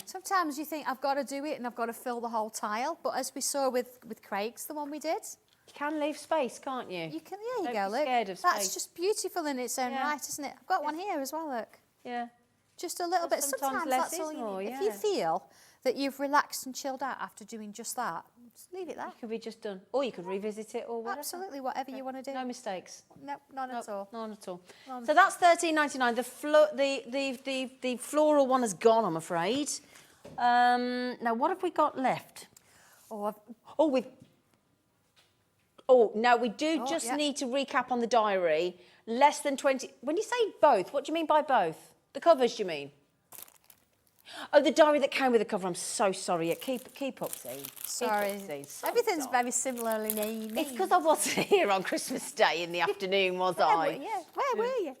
Sometimes you think I've got to do it and I've got to fill the whole tile, but as we saw with Craig's, the one we did, You can leave space, can't you? you can. There you Don't go. be Look, scared of that's space. just beautiful in its own Yeah. right, isn't it? I've got one here as well. Look, Yeah. just a little But bit. sometimes Sometimes less that's is all you more, need. If yeah. you feel that you've relaxed and chilled out after doing just that, just leave it there. It could be just done. Or you could revisit it or whatever. Absolutely, whatever you want to do. No mistakes. Nope, none at all. None at all. None. So that's $13.99. The floral one has gone, I'm afraid. Now what have we got left? Oh, Now we do just yeah. need to recap on the diary. Less than 20. When you say both, what do you mean by both? The covers, do you mean? Oh, the diary that came with the cover. I'm so sorry. Yeah, keep up, Zena. sorry. Keep up, Zena. So Everything's sorry. very similarly named. It's because I wasn't here on Christmas Day in the afternoon, was I? Yeah, where were you?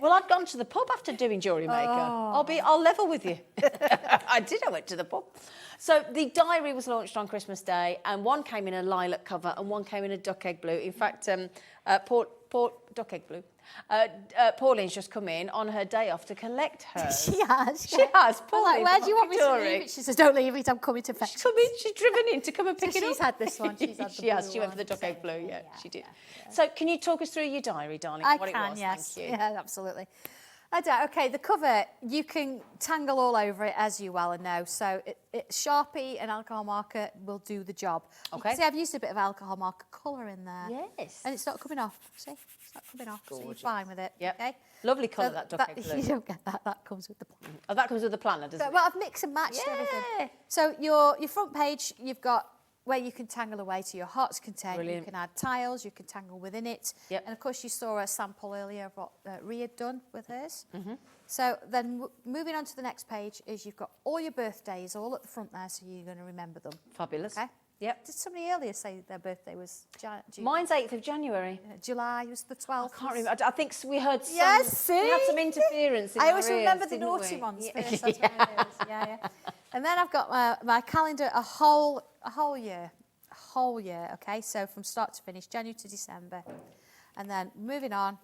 Well, I'd gone to the pub after doing Jewellery Maker. I'll level with you. I went to the pub. So the diary was launched on Christmas Day, and one came in a lilac cover and one came in a duck egg blue. In fact, duck egg blue. Pauline's just come in on her day off to collect hers. She has. She has. I'm like, Pauline where from do you want me to Hunkydory. leave it? She says, don't leave it, I'm coming to fetch She's come in, she's driven in to come and pick So it up. she's had this one, she's had the She has, blue she went for the one. duck egg blue, yeah, Yeah, she did. yeah. So can you talk us through your diary, darling? I what can, it was? yes. Thank you. Yeah, absolutely. Okay, the cover, you can tangle all over it, as you well know. So Sharpie and alcohol marker will do the job. You Okay. can see I've used a bit of alcohol marker colour in there. Yes. And it's not coming off. See? It's not coming off. So you're fine with it. Yep. Okay? Lovely colour, that duck egg blue. You don't get that. That comes with the plan. Oh, that comes with the planner, doesn't So, it? well, I've mixed and matched Yeah. everything. So your front page, you've got where you can tangle away to your heart's content. Brilliant. You can add tiles, you can tangle within it. Yep. And of course, you saw a sample earlier of what Rhea had done with hers. So then moving on to the next page is you've got all your birthdays all at the front there, so you're going to remember them. Fabulous. Okay? Yep. Did somebody earlier say their birthday was June? Mine's 8th of January. July was the 12th. I can't remember. I think we heard some, Yes, we had see? some interference in I our always ears, remember the didn't naughty we? ones Yeah. first. That's what it is. Yeah. And then I've got my calendar a whole year. Okay, so from start to finish, January to December, and then moving on,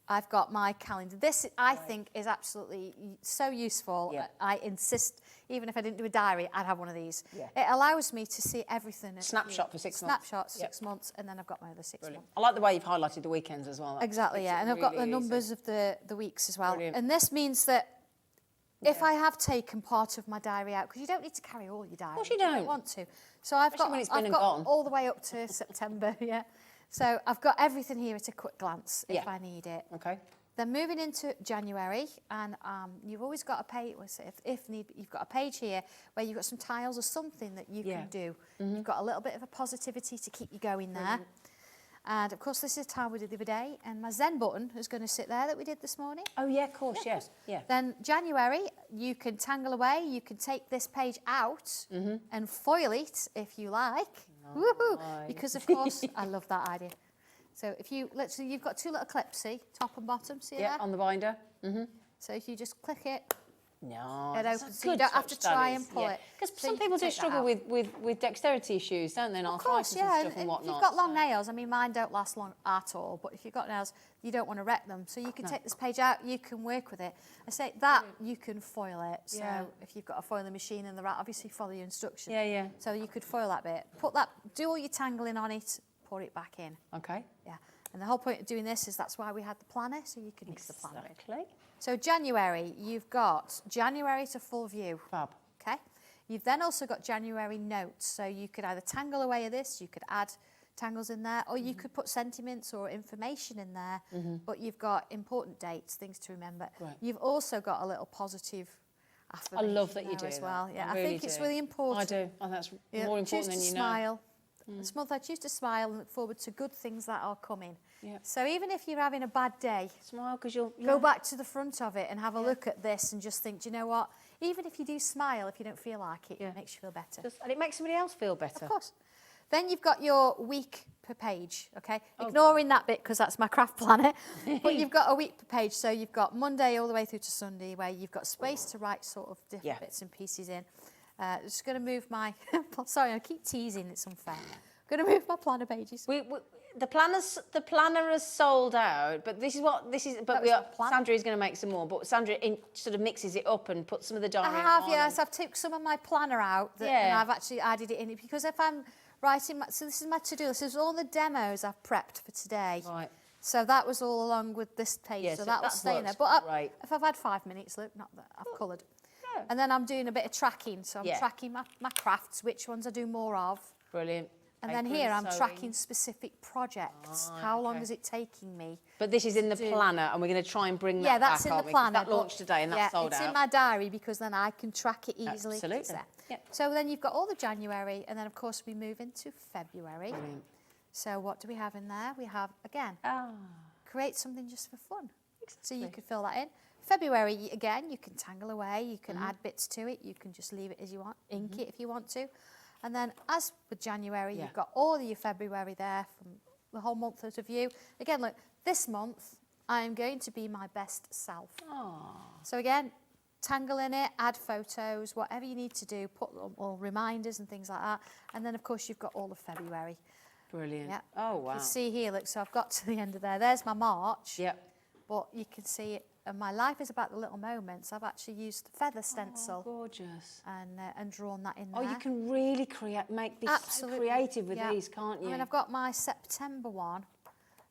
I've got my calendar. This, I think, is absolutely so useful. Yeah. I insist, even if I didn't do a diary, I'd have one of these. Yeah. It allows me to see everything. Snapshot for 6 months. Snapshot, 6 months, and then I've got my other 6 Brilliant. months. I like the way you've highlighted the weekends as well. That Exactly, makes yeah. it And I've got the really numbers easy. of the weeks as well. Brilliant. And this means that if I have taken part of my diary out, because you don't need to carry all your diary. Of course you if don't. want to. So I've Especially when it's been I've and got gone. all the way up to September, yeah. So I've got everything here at a quick glance if Yeah. I need it. Okay. Then moving into January, and you've always got a page, if need, you've got a page here where you've got some tiles or something that you can do. You've got a little bit of a positivity to keep you going there. And of course, this is a tile we did the other day, and my Zen button is going to sit there that we did this morning. Oh, yeah, of course, yes. Yeah. Then January, you can tangle away, you can take this page out and foil it if you like. Woohoo! Because of course, I love that idea. So if you, literally, you've got 2 little clips, see, top and bottom, see Yeah, there? on the binder. So if you just click it, No, it that's opens, a so you good don't have touch, to try that and is, pull it. Because So some you can people do take that struggle out. with dexterity issues, don't they? And Of arthritis course, yeah. and stuff and whatnot. If you've got long so- nails, I mean, mine don't last long at all, but if you've got nails, you don't want to wreck them. So you can take this page out, you can work with it. I say that, you can foil it. So Yeah. if you've got a foiling machine and the right, obviously follow your instructions. Yeah, yeah. So you could foil that bit. Put that, do all your tangling on it, pour it back in. Okay. Yeah. And the whole point of doing this is that's why we had the planner, so you can mix the planner in. Exactly. So January, you've got January to full view. Fab. Okay. You've then also got January notes. So you could either tangle away of this, you could add tangles in there, or you could put sentiments or information in there, but you've got important dates, things to remember. Right. You've also got a little positive I affirmation love that you there do as that. well. Yeah, I really think it's do. really important. I do. I think that's Yeah, more important than choose you to know. smile. This month I choose to smile and look forward to good things that are coming. Yeah. So even if you're having a bad day, Smile because you'll... go back to the front of it and have a look at this and just think, do you know what? Even if you do smile, if you don't feel like it, Yeah. it makes you feel better. And it makes somebody else feel better. Of course. Then you've got your week per page, okay? Ignoring that bit because that's my craft planner. But you've got a week per page. So you've got Monday all the way through to Sunday where you've got space to write sort of different bits and pieces in. Just going to move my... Sorry, I keep teasing. It's unfair. I'm going to move my planner pages. The planner is sold out, but this is what this is. But That was the plan. Sandra is going to make some more. But Sandra sort of mixes it up and puts some of the diary. I have, on yes. I've took some of my planner out and I've actually added it in because if I'm writing, so this is my to-do list. This is all the demos I've prepped for today. Right. So that was all along with this page, Yes, so that will that stay in there. works But great. if I've had 5 minutes, look, not that I've coloured. And then I'm doing a bit of tracking, so I'm tracking my crafts, which ones I do more of. Brilliant. And then Paper here and I'm sewing. tracking specific projects. How long is it taking me? But this is in the planner, and we're going to try and bring that Yeah, that's back, in the aren't we? 'Cause planner. That but launched today, and that's sold it's out. in my diary because then I can track it easily. Absolutely. It's there. Yep. So then you've got all the January, and then of course we move into February. Brilliant. So what do we have in there? We have, again, create something just for fun. So you could fill that in. February, again, you can tangle away, you can add bits to it, you can just leave it as you want, ink it if you want to. And then as with January, you've got all of your February there from the whole month out of view. Again, look, this month, I'm going to be my best self. So again, tangle in it, add photos, whatever you need to do, put all reminders and things like that. And then, of course, you've got all of February. Brilliant. Yeah. Oh, wow. You can see here, look, so I've got to the end of there. There's my March. Yep. But you can see it, and my life is about the little moments. I've actually used the feather stencil Gorgeous. and drawn that in Oh, there. you can really be so creative with these, can't you? I mean, I've got my September one,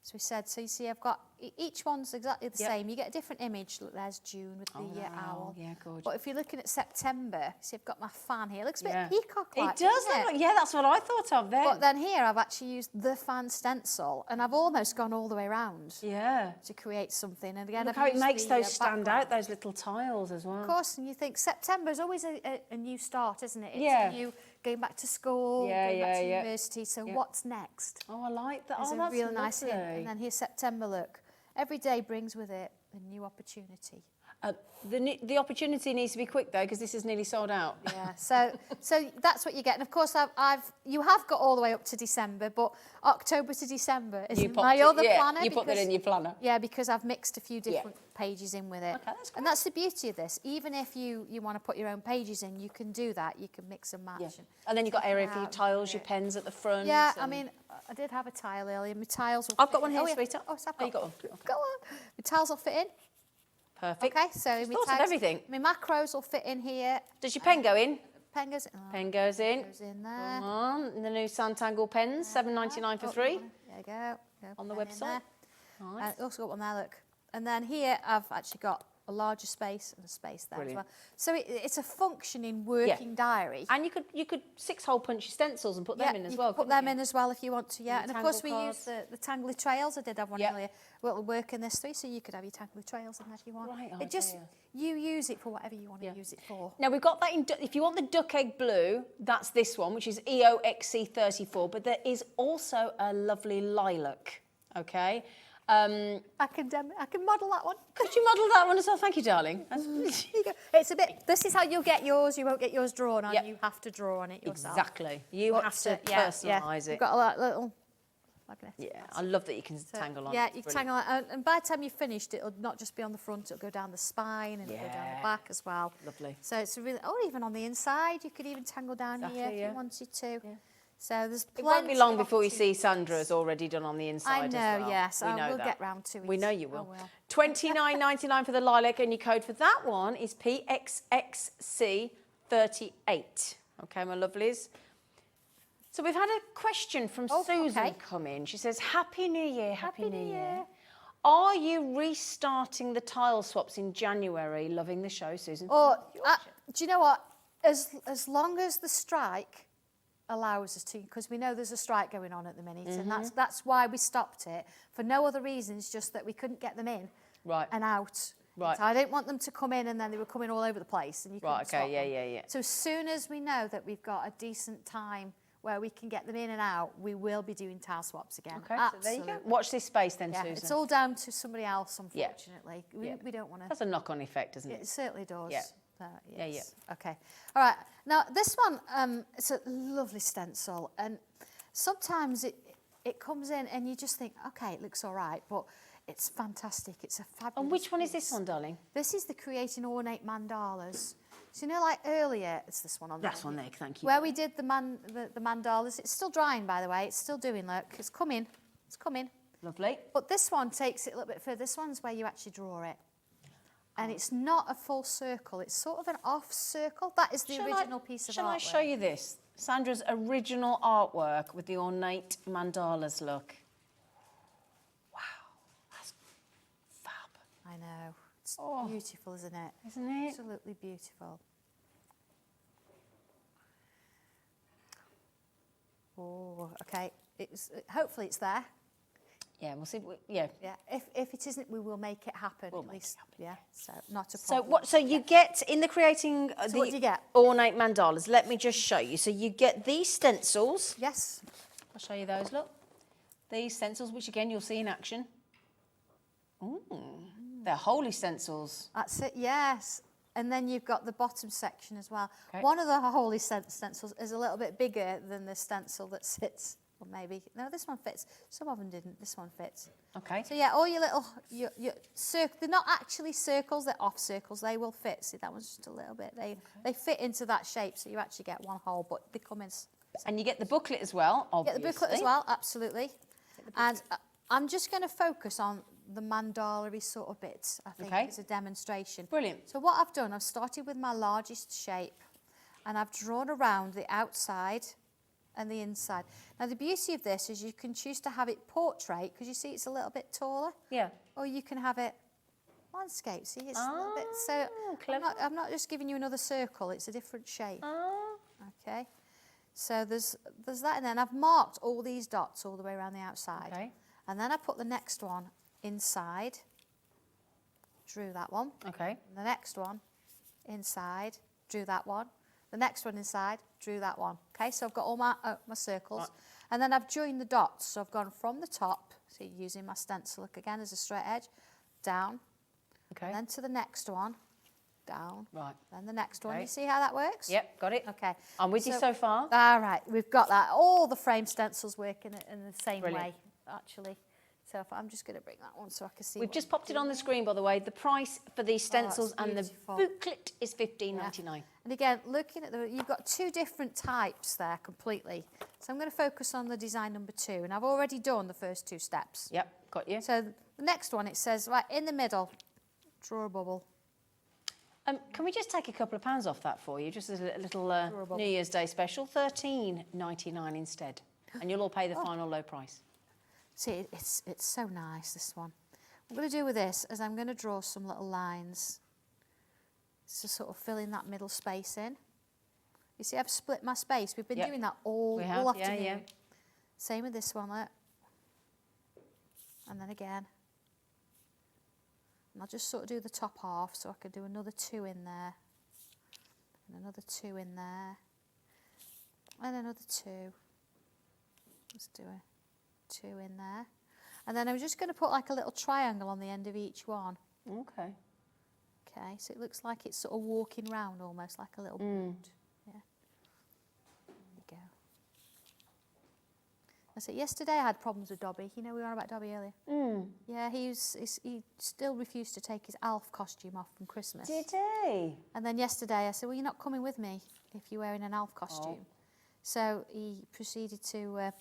as we said. So you see, I've got each one's exactly the same. You get a different image. Look, there's June with the owl. Yeah, gorgeous. But if you're looking at September, see, I've got my fan here. It looks a bit peacock-like. It does doesn't look like, yeah, that's what I thought of then. But then here, I've actually used the fan stencil, and I've almost gone all the way around yeah. to create something. And again, Look I've how it used makes the, those stand background. out, those little tiles as well. Of course, and you think September is always a new start, isn't it? It's Yeah. you going back to school, Yeah, going back to yeah. university. So what's next? Oh, I like that. There's Oh, a that's real nice hint. lovely. And then here's September, look. Every day brings with it a new opportunity. The opportunity needs to be quick though, because this is nearly sold out. Yeah, so that's what you get. And of course, you have got all the way up to December, but October to December is my other planner. You put that in your planner. Yeah, because I've mixed a few different pages in with it. Okay, that's great. And that's the beauty of this. Even if you want to put your own pages in, you can do that. You can mix and match. Yeah. And then you've got area for your out tiles, with your it. pens at the front. Yeah, I and- mean, I did have a tile earlier. My tiles will I've fit got one in. here, Oh, yeah. sweetheart. Oh, so I've Oh, you got one. Okay. Go on. My tiles will fit in. Perfect. Okay, so She's my thought of tiles, everything. my macros will fit in here. Does your pen go in? Pen goes in. Oh, Pen goes in. goes in Come there. on. And the new Sanntangle pens, $7.99 for 3. There you go. On the pen in website. there. Nice. And also got one there, look. And then here I've actually got a larger space and a space there Brilliant. as well. So it's a functioning working diary. And you could 6-hole punch your stencils and put them in as well. You could put them in as well if you want to, yeah. And And the of course we tangle use the Tangly trails. I did have one Yep. earlier. We'll work in this through, so you could have your Tangly trails in there if you want. Right It just, idea. you use it for whatever you want to use it for. Now we've got that in, if you want the duck egg blue, that's this one, which is EOXC34, but there is also a lovely lilac, okay? I can model that one. Could you model that one as well? Thank you, darling. Here you go. It's a bit. This is how you'll get yours. You won't get yours drawn on. Yep. You have to draw on it yourself. Exactly. You But, have to yeah, personalise You've it. got a little. Yeah, I love that you can tangle on. Yeah, It's you brilliant. tangle it, and by the time you've finished, it'll not just be on the front; it'll go down the spine and it'll go down Yeah. the back as well. Lovely. So it's a really, even on the inside, you could even tangle down here Exactly, if yeah. you wanted to. So there's It plenty won't be long of before you see opportunities. Sandra's already done on the inside I as know, well. yes, We I know will that. get round to it. We know you I will. will. $29.99 for the lilac, and your code for that one is PXXC38. Okay, my lovelies. So we've had a question from Susan okay. come in. She says, Happy New Year, Happy New Year. Year. Are you restarting the tile swaps in January? Loving the show, Susan. Or, do you know what? As long as the strike allows us to, because we know there's a strike going on at the minute, and that's why we stopped it, for no other reasons, just that we couldn't get them in Right. and out. Right. So I didn't want them to come in and then they were coming all over the place and you couldn't Right, stop okay, them. yeah. So as soon as we know that we've got a decent time where we can get them in and out, we will be doing tile swaps again. Okay, so there you Absolutely. go. Watch this space then, Yeah, Susan. it's all down to somebody else, Yeah. unfortunately. Yeah. We don't want to. That's a knock-on effect, doesn't it? It certainly does. Yeah. Yes. Okay. All right. Now this one, it's a lovely stencil, and sometimes it comes in and you just think, okay, it looks all right, but it's fantastic. It's a fabulous. And which one is this piece. one, darling? This is the Creating Ornate Mandalas. So you know, like earlier, it's this one on there. That's one there, thank you. Where we did the mandalas. It's still drying, by the way. It's still doing. Look, it's coming. It's coming. Lovely. But this one takes it a little bit further. This one's where you actually draw it. And it's not a full circle. It's sort of an off circle. That is the original piece of artwork. Shall I show you this? Sandra's original artwork with the ornate mandalas look. Wow, that's fab. I know. It's Oh. beautiful, isn't it? Isn't it? Absolutely beautiful. Oh, okay. Hopefully it's there. Yeah, we'll see. Yeah. Yeah. If it isn't, we will make it happen. We'll at make least. it happen, Yeah. So not a So problem. what? So you get in the creating So what do you get? ornate mandalas. Let me just show you. So you get these stencils. Yes. I'll show you those. Look, these stencils, which again you'll see in action. Ooh, they're holy stencils. That's it. Yes. And then you've got the bottom section as well. Okay. One of the holy stencils is a little bit bigger than the stencil that sits. Or maybe no, this one fits. Some of them didn't. This one fits. Okay. So yeah, all your little your they're not actually circles, they're off circles. They will fit. See, that one's just a little bit. They fit into that shape, so you actually get one hole, but they come in. And you get the booklet as well, Get obviously. the booklet as well, absolutely. And I'm just going to focus on the mandala-y sort of bits, I think, Okay. as a demonstration. Brilliant. So what I've done, I've started with my largest shape, and I've drawn around the outside and the inside. Now, the beauty of this is you can choose to have it portrait, because you see it's a little bit taller, Yeah. or you can have it landscape. See, it's a little bit, so clever. I'm not just giving you another circle, it's a different shape. Ah. Okay, so there's that, and then I've marked all these dots all the way around the outside. Okay. And then I put the next one inside, drew that one. Okay. And the next one inside, drew that one. The next one inside, drew that one. Okay, so I've got all my circles. Right. And then I've joined the dots. So I've gone from the top, so using my stencil, look again as a straight edge, down, Okay. and then to the next one, down, Right. then the next one. Okay. You see how that works? Yep, got it. Okay. I'm with you so far. All right, we've got that. All the frame stencils work in the same Brilliant. way, actually. So if I'm just going to bring that one so I can see. We've what just I'm popped it on the doing. screen, by the way. The price for these stencils and the beautiful. booklet is $15.99. And again, looking at you've got two different types there completely. So I'm going to focus on the design number 2, and I've already done the first 2 steps. Yep, got you. So the next one, it says, right, in the middle, draw a bubble. Can we just take a couple of pounds off that for you, just as a little Adorable. New Year's Day special? $13.99 instead, and you'll all pay the final low price. See, it's so nice, this one. What I'm going to do with this is I'm going to draw some little lines to sort of fill in that middle space in. You see, I've split my space. We've been Yep. doing that all We have, afternoon. yeah. Same with this one, look. And then again. And I'll just sort of do the top half, so I can do another 2 in there. And another 2 in there. And another 2. Let's do a 2 in there. And then I'm just going to put like a little triangle on the end of each one. Okay. Okay, so it looks like it's sort of walking round almost like a little boot. Yeah. There you go. I said, yesterday I had problems with Dobby. You know, we were on about Dobby earlier. Yeah, he still refused to take his Alf costume off from Christmas. Did he? And then yesterday I said, well, you're not coming with me if you're wearing an Alf costume. Oh. So he proceeded to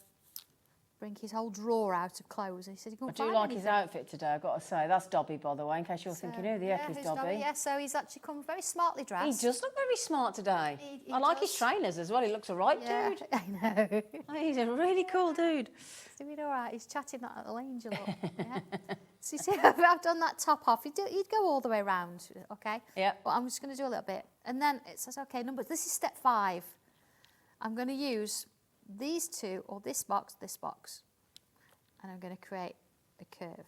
bring his whole drawer out of clothes. And he said, he I couldn't do find like his anything. outfit today, I've got to say. That's Dobby, by the way, in case you're thinking, who the heck is who's Dobby? Yeah, so he's actually come very smartly He dressed. does look very smart today. He I like his does. trainers as well. He looks a right Yeah, dude. I know. Oh, he's a really cool dude. He's doing all right. He's chatting that little angel up. Yeah. So you see, I've done that top off. You'd go all the way around, okay? Yeah. But I'm just going to do a little bit. And then it says, okay, this is step 5. I'm going to use these 2, or this box, and I'm going to create a curve.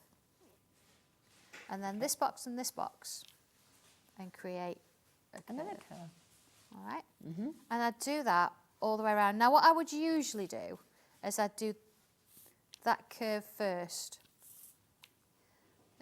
And then this box and this box, and create a curve. Another curve. All right? And I'd do that all the way around. Now, what I would usually do is I'd do that curve first.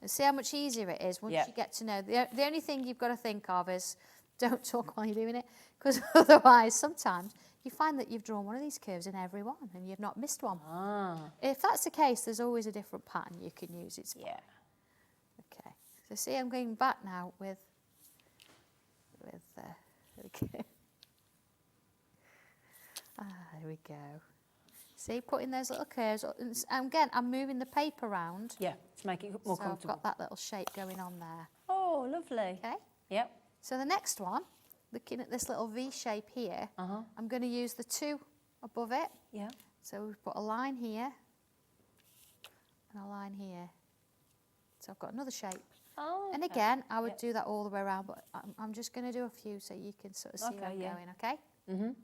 And see how much easier it is once Yeah. you get to know. The only thing you've got to think of is don't talk while you're doing it, because otherwise sometimes you find that you've drawn one of these curves in every one and you've not missed one. Ah, If that's the case, there's always a different pattern you can use. It's fine. yeah. Okay. So see, I'm going back now with okay. There we go. See, putting those little curves. And again, I'm moving the paper around. Yeah, to make it more So I've comfortable. got that little shape going on there. Oh, lovely. Okay. Yep. So the next one, looking at this little V shape here, I'm going to use the 2 above it. Yeah. So we've put a line here and a line here. So I've got another shape. Oh, And okay. again, I would Yep. do that all the way around, but I'm just going to do a few so you can sort of see where Okay, I'm yeah. going, okay?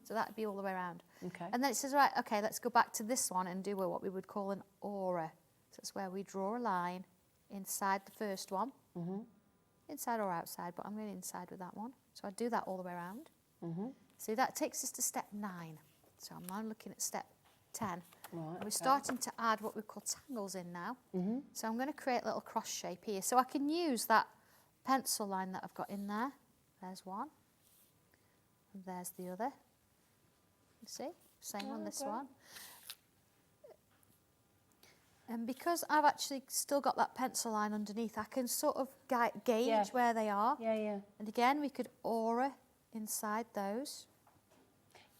So that'd be all the way around. Okay. And then it says, right, okay, let's go back to this one and do what we would call an aura. So it's where we draw a line inside the first one. Inside or outside, but I'm going inside with that one. So I do that all the way around. See, that takes us to step 9. So I'm now looking at step 10. Right, And we're okay. starting to add what we call tangles in now. So I'm going to create a little cross shape here. So I can use that pencil line that I've got in there. There's one. And there's the other. You see? Same on this one. And because I've actually still got that pencil line underneath, I can sort of gauge Yeah. where they are. Yeah, yeah. And again, we could aura inside those.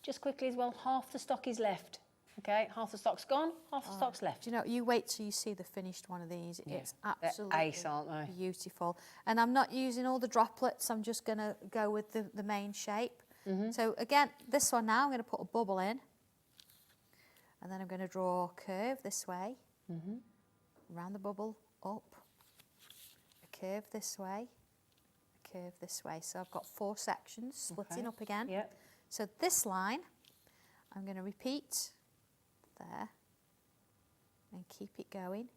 Just quickly as well, half the stock is left. Okay, half the stock's gone, half the stock's left. Do you know, you wait till you see the finished one of these. Yeah. It's They're absolutely ace, aren't they? beautiful. And I'm not using all the droplets. I'm just going to go with the main shape. So again, this one now, I'm going to put a bubble in. And then I'm going to draw a curve this way. Around the bubble, up. A curve this way. A curve this way. So I've got 4 sections splitting Okay. up again. Yeah. So this line, I'm going to repeat there and keep it going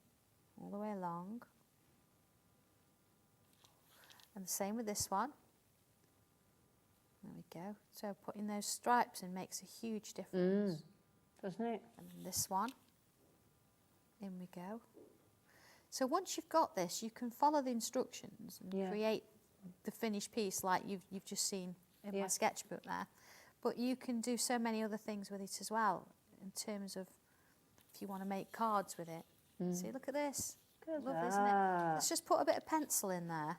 all the way along. And the same with this one. There we go. So putting those stripes in makes a huge difference. Doesn't it? And then this one, in we go. So once you've got this, you can follow the instructions and Yeah. create the finished piece like you've just seen in Yeah. my sketchbook there. But you can do so many other things with it as well, in terms of if you want to make cards with it. See, look at this. Good Lovely, isn't it? Let's just put a bit of pencil in there.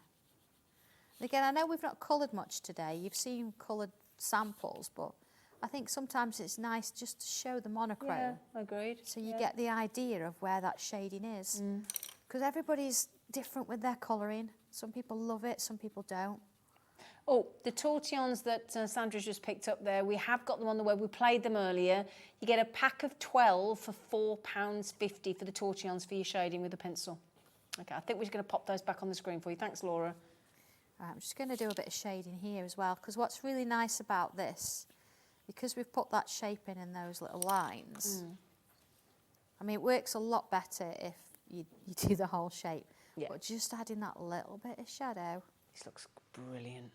And again, I know we've not coloured much today. You've seen coloured samples, but I think sometimes it's nice just to show the monochrome. Yeah, agreed. So you get the idea of where that shading is. Because everybody's different with their colouring. Some people love it, some people don't. Oh, the tortillons that Sandra's just picked up there, we have got them on the web. We played them earlier. You get a pack of 12 for £4.50 for the tortillons for your shading with a pencil. Okay, I think we're just going to pop those back on the screen for you. Thanks, Laura. Right, I'm just going to do a bit of shading here as well, because what's really nice about this, because we've put that shape in those little lines, I mean, it works a lot better if you do the whole shape. Yeah. But just adding that little bit of shadow, This looks brilliant.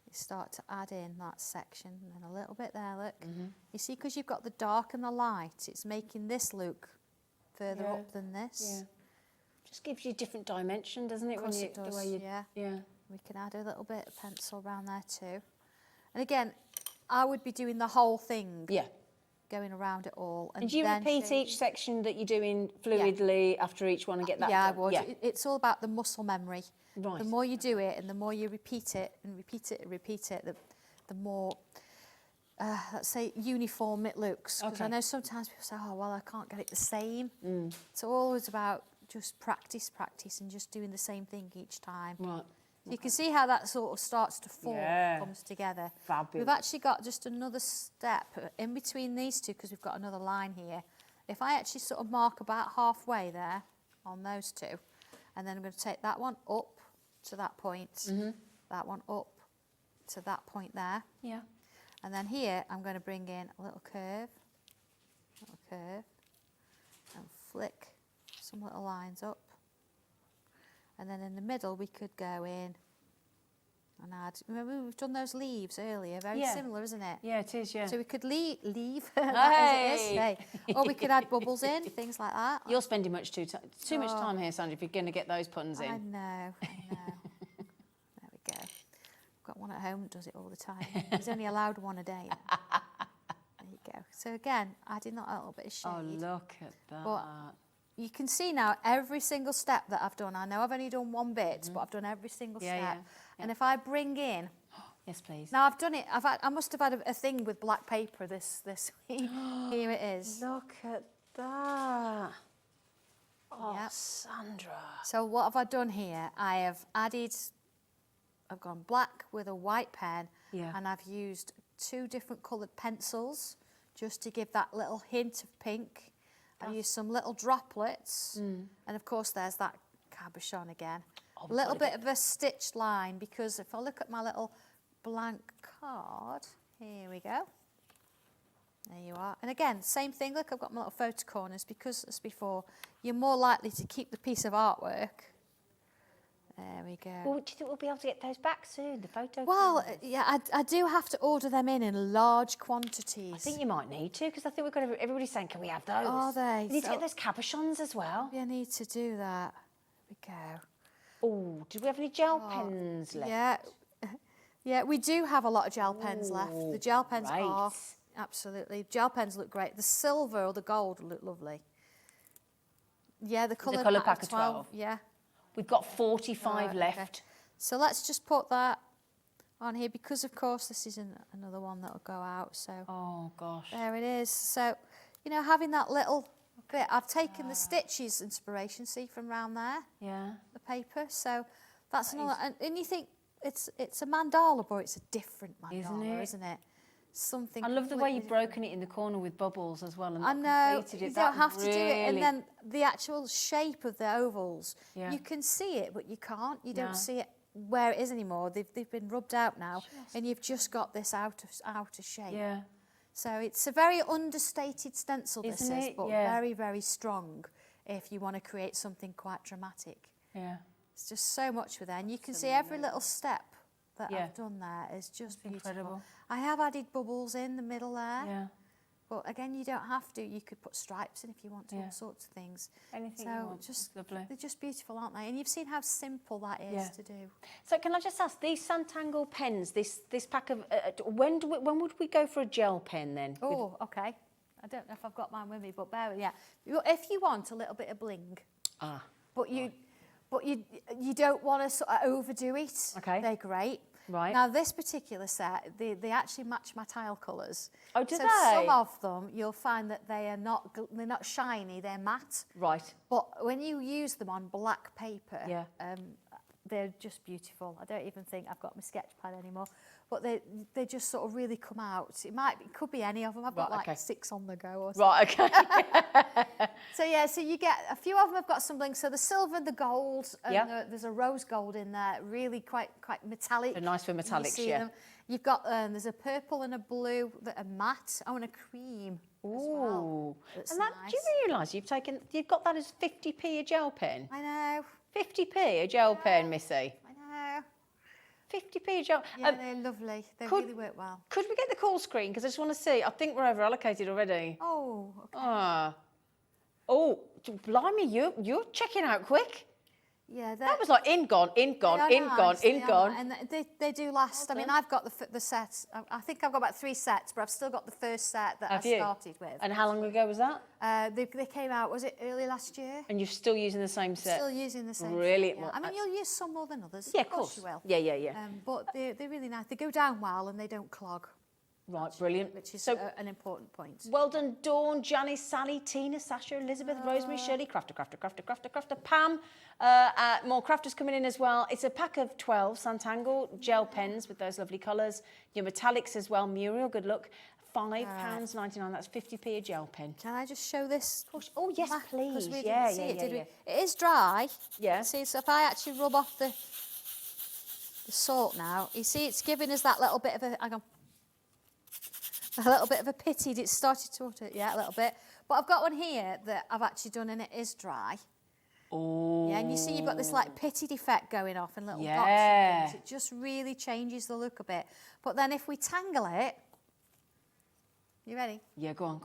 you start to add in that section, and then a little bit there, look. You see, because you've got the dark and the light, it's making this look further up than this. Yeah. Just gives you a different dimension, doesn't it? Of course when you, it does, the way you, yeah. We can add a little bit of pencil around there too. And again, I would be doing the whole thing. Yeah. Going around it all. And do you then repeat shading. each section that you're doing fluidly after each one and get that Yeah, I done? would. Yeah. It's all about the muscle memory. Right. The more you do it and the more you repeat it and repeat it and repeat it, the more, let's say, uniform it looks. Because I know sometimes people say, oh, well, I can't get it the same. It's always about just practice and just doing the same thing each time. Right. So you can see how that sort of starts to form, comes together. Fabulous. We've actually got just another step in between these two because we've got another line here. If I actually sort of mark about halfway there on those two, and then I'm going to take that one up to that point, that one up to that point there. Yeah. And then here I'm going to bring in a little curve, and flick some little lines up. And then in the middle we could go in and add, remember we've done those leaves earlier, very similar, isn't it? Yeah, it is, yeah. So we could leave that as it is, hey. Or we could add bubbles in, things like that. You're spending too much time here, Sandra, if you're going to get those puns in. I know. There we go. I've got one at home that does it all the time. He's only allowed one a day. There you go. So again, adding that little bit of shade. Oh, look at that. But you can see now every single step that I've done. I know I've only done one bit, but I've done every single step. Yeah. And if I bring in... Yes, please. Now, I've done it. I must have had a thing with black paper this week. Here it is. Look at that. Oh, Yep. Sandra. So what have I done here? I've gone black with a white pen, and I've used 2 different coloured pencils just to give that little hint of pink. I've used some little droplets, and of course there's that cabochon again. A little bit of a stitched line, because if I look at my little blank card, here we go. There you are. And again, same thing, look, I've got my little photo corners, because as before, you're more likely to keep the piece of artwork. There we go. Well, do you think we'll be able to get those back soon, the photo? Well, yeah, I do have to order them in large quantities. I think you might need to, because I think we've got everybody's saying, can we have those? Are they? We need to get those cabochons as well. Maybe I need to do that. There we go. Oh, did we have any gel pens left? Yeah, yeah, we do have a lot of gel pens left. The gel pens right. are, absolutely, gel pens look great. The silver or the gold look lovely. Yeah, the colour pack of 12. Yeah. We've got 45 Right, left. okay. So let's just put that on here, because of course this is another one that'll go out. So Oh, gosh. there it is. So, you know, having that little bit, I've taken the stitches inspiration, see, from around there, Yeah. the paper. So that's another, and you think it's a mandala, but it's a different mandala, isn't it? Something. I love the way completely you've broken it in the corner with bubbles as well. And I know, completed it. you don't That have to do it. And really- then the actual shape of the ovals, Yeah. you can see it, but you can't. You No. don't see it where it is anymore. They've been rubbed out now, and you've just got this outer shape. Yeah. So it's a very understated stencil, this Isn't is, it? but Yeah. very, very strong if you want to create something quite dramatic. Yeah. It's just so much with it. And you can see every little step that Yeah. I've done there is just beautiful. incredible. I have added bubbles in the middle there. Yeah. But again, you don't have to. You could put stripes in if you want to, Yeah. all sorts of things. Anything so you want. just It's lovely. they're just beautiful, aren't they? And you've seen how simple that is Yeah. to do. So can I just ask, these Sanntangle pens, this pack of, when would we go for a gel pen then? Oh, okay. I don't know if I've got mine with me, but bear with me. Yeah. If you want a little bit of bling, but you don't want to sort of overdo it. Okay. They're great. Right. Now this particular set, they actually match my tile colours. Oh, do so they? Some of them you'll find that they're not shiny, they're matte. Right. But when you use them on black paper, Yeah. they're just beautiful. I don't even think I've got my sketch pad anymore, but they just sort of really come out. It could be any of them. I've got Right, like 6 on the go or something. Right, okay. So yeah, so you get a few of them have got some bling. So the silver, the gold, and Yeah. there's a rose gold in there, really quite metallic. They're nice for You metallics, see yeah. them. You've got there's a purple and a blue that are matte. Oh, and a cream as well. Ooh. That's And that, nice. do you realise you've got that as 50p a gel pen? I know. 50p a gel pen, Missy. I know. 50p a gel. Yeah, they're lovely. They really work well. Could we get the call screen? Because I just want to see. I think we're over allocated already. Oh, okay. Oh, blimey, you're checking out quick. Yeah, That was like in, gone, in, gone, in, gone, in, gone. And they do last. I mean, I've got the set. I think I've got about 3 sets, but I've still got the first set that Have I you? started with. And how long ago was that? They came out, was it early last year? And you're still using the same set? Still using the same. Brilliant. set, yeah. I mean, you'll use some more than others. Yeah, of course. you will. Yeah. But they're really nice. They go down well and they don't clog, Right, brilliant. which is So, an important point. well done, Dawn, Janice, Sally, Tina, Sasha, Elizabeth, Rosemary, Shirley, crafter, Pam. More crafters coming in as well. It's a pack of 12 Sanntangle gel pens with those lovely colours. Your metallics as well. Muriel, good luck. £5.99. That's 50p a gel pen. Can I just show this? Oh, yes, Because please. we Yeah, didn't see it, did we? yeah. It is dry. Yeah. See, so if I actually rub off the salt now, you see it's giving us that little bit of a, hang on, a little bit of a pitted, it's started to water, yeah, a little bit. But I've got one here that I've actually done and it is dry. Oh. Yeah, and you see you've got this like pitted effect going off and little dots Yeah. and things. It just really changes the look a bit. But then if we tangle it, you ready? Yeah, go on.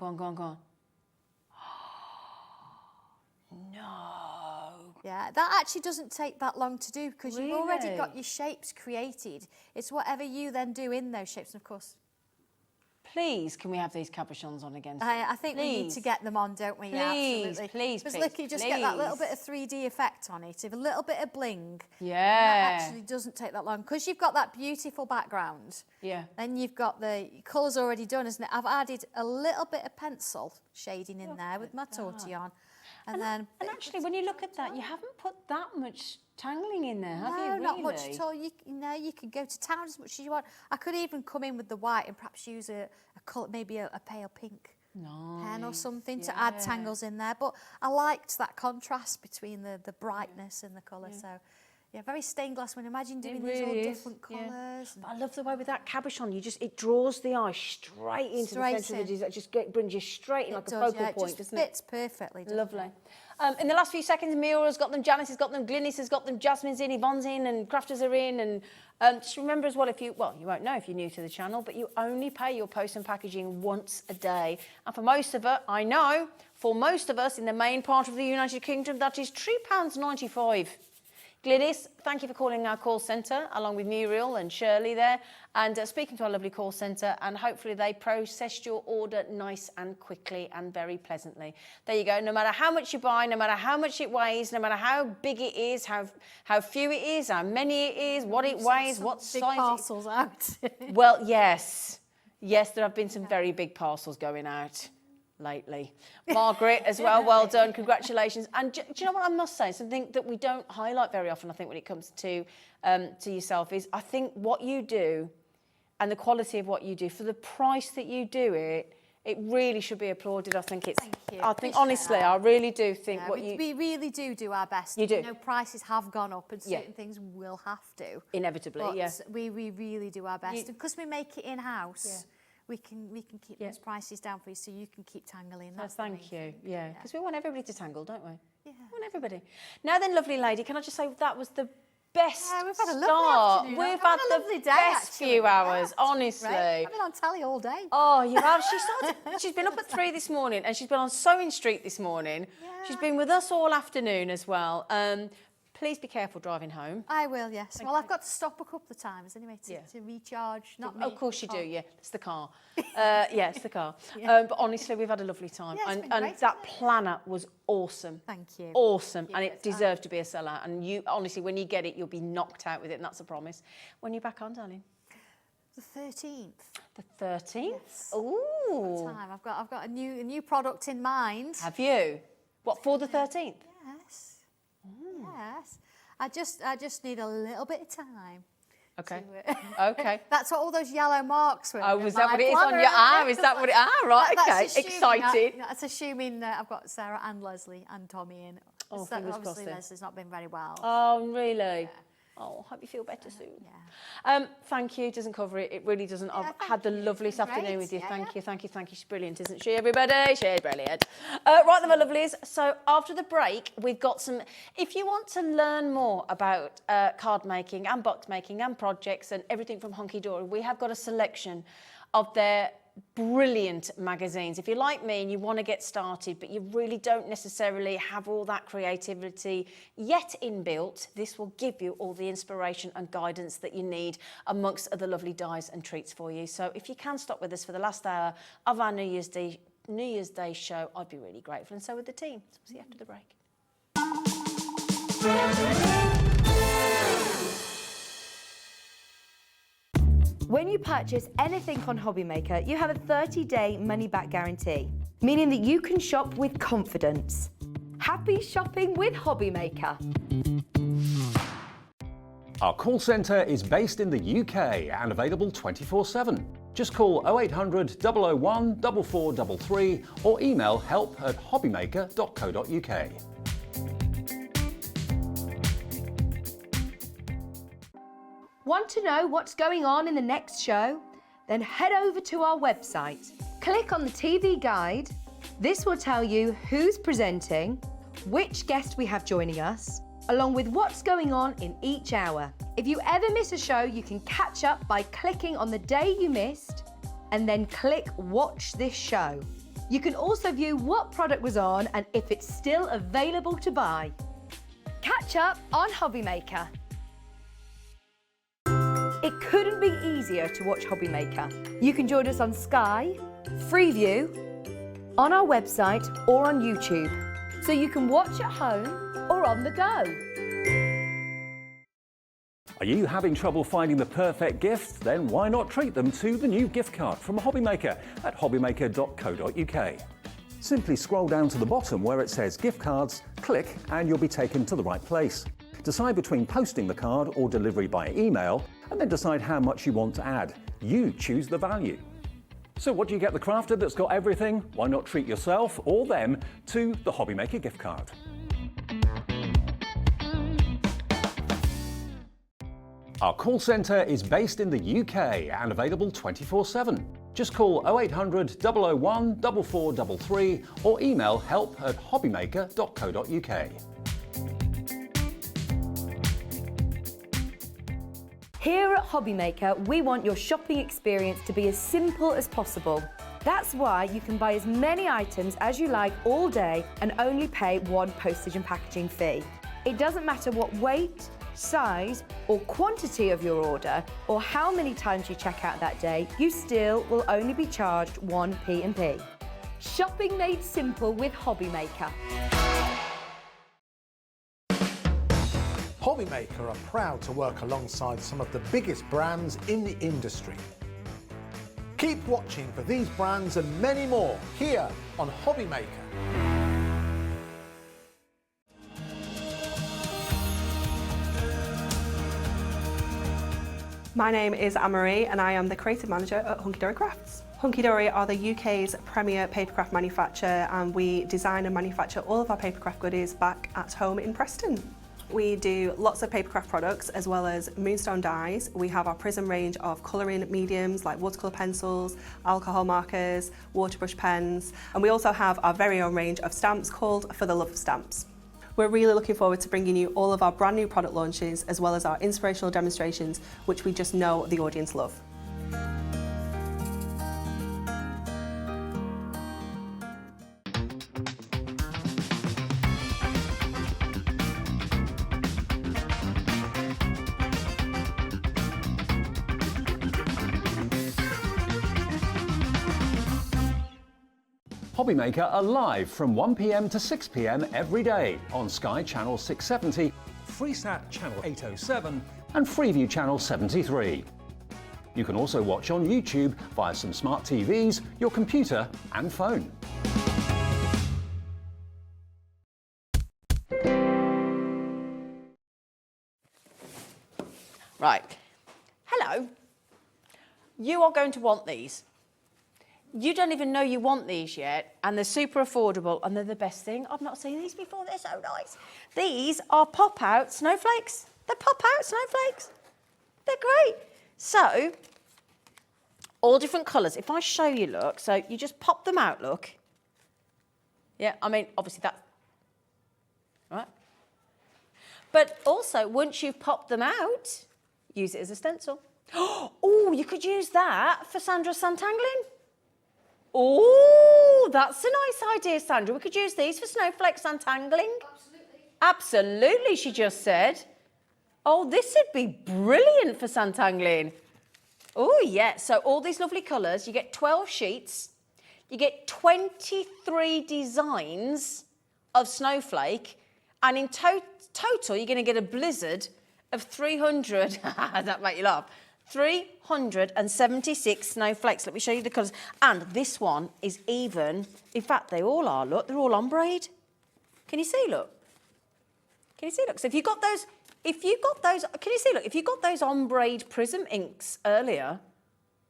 No. Yeah, that actually doesn't take that long to do because you've already got Really? your shapes created. It's whatever you then do in those shapes, and of course, Please, can we have these cabochons on again? I think we need to Please. get them on, don't we? Yeah, Please, absolutely. please, Because please, look, you just get that little please. bit of 3D effect on it, a little bit of bling. Yeah. That actually doesn't take that long because you've got that beautiful background. Yeah. Then you've got the colours already done, isn't it? I've added a little bit of pencil shading in there with my tortillon. And then And actually, when you look at that, you haven't put that much tangling in there, have you? no, Really? not much at all. You could go to town as much as you want. I could even come in with the white and perhaps use a colour, maybe a pale pink pen or something to add tangles in there. But I liked that contrast between the brightness and the colour. So, yeah, very stained glass. When imagine doing these all different colours. But I love the way with that cabochon, it draws the eye straight into the centre of the design. It just brings you straight in like a focal point, it just doesn't it? fits perfectly. doesn't Lovely. it? In the last few seconds, Muriel's got them, Janice has got them, Glynis has got them, Jasmine's in, Yvonne's in, and Crafters are in. And just remember as well, you won't know if you're new to the channel, but you only pay your post and packaging once a day. And for most of us, I know, for most of us in the main part of the United Kingdom, that is £3.95. Glynis, thank you for calling our call centre, along with Muriel and Shirley there, and speaking to our lovely call centre, and hopefully they processed your order nice and quickly and very pleasantly. There you go. No matter how much you buy, no matter how much it weighs, no matter how big it is, how few it is, how many it is, what it weighs, what Big size parcels out. Well, yes, there have been some very big parcels going out lately. Margaret as well done, congratulations. And do you know what I must say, something that we don't highlight very often, I think, when it comes to yourself, is I think what you do and the quality of what you do for the price that you do it really should be applauded. I think it's Thank you. I think Appreciate honestly that. I really do think We really do our best. You do. You know, prices have gone up and certain things will have to. inevitably, But we really do our best. Because we make it in-house, we can keep those prices down for you so you can keep tangling. That's the main Thank you. thing. Yeah, because we want everybody to tangle, don't we? Yeah. We want everybody. Now then, lovely lady, can I just say that was the best Yeah, we've had a lovely start. afternoon. We've I've had had a the lovely day, best actually. few hours, Yeah, honestly. Right? I've been on telly all day. Oh, you have. She's been up at 3 this morning, and she's been on Sewing Street this morning. Yeah. She's been with us all afternoon as well. Please be careful driving home. I will, yes. Well, I've got to stop a couple of times anyway to recharge. Not me. Of course you do, Oh. yeah. It's the car. Yeah, it's the car. But honestly, we've had a lovely time. Yeah, it's been and great, that hasn't it? planner was awesome. Thank you. Awesome. And it Yes, deserved to be a sellout. And you, honestly, when you get it, you'll be knocked out with it, and that's a promise. When you're back on, darling? The 13th. The 13th? Yes. Ooh. Time. I've got a new product in mind. Have you? What, for the 13th? Yes. Yes. I just need a little bit of time. Okay. to, Okay. That's what all those yellow marks were. Oh, in was my that what it is on planner, your isn't arm? it? Is that what it? Ah, right. That's Okay. assuming Excited. That's assuming that I've got Sarah and Leslie and Tommy in. Oh, So fingers obviously crossed then. Leslie's not been very well. Oh, really? Oh, hope you feel better soon. Yeah. Thank you. Doesn't cover it. It really doesn't. I've thank had the you. loveliest Great. afternoon with you. Yeah, Thank yeah. you, thank you, thank you. She's brilliant, isn't she, everybody? She's brilliant. Right then, my lovelies. So after the break, we've got some... If you want to learn more about card making and box making and projects and everything from Hunkydory, we have got a selection of their brilliant magazines. If you're like me and you want to get started, but you really don't necessarily have all that creativity yet inbuilt, this will give you all the inspiration and guidance that you need amongst other lovely dies and treats for you. So if you can stop with us for the last hour of our New Year's Day show, I'd be really grateful, and so would the team. So we'll see you after the break. When you purchase anything on HobbyMaker, you have a 30-day money-back guarantee, meaning that you can shop with confidence. Happy shopping with HobbyMaker. Our call centre is based in the UK and available 24/7. Just call 0800 001 4433 or email help@hobbymaker.co.uk. Want to know what's going on in the next show? Then head over to our website. Click on the TV guide. This will tell you who's presenting, which guest we have joining us, along with what's going on in each hour. If you ever miss a show, you can catch up by clicking on the day you missed and then click Watch This Show. You can also view what product was on and if it's still available to buy. Catch up on HobbyMaker. It couldn't be easier to watch HobbyMaker. You can join us on Sky, Freeview, on our website or on YouTube, so you can watch at home or on the go. Are you having trouble finding the perfect gift? Then why not treat them to the new gift card from HobbyMaker at hobbymaker.co.uk. Simply scroll down to the bottom where it says gift cards, click and you'll be taken to the right place. Decide between posting the card or delivery by email, and then decide how much you want to add. You choose the value. So what do you get the crafter that's got everything? Why not treat yourself or them to the HobbyMaker gift card? Our call centre is based in the UK and available 24/7. Just call 0800 001 4433 or email help@hobbymaker.co.uk. Here at HobbyMaker, we want your shopping experience to be as simple as possible. That's why you can buy as many items as you like all day and only pay one postage and packaging fee. It doesn't matter what weight, size or quantity of your order or how many times you check out that day, you still will only be charged one P&P. Shopping made simple with HobbyMaker. HobbyMaker are proud to work alongside some of the biggest brands in the industry. Keep watching for these brands and many more here on HobbyMaker. My name is Anne-Marie and I am the creative manager at Hunkydory Crafts. Hunkydory are the UK's premier papercraft manufacturer, and we design and manufacture all of our papercraft goodies back at home in Preston. We do lots of papercraft products as well as moonstone dies. We have our Prism range of colouring mediums like watercolour pencils, alcohol markers, waterbrush pens, and we also have our very own range of stamps called For the Love of Stamps. We're really looking forward to bringing you all of our brand new product launches as well as our inspirational demonstrations, which we just know the audience love. HobbyMaker are live from 1 p.m. to 6 p.m. every day on Sky Channel 670, Freesat Channel 807 and Freeview Channel 73. You can also watch on YouTube via some smart TVs, your computer and phone. Right. Hello. You are going to want these. You don't even know you want these yet, and they're super affordable, and they're the best thing. I've not seen these before. They're so nice. These are pop-out snowflakes. They're pop-out snowflakes. They're great. So, all different colours. If I show you, look, so you just pop them out, look. Yeah, I mean, obviously that, right? But also, once you've popped them out, use it as a stencil. Oh, you could use that for Sandra's Santangling. Oh, that's a nice idea, Sandra. We could use these for snowflake Santangling. Absolutely. Absolutely, she just said. Oh, this would be brilliant for Santangling. Oh, yeah. So all these lovely colours. You get 12 sheets. You get 23 designs of snowflake. And in total, you're going to get a blizzard of 300. That make you laugh. 376 snowflakes. Let me show you the colours. And this one is even, in fact, they all are, look, they're all ombre. Can you see, look? Can you see, look? So if you got those, can you see, look, if you got those ombre Prism inks earlier,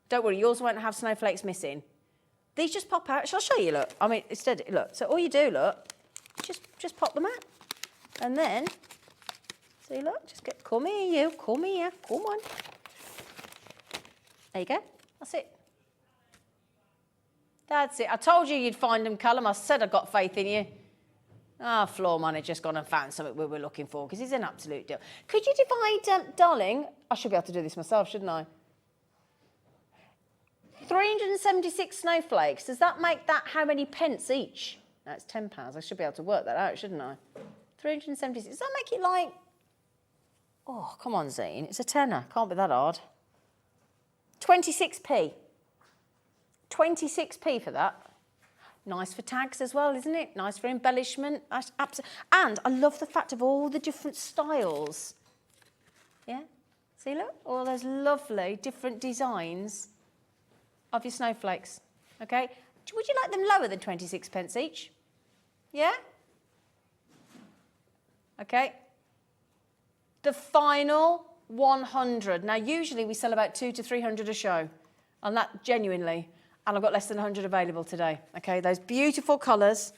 don't worry, yours won't have snowflakes missing. These just pop out. Shall I show you, look? I mean, instead, look, so all you do, look, just pop them out. And then, see, look, just get, come here, you, come here, come on. There you go. That's it. That's it. I told you you'd find them, Callum. I said I got faith in you. Ah, floor manager's gone and found something we were looking for because he's an absolute deal. Could you divide, darling? I should be able to do this myself, shouldn't I? 376 snowflakes. Does that make that how many pence each? No, it's £10. I should be able to work that out, shouldn't I? 376. Does that make it like... Oh, come on, Zane. It's a tenner. Can't be that hard. 26p. 26p for that. Nice for tags as well, isn't it? Nice for embellishment. And I love the fact of all the different styles. Yeah? See, look? All those lovely different designs of your snowflakes. Okay? Would you like them lower than 26 pence each? Yeah? Okay. The final 100. Now, usually we sell about 200 to 300 a show, and that genuinely, and I've got less than 100 available today. Okay, those beautiful colours,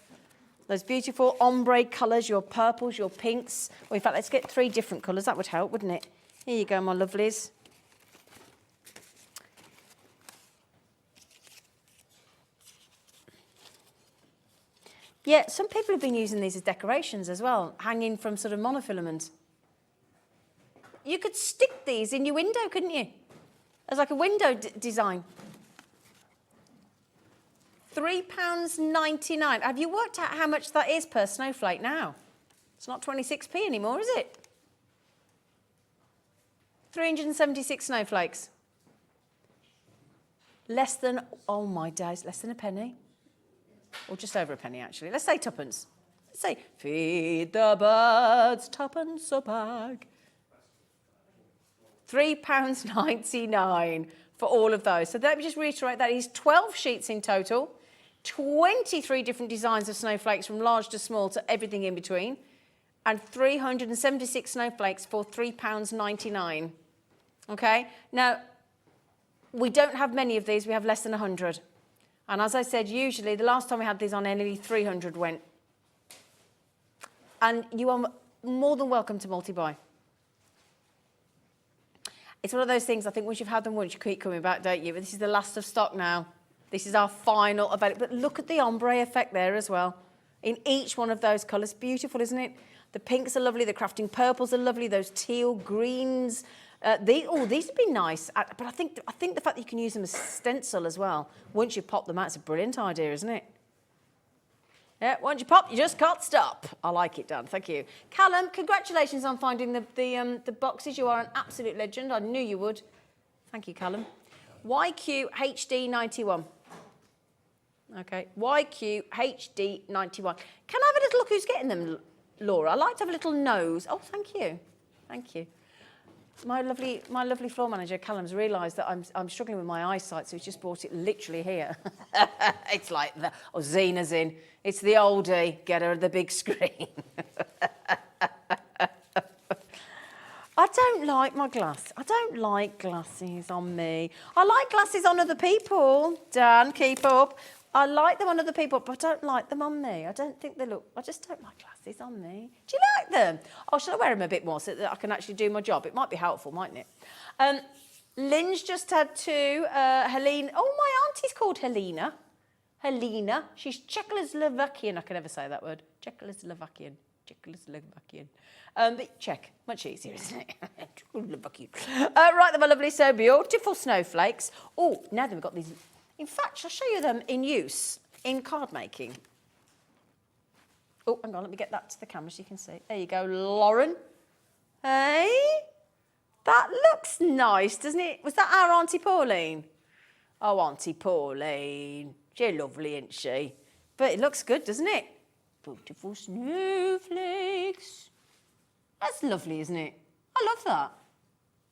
those beautiful ombre colours, your purples, your pinks. Well, in fact, let's get 3 different colours. That would help, wouldn't it? Here you go, my lovelies. Yeah, some people have been using these as decorations as well, hanging from sort of monofilament. You could stick these in your window, couldn't you? As like a window design. £3.99. Have you worked out how much that is per snowflake now? It's not 26p anymore, is it? 376 snowflakes. Less than, oh my days, less than a penny. Or just over a penny, actually. Let's say twopence. Let's say, feed the birds, twopence a bag. £3.99 for all of those. So let me just reiterate that is 12 sheets in total, 23 different designs of snowflakes from large to small to everything in between, and 376 snowflakes for £3.99. Okay? Now, we don't have many of these. We have less than 100. And as I said, usually the last time we had these on, nearly 300 went. And you are more than welcome to multi-buy. It's one of those things, I think once you've had them once, you keep coming back, don't you? But this is the last of stock now. This is our final available. But look at the ombre effect there as well. In each one of those colours. Beautiful, isn't it? The pinks are lovely. The crafting purples are lovely. Those teal greens. These would be nice. But I think the fact that you can use them as stencil as well, once you pop them out, it's a brilliant idea, isn't it? Yeah, once you pop, you just can't stop. I like it, Dan. Thank you. Callum, congratulations on finding the boxes. You are an absolute legend. I knew you would. Thank you, Callum. YQHD91. Okay, YQHD91. Can I have a little look who's getting them, Laura? I like to have a little nose. Oh, thank you. Thank you. My lovely floor manager, Callum's realised that I'm struggling with my eyesight, so he's just brought it literally here. It's like, Zena's in. It's the oldie. Get her the big screen. I don't like my glass. I don't like glasses on me. I like glasses on other people. Dan, keep up. I like them on other people, but I don't like them on me. I don't think they look... I just don't like glasses on me. Do you like them? Oh, shall I wear them a bit more so that I can actually do my job? It might be helpful, mightn't it? Lynn's just had two. Helene... Oh, my auntie's called Helena. Helena. She's Czechoslovakian. I can never say that word. Czechoslovakian. But Czech. Much easier, isn't it? Czechoslovakian. Right then, my lovely. So beautiful snowflakes. Oh, now that we've got these... In fact, I'll show you them in use in card making. Oh, hang on, let me get that to the camera so you can see. There you go, Lauren. Hey? That looks nice, doesn't it? Was that our Auntie Pauline? Oh, Auntie Pauline. She's lovely, isn't she? But it looks good, doesn't it? Beautiful snowflakes. That's lovely, isn't it? I love that.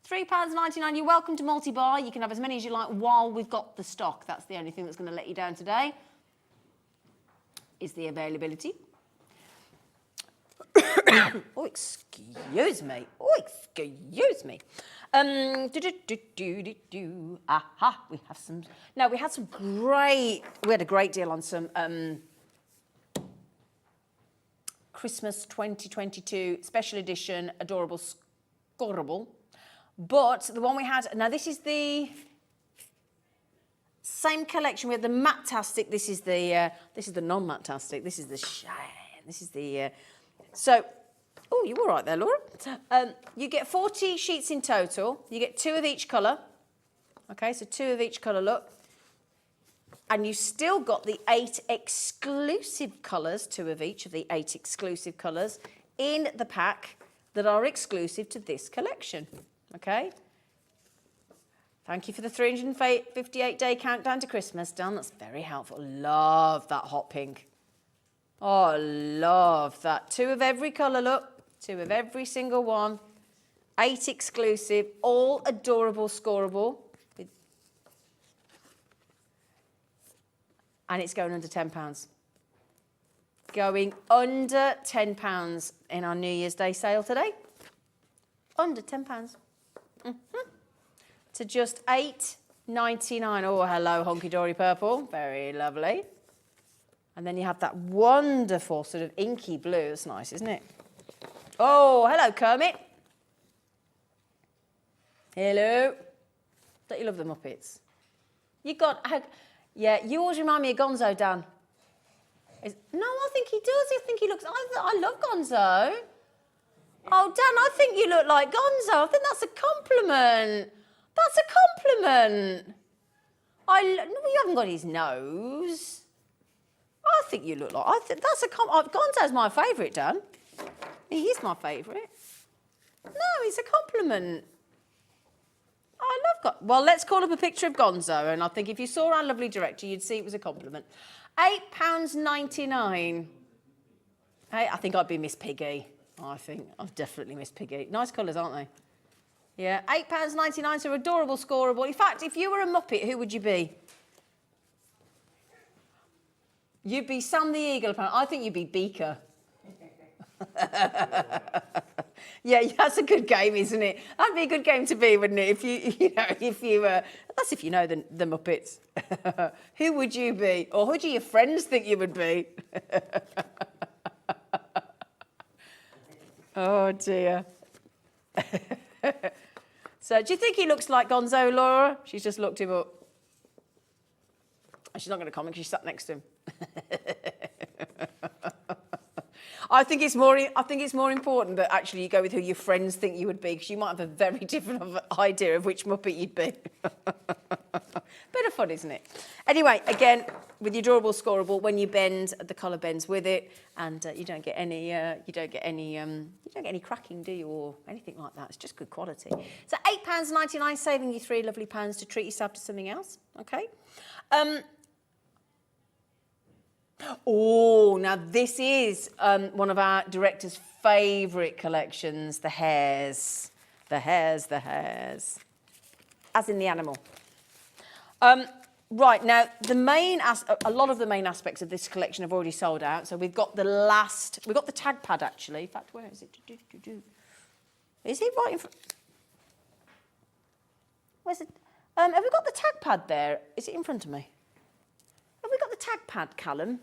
£3.99. You're welcome to multi-buy. You can have as many as you like while we've got the stock. That's the only thing that's going to let you down today, is the availability. Oh, excuse me. Oh, excuse me. Aha, we have some... No, we had some great... We had a great deal on some Christmas 2022 special edition adorable scorable. But the one we had, now this is the same collection. We had the Matte-tastic. This is the non-Matte-tastic. This is the shine. This is the so. Oh, you're all right there, Laura. You get 40 sheets in total. You get 2 of each colour. Okay, so 2 of each colour. Look, and you still got the 8 exclusive colours. 2 of each of the 8 exclusive colours in the pack that are exclusive to this collection. Okay. Thank you for the 358-day countdown to Christmas, Dan. That's very helpful. Love that hot pink. Oh, love that. 2 of every colour, look. 2 of every single one. 8 exclusive, all adorable, scorable. And it's going under £10. Going under £10 in our New Year's Day sale today. Under £10. To just £8.99. Oh, hello, Hunkydory purple. Very lovely. And then you have that wonderful sort of inky blue. That's nice, isn't it? Oh, hello, Kermit. Hello. Don't you love the Muppets? You got... Yeah, you always remind me of Gonzo, Dan. No, I think he does. I think he looks... I love Gonzo. Oh, Dan, I think you look like Gonzo. I think that's a compliment. That's a compliment. You haven't got his nose. I think you look like... that's a compliment. Gonzo's my favourite, Dan. He is my favourite. No, he's a compliment. I love Gonzo. Well, let's call up a picture of Gonzo, and I think if you saw our lovely director, you'd see it was a compliment. £8.99. Hey, I think I'd be Miss Piggy. I think I've definitely Miss Piggy. Nice colours, aren't they? Yeah, £8.99, so adorable, scorable. In fact, if you were a Muppet, who would you be? You'd be Sam the Eagle, apparently. I think you'd be Beaker. Yeah, that's a good game, isn't it? That'd be a good game to be, wouldn't it? That's if you know the Muppets. Who would you be? Or who do your friends think you would be? Oh, dear. So, do you think he looks like Gonzo, Laura? She's just looked him up. She's not going to comment because she sat next to him. I think it's more important that actually you go with who your friends think you would be, because you might have a very different idea of which Muppet you'd be. Bit of fun, isn't it? Anyway, again, with your adorable scorable, when you bend, the colour bends with it, and you don't get any cracking, do you, or anything like that. It's just good quality. So £8.99, saving you £3 lovely to treat yourself to something else. Okay. Oh, now this is one of our director's favourite collections, the hares. The hares. As in the animal. Right, now a lot of the main aspects of this collection have already sold out. So we've got the tag pad actually. In fact, where is it? Is it right in front? Where's it? Have we got the tag pad there? Is it in front of me? Have we got the tag pad, Callum?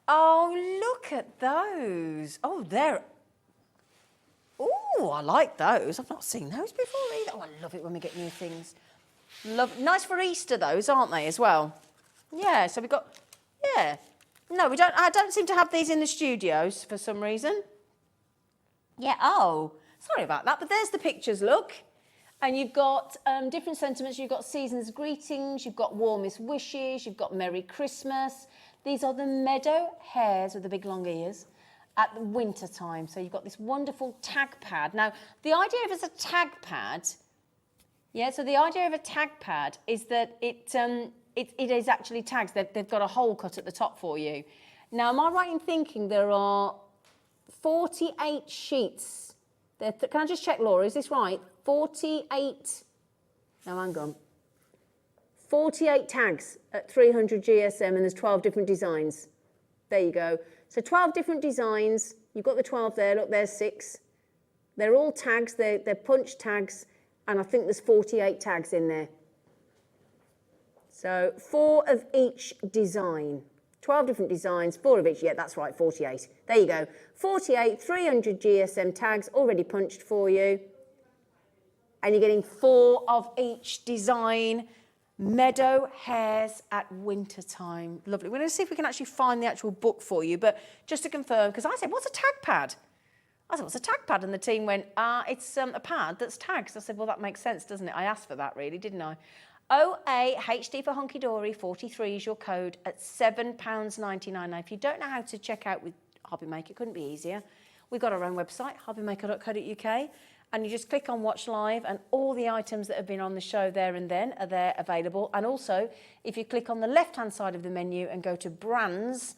Oh, look at those. Oh, they're... Oh, I like those. I've not seen those before either. Oh, I love it when we get new things. Nice for Easter, those, aren't they, as well? Yeah, so we've got... Yeah. No, we don't... I don't seem to have these in the studios for some reason. Yeah, oh, sorry about that. But there's the pictures, look. And you've got different sentiments. You've got season's greetings. You've got warmest wishes. You've got Merry Christmas. These are the meadow hares with the big long ears at the winter time. So you've got this wonderful tag pad. Now, the idea of a tag pad, so the idea of a tag pad is that it is actually tags. They've got a hole cut at the top for you. Now, am I right in thinking there are 48 sheets? Can I just check, Laura, is this right? 48, no, hang on. 48 tags at 300 GSM and there's 12 different designs. There you go. So 12 different designs. You've got the 12 there. Look, there's 6. They're all tags. They're punch tags. And I think there's 48 tags in there. So 4 of each design. 12 different designs, 4 of each. Yeah, that's right, 48. There you go. 48, 300 GSM tags already punched for you. And you're getting 4 of each design. Meadow hares at winter time. Lovely. We're going to see if we can actually find the actual book for you. But just to confirm, because I said, what's a tag pad? I said, what's a tag pad? And the team went, it's a pad that's tags. I said, well, that makes sense, doesn't it? I asked for that, really, didn't I? OAHD for Hunkydory, 43 is your code at £7.99. Now, if you don't know how to check out with HobbyMaker, it couldn't be easier. We've got our own website, hobbymaker.co.uk. And you just click on Watch Live and all the items that have been on the show there and then are there available. And also, if you click on the left-hand side of the menu and go to Brands,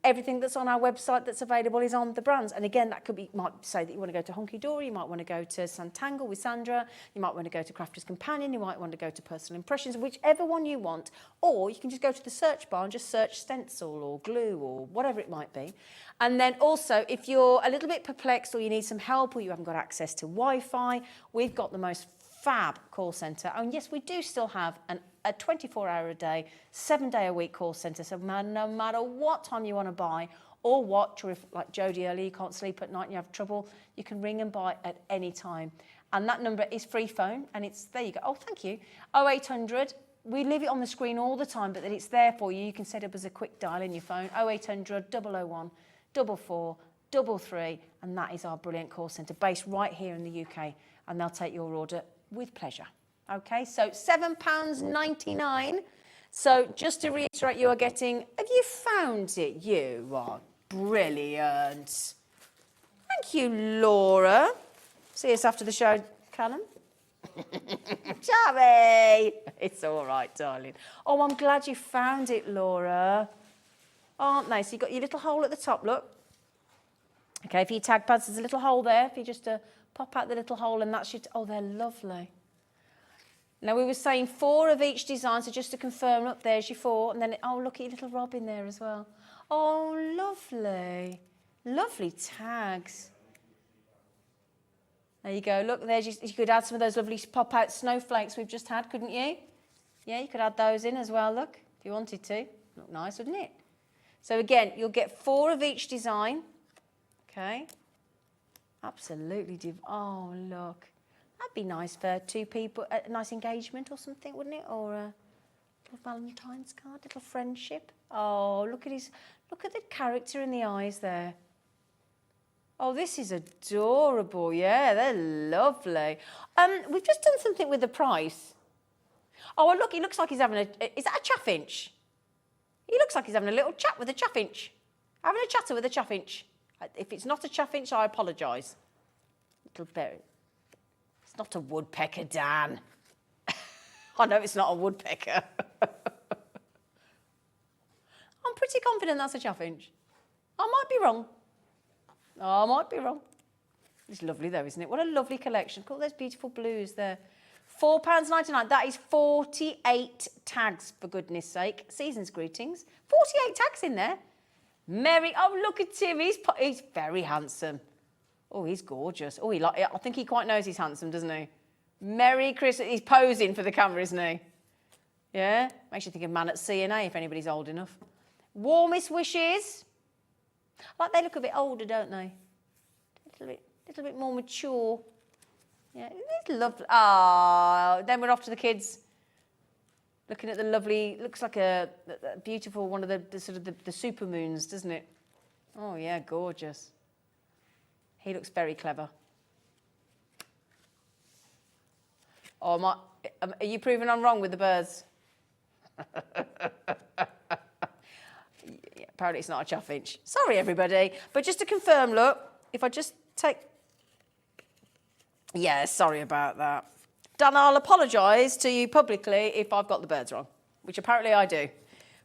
everything that's on our website that's available is on the brands. And again, that could be, you might say that you want to go to Hunkydory, you might want to go to Sanntangle with Sandra, you might want to go to Crafter's Companion, you might want to go to Personal Impressions, whichever one you want. Or you can just go to the search bar and just search stencil or glue or whatever it might be. And then also, if you're a little bit perplexed or you need some help or you haven't got access to Wi-Fi, we've got the most fab call centre. And yes, we do still have a 24-hour-a-day, 7-day-a-week call centre. So no matter what time you want to buy or watch, or if, like Jodie earlier, you can't sleep at night and you have trouble, you can ring and buy at any time. And that number is free phone, and it's, there you go. Oh, thank you. 0800, we leave it on the screen all the time, but then it's there for you. You can set up as a quick dial in your phone, 0800 001 4433, and that is our brilliant call centre based right here in the UK, and they'll take your order with pleasure. Okay, so £7.99. So just to reiterate, you are getting, have you found it? You are brilliant. Thank you, Laura. See us after the show, Callum. Shabby. It's all right, darling. Oh, I'm glad you found it, Laura. Aren't they? So you've got your little hole at the top, look. Okay, for your tag pads, there's a little hole there. If you just pop out the little hole and that's your... Oh, they're lovely. Now, we were saying 4 of each design, so just to confirm, look, there's your 4. And then, oh, look at your little robin there as well. Oh, lovely. Lovely tags. There you go. Look, there's you could add some of those lovely pop-out snowflakes we've just had, couldn't you? Yeah, you could add those in as well, look, if you wanted to. Look nice, wouldn't it? So, again, you'll get 4 of each design. Okay. Absolutely. Oh, look. That'd be nice for 2 people, a nice engagement or something, wouldn't it? Or a little Valentine's card, little friendship. Oh, look at the character in the eyes there. Oh, this is adorable. Yeah, they're lovely. We've just done something with the price. Oh, well, look, he looks like he's having is that a chaffinch? He looks like he's having a little chat with a chaffinch. Having a chatter with a chaffinch. If it's not a chaffinch, I apologise. Little berry. It's not a woodpecker, Dan. I know it's not a woodpecker. pretty confident that's a chaffinch. I might be wrong. I might be wrong. It's lovely though, isn't it? What a lovely collection. Look at all those beautiful blues there. £4.99. That is 48 tags, for goodness sake. Season's greetings. 48 tags in there. Merry. Oh, look at him. He's very handsome. Oh, he's gorgeous. Oh, I think he quite knows he's handsome, doesn't he? Merry Christmas. He's posing for the camera, isn't he? Yeah? Makes you think of Man at CNA if anybody's old enough. Warmest wishes. Like they look a bit older, don't they? A little bit more mature. Yeah, it's lovely. Ah, then we're off to the kids. Looking at the lovely, looks like a beautiful one of the sort of the super moons, doesn't it? Oh yeah, gorgeous. He looks very clever. Oh my, are you proving I'm wrong with the birds? Yeah, apparently it's not a chaffinch. Sorry everybody, but just to confirm, look, if I just take. Yeah, sorry about that. Dan, I'll apologise to you publicly if I've got the birds wrong, which apparently I do.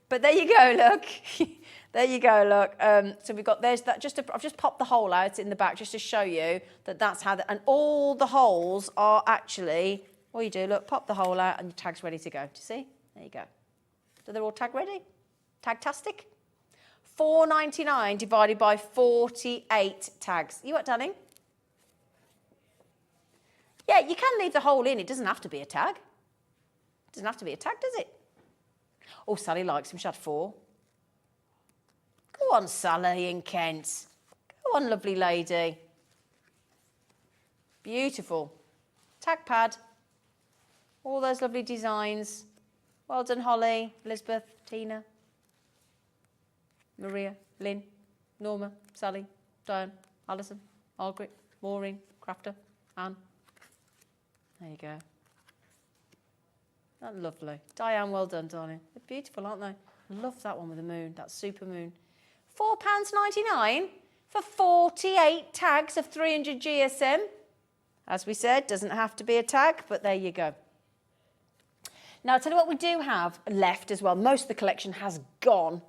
But there you go, look. There you go, look. So we've got, there's that, I've just popped the hole out in the back just to show you that that's how, and all the holes are actually, what you do, look, pop the hole out and your tag's ready to go. Do you see? There you go. So they're all tag ready. Tagtastic. £4.99 divided by 48 tags. You what, darling? Yeah, you can leave the hole in. It doesn't have to be a tag. It doesn't have to be a tag, does it? Oh, Sally likes them. She had 4. Go on, Sally in Kent. Go on, lovely lady. Beautiful. Tag pad. All those lovely designs. Well done, Holly, Elizabeth, Tina, Maria, Lynn, Norma, Sally, Diane, Alison, Margaret, Maureen, Crafter, Anne. There you go. That's lovely. Diane, well done, darling. They're beautiful, aren't they? Love that one with the moon, that super moon. £4.99 for 48 tags of 300 GSM. As we said, doesn't have to be a tag, but there you go. Now, I'll tell you what we do have left as well. Most of the collection has gone.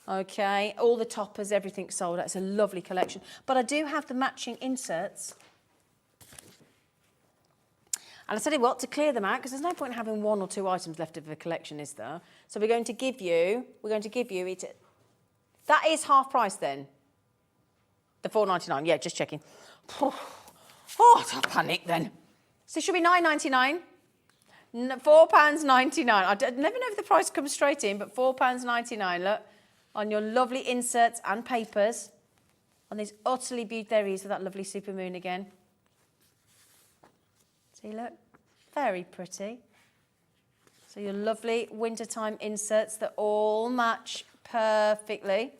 Okay, all the toppers, everything's sold out. It's a lovely collection. But I do have the matching inserts. And I tell you what, to clear them out, because there's no point in having 1 or 2 items left of the collection, is there? So we're going to give you it. That is half price then. The £4.99. Yeah, just checking. Oh, I panic then. So it should be £9.99. £4.99. I never know if the price comes straight in, but £4.99. Look, on your lovely inserts and papers. On these utterly beautiful, there he is with that lovely super moon again. See, look, very pretty. So your lovely wintertime inserts that all match perfectly.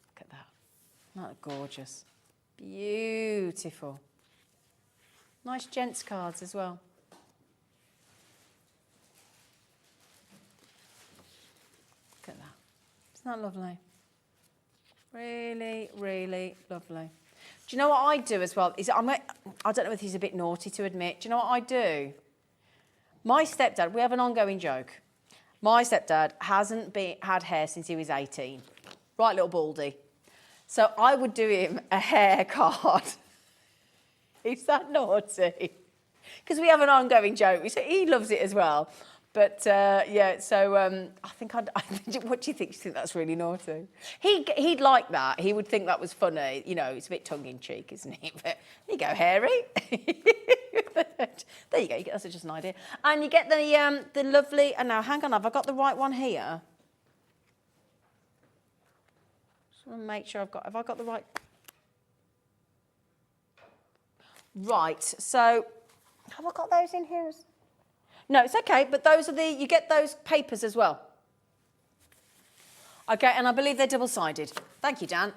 Look at that. Isn't that gorgeous? Beautiful. Nice gents cards as well. Look at that. Isn't that lovely? Really, really lovely. Do you know what I do as well? I don't know if he's a bit naughty to admit. Do you know what I do? My stepdad, we have an ongoing joke. My stepdad hasn't had hair since he was 18. Right little baldy. So I would do him a hair card. Is that naughty? Because we have an ongoing joke. He loves it as well. But yeah, so I think what do you think? Do you think that's really naughty? He'd like that. He would think that was funny. You know, it's a bit tongue-in-cheek, isn't it? But there you go, Harry. There you go. That's just an idea. And you get the lovely. And now, hang on, have I got the right one here? Just want to make sure have I got the right? Right. So, have I got those in here? No, it's okay, but those are you get those papers as well. Okay, and I believe they're double-sided. Thank you, Dan.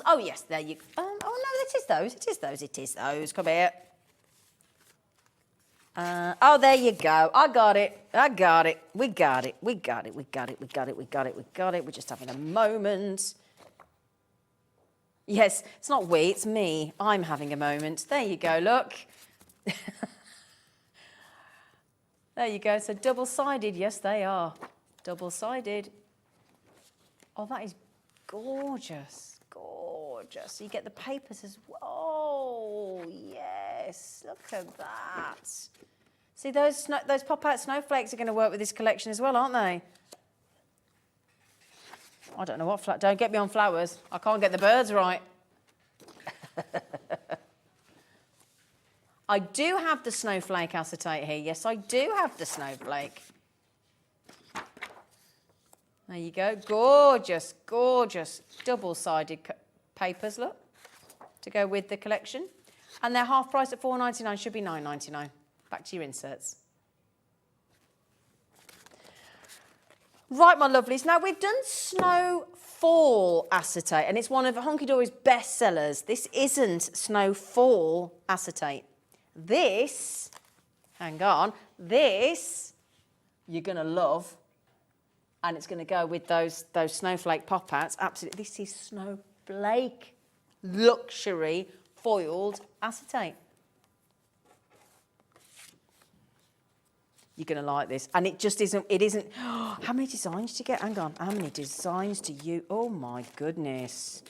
Oh, yes, there you go. Oh, no, it is those. It is those. Come here. Oh, there you go. I got it. We got it. We're just having a moment. Yes, it's not we, it's me. I'm having a moment. There you go, look. There you go. So double-sided, yes, they are. Double-sided. Oh, that is gorgeous, gorgeous. You get the papers as well. Oh, yes, look at that. See, those pop-out snowflakes are going to work with this collection as well, aren't they? I don't know what don't get me on flowers. I can't get the birds right. I do have the snowflake acetate here. Yes, I do have the snowflake. There you go. Gorgeous, gorgeous double-sided papers, look, to go with the collection. And they're half price at $4.99, should be $9.99. Back to your inserts. Right, my lovelies. Now, we've done Snowfall acetate, and it's one of Hunkydory's best sellers. This isn't Snowfall acetate. This, hang on, this you're going to love, and it's going to go with those snowflake pop-outs. Absolutely. This is Snowflake Luxury Foiled Acetate. You're going to like this. And it just isn't, how many designs do you get? Hang on. How many designs do you, oh my goodness.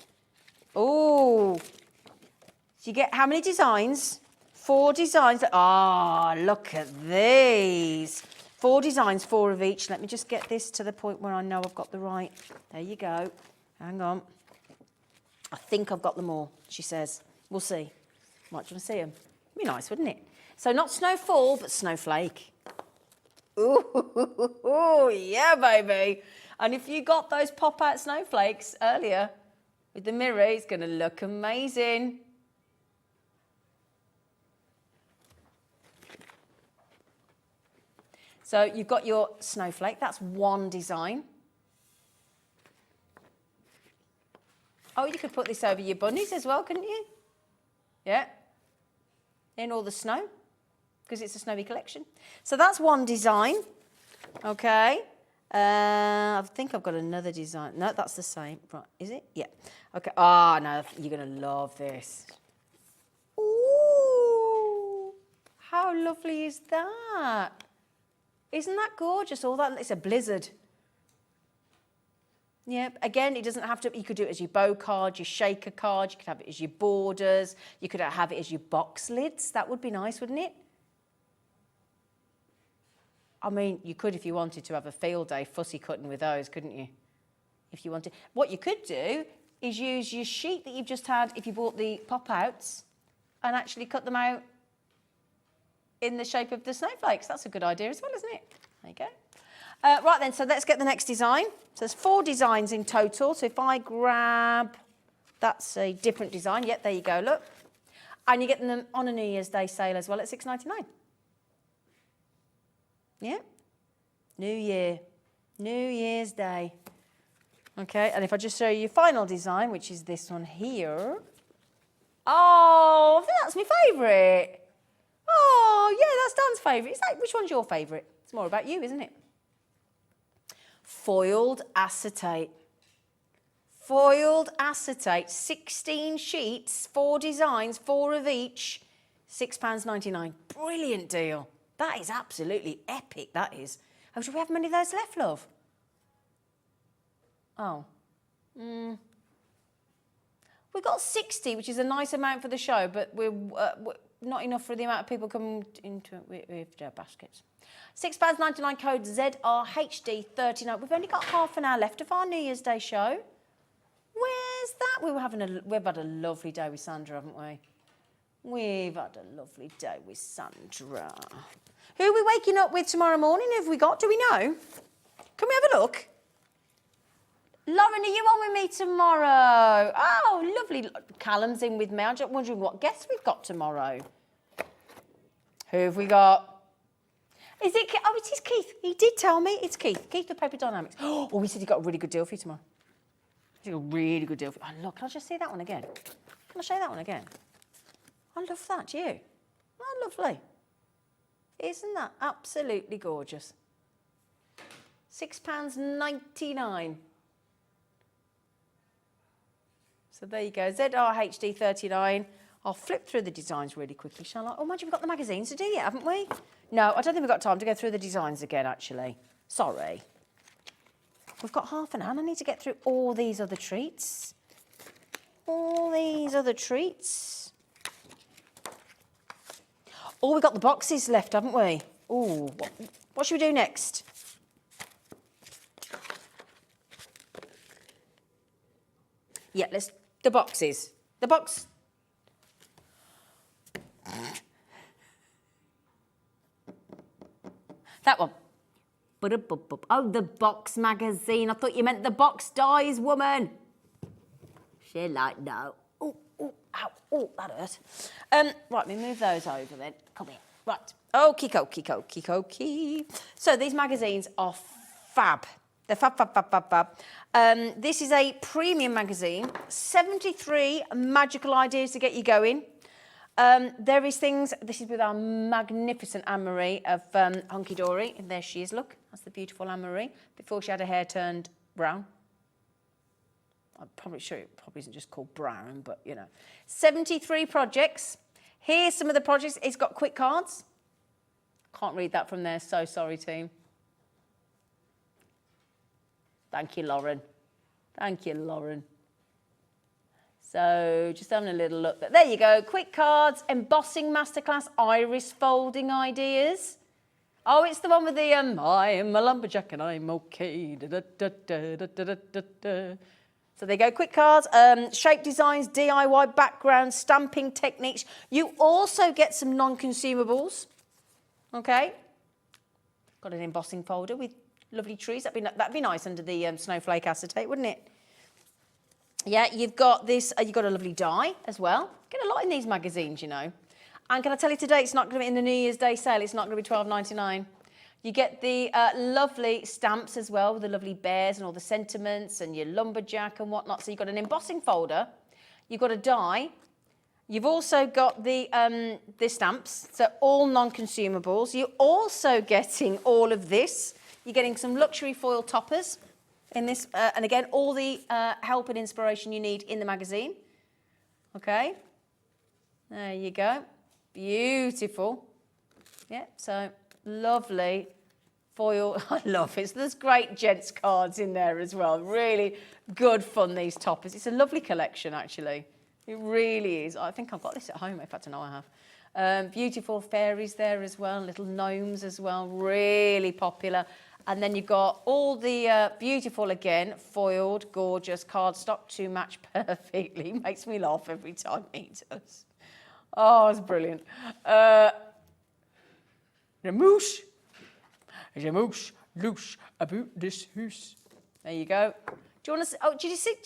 Oh. So you get how many designs? 4 designs. Ah, look at these. 4 designs, 4 of each. Let me just get this to the point where I know I've got the right. There you go. Hang on. I think I've got them all, she says. We'll see. Might you want to see them? It'd be nice, wouldn't it? So not Snowfall, but Snowflake. Ooh, yeah, baby. And if you got those pop-out snowflakes earlier with the mirror, it's going to look amazing. So you've got your snowflake. That's one design. Oh, you could put this over your bunnies as well, couldn't you? Yeah. In all the snow, because it's a snowy collection. So that's one design. Okay. I think I've got another design. No, that's the same. Right, is it? Yeah. Okay. Ah, no, you're going to love this. Ooh, how lovely is that? Isn't that gorgeous? All that, it's a blizzard. Yeah, again, it doesn't have to, you could do it as your bow card, your shaker card, you could have it as your borders, you could have it as your box lids. That would be nice, wouldn't it? I mean, you could, if you wanted to, have a field day fussy cutting with those, couldn't you? If you wanted. What you could do is use your sheet that you've just had, if you bought the pop-outs, and actually cut them out in the shape of the snowflakes. That's a good idea as well, isn't it? There you go. Right then, so let's get the next design. So there's 4 designs in total. So if I grab, that's a different design. Yep, there you go, look. And you get them on a New Year's Day sale as well at $6.99. Yeah. New Year. New Year's Day. Okay, and if I just show you your final design, which is this one here. Oh, I think that's my favourite. Oh, yeah, that's Dan's favourite. Which one's your favourite? It's more about you, isn't it? Foiled acetate. Foiled acetate, 16 sheets, 4 designs, 4 of each, £6.99. Brilliant deal. That is absolutely epic, that is. Oh, do we have many of those left, love? Oh. We've got 60, which is a nice amount for the show, but we're not enough for the amount of people coming into it with their baskets. £6.99, code ZRHD39. We've only got half an hour left of our New Year's Day show. Where's that? We've had a lovely day with Sandra, haven't we? We've had a lovely day with Sandra. Who are we waking up with tomorrow morning? Have we got? Do we know? Can we have a look? Lauren, are you on with me tomorrow? Oh, lovely. Callum's in with me. I'm just wondering what guests we've got tomorrow. Who have we got? Is it? Oh, it is Keith. He did tell me. It's Keith. Keith of Paper Dynamics. Oh, he said he got a really good deal for you tomorrow. He got a really good deal for you. Oh, look, can I just see that one again? Can I show you that one again? I love that, do you? Oh, lovely. Isn't that absolutely gorgeous? £6.99. So there you go, ZRHD39. I'll flip through the designs really quickly, shall I? Oh, mind you, we've got the magazines to do yet, haven't we? No, I don't think we've got time to go through the designs again, actually. Sorry. we've got half an hour. I need to get through all these other treats. All these other treats. Oh, we've got the boxes left, haven't we? Oh, what should we do next? Yeah, the boxes. The box. That one. Oh, the box magazine. I thought you meant the box dies, woman. She like, no. Oh, ow, oh, that hurt. Right, we move those over then. Come here. Right. Okie. So these magazines are fab. They're fab. This is a premium magazine. 73 magical ideas to get you going. There is things, this is with our magnificent Anne-Marie of Hunkydory. And there she is, look. That's the beautiful Anne-Marie. Before she had her hair turned brown. I'm probably sure it probably isn't just called brown, but you know. 73 projects. Here's some of the projects. It's got quick cards. Can't read that from there, so sorry, team. Thank you, Lauren. Thank you, Lauren. So just having a little look. There you go. Quick cards, embossing masterclass, iris folding ideas. Oh, it's the one with the I am a lumberjack and I'm okay. Da, da, da, da, da, da, da. So there you go. Quick cards, shape designs, DIY backgrounds, stamping techniques. You also get some non-consumables. Okay. Got an embossing folder with lovely trees. That'd be nice under the snowflake acetate, wouldn't it? Yeah, you've got this, you've got a lovely die as well. Get a lot in these magazines, you know. And can I tell you today, it's not going to be in the New Year's Day sale, it's not going to be $12.99. You get the lovely stamps as well, with the lovely bears and all the sentiments and your lumberjack and whatnot. So you've got an embossing folder, you've got a die, you've also got the stamps, so all non-consumables. You're also getting all of this. You're getting some luxury foil toppers in this, and again, all the help and inspiration you need in the magazine. Okay, there you go. Beautiful. Yeah, so lovely foil. I love it. So there's great gents cards in there as well. Really good fun, these toppers. It's a lovely collection, actually. It really is. I think I've got this at home. In fact, I know I have. Beautiful fairies there as well, little gnomes as well. Really popular. And then you've got all the beautiful, again, foiled, gorgeous cardstock to match perfectly. Makes me laugh every time he does. Oh, it's brilliant. The moose loose about this house. There you go. Do you want to see? Oh, did you see?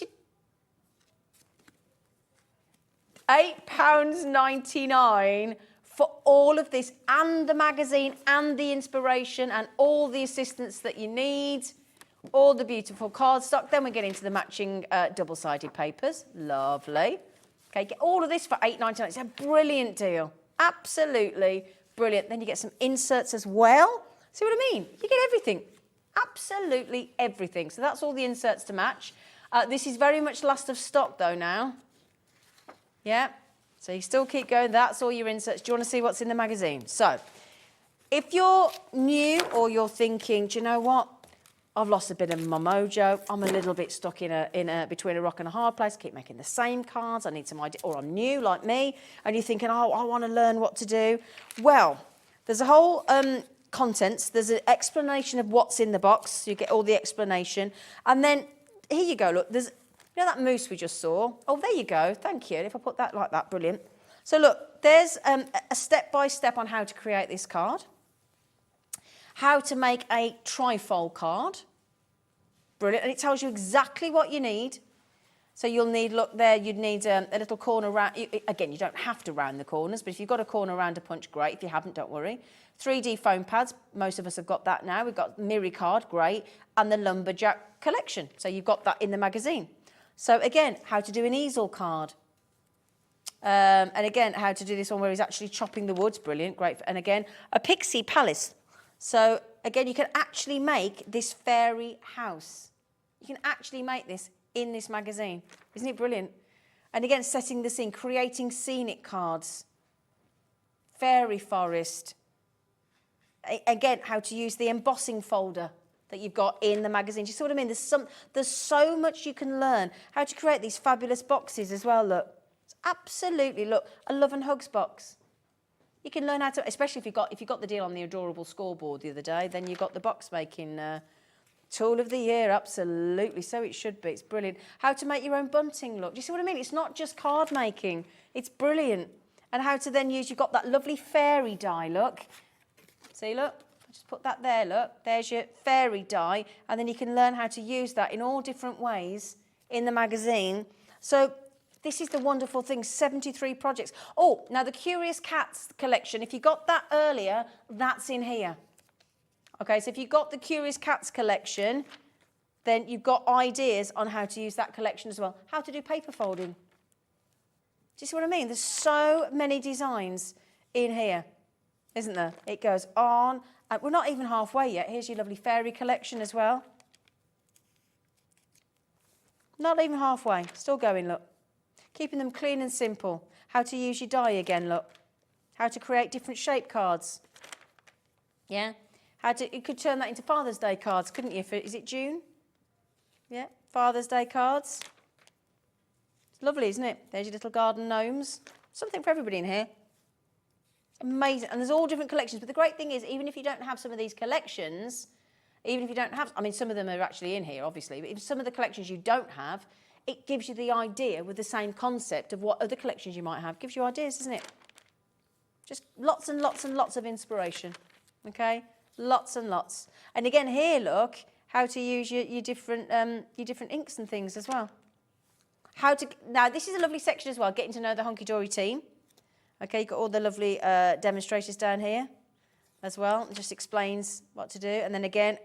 £8.99 for all of this, and the magazine, and the inspiration, and all the assistance that you need. All the beautiful cardstock. Then we get into the matching double-sided papers. Lovely. Okay, get all of this for £8.99. It's a brilliant deal. Absolutely brilliant. Then you get some inserts as well. See what I mean? You get everything. Absolutely everything. So that's all the inserts to match. This is very much last of stock, though, now. Yeah. So you still keep going. That's all your inserts. Do you want to see what's in the magazine? So if you're new or you're thinking, do you know what? I've lost a bit of my mojo. I'm a little bit stuck between a rock and a hard place. I keep making the same cards. I need some idea. Or I'm new like me and you're thinking, oh, I want to learn what to do. Well, there's a whole contents. There's an explanation of what's in the box. So you get all the explanation. And then here you go. Look, there's... You know that moose we just saw? Oh, there you go. Thank you. If I put that like that, brilliant. So look, there's a step-by-step on how to create this card. How to make a trifold card. Brilliant. And it tells you exactly what you need. So you'll need, look there, you'd need a little corner round. Again, you don't have to round the corners, but if you've got a corner round a punch, great. If you haven't, don't worry. 3D foam pads, most of us have got that now. We've got Miri card, great. And the lumberjack collection. So you've got that in the magazine. So again, how to do an easel card. And again, how to do this one where he's actually chopping the woods. Brilliant, great. And again, a pixie palace. So again, you can actually make this fairy house. You can actually make this in this magazine. Isn't it brilliant? And again, setting the scene, creating scenic cards. Fairy forest. Again, how to use the embossing folder. that you've got in the magazine. Do you see what I mean? There's so much you can learn. How to create these fabulous boxes as well, look. It's absolutely, look, a love and hugs box. You can learn how to, especially if you got the deal on the adorable scoreboard the other day, then you've got the box making tool of the year, absolutely. So it should be. It's brilliant. How to make your own bunting, look. Do you see what I mean? It's not just card making. It's brilliant. And how to then use, you've got that lovely fairy die, look. See, look. Just put that there, look. There's your fairy die. And then you can learn how to use that in all different ways in the magazine. So this is the wonderful thing, 73 projects. Oh, now the Curious Cats collection, if you got that earlier, that's in here. Okay, so if you've got the Curious Cats collection, then you've got ideas on how to use that collection as well. How to do paper folding. Do you see what I mean? There's so many designs in here, isn't there? It goes on. We're not even halfway yet. Here's your lovely fairy collection as well. Not even halfway. Still going, look. Keeping them clean and simple. How to use your die again, look. How to create different shape cards. Yeah? You could turn that into Father's Day cards, couldn't you? Is it June? Yeah, Father's Day cards. It's lovely, isn't it? There's your little garden gnomes. Something for everybody in here. It's amazing. And there's all different collections. But the great thing is, even if you don't have some of these collections, even if you don't have, I mean, some of them are actually in here, obviously, but if some of the collections you don't have, it gives you the idea with the same concept of what other collections you might have. Gives you ideas, doesn't it? Just lots and lots and lots of inspiration, okay? Lots and lots. And again, here, look, how to use your different inks and things as well. Now, this is a lovely section as well, getting to know the Hunkydory team. Okay, you've got all the lovely demonstrators down here as well. It just explains what to do. And then again,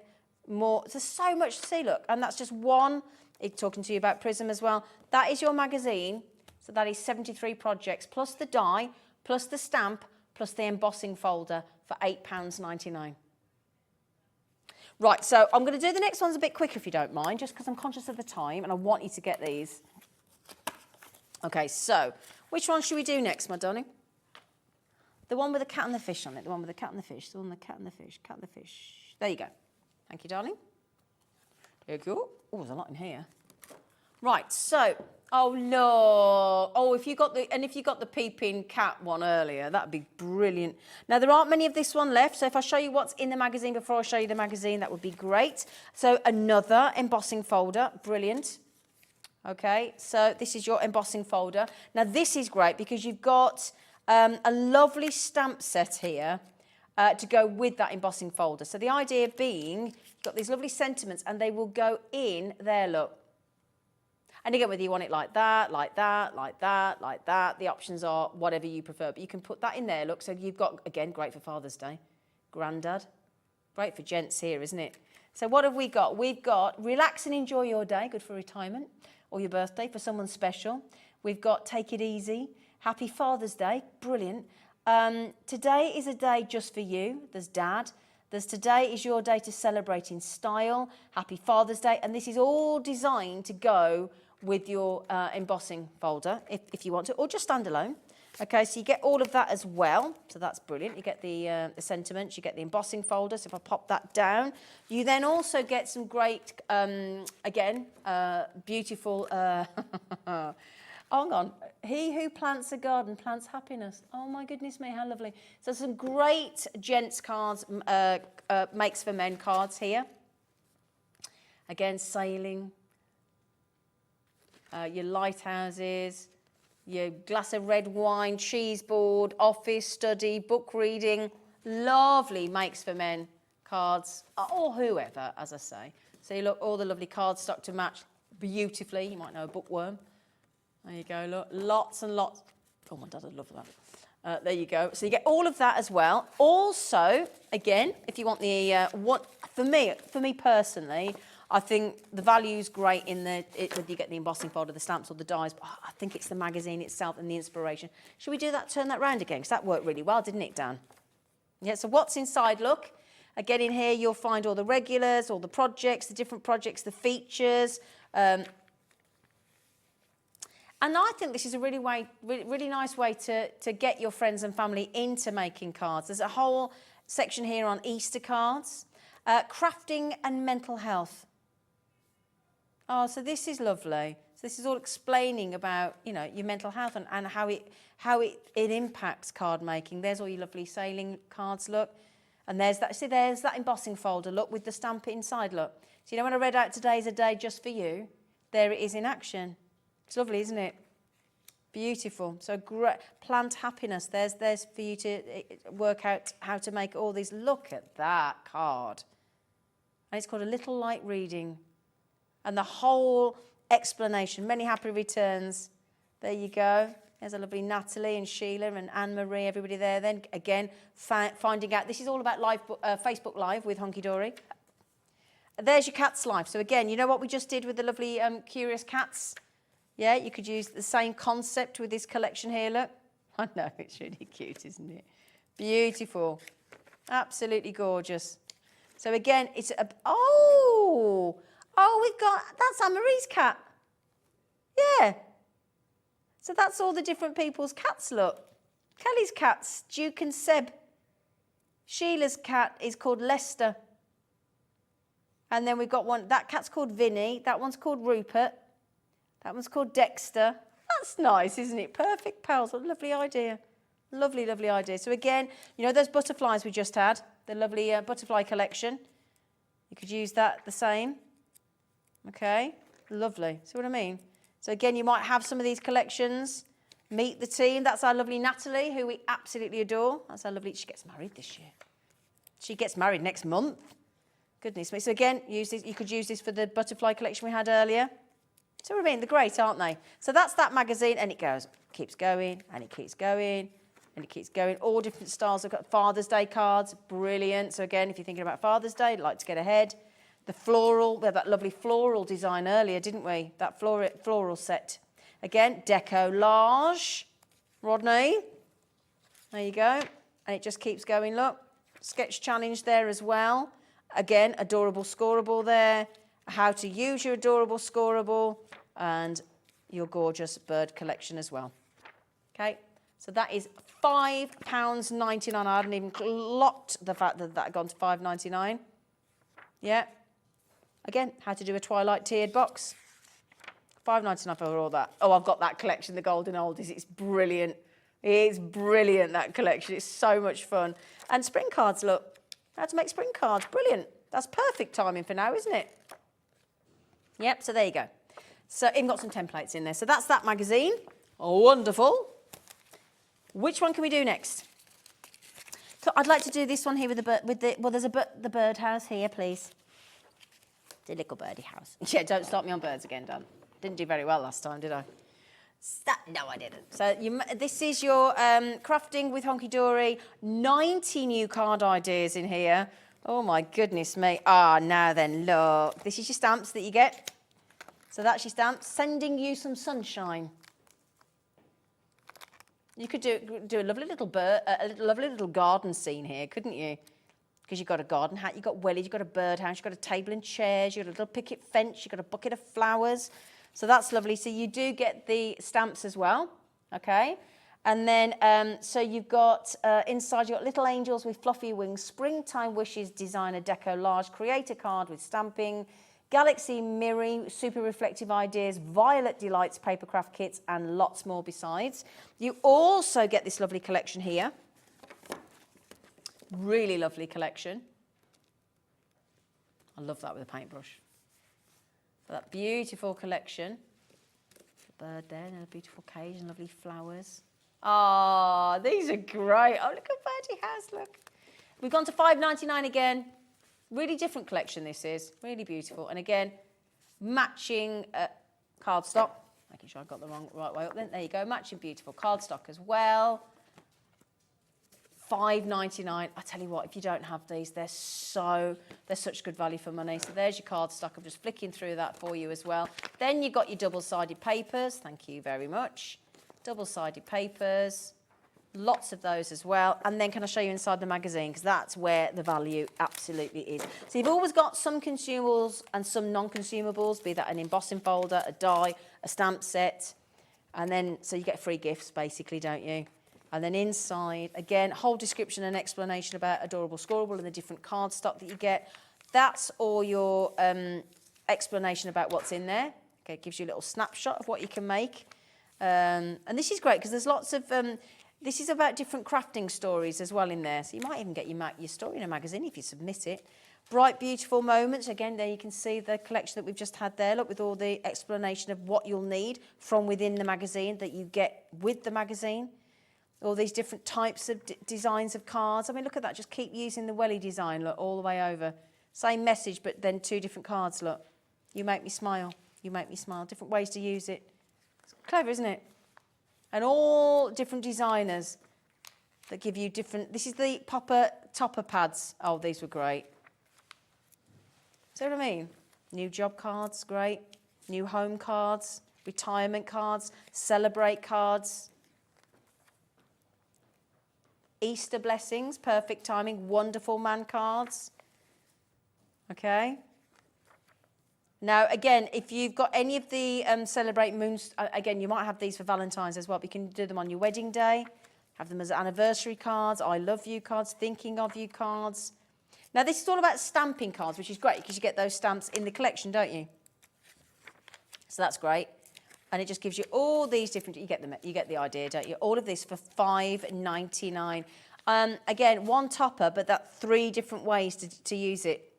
more. There's so much to see, look. And that's just one. It's talking to you about Prism as well. That is your magazine. So that is 73 projects, plus the die, plus the stamp, plus the embossing folder for £8.99. Right, so I'm going to do the next ones a bit quicker if you don't mind, just because I'm conscious of the time and I want you to get these. Okay, so which one should we do next, my darling? The one with the cat and the fish on it, the one with the cat and the fish, the one with the cat and the fish, cat and the fish. There you go. Thank you, darling. There you go. Oh, there's a lot in here. Right, so, oh, look. Oh, if you got the peeping cat one earlier, that'd be brilliant. Now, there aren't many of this one left, so if I show you what's in the magazine before I show you the magazine, that would be great. So, another embossing folder, brilliant. Okay, so this is your embossing folder. Now, this is great because you've got a lovely stamp set here to go with that embossing folder. So, the idea being, you've got these lovely sentiments and they will go in there, look. And again, whether you want it like that, like that, like that, like that, the options are whatever you prefer. But you can put that in there, look. So you've got, again, great for Father's Day. Grandad. Great for gents here, isn't it? So what have we got? We've got relax and enjoy your day, good for retirement, or your birthday for someone special. We've got take it easy. Happy Father's Day, brilliant. Today is a day just for you. There's Dad. There's today is your day to celebrate in style. Happy Father's Day. And this is all designed to go with your embossing folder, if you want to, or just stand alone. Okay, so you get all of that as well. So that's brilliant. You get the sentiments, you get the embossing folder. So if I pop that down, you then also get some great, again, beautiful, hang on. He who plants a garden plants happiness. Oh my goodness me, how lovely. So some great gents cards, makes for men cards here. Again, sailing. Your lighthouses, your glass of red wine, cheese board, office, study, book reading, lovely makes for men cards, or whoever, as I say. So you look, all the lovely cardstock to match beautifully. You might know a bookworm. There you go, look, lots and lots. Oh, my dad would love that. There you go. So you get all of that as well. Also, again, if you want the, for me personally, I think the value's great in whether you get the embossing folder, the stamps or the dies, but I think it's the magazine itself and the inspiration. Should we do that, turn that round again? Because that worked really well, didn't it, Dan? Yeah, so what's inside, look. Again, in here, you'll find all the regulars, all the projects, the different projects, the features. And I think this is a really nice way to get your friends and family into making cards. There's a whole section here on Easter cards. Crafting and mental health. Oh, so this is lovely. So this is all explaining about, you know, your mental health and how it impacts card making. There's all your lovely sailing cards, look. And there's that embossing folder, look, with the stamp inside, look. So you know when I read out today's a day just for you, there it is in action. It's lovely, isn't it? Beautiful. So great. Plant happiness. There's for you to work out how to make all these. Look at that card. And it's called A Little Light Reading. And the whole explanation. Many happy returns. There you go. There's a lovely Natalie and Sheila and Anne-Marie, everybody there. Then again, finding out. This is all about Facebook Live with Hunkydory. There's your cat's life. So again, you know what we just did with the lovely curious cats? Yeah, you could use the same concept with this collection here, look. I know, it's really cute, isn't it? Beautiful. Absolutely gorgeous. So again, it's a... Oh, we've got... That's Anne-Marie's cat. Yeah. So that's all the different people's cats, look. Kelly's cats, Duke and Seb. Sheila's cat is called Lester. And then we've got one, that cat's called Vinny. That one's called Rupert. That one's called Dexter. That's nice, isn't it? Perfect pals. What a lovely idea. Lovely, lovely idea. So again, you know those butterflies we just had? The lovely butterfly collection. You could use that the same. Okay, lovely. See what I mean? So again, you might have some of these collections. Meet the team. That's our lovely Natalie, who we absolutely adore. That's our lovely... She gets married this year. She gets married next month. Goodness me. So again, use this. You could use this for the butterfly collection we had earlier. So what I mean, they're great, aren't they? So that's that magazine, and it goes, keeps going, and it keeps going, and it keeps going. All different styles. I've got Father's Day cards, brilliant. So again, if you're thinking about Father's Day, like to get ahead. The floral, we had that lovely floral design earlier, didn't we? That floral set. Again, decollage. Rodney, there you go. And it just keeps going, look. Sketch challenge there as well. Again, adorable scoreable there. How to use your adorable scoreable and your gorgeous bird collection as well. Okay, so that is £5.99. I hadn't even clocked the fact that that had gone to £5.99. Yeah. Again, how to do a Twilight tiered box. £5.99 for all that. Oh, I've got that collection, the Golden Oldies. It's brilliant. It's brilliant, that collection. It's so much fun. And spring cards, look. How to make spring cards. Brilliant. That's perfect timing for now, isn't it? Yep, so there you go. So even got some templates in there. So that's that magazine. Oh, wonderful. Which one can we do next? So I'd like to do this one here with there's the birdhouse here, please. The little birdie house. Yeah, don't start me on birds again, Dan. Didn't do very well last time, did I? No, I didn't. So this is your crafting with Hunkydory. 90 new card ideas in here. Oh my goodness me. Ah, now then, look. This is your stamps that you get. So that's your stamps. Sending you some sunshine. You could do a lovely little lovely little garden scene here, couldn't you? Because you've got a garden hat, you've got wellies, you've got a birdhouse, you've got a table and chairs, you've got a little picket fence, you've got a bucket of flowers. So that's lovely. So you do get the stamps as well, okay? And then, so you've got, inside you've got little angels with fluffy wings, springtime wishes, designer decollage, create a card with stamping, galaxy mirroring, super reflective ideas, violet delights, papercraft kits, and lots more besides. You also get this lovely collection here. Really lovely collection. I love that with a paintbrush. For that beautiful collection. The bird there in a beautiful cage and lovely flowers. Ah, these are great. Oh, look at Birdie House, look. We've gone to £5.99 again. Really different collection this is. Really beautiful. And again, matching cardstock. Making sure I got the right way up then. There you go. Matching beautiful cardstock as well. £5.99. I tell you what, if you don't have these, they're such good value for money. So there's your cardstock. I'm just flicking through that for you as well. Then you've got your double-sided papers. Thank you very much. Double-sided papers. Lots of those as well. And then can I show you inside the magazine? Because that's where the value absolutely is. So you've always got some consumables and some non-consumables, be that an embossing folder, a die, a stamp set. And then, so you get free gifts basically, don't you? And then inside, again, whole description and explanation about adorable scoreable and the different cardstock that you get. That's all your explanation about what's in there. Okay, it gives you a little snapshot of what you can make. And this is great because there's lots of, this is about different crafting stories as well in there. So you might even get your story in a magazine if you submit it. Bright, beautiful moments. Again, there you can see the collection that we've just had there. Look, with all the explanation of what you'll need from within the magazine that you get with the magazine. All these different types of designs of cards. I mean, look at that. Just keep using the welly design, look, all the way over. Same message, but then 2 different cards, look. You make me smile. You make me smile. Different ways to use it. It's clever, isn't it? And all different designers that give you different... This is the popper topper pads. Oh, these were great. See what I mean? New job cards, great. New home cards, retirement cards, celebrate cards. Easter blessings, perfect timing, wonderful man cards. Okay. Now, again, if you've got any of the Celebrate Moons, again, you might have these for Valentine's as well, but you can do them on your wedding day, have them as anniversary cards, I love you cards, thinking of you cards. Now, this is all about stamping cards, which is great because you get those stamps in the collection, don't you? So that's great. And it just gives you all these different, you get the idea, don't you? All of this for $5.99. Again, one topper, but that's 3 different ways to use it.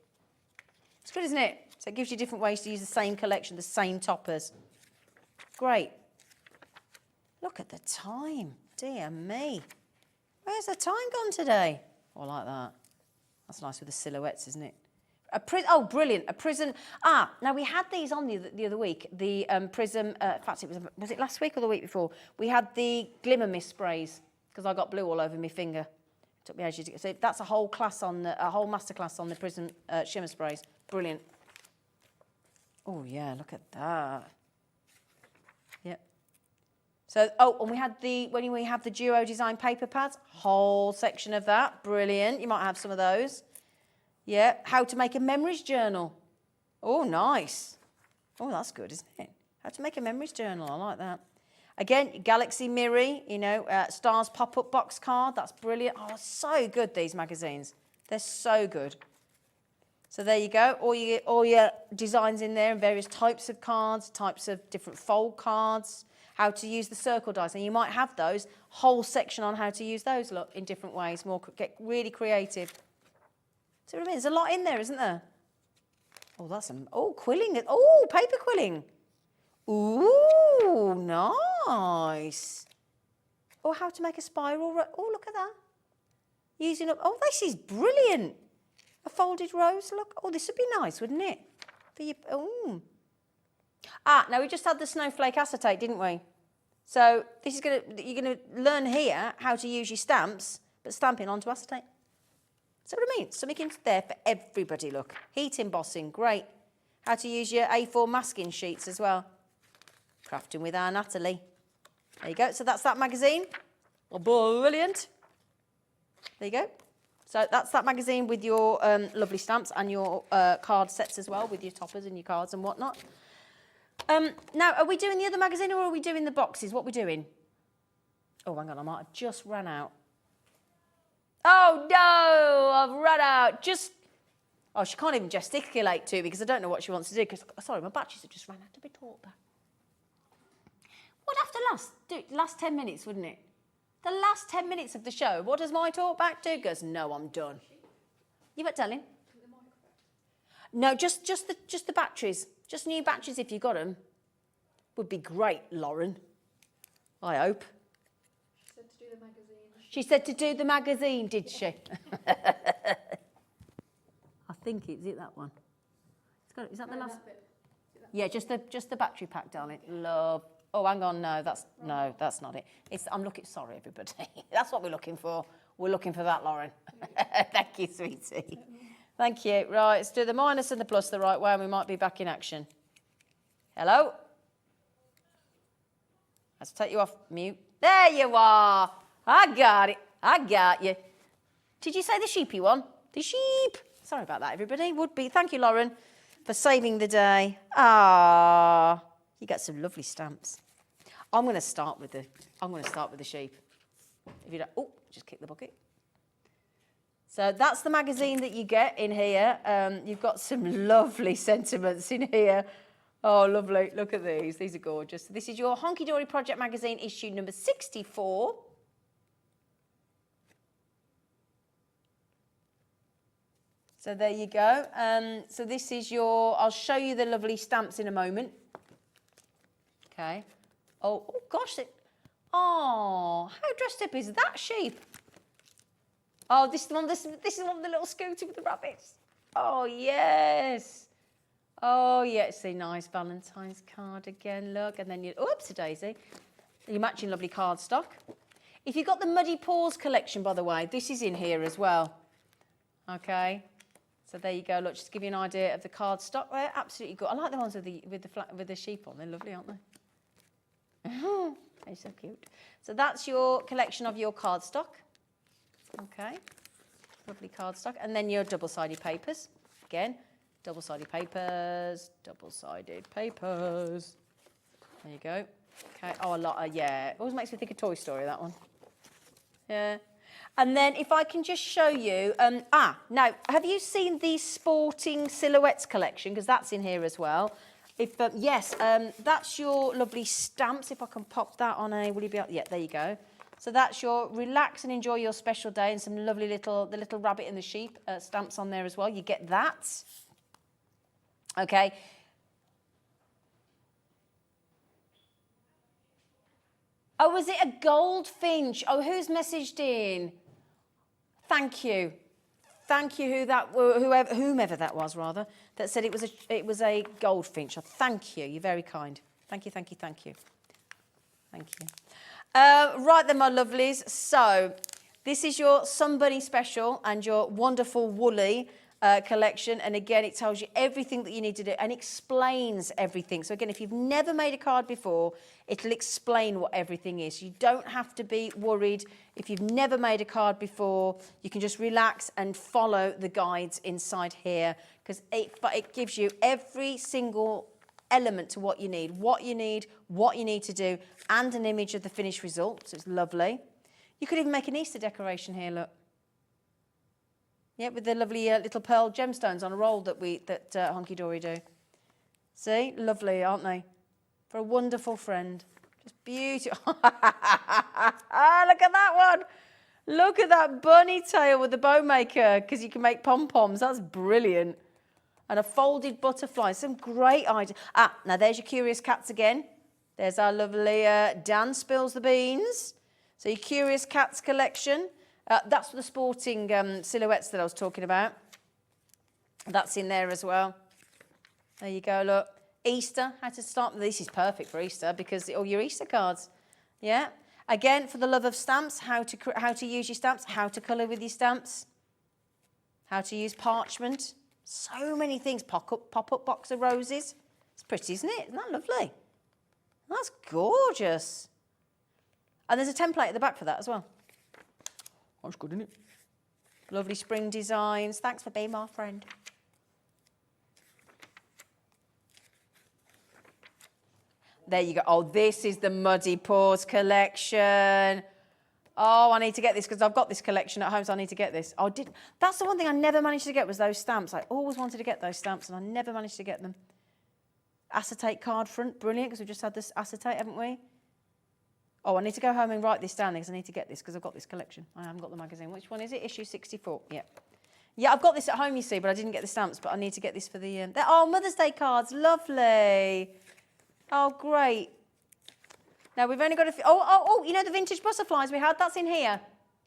It's good, isn't it? So it gives you different ways to use the same collection, the same toppers. Great. Look at the time. Dear me. Where's the time gone today? Oh, I like that. That's nice with the silhouettes, isn't it? Oh, brilliant. A Prism. Now we had these on the other week. The Prism, in fact, was it last week or the week before? We had the Glimmer Mist sprays because I got blue all over my finger. It took me ages to get. So that's a whole class on a whole masterclass on the Prism shimmer sprays. Brilliant. Oh, yeah, look at that. Yep. So, and we had when we have the Duo Design paper pads, whole section of that. Brilliant. You might have some of those. Yeah. How to make a memories journal. Oh, nice. Oh, that's good, isn't it? How to make a memories journal. I like that. Again, Galaxy Miri, Stars pop-up box card. That's brilliant. Oh, so good, these magazines. They're so good. So there you go, all your designs in there and various types of cards, types of different fold cards, how to use the circle dice. And you might have those, whole section on how to use those, look, in different ways, get really creative. See what I mean? There's a lot in there, isn't there? Oh, quilling, paper quilling. Ooh, nice. Oh, how to make a spiral, oh, look at that. This is brilliant. A folded rose, look. Oh, this would be nice, wouldn't it? Now we just had the snowflake acetate, didn't we? So this is you're gonna learn here how to use your stamps, but stamping onto acetate. See what I mean? Something in there for everybody, look. Heat embossing, great. How to use your A4 masking sheets as well. Crafting with our Natalie. There you go. So that's that magazine. Oh, brilliant. There you go. So that's that magazine with your lovely stamps and your card sets as well, with your toppers and your cards and whatnot. Now, are we doing the other magazine or are we doing the boxes? What are we doing? Oh, hang on, I might have just run out. Oh, no, I've run out. Oh, she can't even gesticulate to me because I don't know what she wants to do. Sorry, my batteries have just run out. To be taught back. What after last 10 minutes, wouldn't it? The last 10 minutes of the show, what does my talk back do? Goes, no, I'm done. You were telling? No, just the batteries. Just new batteries if you got them. Would be great, Lauren. I hope. She said to do the magazine. She said to do the magazine, did she? I think it's that one. Is that the last? Yeah, just the battery pack, darling. Love. Oh, hang on, no, that's not it. Sorry, everybody. That's what we're looking for. We're looking for that, Lauren. Thank you, sweetie. Thank you. Right, let's do the minus and the plus the right way and we might be back in action. Hello? Let's take you off mute. There you are. I got it. I got you. Did you say the sheepy one? The sheep. Sorry about that, everybody. Would be. Thank you, Lauren, for saving the day. You got some lovely stamps. I'm going to start with the sheep. If you don't, just kick the bucket. So that's the magazine that you get in here. You've got some lovely sentiments in here. Oh, lovely. Look at these. These are gorgeous. This is your Hunkydory Project Magazine, issue number 64. So there you go. So this is your, I'll show you the lovely stamps in a moment. Okay. Oh gosh. Oh, how dressed up is that sheep? Oh, this is one of the little scooter with the rabbits. Oh, yes. Oh, yeah, it's a nice Valentine's card again, look. And then you, oops, daisy. You're matching lovely cardstock. If you've got the Muddy Paws collection, by the way, this is in here as well. Okay. So there you go. Look, just to give you an idea of the cardstock. They're absolutely good. I like the ones with the sheep on. They're lovely, aren't they? They're so cute. So that's your collection of your cardstock. Okay. Lovely cardstock. And then your double-sided papers. Again, double-sided papers, double-sided papers. There you go. Okay. Oh, a lot of, yeah. It always makes me think of Toy Story, that one. Yeah. And then if I can just show you, now, have you seen the Sporting Silhouettes collection? Because that's in here as well. If yes, that's your lovely stamps. If I can pop that on a, will you be able, yeah, there you go. So that's your relax and enjoy your special day, and some lovely the little rabbit and the sheep stamps on there as well. You get that. Okay. Oh, was it a goldfinch? Oh, who's messaged in? Thank you. Thank you, whomever that was, rather, that said it was a goldfinch. Oh, thank you. You're very kind. Thank you, thank you, thank you. Thank you. Right then, my lovelies. So this is your Somebody Special and your wonderful woolly collection. And again, it tells you everything that you need to do and explains everything. So again, if you've never made a card before, it'll explain what everything is. You don't have to be worried. If you've never made a card before, you can just relax and follow the guides inside here, because it gives you every single element to what you need to do, and an image of the finished result. So it's lovely. You could even make an Easter decoration here, look. Yeah, with the lovely little pearl gemstones on a roll that Hunkydory do. See, lovely, aren't they? For a wonderful friend. Just beautiful. Look at that one. Look at that bunny tail with the HobbyMaker, because you can make pom-poms. That's brilliant. And a folded butterfly. Some great ideas. Now there's your Curious Cats again. There's our lovely Dan Spills the Beans. So your Curious Cats collection. That's the Sporting Silhouettes that I was talking about. That's in there as well. There you go, look. Easter, how to start. This is perfect for Easter, because all your Easter cards. Yeah. Again, for the love of stamps, how to use your stamps, how to colour with your stamps, how to use parchment. So many things. Pop-up box of roses. It's pretty, isn't it? Isn't that lovely? That's gorgeous. And there's a template at the back for that as well. That's good, isn't it? Lovely spring designs. Thanks for being my friend. There you go. Oh, this is the Muddy Paws collection. Oh, I need to get this because I've got this collection at home, so I need to get this. Oh, that's the one thing I never managed to get, was those stamps. I always wanted to get those stamps, and I never managed to get them. Acetate card front, brilliant, because we've just had this acetate, haven't we? Oh, I need to go home and write this down, because I need to get this, because I've got this collection. I haven't got the magazine. Which one is it? Issue 64. Yeah. Yeah, I've got this at home, you see, but I didn't get the stamps, but I need to get this for the... oh, Mother's Day cards. Lovely. Oh, great. Now, we've only got a few... Oh, you know the vintage butterflies we had? That's in here.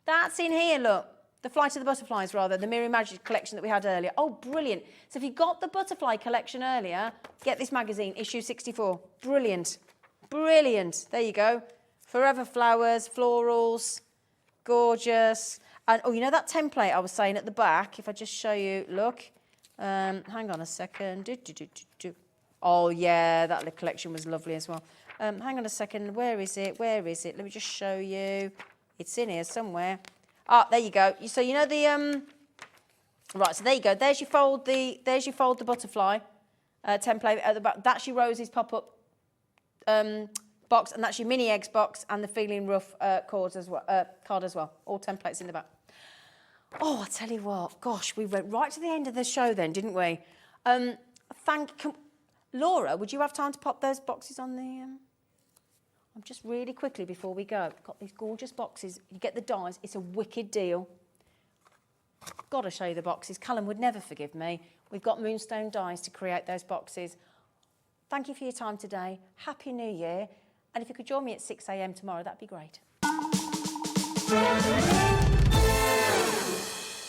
That's in here, look. The Flight of the Butterflies, rather. The Mirror Magic collection that we had earlier. Oh, brilliant. So if you got the butterfly collection earlier, get this magazine, issue 64. Brilliant. Brilliant. There you go. Forever flowers, florals. Gorgeous. And, oh, you know that template I was saying at the back? If I just show you, look. Hang on a second. Oh, yeah, that little collection was lovely as well. Hang on a second. Where is it? Where is it? Let me just show you. It's in here somewhere. There you go. So you know the right. So there you go. There's your fold the butterfly template at the back. That's your Roses pop-up box, and that's your mini eggs box, and the Feeling Rough card as well. All templates in the back. Oh, I tell you what, gosh, we went right to the end of the show then, didn't we? Laura, would you have time to pop those boxes on the... I'm just really quickly before we go. Got these gorgeous boxes. You get the dies. It's a wicked deal. Got to show you the boxes. Callum would never forgive me. We've got Moonstone dies to create those boxes. Thank you for your time today. Happy New Year. And if you could join me at 6 a.m. tomorrow, that'd be great.